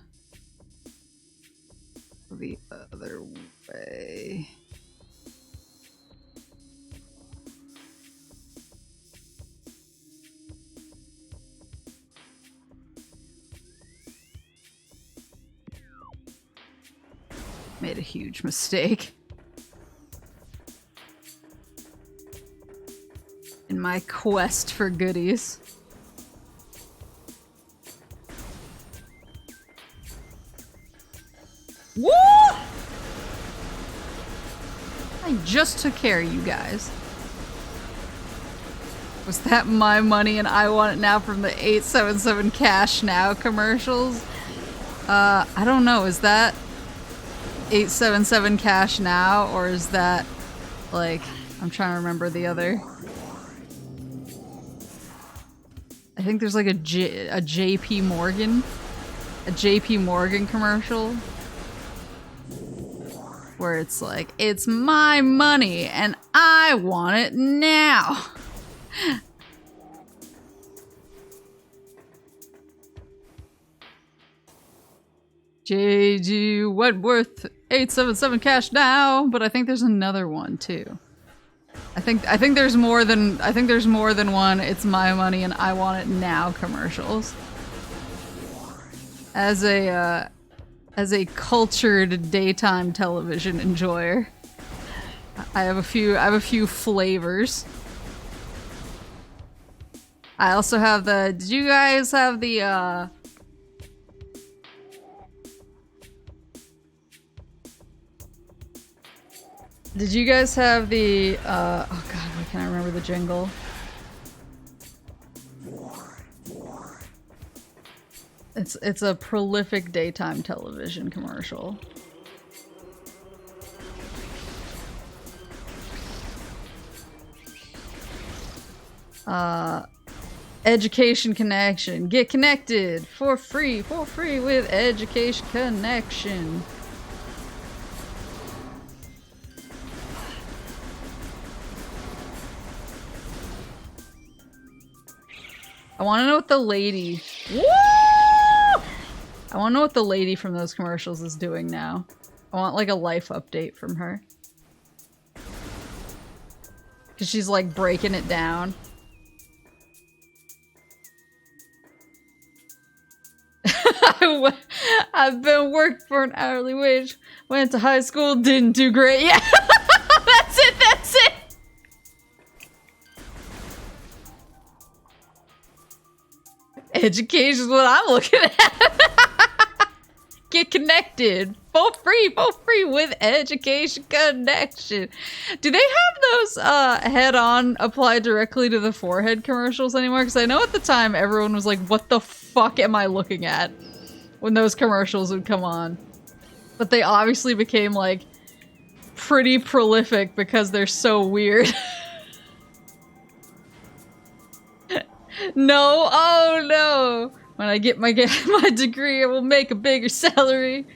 go the other way. Made a huge mistake. In my quest for goodies. Woo! I just took care of you guys. Was that my money and I want it now from the 877 Cash Now commercials? I don't know. Is that 877 Cash Now, or is that like, I'm trying to remember the other. I think there's like a JP Morgan commercial where it's like, it's my money and I want it now. J.G. Wentworth 877 Cash Now, but I think there's another one too. I think there's more than one it's my money and I want it now commercials. As a cultured daytime television enjoyer, I have a few flavors. I also have the, did you guys have the did you guys have the, oh god, why can't I remember the jingle? It's a prolific daytime television commercial. Education Connection. Get connected for free with Education Connection. I want to know what the lady... Woo! I want to know what the lady from those commercials is doing now. I want like a life update from her. Because she's like breaking it down. I've been working for an hourly wage. Went to high school, didn't do great. Yeah, that's it, that's it! Education is what I'm looking at. Get connected for free with Education Connection. Do they have those head-on applied directly to the forehead commercials anymore? Because I know at the time everyone was like, what the fuck am I looking at when those commercials would come on? But they obviously became like pretty prolific because they're so weird. No, oh no! When I get my degree, I will make a bigger salary.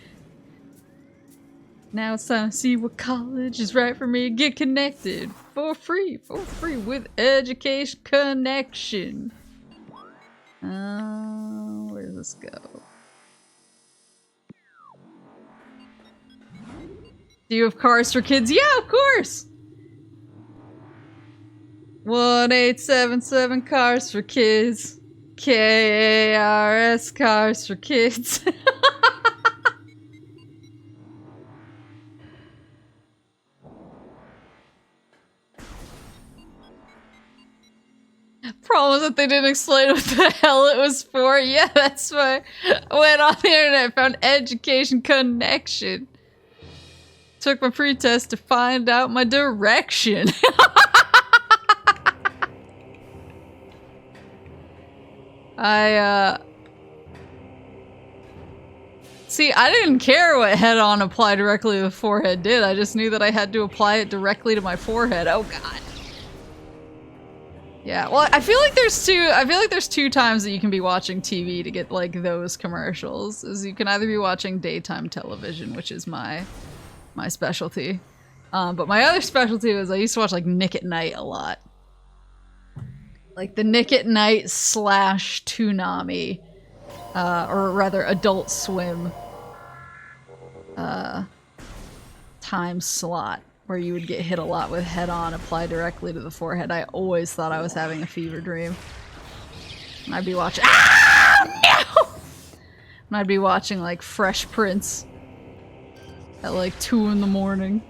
Now it's time to see what college is right for me. Get connected for free with Education Connection. Where does this go? Do you have cars for kids? Yeah, of course! 1877 Cars for Kids. KARS Cars for Kids. problem is that they didn't explain what the hell it was for. Yeah, that's why I went on the internet, found Education Connection. Took my pretest to find out my direction. See, I didn't care what head-on apply directly to the forehead did. I just knew that I had to apply it directly to my forehead. Oh god. Yeah, well, I feel like there's two times that you can be watching TV to get like those commercials. Is you can either be watching daytime television, which is my specialty. But my other specialty was I used to watch like Nick at Night a lot. Like the Nick at Night / Toonami, or rather Adult Swim time slot where you would get hit a lot with head-on, apply directly to the forehead. I always thought I was having a fever dream. And I'd be watching— ah, no! And I'd be watching like Fresh Prince at like 2 in the morning.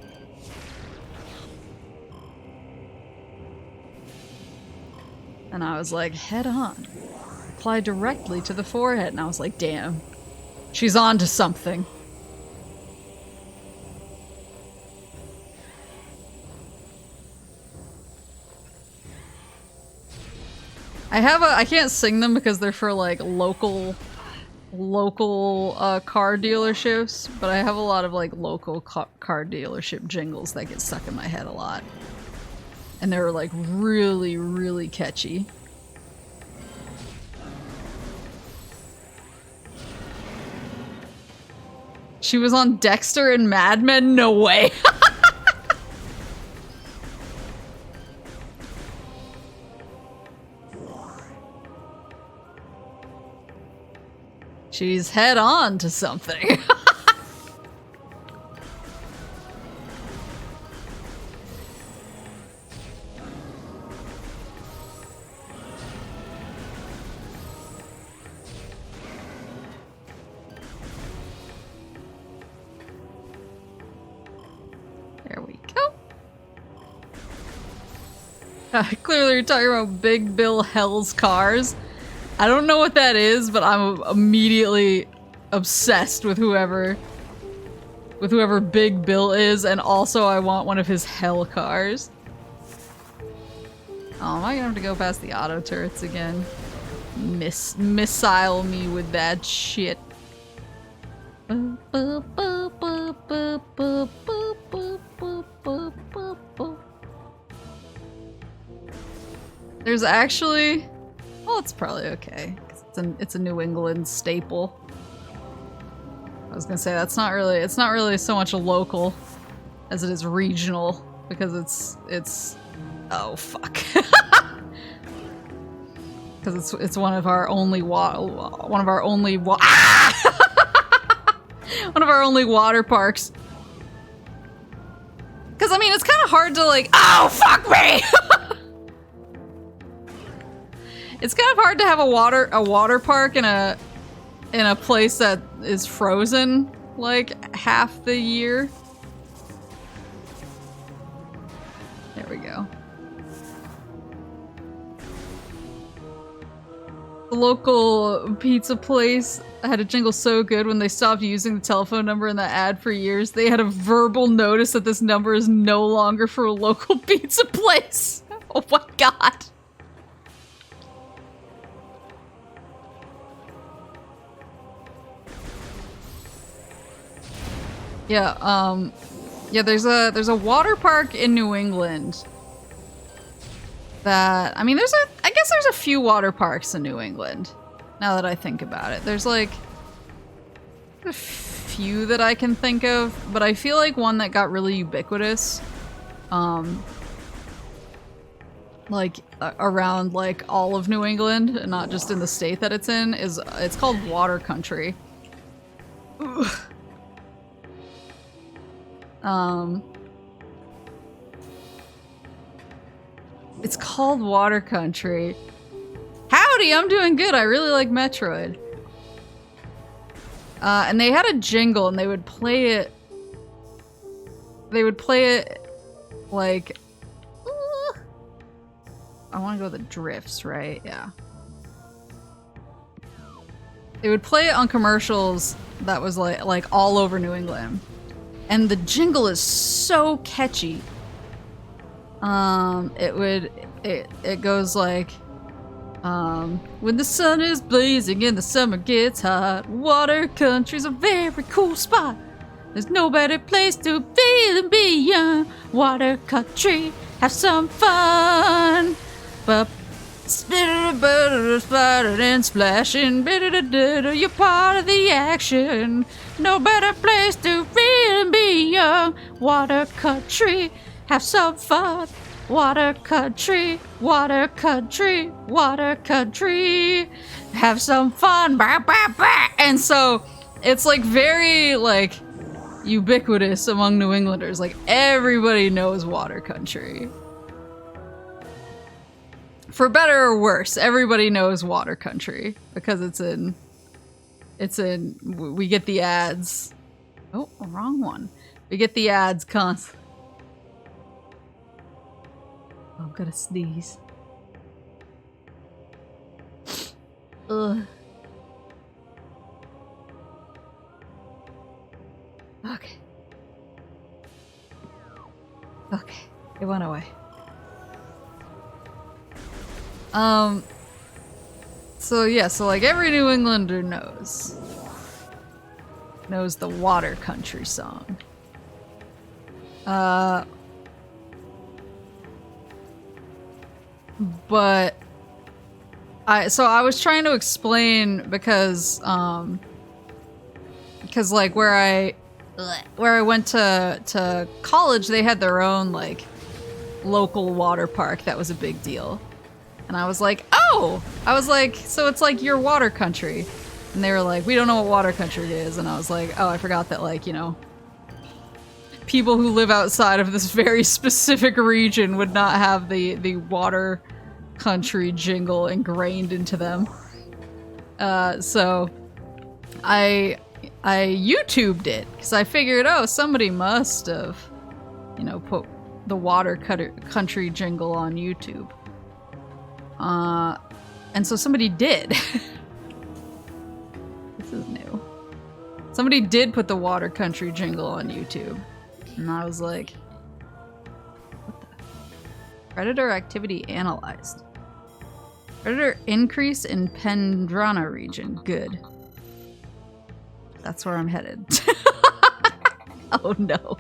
And I was like, head-on, apply directly to the forehead. And I was like, damn, she's on to something. I can't sing them because they're for like local car dealerships, but I have a lot of like local car dealership jingles that get stuck in my head a lot. And they're like really, really catchy. She was on Dexter and Mad Men? No way. She's head on to something. There we go. Clearly you're talking about Big Bill Hell's Cars. I don't know what that is, but I'm immediately obsessed with whoever Big Bill is, and also I want one of his hell cars. Oh, am I gonna have to go past the auto turrets again? Missile me with that shit. There's actually— well, it's probably okay. It's a New England staple. I was gonna say it's not really so much a local as it is regional, because it's oh fuck. Because it's one of our only one of our only water parks. Because I mean, it's kind of hard to like— oh fuck me. It's kind of hard to have a water park in a place that is frozen like half the year. There we go. The local pizza place had a jingle so good when they stopped using the telephone number in the ad for years. They had a verbal notice that this number is no longer for a local pizza place. Oh my god. Yeah, yeah, there's a water park in New England that— I mean, I guess there's a few water parks in New England, now that I think about it. There's like a few that I can think of, but I feel like one that got really ubiquitous, like around like all of New England, and not just in the state that it's in, it's called Water Country. Ugh. It's called Water Country. Howdy, I'm doing good. I really like Metroid. And they had a jingle, and they would play it like I want to go the drifts, right? Yeah. They would play it on commercials that was like all over New England. And the jingle is so catchy. It goes like, when the sun is blazing and the summer gets hot, water country's a very cool spot. There's no better place to be than beyond water country. Have some fun. But splattered and splashing, you're part of the action. No better place to be than beyond water country. Have some fun. Water country, water country, water country. Have some fun. Bah, bah, bah. And so it's like very like ubiquitous among New Englanders. Like everybody knows water country. For better or worse, everybody knows water country because we get the ads. Oh, wrong one. We get the ads constantly. Oh, I'm gonna sneeze. Ugh. Okay. Okay, it went away. So yeah, so like every New Englander knows the water country song. But I was trying to explain because like where I went to college, they had their own like local water park that was a big deal. And I was like, oh! I was like, so it's like your water country. And they were like, we don't know what water country is. And I was like, oh, I forgot that, like, you know, people who live outside of this very specific region would not have the water country jingle ingrained into them. So I YouTubed it because I figured, oh, somebody must have, you know, put the water country jingle on YouTube. And so somebody did. This is new. Somebody did put the water country jingle on YouTube. And I was like, what the? Predator activity analyzed. Predator increase in Phendrana region. Good. That's where I'm headed. Oh no.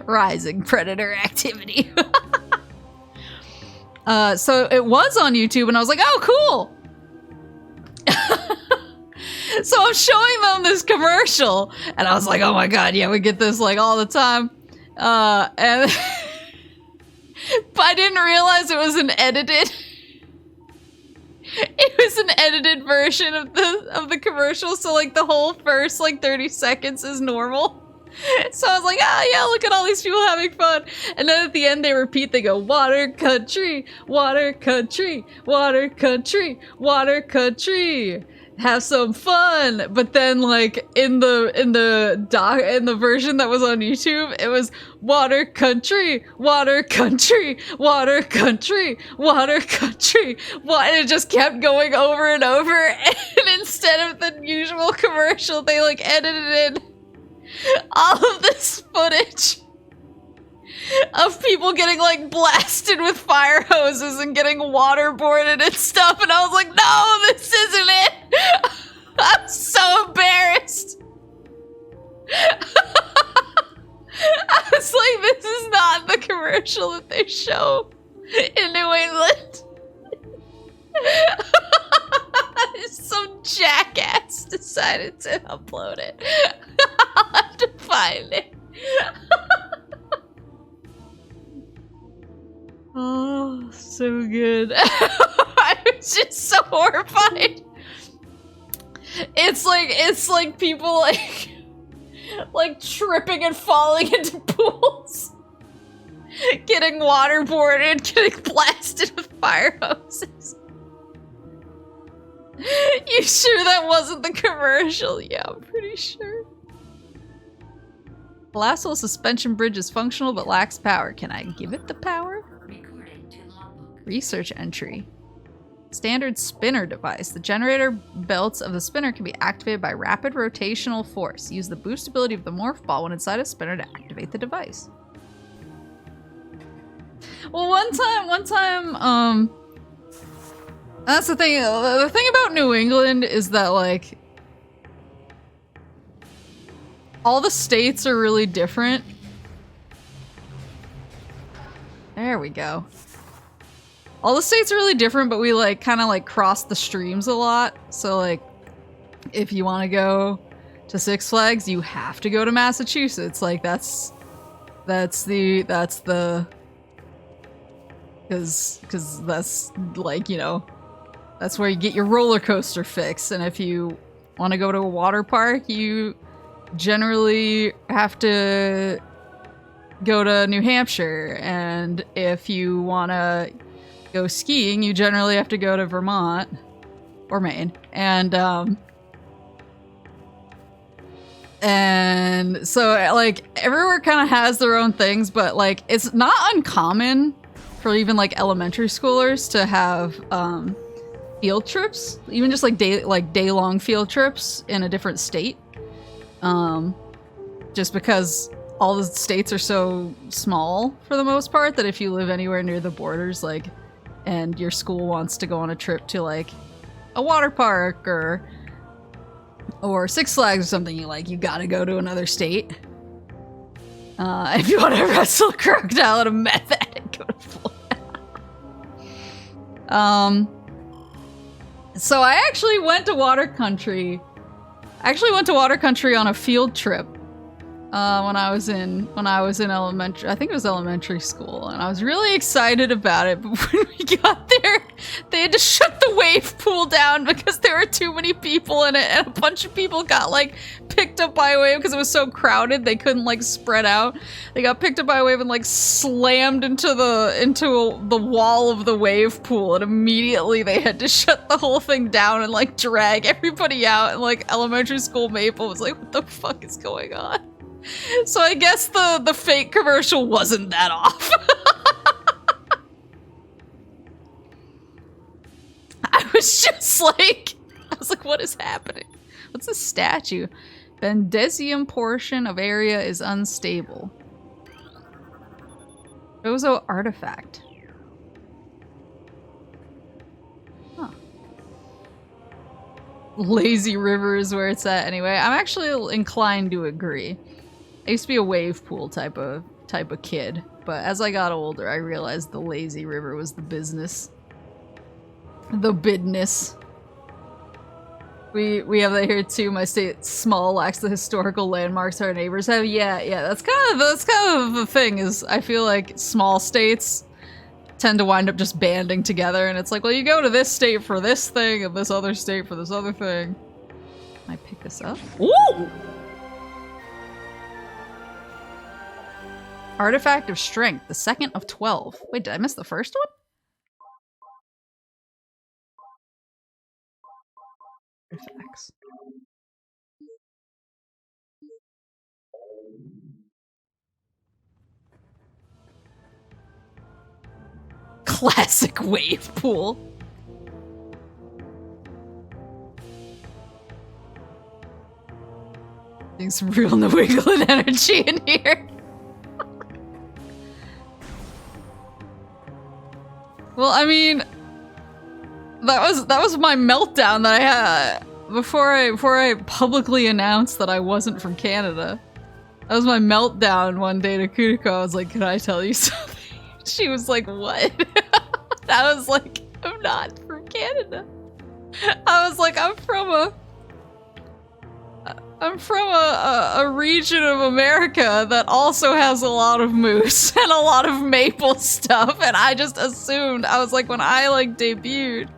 Rising predator activity. So it was on YouTube and I was like, oh, cool. So I'm showing them this commercial and I was like, oh my god, yeah, we get this like all the time. And but I didn't realize it was an edited version of the commercial, so like the whole first like 30 seconds is normal. So I was like, ah, yeah, look at all these people having fun. And then at the end they repeat, they go, water country, water country, water country, water country. Have some fun. But then like in the version that was on YouTube, it was water country, water country, water country, water country. And it just kept going over and over. And instead of the usual commercial, they like edited in all of this footage of people getting like blasted with fire hoses and getting waterboarded and stuff, and I was like, no, this isn't it. I'm so embarrassed. I was like, this is not the commercial that they show in New England. Some jackass decided to upload it. I'll have to find it. Oh, so good. I was just so horrified. It's like people like tripping and falling into pools. Getting waterboarded, getting blasted with fire hoses. You sure that wasn't the commercial? Yeah, I'm pretty sure. Colossal suspension bridge is functional but lacks power. Can I give it the power? Recording to logbook. Research entry. Standard spinner device. The generator belts of the spinner can be activated by rapid rotational force. Use the boost ability of the morph ball when inside a spinner to activate the device. Well, one time, that's the thing. The thing about New England is that, like, all the states are really different. There we go. All the states are really different, but we, like, kind of, like, cross the streams a lot. So, like, if you want to go to Six Flags, you have to go to Massachusetts. Like, that's the... Because that's, like, you know, that's where you get your roller coaster fix. And if you want to go to a water park, you generally have to go to New Hampshire. And if you want to go skiing, you generally have to go to Vermont or Maine. And so, like, everywhere kind of has their own things, but, like, it's not uncommon for even, like, elementary schoolers to have field trips, even just like day-long field trips in a different state, just because all the states are so small for the most part that if you live anywhere near the borders, like, and your school wants to go on a trip to, like, a water park or Six Flags or something, you gotta go to another state. If you want to wrestle a crocodile at a meth addict, go to Florida. So I actually went to water country. On a field trip when I was in elementary. I think it was elementary school, and I was really excited about it. But when we got there, they had to shut the wave pool down because there were too many people in it, and a bunch of people got, like, picked up by a wave because it was so crowded they couldn't, like, spread out. They got picked up by a wave and, like, slammed into the wall of the wave pool, and immediately they had to shut the whole thing down and, like, drag everybody out. And, like, elementary school Maple was like, what the fuck is going on? So I guess the fake commercial wasn't that off. I was just like, what is happening? What's this statue? Bendesium portion of area is unstable. Chozo artifact. Huh. Lazy river is where it's at anyway. I'm actually inclined to agree. I used to be a wave pool type of kid, but as I got older, I realized the lazy river was the business. The bidness. We have that here too. My state small lacks the historical landmarks our neighbors have. Yeah, that's kind of the thing. Is I feel like small states tend to wind up just banding together, and it's like, well, you go to this state for this thing, and this other state for this other thing. Can I pick this up? Ooh! Artifact of Strength, the second of 12. Wait, did I miss the first one? Artifacts. Classic wave pool. Getting some real New England energy in here. Well, I mean, that was my meltdown that I had before I publicly announced that I wasn't from Canada. That was my meltdown one day to Kuriko. I was like, "Can I tell you something?" She was like, "What?" I was like, "I'm not from Canada." I was like, I'm from a region of America that also has a lot of moose and a lot of maple stuff, and I just assumed, I was like, when I, like, debuted,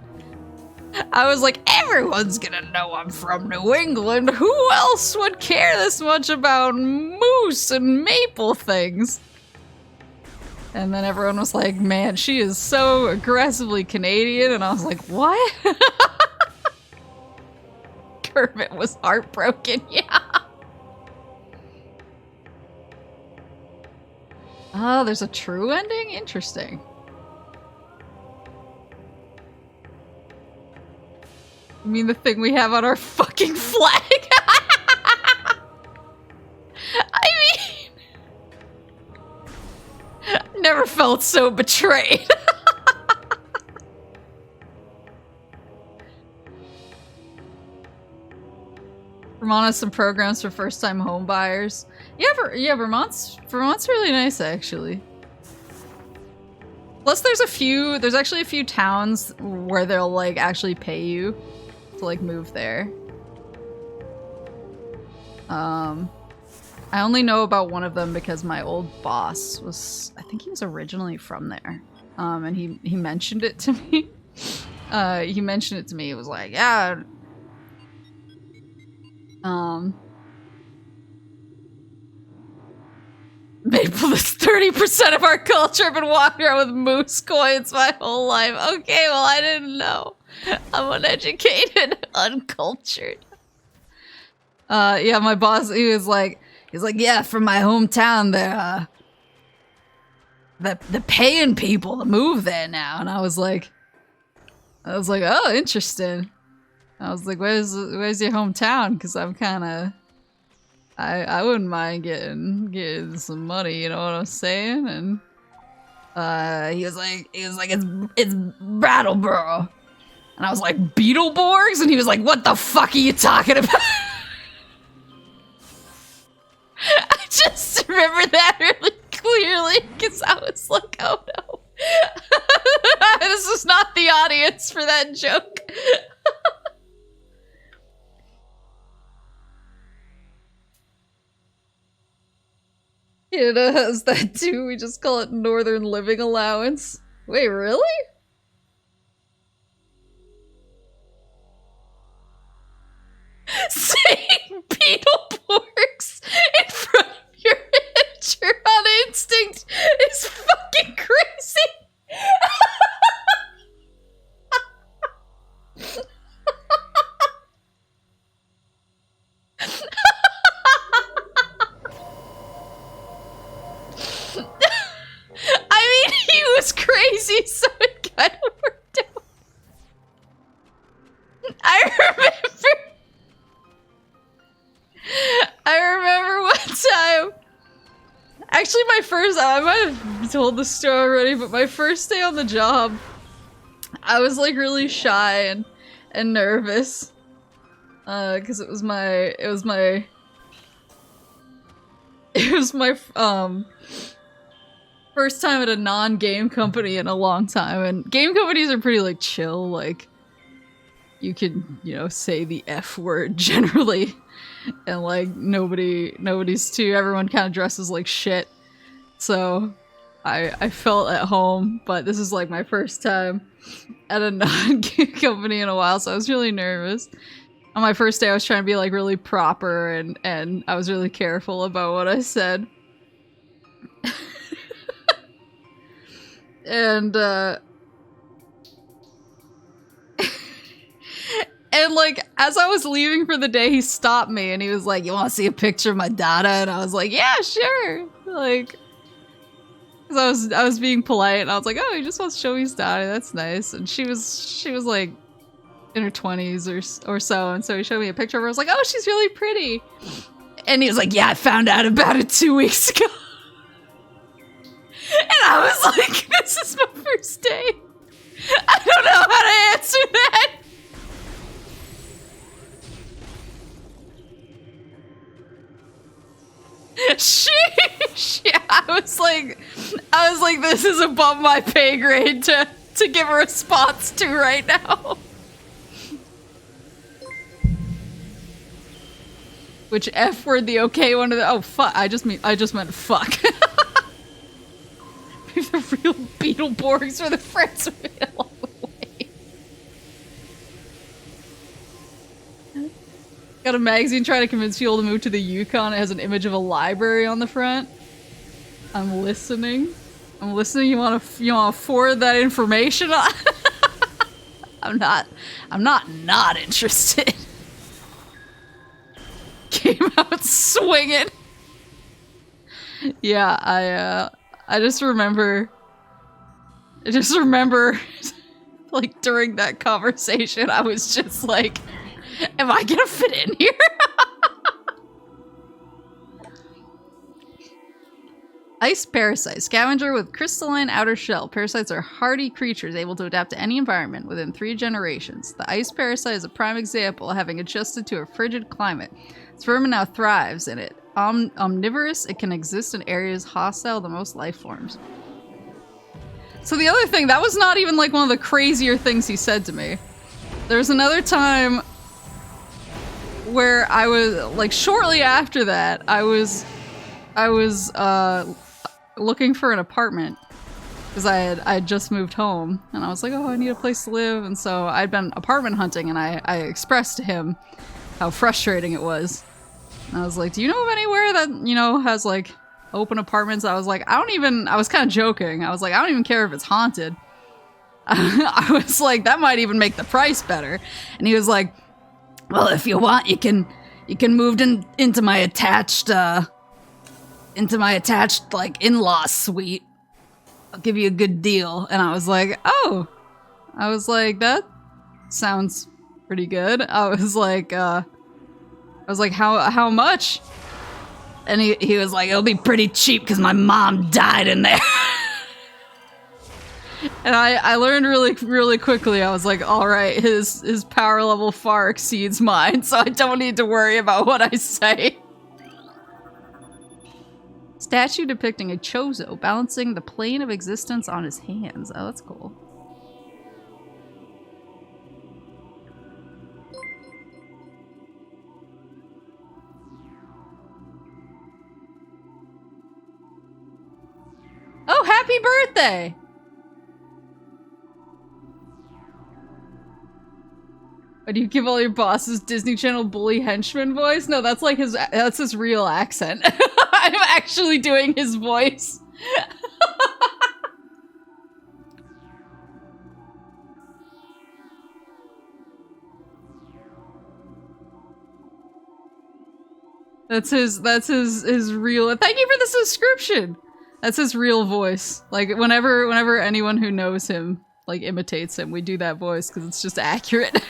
I was like, everyone's gonna know I'm from New England. Who else would care this much about moose and maple things? And then everyone was like, man, she is so aggressively Canadian, and I was like, what? Kermit was heartbroken, yeah. Oh, there's a true ending? Interesting. You mean the thing we have on our fucking flag? I mean... Never felt so betrayed. Vermont has some programs for first-time home buyers. Yeah, Vermont's really nice, actually. Plus, there's actually a few towns where they'll, like, actually pay you to, like, move there. I only know about one of them because my old boss was, I think he was originally from there. And he mentioned it to me. He mentioned it to me. It was like, yeah. Maple is 30% of our culture. I've been walking around with moose coins my whole life. Okay, well, I didn't know. I'm uneducated, uncultured. Yeah, my boss, he was like, yeah, from my hometown, they're paying people to move there now. And I was like, oh, interesting. I was like, where's your hometown? Because I'm kind of, I wouldn't mind getting some money, you know what I'm saying? And he was like, it's Brattleboro. And I was like, Beetleborgs? And he was like, what the fuck are you talking about? I just remember that really clearly because I was like, oh no. This is not the audience for that joke. It has that too. We just call it Northern Living Allowance. Wait, really? Saying Beetleborgs in front of your picture on instinct is fucking crazy. I mean, he was crazy, so it kind of worked out. I remember one time. Actually, my first, I might have told the story already, but my first day on the job, I was like really shy and nervous. Cause it was my first time at a non-game company in a long time, and game companies are pretty like chill, like you can, you know, say the F word generally, and like nobody's too, everyone kind of dresses like shit, so I felt at home, but this is like my first time at a non-game company in a while, so I was really nervous. On my first day I was trying to be like really proper and I was really careful about what I said. And and like as I was leaving for the day, he stopped me and he was like, "You want to see a picture of my daughter?" And I was like, "Yeah, sure." Like, because I was being polite and I was like, "Oh, he just wants to show me his daughter. That's nice." And she was like in her 20s or so, and so he showed me a picture of her. I was like, "Oh, she's really pretty." And he was like, "Yeah, I found out about it 2 weeks ago." And I was like, this is my first day. I don't know how to answer that. Sheesh. Yeah, I was like, this is above my pay grade to give a response to right now. Which F word, the okay one of the, oh fuck, I just meant fuck. The real Beetleborgs are the friends we made along the way. Got a magazine trying to convince people to move to the Yukon. It has an image of a library on the front. I'm listening. I'm listening. You wanna forward that information on? I'm not interested. Came out swinging. Yeah, I just remember Like, during that conversation, I was just like, am I gonna fit in here? Ice parasite. Scavenger with crystalline outer shell. Parasites are hardy creatures able to adapt to any environment within 3 generations. The ice parasite is a prime example, having adjusted to a frigid climate. Its vermin now thrives in it. Omnivorous, it can exist in areas hostile to most life forms. So the other thing, that was not even like one of the crazier things he said to me. There was another time where I was, like, shortly after that, I was looking for an apartment because I had just moved home and I was like, oh, I need a place to live, and so I'd been apartment hunting, and I expressed to him how frustrating it was. And I was like, do you know of anywhere that, you know, has like open apartments? I was like, I was kind of joking. I was like, I don't even care if it's haunted. I was like, that might even make the price better. And he was like, well, if you want, you can move into my attached like in-law suite. I'll give you a good deal. And I was like, oh. I was like, that sounds pretty good. I was like, how much? And he was like, it'll be pretty cheap because my mom died in there. And I learned really quickly. I was like, all right, his power level far exceeds mine, so I don't need to worry about what I say. Statue depicting a Chozo balancing the plane of existence on his hands. Oh, that's cool. Oh, happy birthday! But do you give all your bosses Disney Channel bully henchman voice? No, that's like that's his real accent. I'm actually doing his voice. That's his real. Thank you for the subscription. That's his real voice. Like whenever anyone who knows him like imitates him, we do that voice because it's just accurate.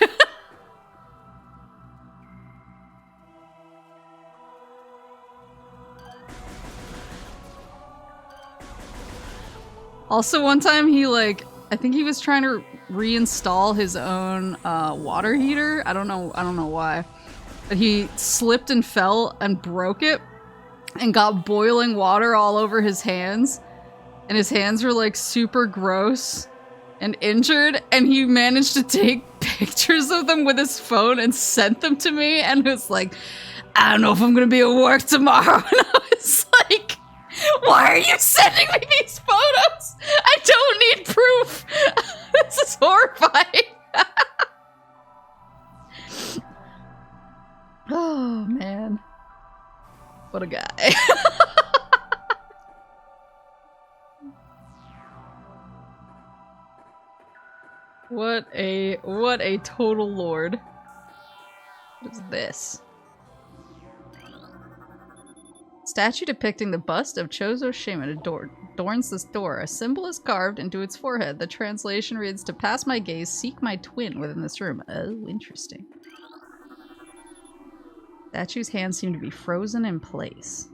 Also, one time he like, I think he was trying to reinstall his own water heater. I don't know why, but he slipped and fell and broke it and got boiling water all over his hands, and his hands were like super gross and injured, and he managed to take pictures of them with his phone and sent them to me, and was like, I don't know if I'm gonna be at work tomorrow. And I was like, why are you sending me these photos? I don't need proof. This is horrifying. Oh, man. What a guy. What a total lord. What is this? Statue depicting the bust of Chozo Shaman adorns this door. A symbol is carved into its forehead. The translation reads, to pass my gaze, seek my twin within this room. Oh, interesting. Statue's hands seem to be frozen in place.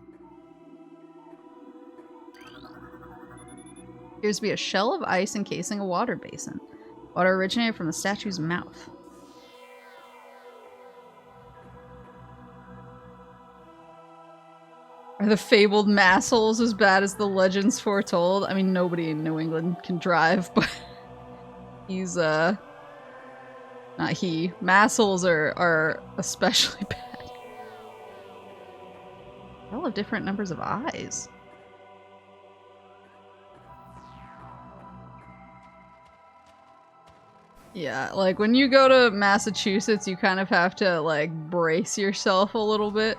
Appears to be a shell of ice encasing a water basin. Water originated from the statue's mouth. Are the fabled massholes as bad as the legends foretold? I mean, nobody in New England can drive, but he's, not he. Massholes are especially bad. They all have different numbers of eyes. Yeah, like, when you go to Massachusetts, you kind of have to, like, brace yourself a little bit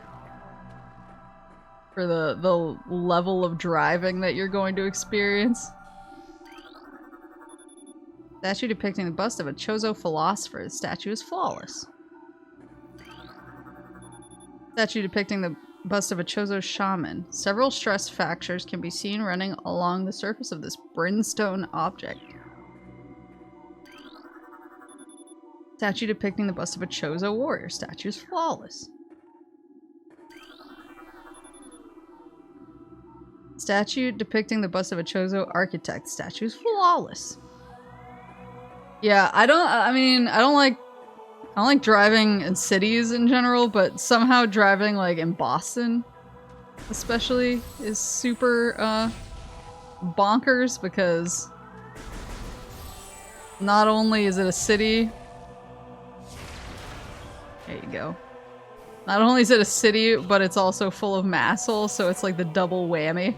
for the level of driving that you're going to experience. Statue depicting the bust of a Chozo philosopher. The statue is flawless. Statue depicting the bust of a Chozo shaman. Several stress fractures can be seen running along the surface of this brimstone object. Statue depicting the bust of a Chozo warrior. Statue is flawless. Statue depicting the bust of a Chozo architect. Statue is flawless. Yeah, I don't like driving in cities in general, but somehow driving like in Boston especially is super bonkers because not only is it a city, there you go. Not only is it a city, but it's also full of massholes, so it's like the double whammy.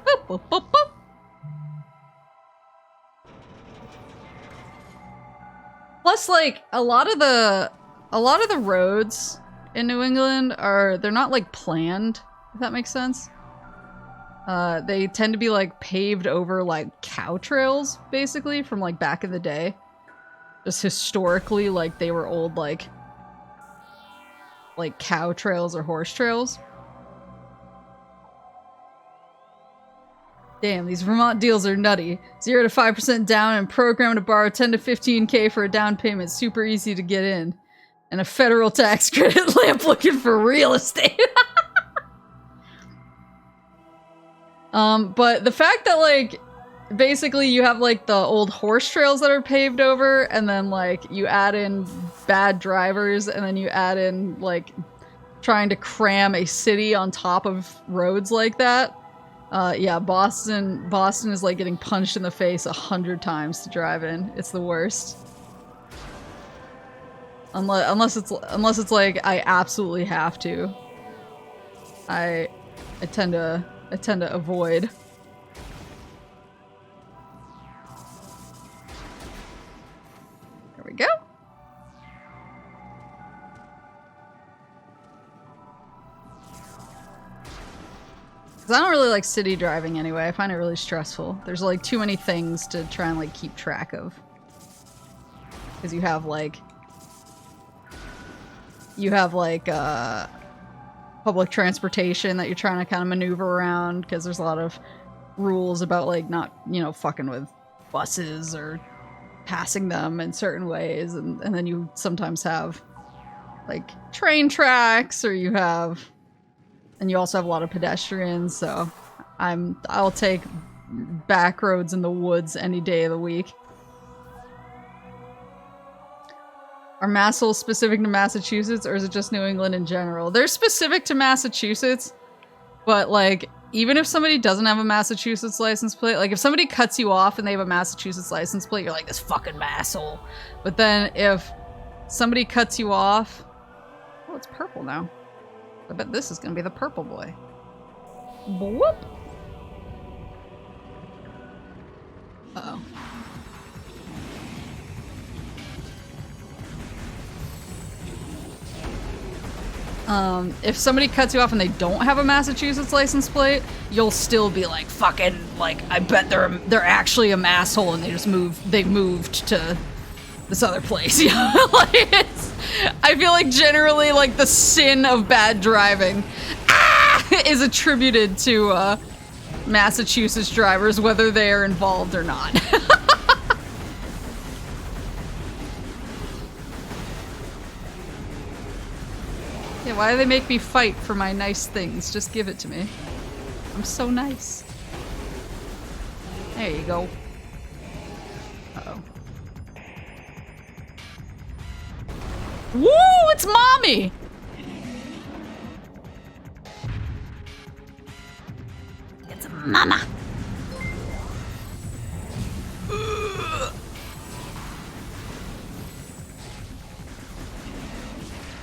Boop, boop, boop, boop. Plus, like, a lot of the roads in New England they're not like planned, if that makes sense. They tend to be like paved over like cow trails, basically, from like back in the day. Just historically, like they were old like cow trails or horse trails. Damn, these Vermont deals are nutty. 0 to 5% down and program to borrow 10 to 15K for a down payment. Super easy to get in. And a federal tax credit lamp looking for real estate. But the fact that like basically you have like the old horse trails that are paved over, and then like you add in bad drivers, and then you add in like trying to cram a city on top of roads like that. Yeah, Boston is like getting punched in the face 100 times to drive in. It's the worst. Unless it's like I absolutely have to. I tend to avoid. There we go. Because I don't really like city driving anyway. I find it really stressful. There's like too many things to try and like keep track of. Because you have like public transportation that you're trying to kind of maneuver around, because there's a lot of rules about like not, you know, fucking with buses or passing them in certain ways, and then you sometimes have like train tracks, or you also have a lot of pedestrians, so I'll take back roads in the woods any day of the week. Are massholes specific to Massachusetts, or is it just New England in general? They're specific to Massachusetts, but like, even if somebody doesn't have a Massachusetts license plate, like if somebody cuts you off and they have a Massachusetts license plate, you're like, this fucking masshole. But then if somebody cuts you off, oh, it's purple now. I bet this is gonna be the purple boy. Whoop! Uh-oh. If somebody cuts you off and they don't have a Massachusetts license plate, you'll still be like, fucking, like, I bet they're actually a masshole and they moved to this other place. Yeah, like, I feel like generally, like, the sin of bad driving is attributed to Massachusetts drivers, whether they are involved or not. Yeah, why do they make me fight for my nice things? Just give it to me. I'm so nice. There you go. Uh-oh. Woo! It's mommy! It's mama.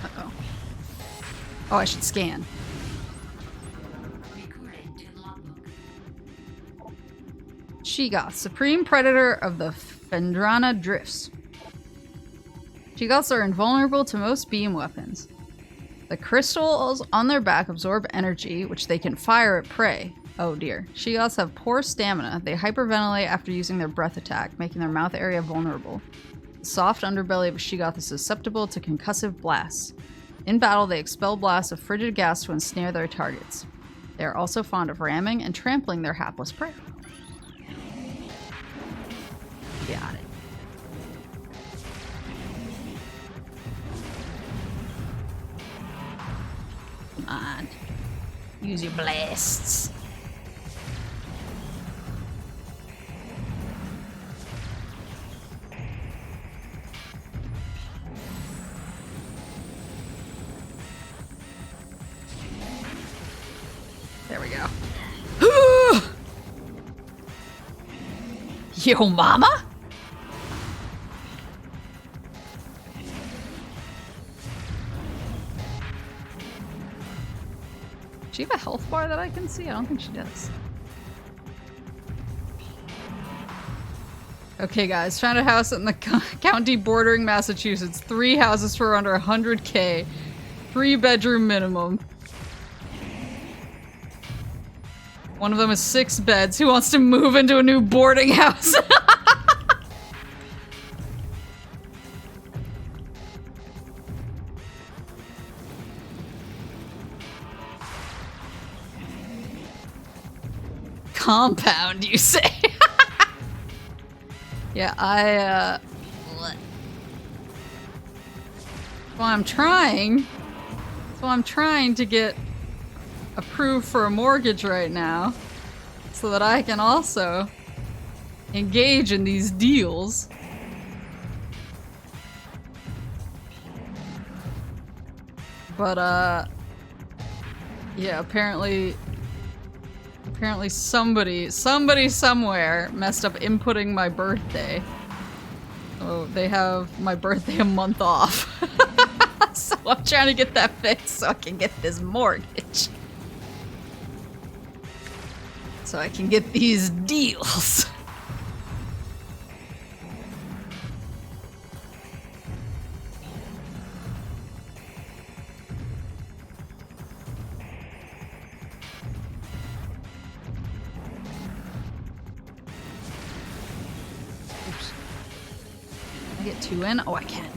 Uh-oh. Oh, I should scan. Sheegoth, supreme predator of the Phendrana drifts. Sheegoths are invulnerable to most beam weapons. The crystals on their back absorb energy, which they can fire at prey. Oh dear. Sheegoths have poor stamina. They hyperventilate after using their breath attack, making their mouth area vulnerable. The soft underbelly of a Sheegoth is susceptible to concussive blasts. In battle, they expel blasts of frigid gas to ensnare their targets. They are also fond of ramming and trampling their hapless prey. Use your blasts. There we go. Yo, mama? Does she have a health bar that I can see? I don't think she does. Okay, guys, found a house in the county bordering Massachusetts. 3 houses for under 100K. 3-bedroom minimum. One of them is 6 beds. Who wants to move into a new boarding house? Compound, you say? Yeah, What? well, I'm trying. So I'm trying to get approved for a mortgage right now so that I can also engage in these deals. But, yeah, apparently somebody somewhere messed up inputting my birthday. So they have my birthday a month off. So I'm trying to get that fixed so I can get this mortgage. So I can get these deals. Oops. Can I get 2 in? Oh, I can.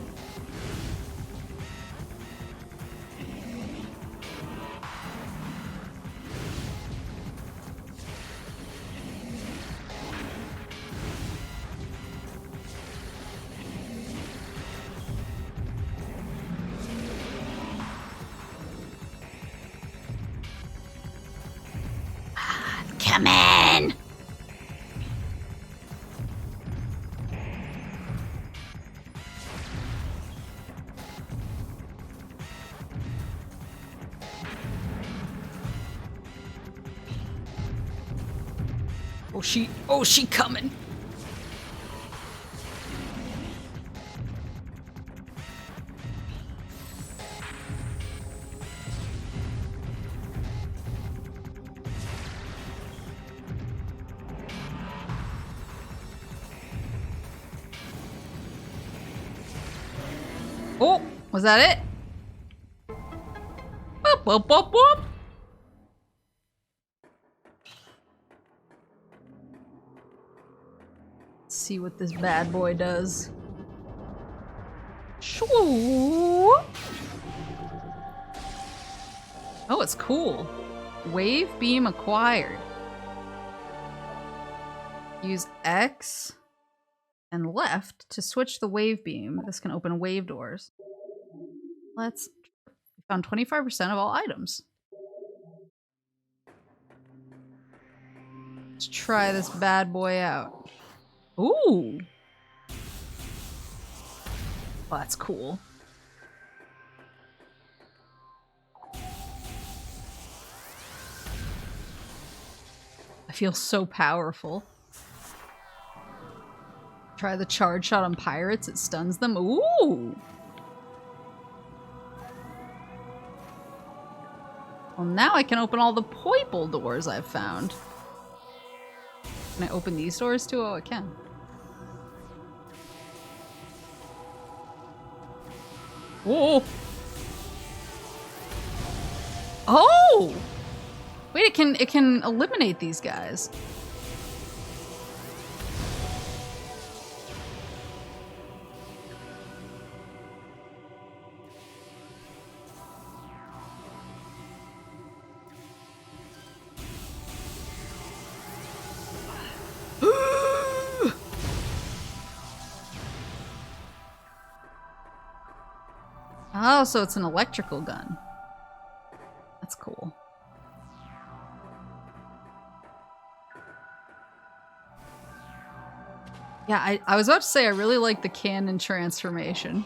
Come in! Oh, she coming. Oh, was that it? Whoop, whoop, whoop, whoop. Let's see what this bad boy does. Shoo. Oh, it's cool. Wave beam acquired. Use X and left to switch the wave beam. This can open wave doors. Let's... We found 25% of all items. Let's try this bad boy out. Ooh! Oh, that's cool. I feel so powerful. Try the charge shot on pirates, it stuns them. Ooh! Well, now I can open all the Poiple doors I've found. Can I open these doors too? Oh, I can. Whoa! Oh! Wait, it can eliminate these guys. Oh, so it's an electrical gun. That's cool. Yeah, I was about to say I really like the cannon transformation.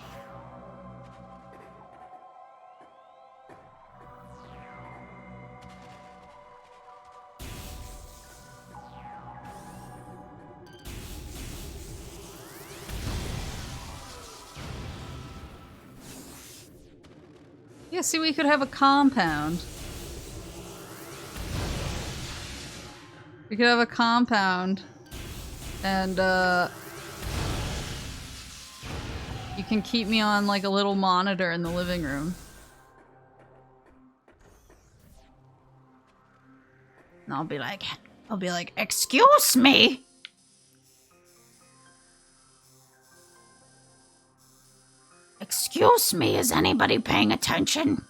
Yeah, see, we could have a compound. We could have a compound. And, you can keep me on, like, a little monitor in the living room. And I'll be like, excuse me! Excuse me, is anybody paying attention?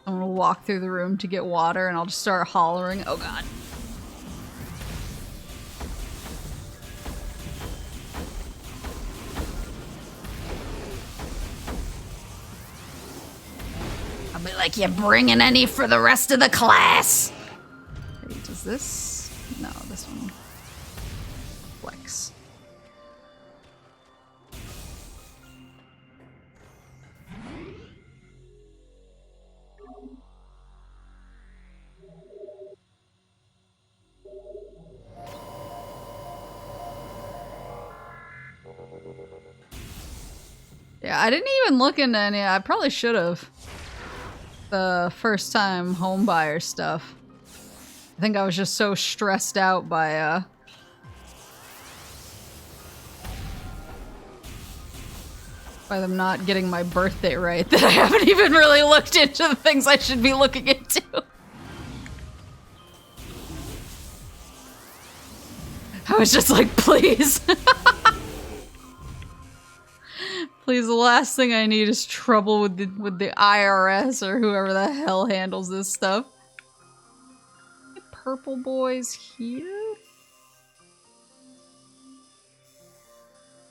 I'm gonna walk through the room to get water and I'll just start hollering. Oh god. I'll be like, you bringing any for the rest of the class? Okay, does this? No, this one. Flex. Yeah, I didn't even look into any. I probably should have. The first time home buyer stuff. I think I was just so stressed out by them not getting my birthday right that I haven't even really looked into the things I should be looking into. I was just like, please. Please, the last thing I need is trouble with the IRS or whoever the hell handles this stuff. Purple boys here?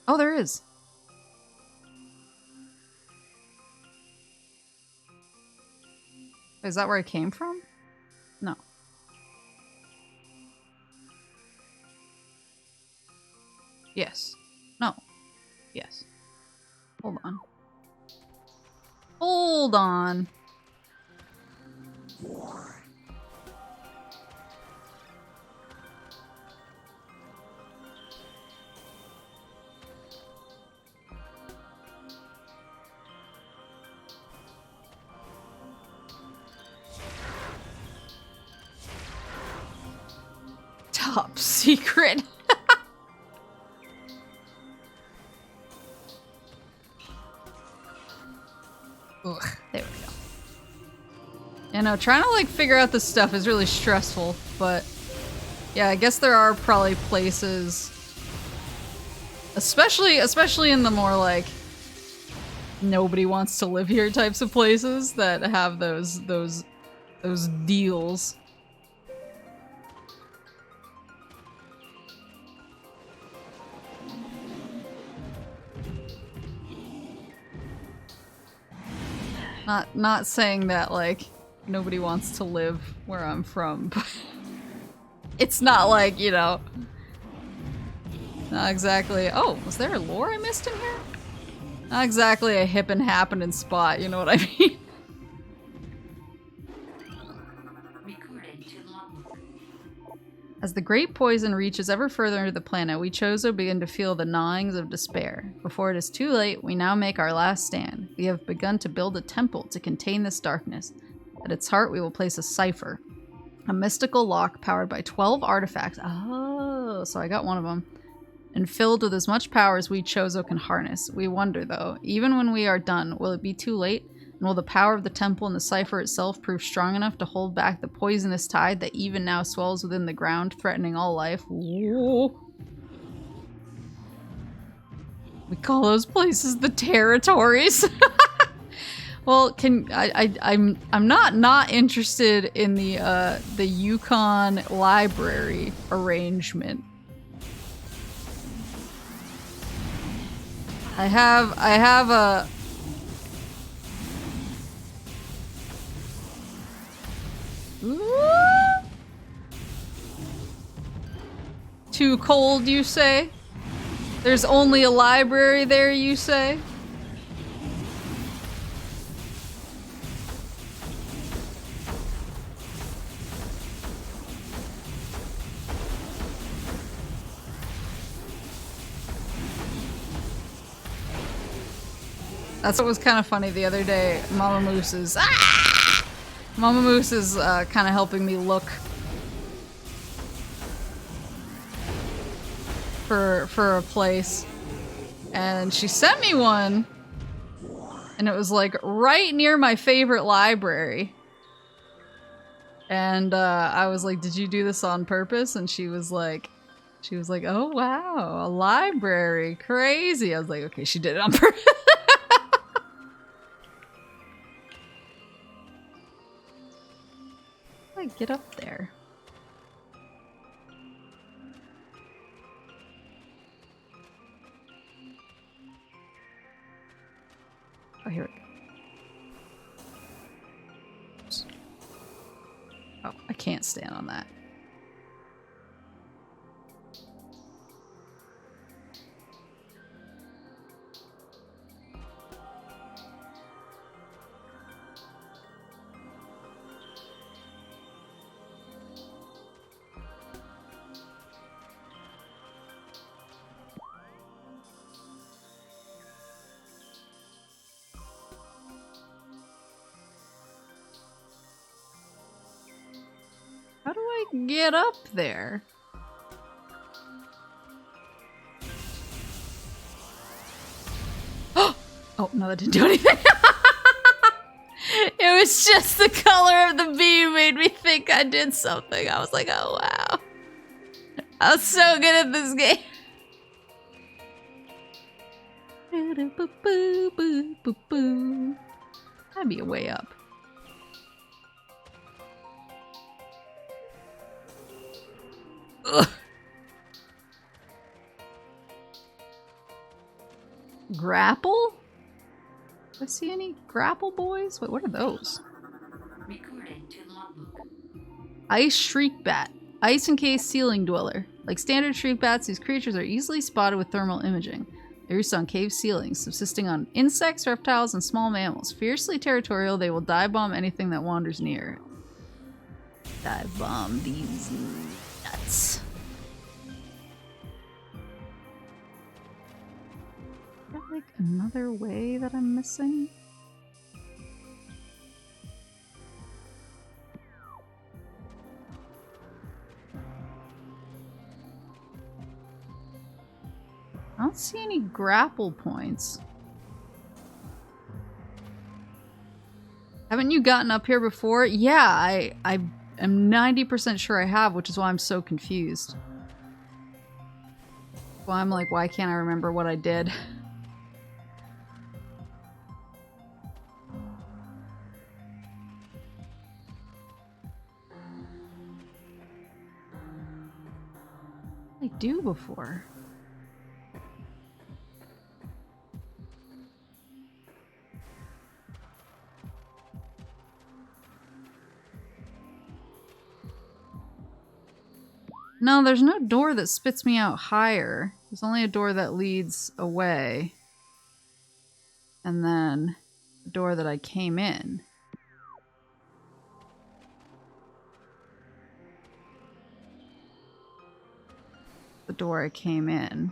Oh, there is. Is that where I came from? No. Yes. No. Yes. Hold on. Hold on. Top secret. Ugh, there we go. You know, trying to like figure out this stuff is really stressful, but yeah, I guess there are probably places, especially in the more like nobody wants to live here types of places that have those deals. Not saying that, like, nobody wants to live where I'm from, but it's not like, you know, not exactly— oh, was there a lore I missed in here? Not exactly a hip and happening spot, you know what I mean? As the great poison reaches ever further into the planet, we Chozo begin to feel the gnawings of despair. Before it is too late, we now make our last stand. We have begun to build a temple to contain this darkness. At its heart, we will place a cipher. A mystical lock powered by 12 artifacts. Oh, so I got one of them. And filled with as much power as we Chozo can harness. We wonder, though, even when we are done, will it be too late? And will the power of the temple and the cipher itself prove strong enough to hold back the poisonous tide that even now swells within the ground, threatening all life? Ooh. We call those places the territories. Well, I'm not interested in the Yukon library arrangement. I have a— Too cold, you say? There's only a library there, you say? That's what was kind of funny the other day. Mama Moose is kind of helping me look for a place, and she sent me one, and it was like right near my favorite library. And I was like, "Did you do this on purpose?" And she was like, "Oh wow, a library, crazy." I was like, "Okay, she did it on purpose." Get up there. Oh, here we go. Oh, I can't stand on that. How do I get up there? Oh, no, that didn't do anything. It was just the color of the beam made me think I did something. I was like, oh, wow. I was so good at this game. That'd be a way up. Ugh. Grapple? Do I see any grapple boys? Wait, what are those? Recording to logbook. Ice shriek bat. Ice encased ceiling dweller. Like standard shriek bats, these creatures are easily spotted with thermal imaging. They roost on cave ceilings, subsisting on insects, reptiles, and small mammals. Fiercely territorial, they will dive bomb anything that wanders near. Dive bomb these nuts. Is there like another way that I'm missing? I don't see any grapple points. Haven't you gotten up here before? Yeah, I am 90% sure I have, which is why I'm so confused. Well, I'm like, why can't I remember what I did? I do before. No, there's no door that spits me out higher. There's only a door that leads away. And then the door that I came in. The door I came in.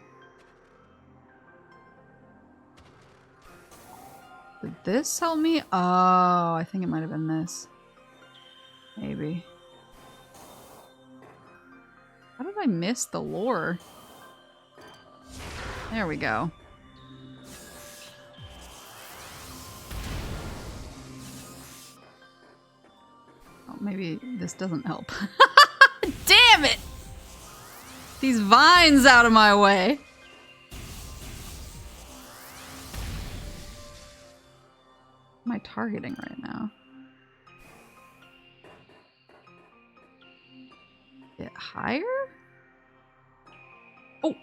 Did this help me? Oh, I think it might have been this. Maybe. How did I miss the lore? There we go. Oh, maybe this doesn't help. Damn it! These vines out of my way. What am I targeting right now? Get higher? Oh!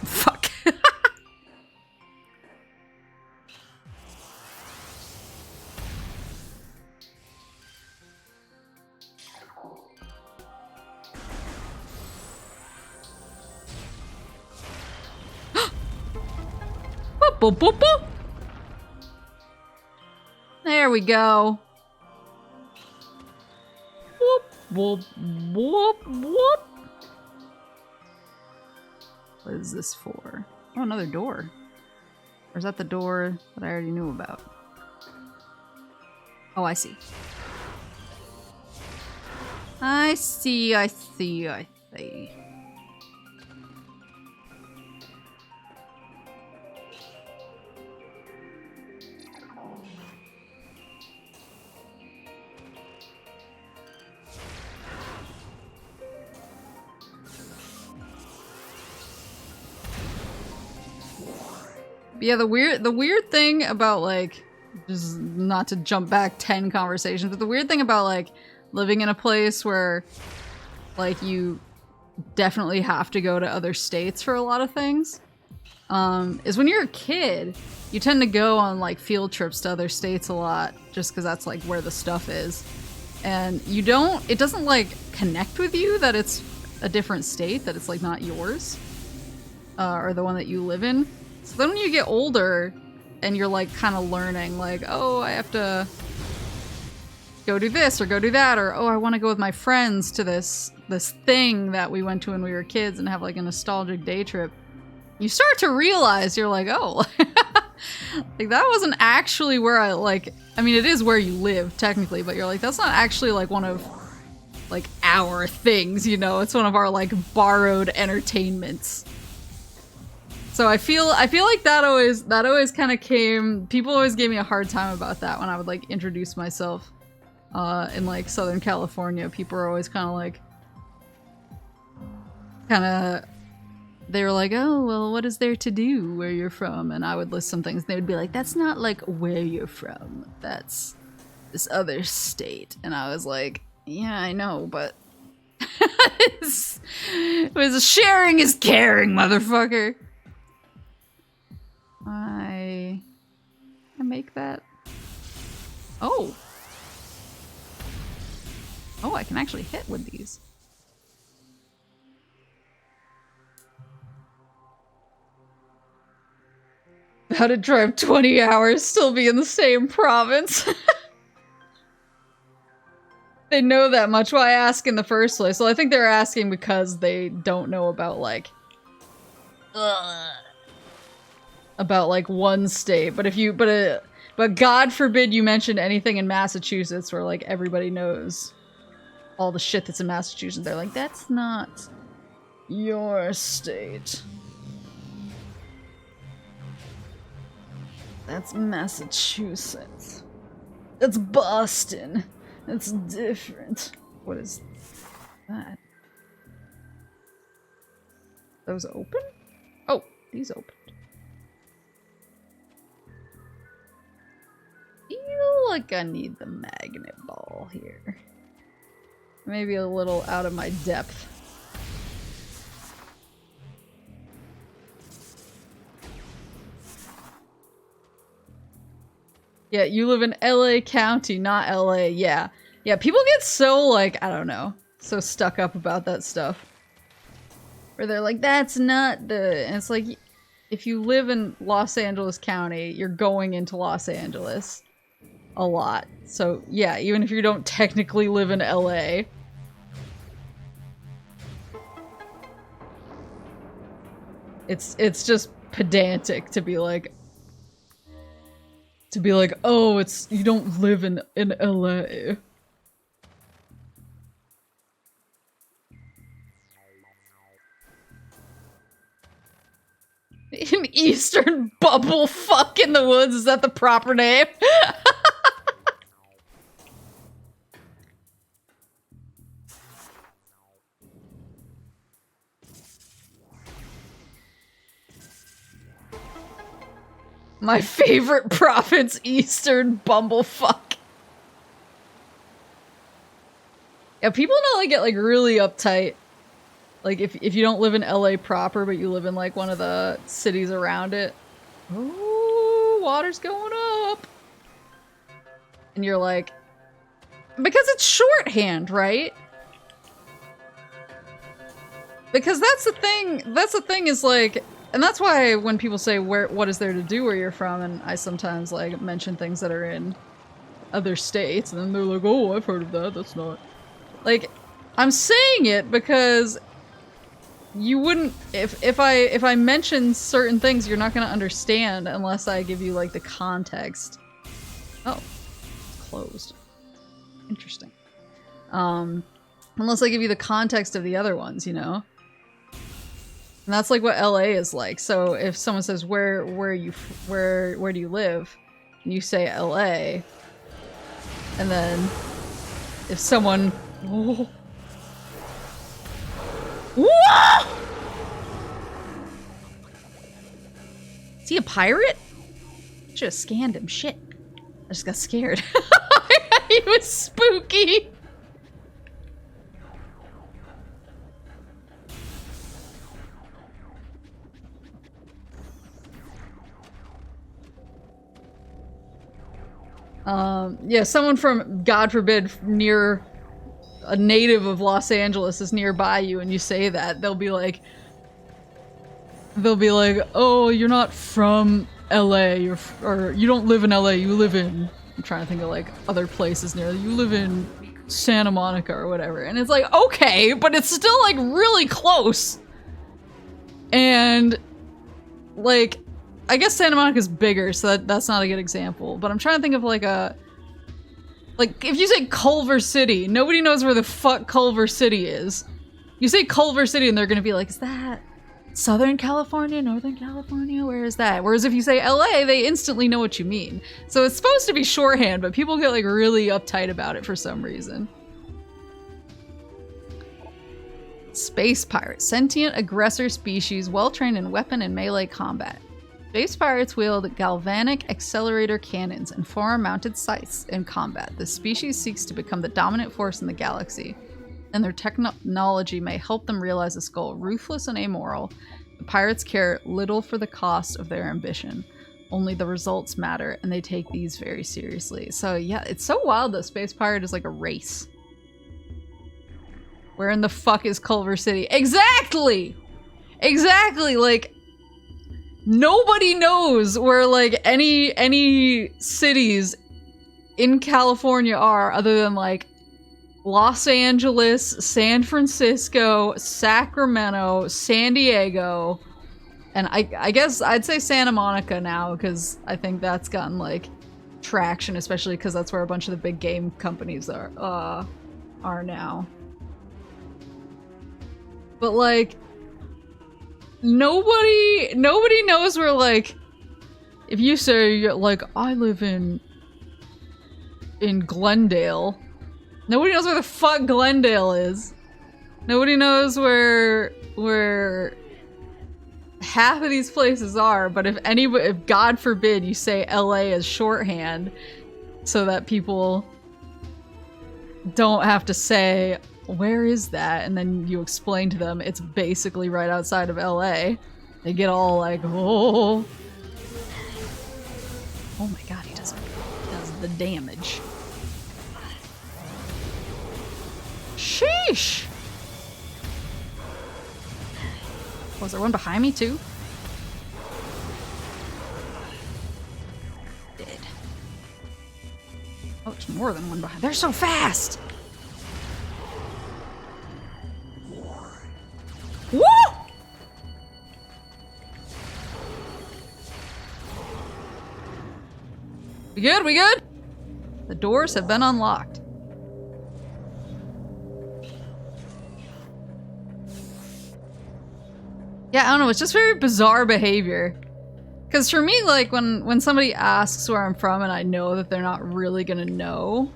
Fuck. boop, boop, boop. There we go. Whoop, whoop, whoop, whoop. What is this for? Oh, another door. Or is that the door that I already knew about? Oh, I see. I see, I see, I see. Yeah, the weird thing about, like, just not to jump back 10 conversations, but the weird thing about, like, living in a place where, like, you definitely have to go to other states for a lot of things, is when you're a kid, you tend to go on, like, field trips to other states a lot, just because that's, like, where the stuff is. And it doesn't, like, connect with you that it's a different state, that it's, like, not yours, or the one that you live in. So then when you get older and you're like kind of learning like, oh, I have to go do this or go do that, or oh, I want to go with my friends to this thing that we went to when we were kids and have like a nostalgic day trip. You start to realize you're like, oh, like that wasn't actually where I mean, it is where you live technically, but you're like, that's not actually like one of like our things, you know? It's one of our like borrowed entertainments. So I feel like that always kind of came. People always gave me a hard time about that when I would like introduce myself in like Southern California. People are always kind of they were like, oh well, what is there to do where you're from? And I would list some things. And they would be like, that's not like where you're from. That's this other state. And I was like, yeah, I know, but sharing is caring, motherfucker. I make that. Oh, I can actually hit with these. How to drive 20 hours, still be in the same province. They know that much. Why ask in the first place? So I think they're asking because they don't know about like one state. But if you but God forbid you mention anything in Massachusetts where like everybody knows all the shit that's in Massachusetts. They're like, that's not your state. That's Massachusetts. That's Boston. That's different. What is that? Those open? Oh, these opened. Feel like I need the magnet ball here. Maybe a little out of my depth. Yeah, you live in LA County, not LA. Yeah. Yeah, people get so, like, I don't know, so stuck up about that stuff. Where they're like, that's not the... And it's like, if you live in Los Angeles County, you're going into Los Angeles a lot. So, yeah, even if you don't technically live in LA. It's just pedantic to be like, oh, it's, you don't live in LA. An Eastern bubble fuck in the woods, is that the proper name? My favorite province, Eastern bumblefuck. Yeah, people don't like get like really uptight. Like if you don't live in LA proper, but you live in like one of the cities around it. Ooh, water's going up. And you're like, because it's shorthand, right? Because that's the thing is like, and that's why when people say what is there to do where you're from, and I sometimes like mention things that are in other states, and then they're like, oh, I've heard of that, that's not... Like, I'm saying it because you wouldn't... If I mention certain things, you're not gonna understand unless I give you, like, the context. Oh. It's closed. Interesting. Unless I give you the context of the other ones, you know? And that's like what LA is like. So if someone says, where do you live? And you say LA. And then if someone... Oh. Whoa! Is he a pirate? Should have scanned him. Shit. I just got scared. He was spooky. Yeah, someone from, God forbid, near a native of Los Angeles is nearby you and you say that, they'll be like, oh, you're not from LA, or you don't live in LA, you live in, I'm trying to think of like other places near, you live in Santa Monica or whatever. And it's like, okay, but it's still like really close. And like, I guess Santa Monica's bigger, so that's not a good example. But I'm trying to think of like a... Like, if you say Culver City, nobody knows where the fuck Culver City is. You say Culver City and they're gonna be like, is that Southern California, Northern California? Where is that? Whereas if you say LA, they instantly know what you mean. So it's supposed to be shorthand, but people get like really uptight about it for some reason. Space pirates, sentient aggressor species, well-trained in weapon and melee combat. Space pirates wield galvanic accelerator cannons and forearm-mounted scythes in combat. The species seeks to become the dominant force in the galaxy, and their technology may help them realize this goal. Ruthless and amoral, the pirates care little for the cost of their ambition. Only the results matter, and they take these very seriously. So yeah, it's so wild that Space Pirate is like a race. Where in the fuck is Culver City? Exactly! Exactly, like... Nobody knows where, like, any cities in California are other than, like, Los Angeles, San Francisco, Sacramento, San Diego, and I guess I'd say Santa Monica now, because I think that's gotten, like, traction, especially because that's where a bunch of the big game companies are now. But, like... Nobody knows where, like, if you say, like, I live in Glendale, nobody knows where the fuck Glendale is. Nobody knows where half of these places are, but if God forbid you say LA as shorthand so that people don't have to say, where is that? And then you explain to them it's basically right outside of LA. They get all like, oh. Oh my god, he does the damage. Sheesh! Was there one behind me too? Dead. Oh, there's more than one behind. They're so fast! Woo! We good? We good? The doors have been unlocked. Yeah, I don't know, it's just very bizarre behavior. Because for me, like, when somebody asks where I'm from and I know that they're not really gonna know,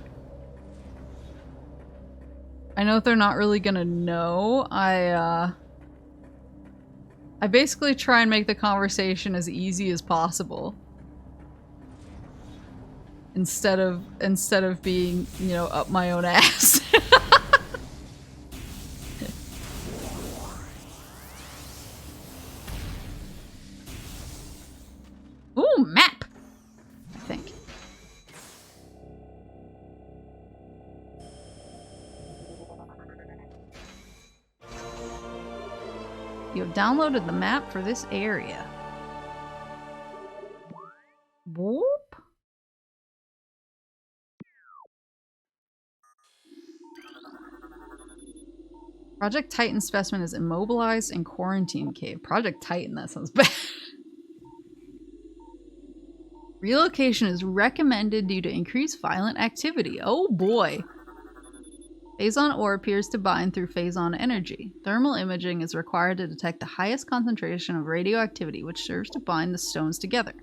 I basically try and make the conversation as easy as possible. Instead of being, you know, up my own ass. Ooh, map! I think. You have downloaded the map for this area. Whoop. Project Titan specimen is immobilized in quarantine cave. Project Titan, that sounds bad. Relocation is recommended due to increased violent activity. Oh boy. Phazon ore appears to bind through Phazon energy. Thermal imaging is required to detect the highest concentration of radioactivity, which serves to bind the stones together.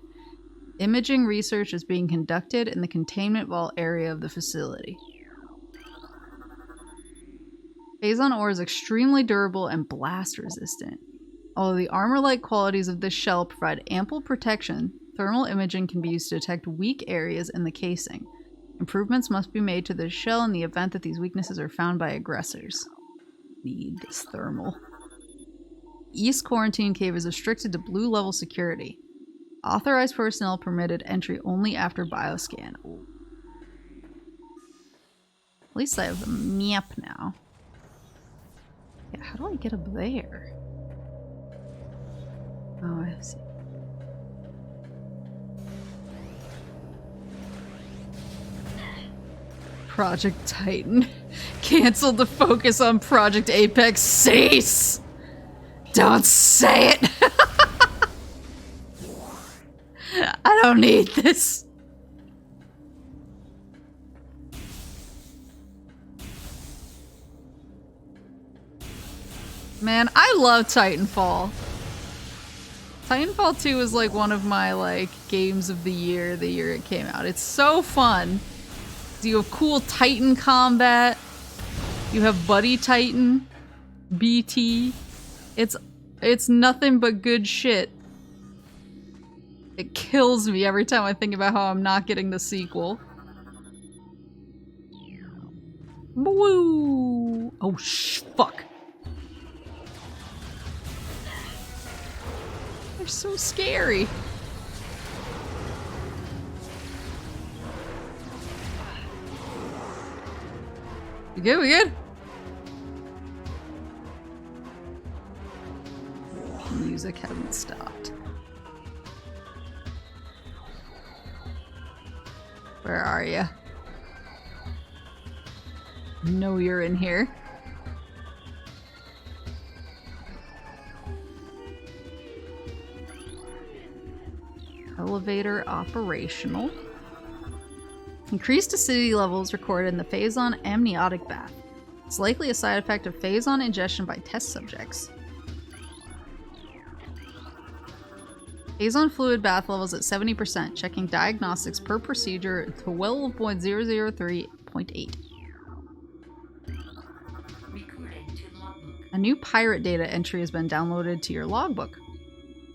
Imaging research is being conducted in the containment vault area of the facility. Phazon ore is extremely durable and blast resistant. Although the armor-like qualities of this shell provide ample protection, thermal imaging can be used to detect weak areas in the casing. Improvements must be made to this shell in the event that these weaknesses are found by aggressors. Need this thermal. East Quarantine Cave is restricted to blue level security. Authorized personnel permitted entry only after bioscan. Ooh. At least I have the map now. Yeah, how do I get up there? Oh, I see. Project Titan. Canceled the focus on Project Apex. Cease! Don't say it! I don't need this. Man, I love Titanfall. Titanfall 2 is like one of my like games of the year it came out. It's so fun. You have cool Titan combat. You have Buddy Titan, BT. It's nothing but good shit. It kills me every time I think about how I'm not getting the sequel. Woo! Oh fuck. They're so scary. We good? We good? Music hasn't stopped. Where are you? Know you're in here. Elevator operational. Increased acidity levels recorded in the Phazon amniotic bath. It's likely a side effect of Phazon ingestion by test subjects. Phazon fluid bath levels at 70%, checking diagnostics per procedure to 12.003.8. A new pirate data entry has been downloaded to your logbook.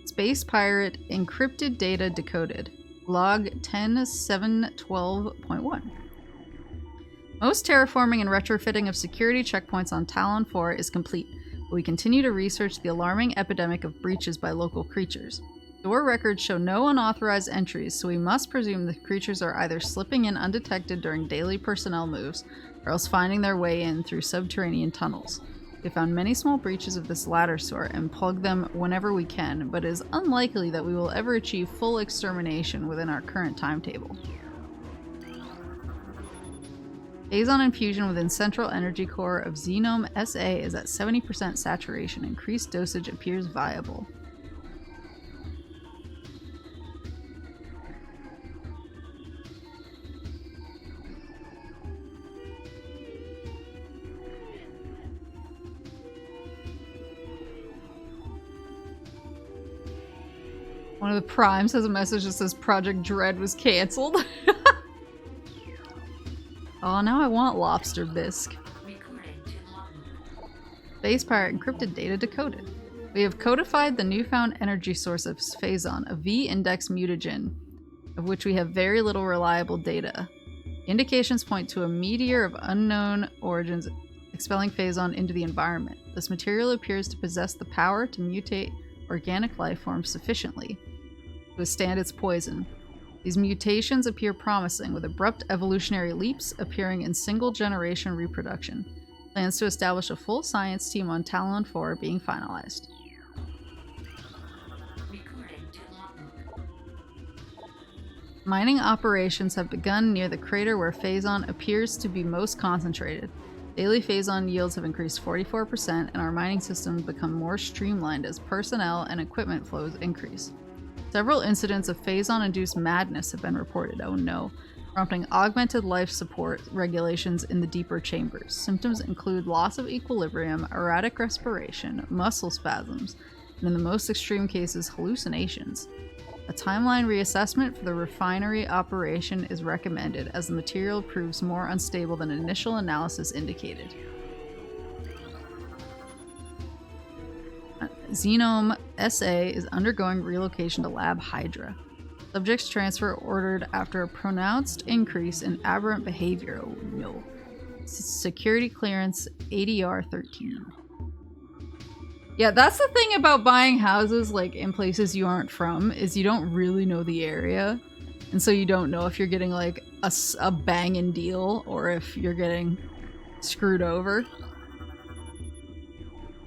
Space pirate encrypted data decoded. Log 10712.1. Most terraforming and retrofitting of security checkpoints on Talon IV is complete, but we continue to research the alarming epidemic of breaches by local creatures. Door records show no unauthorized entries, so we must presume the creatures are either slipping in undetected during daily personnel moves, or else finding their way in through subterranean tunnels. We found many small breaches of this latter sort and plug them whenever we can, but it is unlikely that we will ever achieve full extermination within our current timetable. Phazon infusion within central energy core of Xenome SA is at 70% saturation. Increased dosage appears viable. One of the primes has a message that says Project Dread was cancelled. Oh, now I want Lobster Bisque. Base Pirate encrypted data decoded. We have codified the newfound energy source of Phazon, a V-index mutagen, of which we have very little reliable data. Indications point to a meteor of unknown origins expelling Phazon into the environment. This material appears to possess the power to mutate organic life forms sufficiently to withstand its poison. These mutations appear promising, with abrupt evolutionary leaps appearing in single-generation reproduction. Plans to establish a full science team on Talon IV being finalized. Mining operations have begun near the crater where Phazon appears to be most concentrated. Daily Phazon yields have increased 44%, and our mining systems become more streamlined as personnel and equipment flows increase. Several incidents of Phazon-induced madness have been reported, oh no, prompting augmented life support regulations in the deeper chambers. Symptoms include loss of equilibrium, erratic respiration, muscle spasms, and in the most extreme cases, hallucinations. A timeline reassessment for the refinery operation is recommended as the material proves more unstable than initial analysis indicated. Xenome SA is undergoing relocation to Lab Hydra. Subjects transfer ordered after a pronounced increase in aberrant behavior. Oh no. Security clearance ADR 13. Yeah, that's the thing about buying houses like in places you aren't from, is you don't really know the area. And so you don't know if you're getting like a bangin' deal or if you're getting screwed over.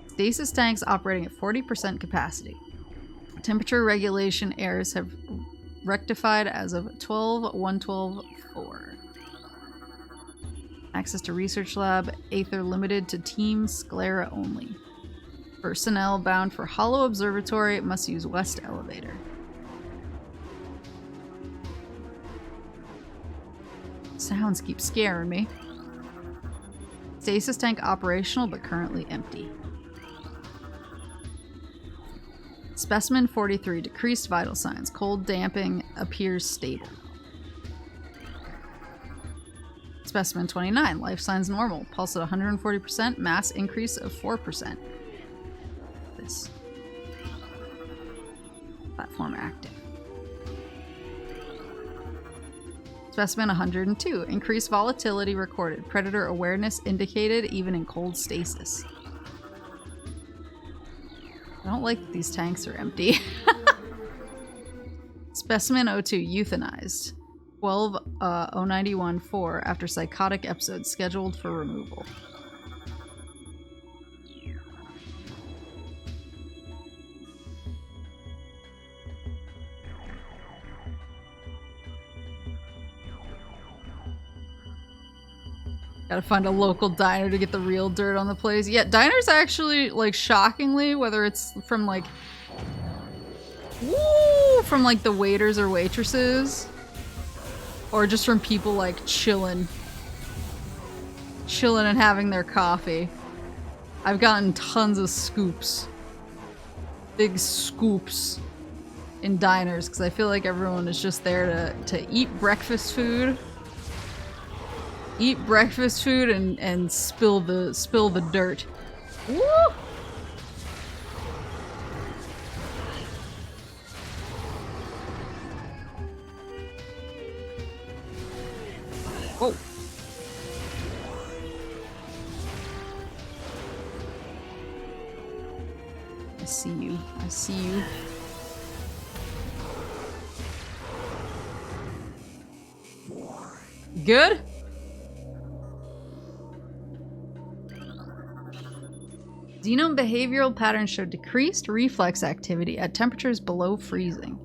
Stasis tanks operating at 40% capacity. Temperature regulation errors have rectified as of 12/112/4. Access to research lab, Aether limited to Team Sclera only. Personnel bound for Hollow Observatory must use West Elevator. Sounds keep scaring me. Stasis tank operational but currently empty. Specimen 43, decreased vital signs. Cold damping appears stable. Specimen 29, life signs normal. Pulse at 140%, mass increase of 4%. This. Platform active. Specimen 102, increased volatility recorded. Predator awareness indicated even in cold stasis. I don't like that these tanks are empty. Specimen 02, euthanized. 12/091/4 after psychotic episode scheduled for removal. Gotta find a local diner to get the real dirt on the place. Yeah, diners actually, like, shockingly, whether it's from, like, from, like, the waiters or waitresses, or just from people, like, chilling and having their coffee. I've gotten tons of scoops. Big scoops in diners, because I feel like everyone is just there to eat breakfast food. Eat breakfast food and spill the dirt. Woo! Whoa. I see you. I see you. Good? Xenome behavioral patterns show decreased reflex activity at temperatures below freezing.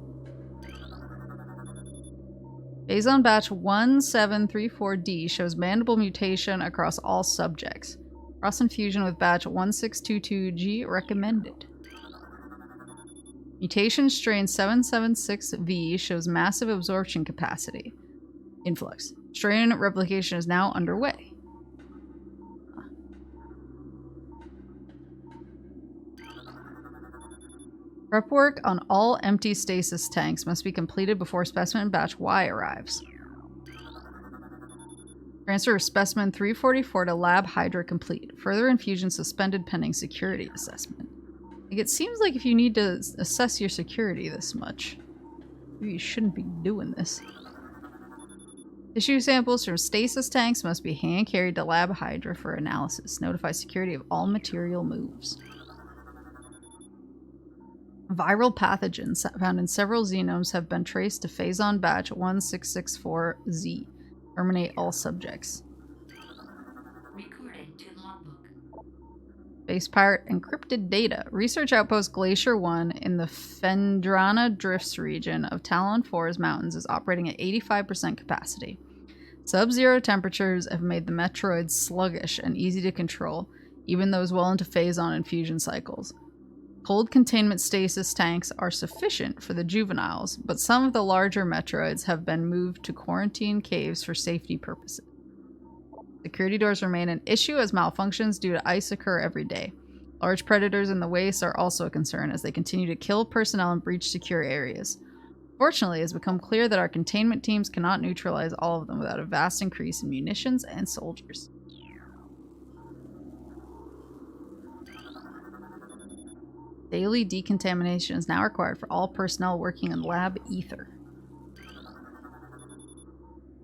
Phazon batch 1734D shows mandible mutation across all subjects. Cross-infusion with batch 1622G recommended. Mutation strain 776V shows massive absorption capacity. Influx. Strain replication is now underway. Prep work on all empty stasis tanks must be completed before specimen batch Y arrives. Transfer of specimen 344 to Lab Hydra complete. Further infusion suspended pending security assessment. Like, it seems like if you need to assess your security this much, maybe you shouldn't be doing this. Tissue samples from stasis tanks must be hand carried to Lab Hydra for analysis. Notify security of all material moves. Viral pathogens found in several xenomes have been traced to Phazon batch 1664Z. Terminate all subjects. Recording to logbook. Space Pirate encrypted data. Research Outpost Glacier 1 in the Phendrana Drifts region of Talon IV's mountains is operating at 85% capacity. Sub-zero temperatures have made the Metroids sluggish and easy to control, even those well into phase-on and fusion cycles. Cold containment stasis tanks are sufficient for the juveniles, but some of the larger Metroids have been moved to quarantine caves for safety purposes. Security doors remain an issue as malfunctions due to ice occur every day. Large predators in the wastes are also a concern as they continue to kill personnel and breach secure areas. Fortunately, it has become clear that our containment teams cannot neutralize all of them without a vast increase in munitions and soldiers. Daily decontamination is now required for all personnel working in lab ether.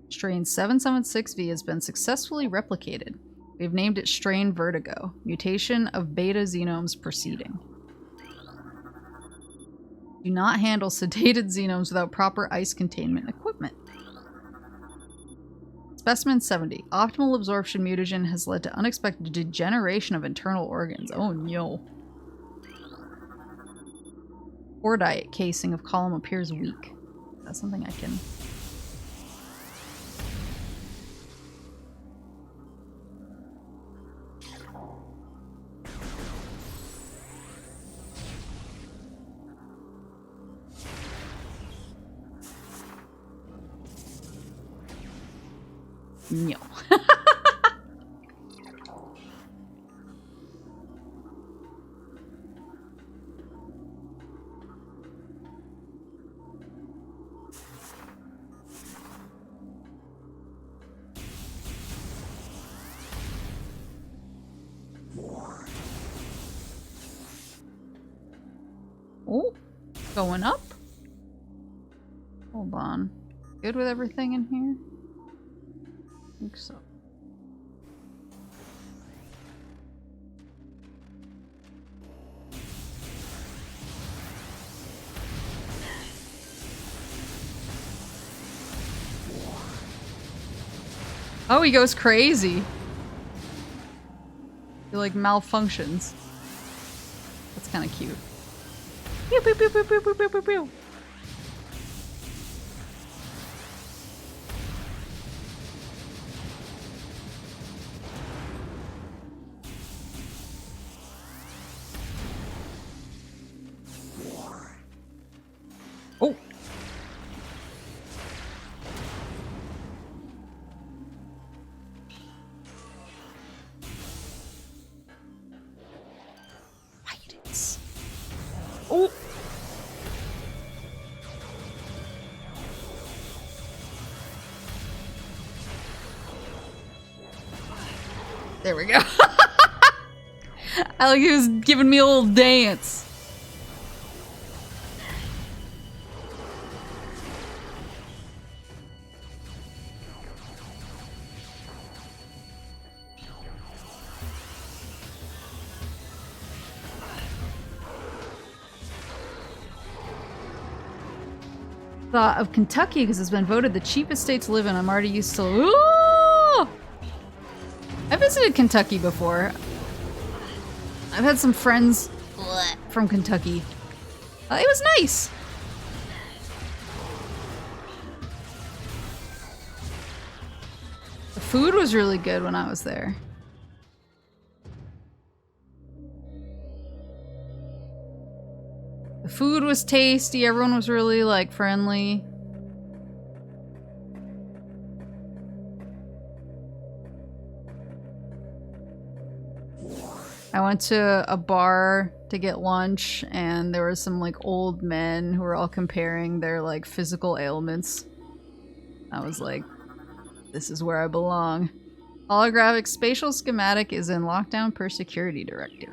Strain 776V has been successfully replicated. We've named it Strain Vertigo, mutation of beta xenomes proceeding. Do not handle sedated xenomes without proper ice containment equipment. Specimen 70. Optimal absorption mutagen has led to unexpected degeneration of internal organs. Oh no. HOWDY casing of column appears weak. That's something I can... No. Oh, going up? Hold on. Good with everything in here? I think so. Oh, he goes crazy. He like malfunctions. That's kind of cute. Pew pew pew pew pew pew pew pew pew. Oh. Pirates. Oh. There we go. I like he was giving me a little dance. Thought of Kentucky because it's been voted the cheapest state to live in. I'm already used to... Ooh! I visited Kentucky before. I've had some friends from Kentucky. It was nice. The food was really good when I was there. The food was tasty. Everyone was really like friendly. I went to a bar to get lunch and there were some like old men who were all comparing their like physical ailments. I was like, this is where I belong. Holographic spatial schematic is in lockdown per security directive.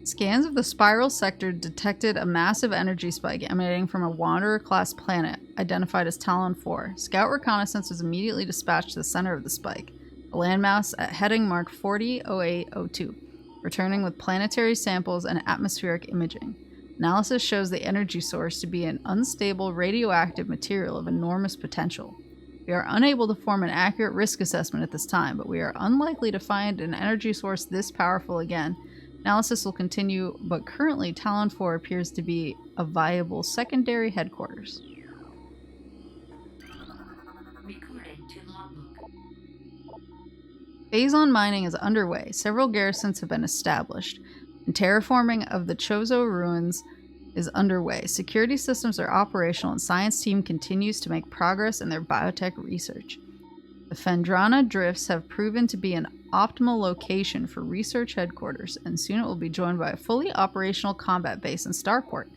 Scans of the spiral sector detected a massive energy spike emanating from a Wanderer-class planet identified as Talon IV. Scout reconnaissance was immediately dispatched to the center of the spike, a landmass at heading mark 400802, returning with planetary samples and atmospheric imaging. Analysis shows the energy source to be an unstable radioactive material of enormous potential. We are unable to form an accurate risk assessment at this time, but we are unlikely to find an energy source this powerful again. Analysis will continue, but currently Talon IV appears to be a viable secondary headquarters. Recording to logbook. Phase on mining is underway. Several garrisons have been established, and terraforming of the Chozo ruins is underway. Security systems are operational, and science team continues to make progress in their biotech research. The Phendrana drifts have proven to be an optimal location for research headquarters, and soon it will be joined by a fully operational combat base in Starport.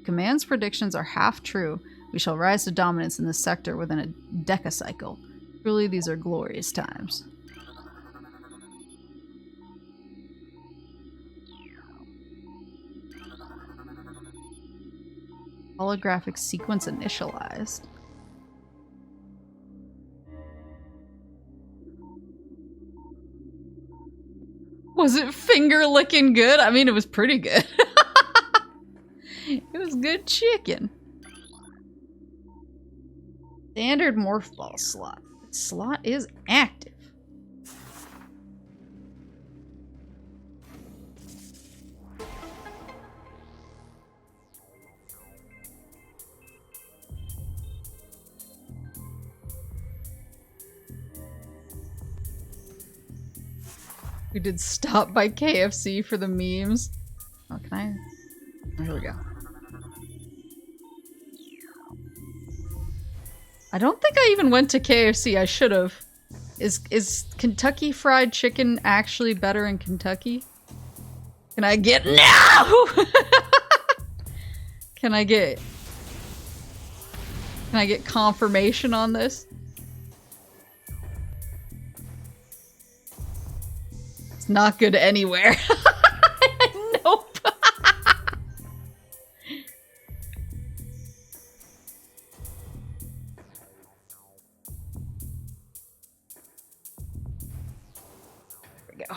Command's predictions are half true. We shall rise to dominance in this sector within a decacycle. Truly, these are glorious times. Holographic sequence initialized. Was it finger licking good? I mean, it was pretty good. It was good chicken. Standard morph ball slot. The slot is active. We did stop by KFC for the memes. Oh, can I? Oh, here we go. I don't think I even went to KFC. I should have. Is Kentucky Fried Chicken actually better in Kentucky? Can I get no? Can I get confirmation on this? It's not good anywhere. Nope. There we go.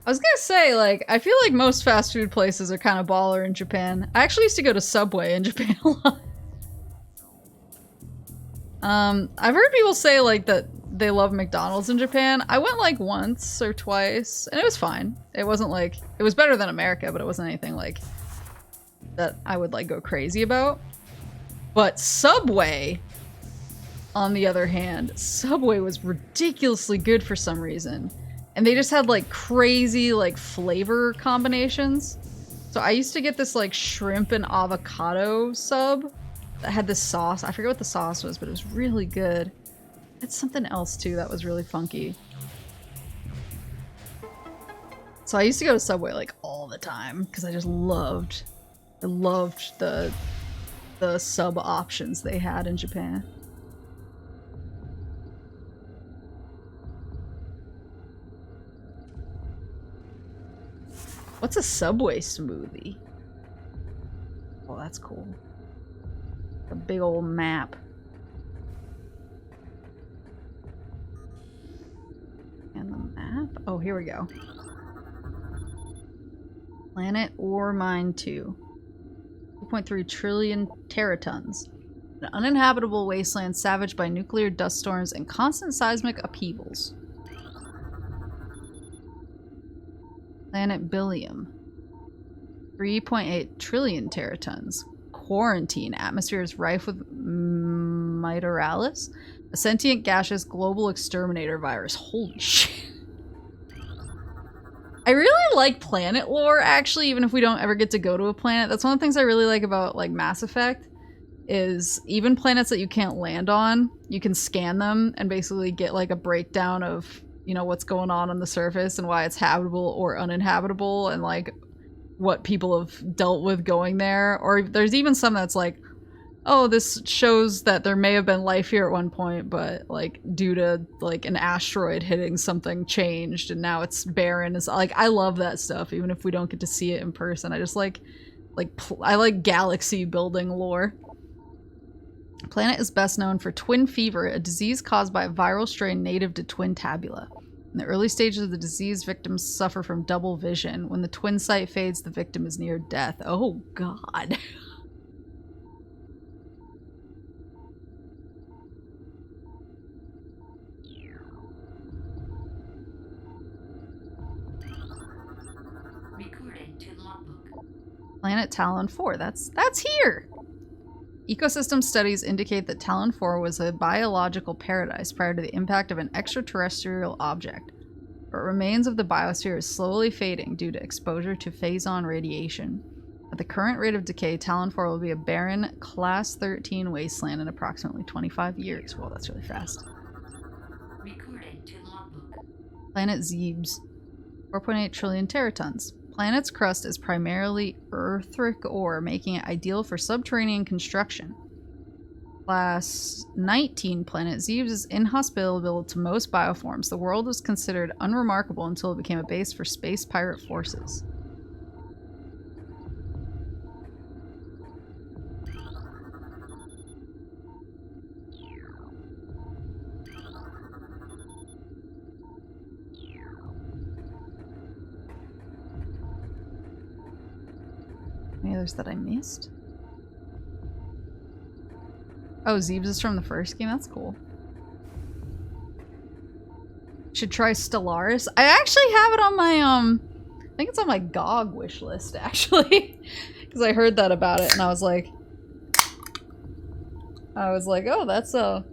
I was gonna say, like, I feel like most fast food places are kind of baller in Japan. I actually used to go to Subway in Japan a lot. I've heard people say, like, that they love McDonald's in Japan. I went, like, once or twice, and it was fine. It wasn't, like... It was better than America, but it wasn't anything, like, that I would, like, go crazy about. But Subway, on the other hand, Subway was ridiculously good for some reason. And they just had, like, crazy, like, flavor combinations. So I used to get this, like, shrimp and avocado sub that had this sauce. I forget what the sauce was, but it was really good. It had something else too that was really funky. So I used to go to Subway like all the time because I loved the sub options they had in Japan. What's a Subway smoothie? Oh, that's cool. A big old map. And the map? Oh, here we go. Planet Ore Mine 2. 2.3 trillion teratons. An uninhabitable wasteland savaged by nuclear dust storms and constant seismic upheavals. Planet Billium. 3.8 trillion teratons. Quarantine. Atmosphere is rife with Mitoralis, a sentient gaseous global exterminator virus. Holy shit. I really like planet lore, actually, even if we don't ever get to go to a planet. That's one of the things I really like about, like, Mass Effect, is even planets that you can't land on, you can scan them and basically get, like, a breakdown of, you know, what's going on the surface and why it's habitable or uninhabitable, and, like, what people have dealt with going there. Or there's even some that's like, oh, this shows that there may have been life here at one point, but, like, due to, like, an asteroid hitting, something changed and now it's barren. It's like, I love that stuff, even if we don't get to see it in person. I just like I like galaxy building lore. Planet is best known for twin fever, a disease caused by a viral strain native to twin tabula. In the early stages of the disease, victims suffer from double vision. When the twin sight fades, the victim is near death. Oh, God. Planet Talon IV. That's here! Ecosystem studies indicate that Talon IV was a biological paradise prior to the impact of an extraterrestrial object. But remains of the biosphere is slowly fading due to exposure to phazon radiation. At the current rate of decay, Talon IV will be a barren, Class 13 wasteland in approximately 25 years. Well, that's really fast. Recording to logbook. Planet Zebes. 4.8 trillion teratons. Planet's crust is primarily earthric ore, making it ideal for subterranean construction. Class 19 planet Zebes is inhospitable to most bioforms. The world was considered unremarkable until it became a base for space pirate forces. Any others that I missed? Oh, Zebes is from the first game? That's cool. Should try Stellaris. I actually have it on my, I think it's on my GOG wish list, actually. Because I heard that about it, and I was like, oh, that's a...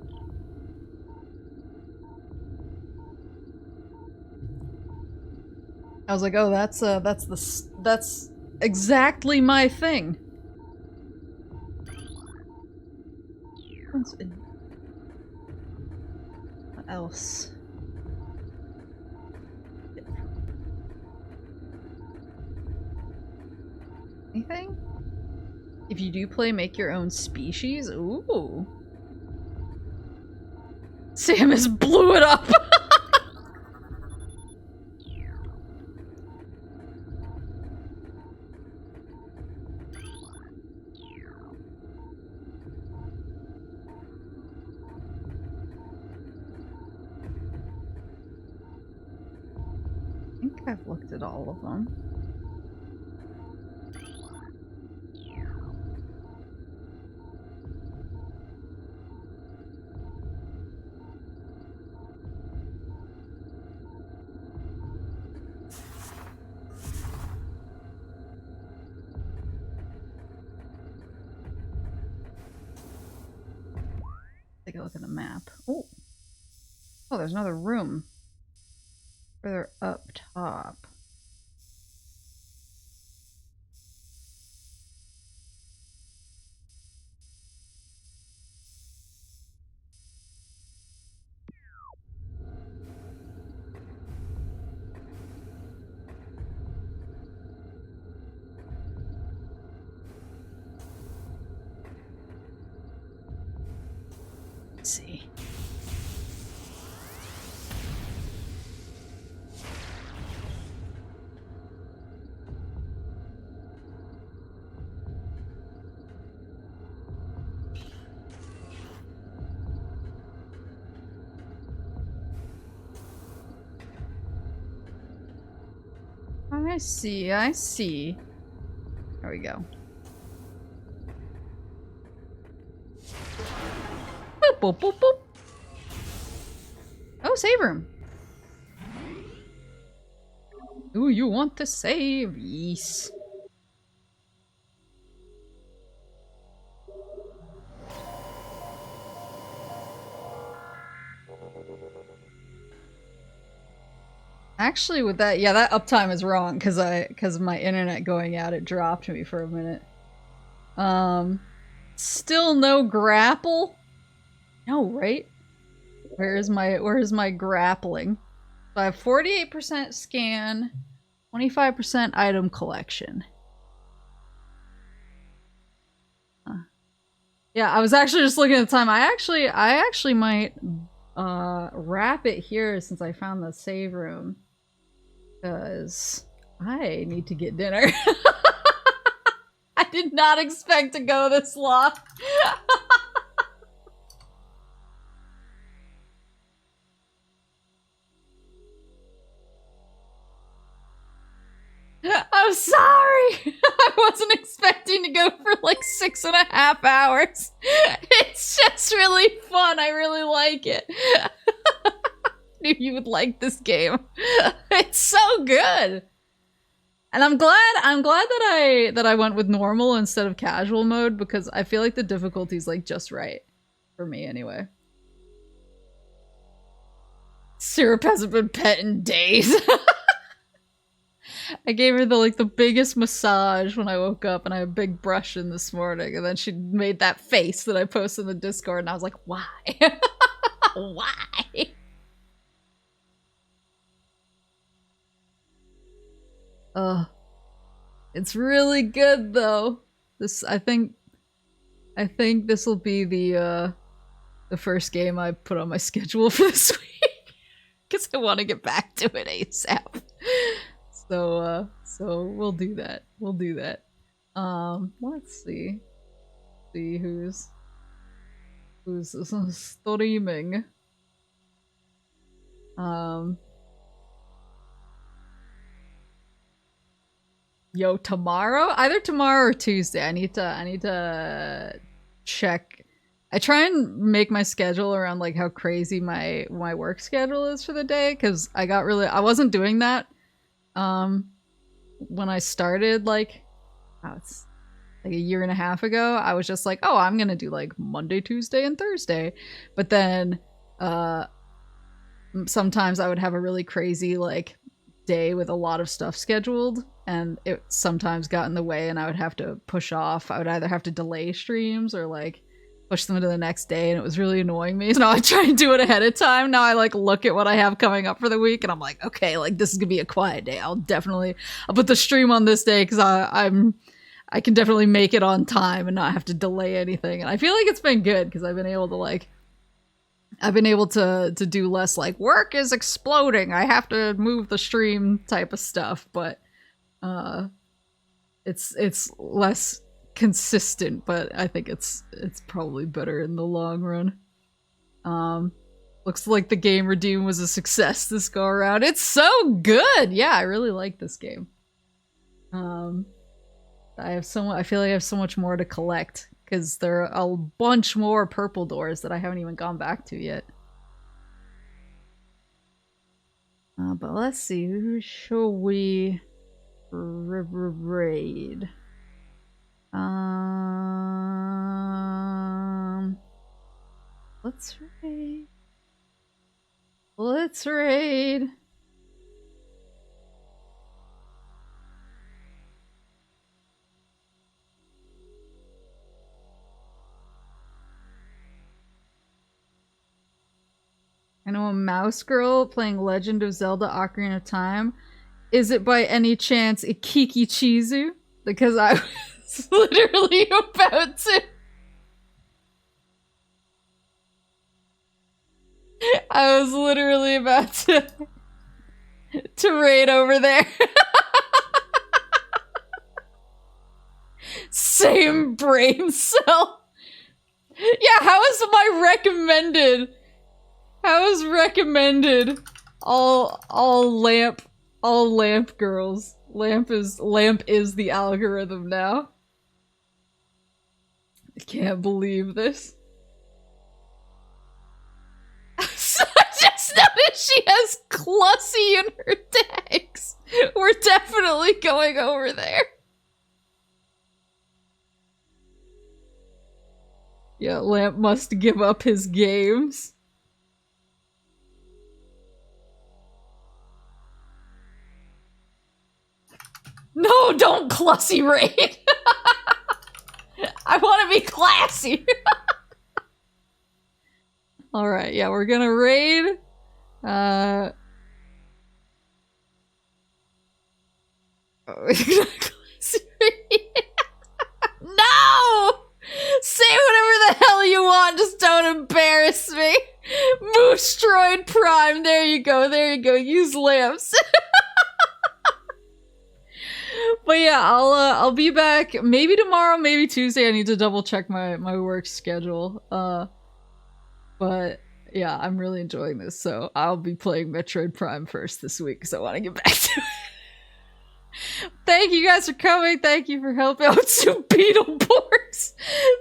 I was like, oh, that's exactly my thing. What else? Anything? If you do play, make your own species? Ooh. Samus blew it up! I think I've looked at all of them. Take a look at the map. Oh, there's another room. Further up top. Let's see. I see. There we go. Boop, boop, boop, boop. Oh, save room. Ooh, you want to save? Yes. Actually, with that, yeah, that uptime is wrong because my internet going out, it dropped me for a minute. Still no grapple? No, right? Where is my grappling? So I have 48% scan, 25% item collection. Yeah, I was actually just looking at the time. I actually might wrap it here since I found the save room. Because I need to get dinner. I did not expect to go this long. I'm sorry. I wasn't expecting to go for like 6.5 hours. It's just really fun. I really like it. Knew you would like this game. It's so good. And I'm glad that I went with normal instead of casual mode, because I feel like the difficulty's like just right for me anyway. Syrup hasn't been pet in days. I gave her the biggest massage when I woke up, and I had a big brush in this morning, and then she made that face that I posted in the Discord, and I was like, why? Why? It's really good though. I think this will be the first game I put on my schedule for this week, because I want to get back to it ASAP. So we'll do that. We'll do that. Let's see who's streaming. Yo, tomorrow? Either tomorrow or Tuesday. I need to check. I try and make my schedule around like how crazy my work schedule is for the day, because I wasn't doing that when I started it's like a year and a half ago. I was just like, oh, I'm gonna do like Monday, Tuesday, and Thursday. But then sometimes I would have a really crazy like day with a lot of stuff scheduled, and it sometimes got in the way, and I would have to push off. I would either have to delay streams or like push them to the next day, and it was really annoying me. So now I try and do it ahead of time. Now I like look at what I have coming up for the week, and I'm like, okay, like this is gonna be a quiet day. I'll put the stream on this day, because I can definitely make it on time and not have to delay anything. And I feel like it's been good, because I've been able to do less like work is exploding, I have to move the stream type of stuff, but it's less consistent, but I think it's probably better in the long run. Looks like the game Redeem was a success this go around. It's so good. Yeah, I really like this game. I feel like I have so much more to collect, because there are a bunch more purple doors that I haven't even gone back to yet. But let's see, who shall we raid? Let's raid. Let's raid. I know a mouse girl playing Legend of Zelda Ocarina of Time. Is it by any chance Ikiki Chizu? Because I was literally about to... I was literally about to raid over there. Same brain cell. Yeah, how is my recommended... How is recommended all lamp girls? Lamp is the algorithm now. I can't believe this. So I just noticed she has Clussy in her decks. We're definitely going over there. Yeah, Lamp must give up his games. No, don't Clussy raid! I want to be classy! Alright, yeah, we're gonna raid. No! Say whatever the hell you want, just don't embarrass me! METROID Prime, there you go, use lamps. But yeah, I'll be back maybe tomorrow, maybe Tuesday. I need to double check my work schedule. But yeah, I'm really enjoying this, so I'll be playing Metroid Prime first this week, because I want to get back to it. Thank you guys for coming. Thank you for helping out some Beetleborgs.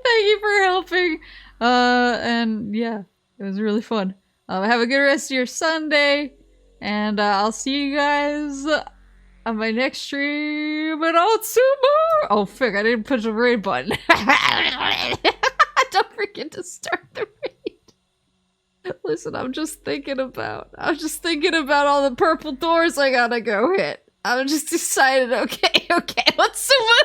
Thank you for helping. And yeah, it was really fun. Have a good rest of your Sunday, and I'll see you guys on my next stream at Otsumu. Oh, frick, I didn't push the raid button. Don't forget to start the raid. Listen, I'm just thinking about all the purple doors I gotta go hit. I'm just decided, okay, Otsumu.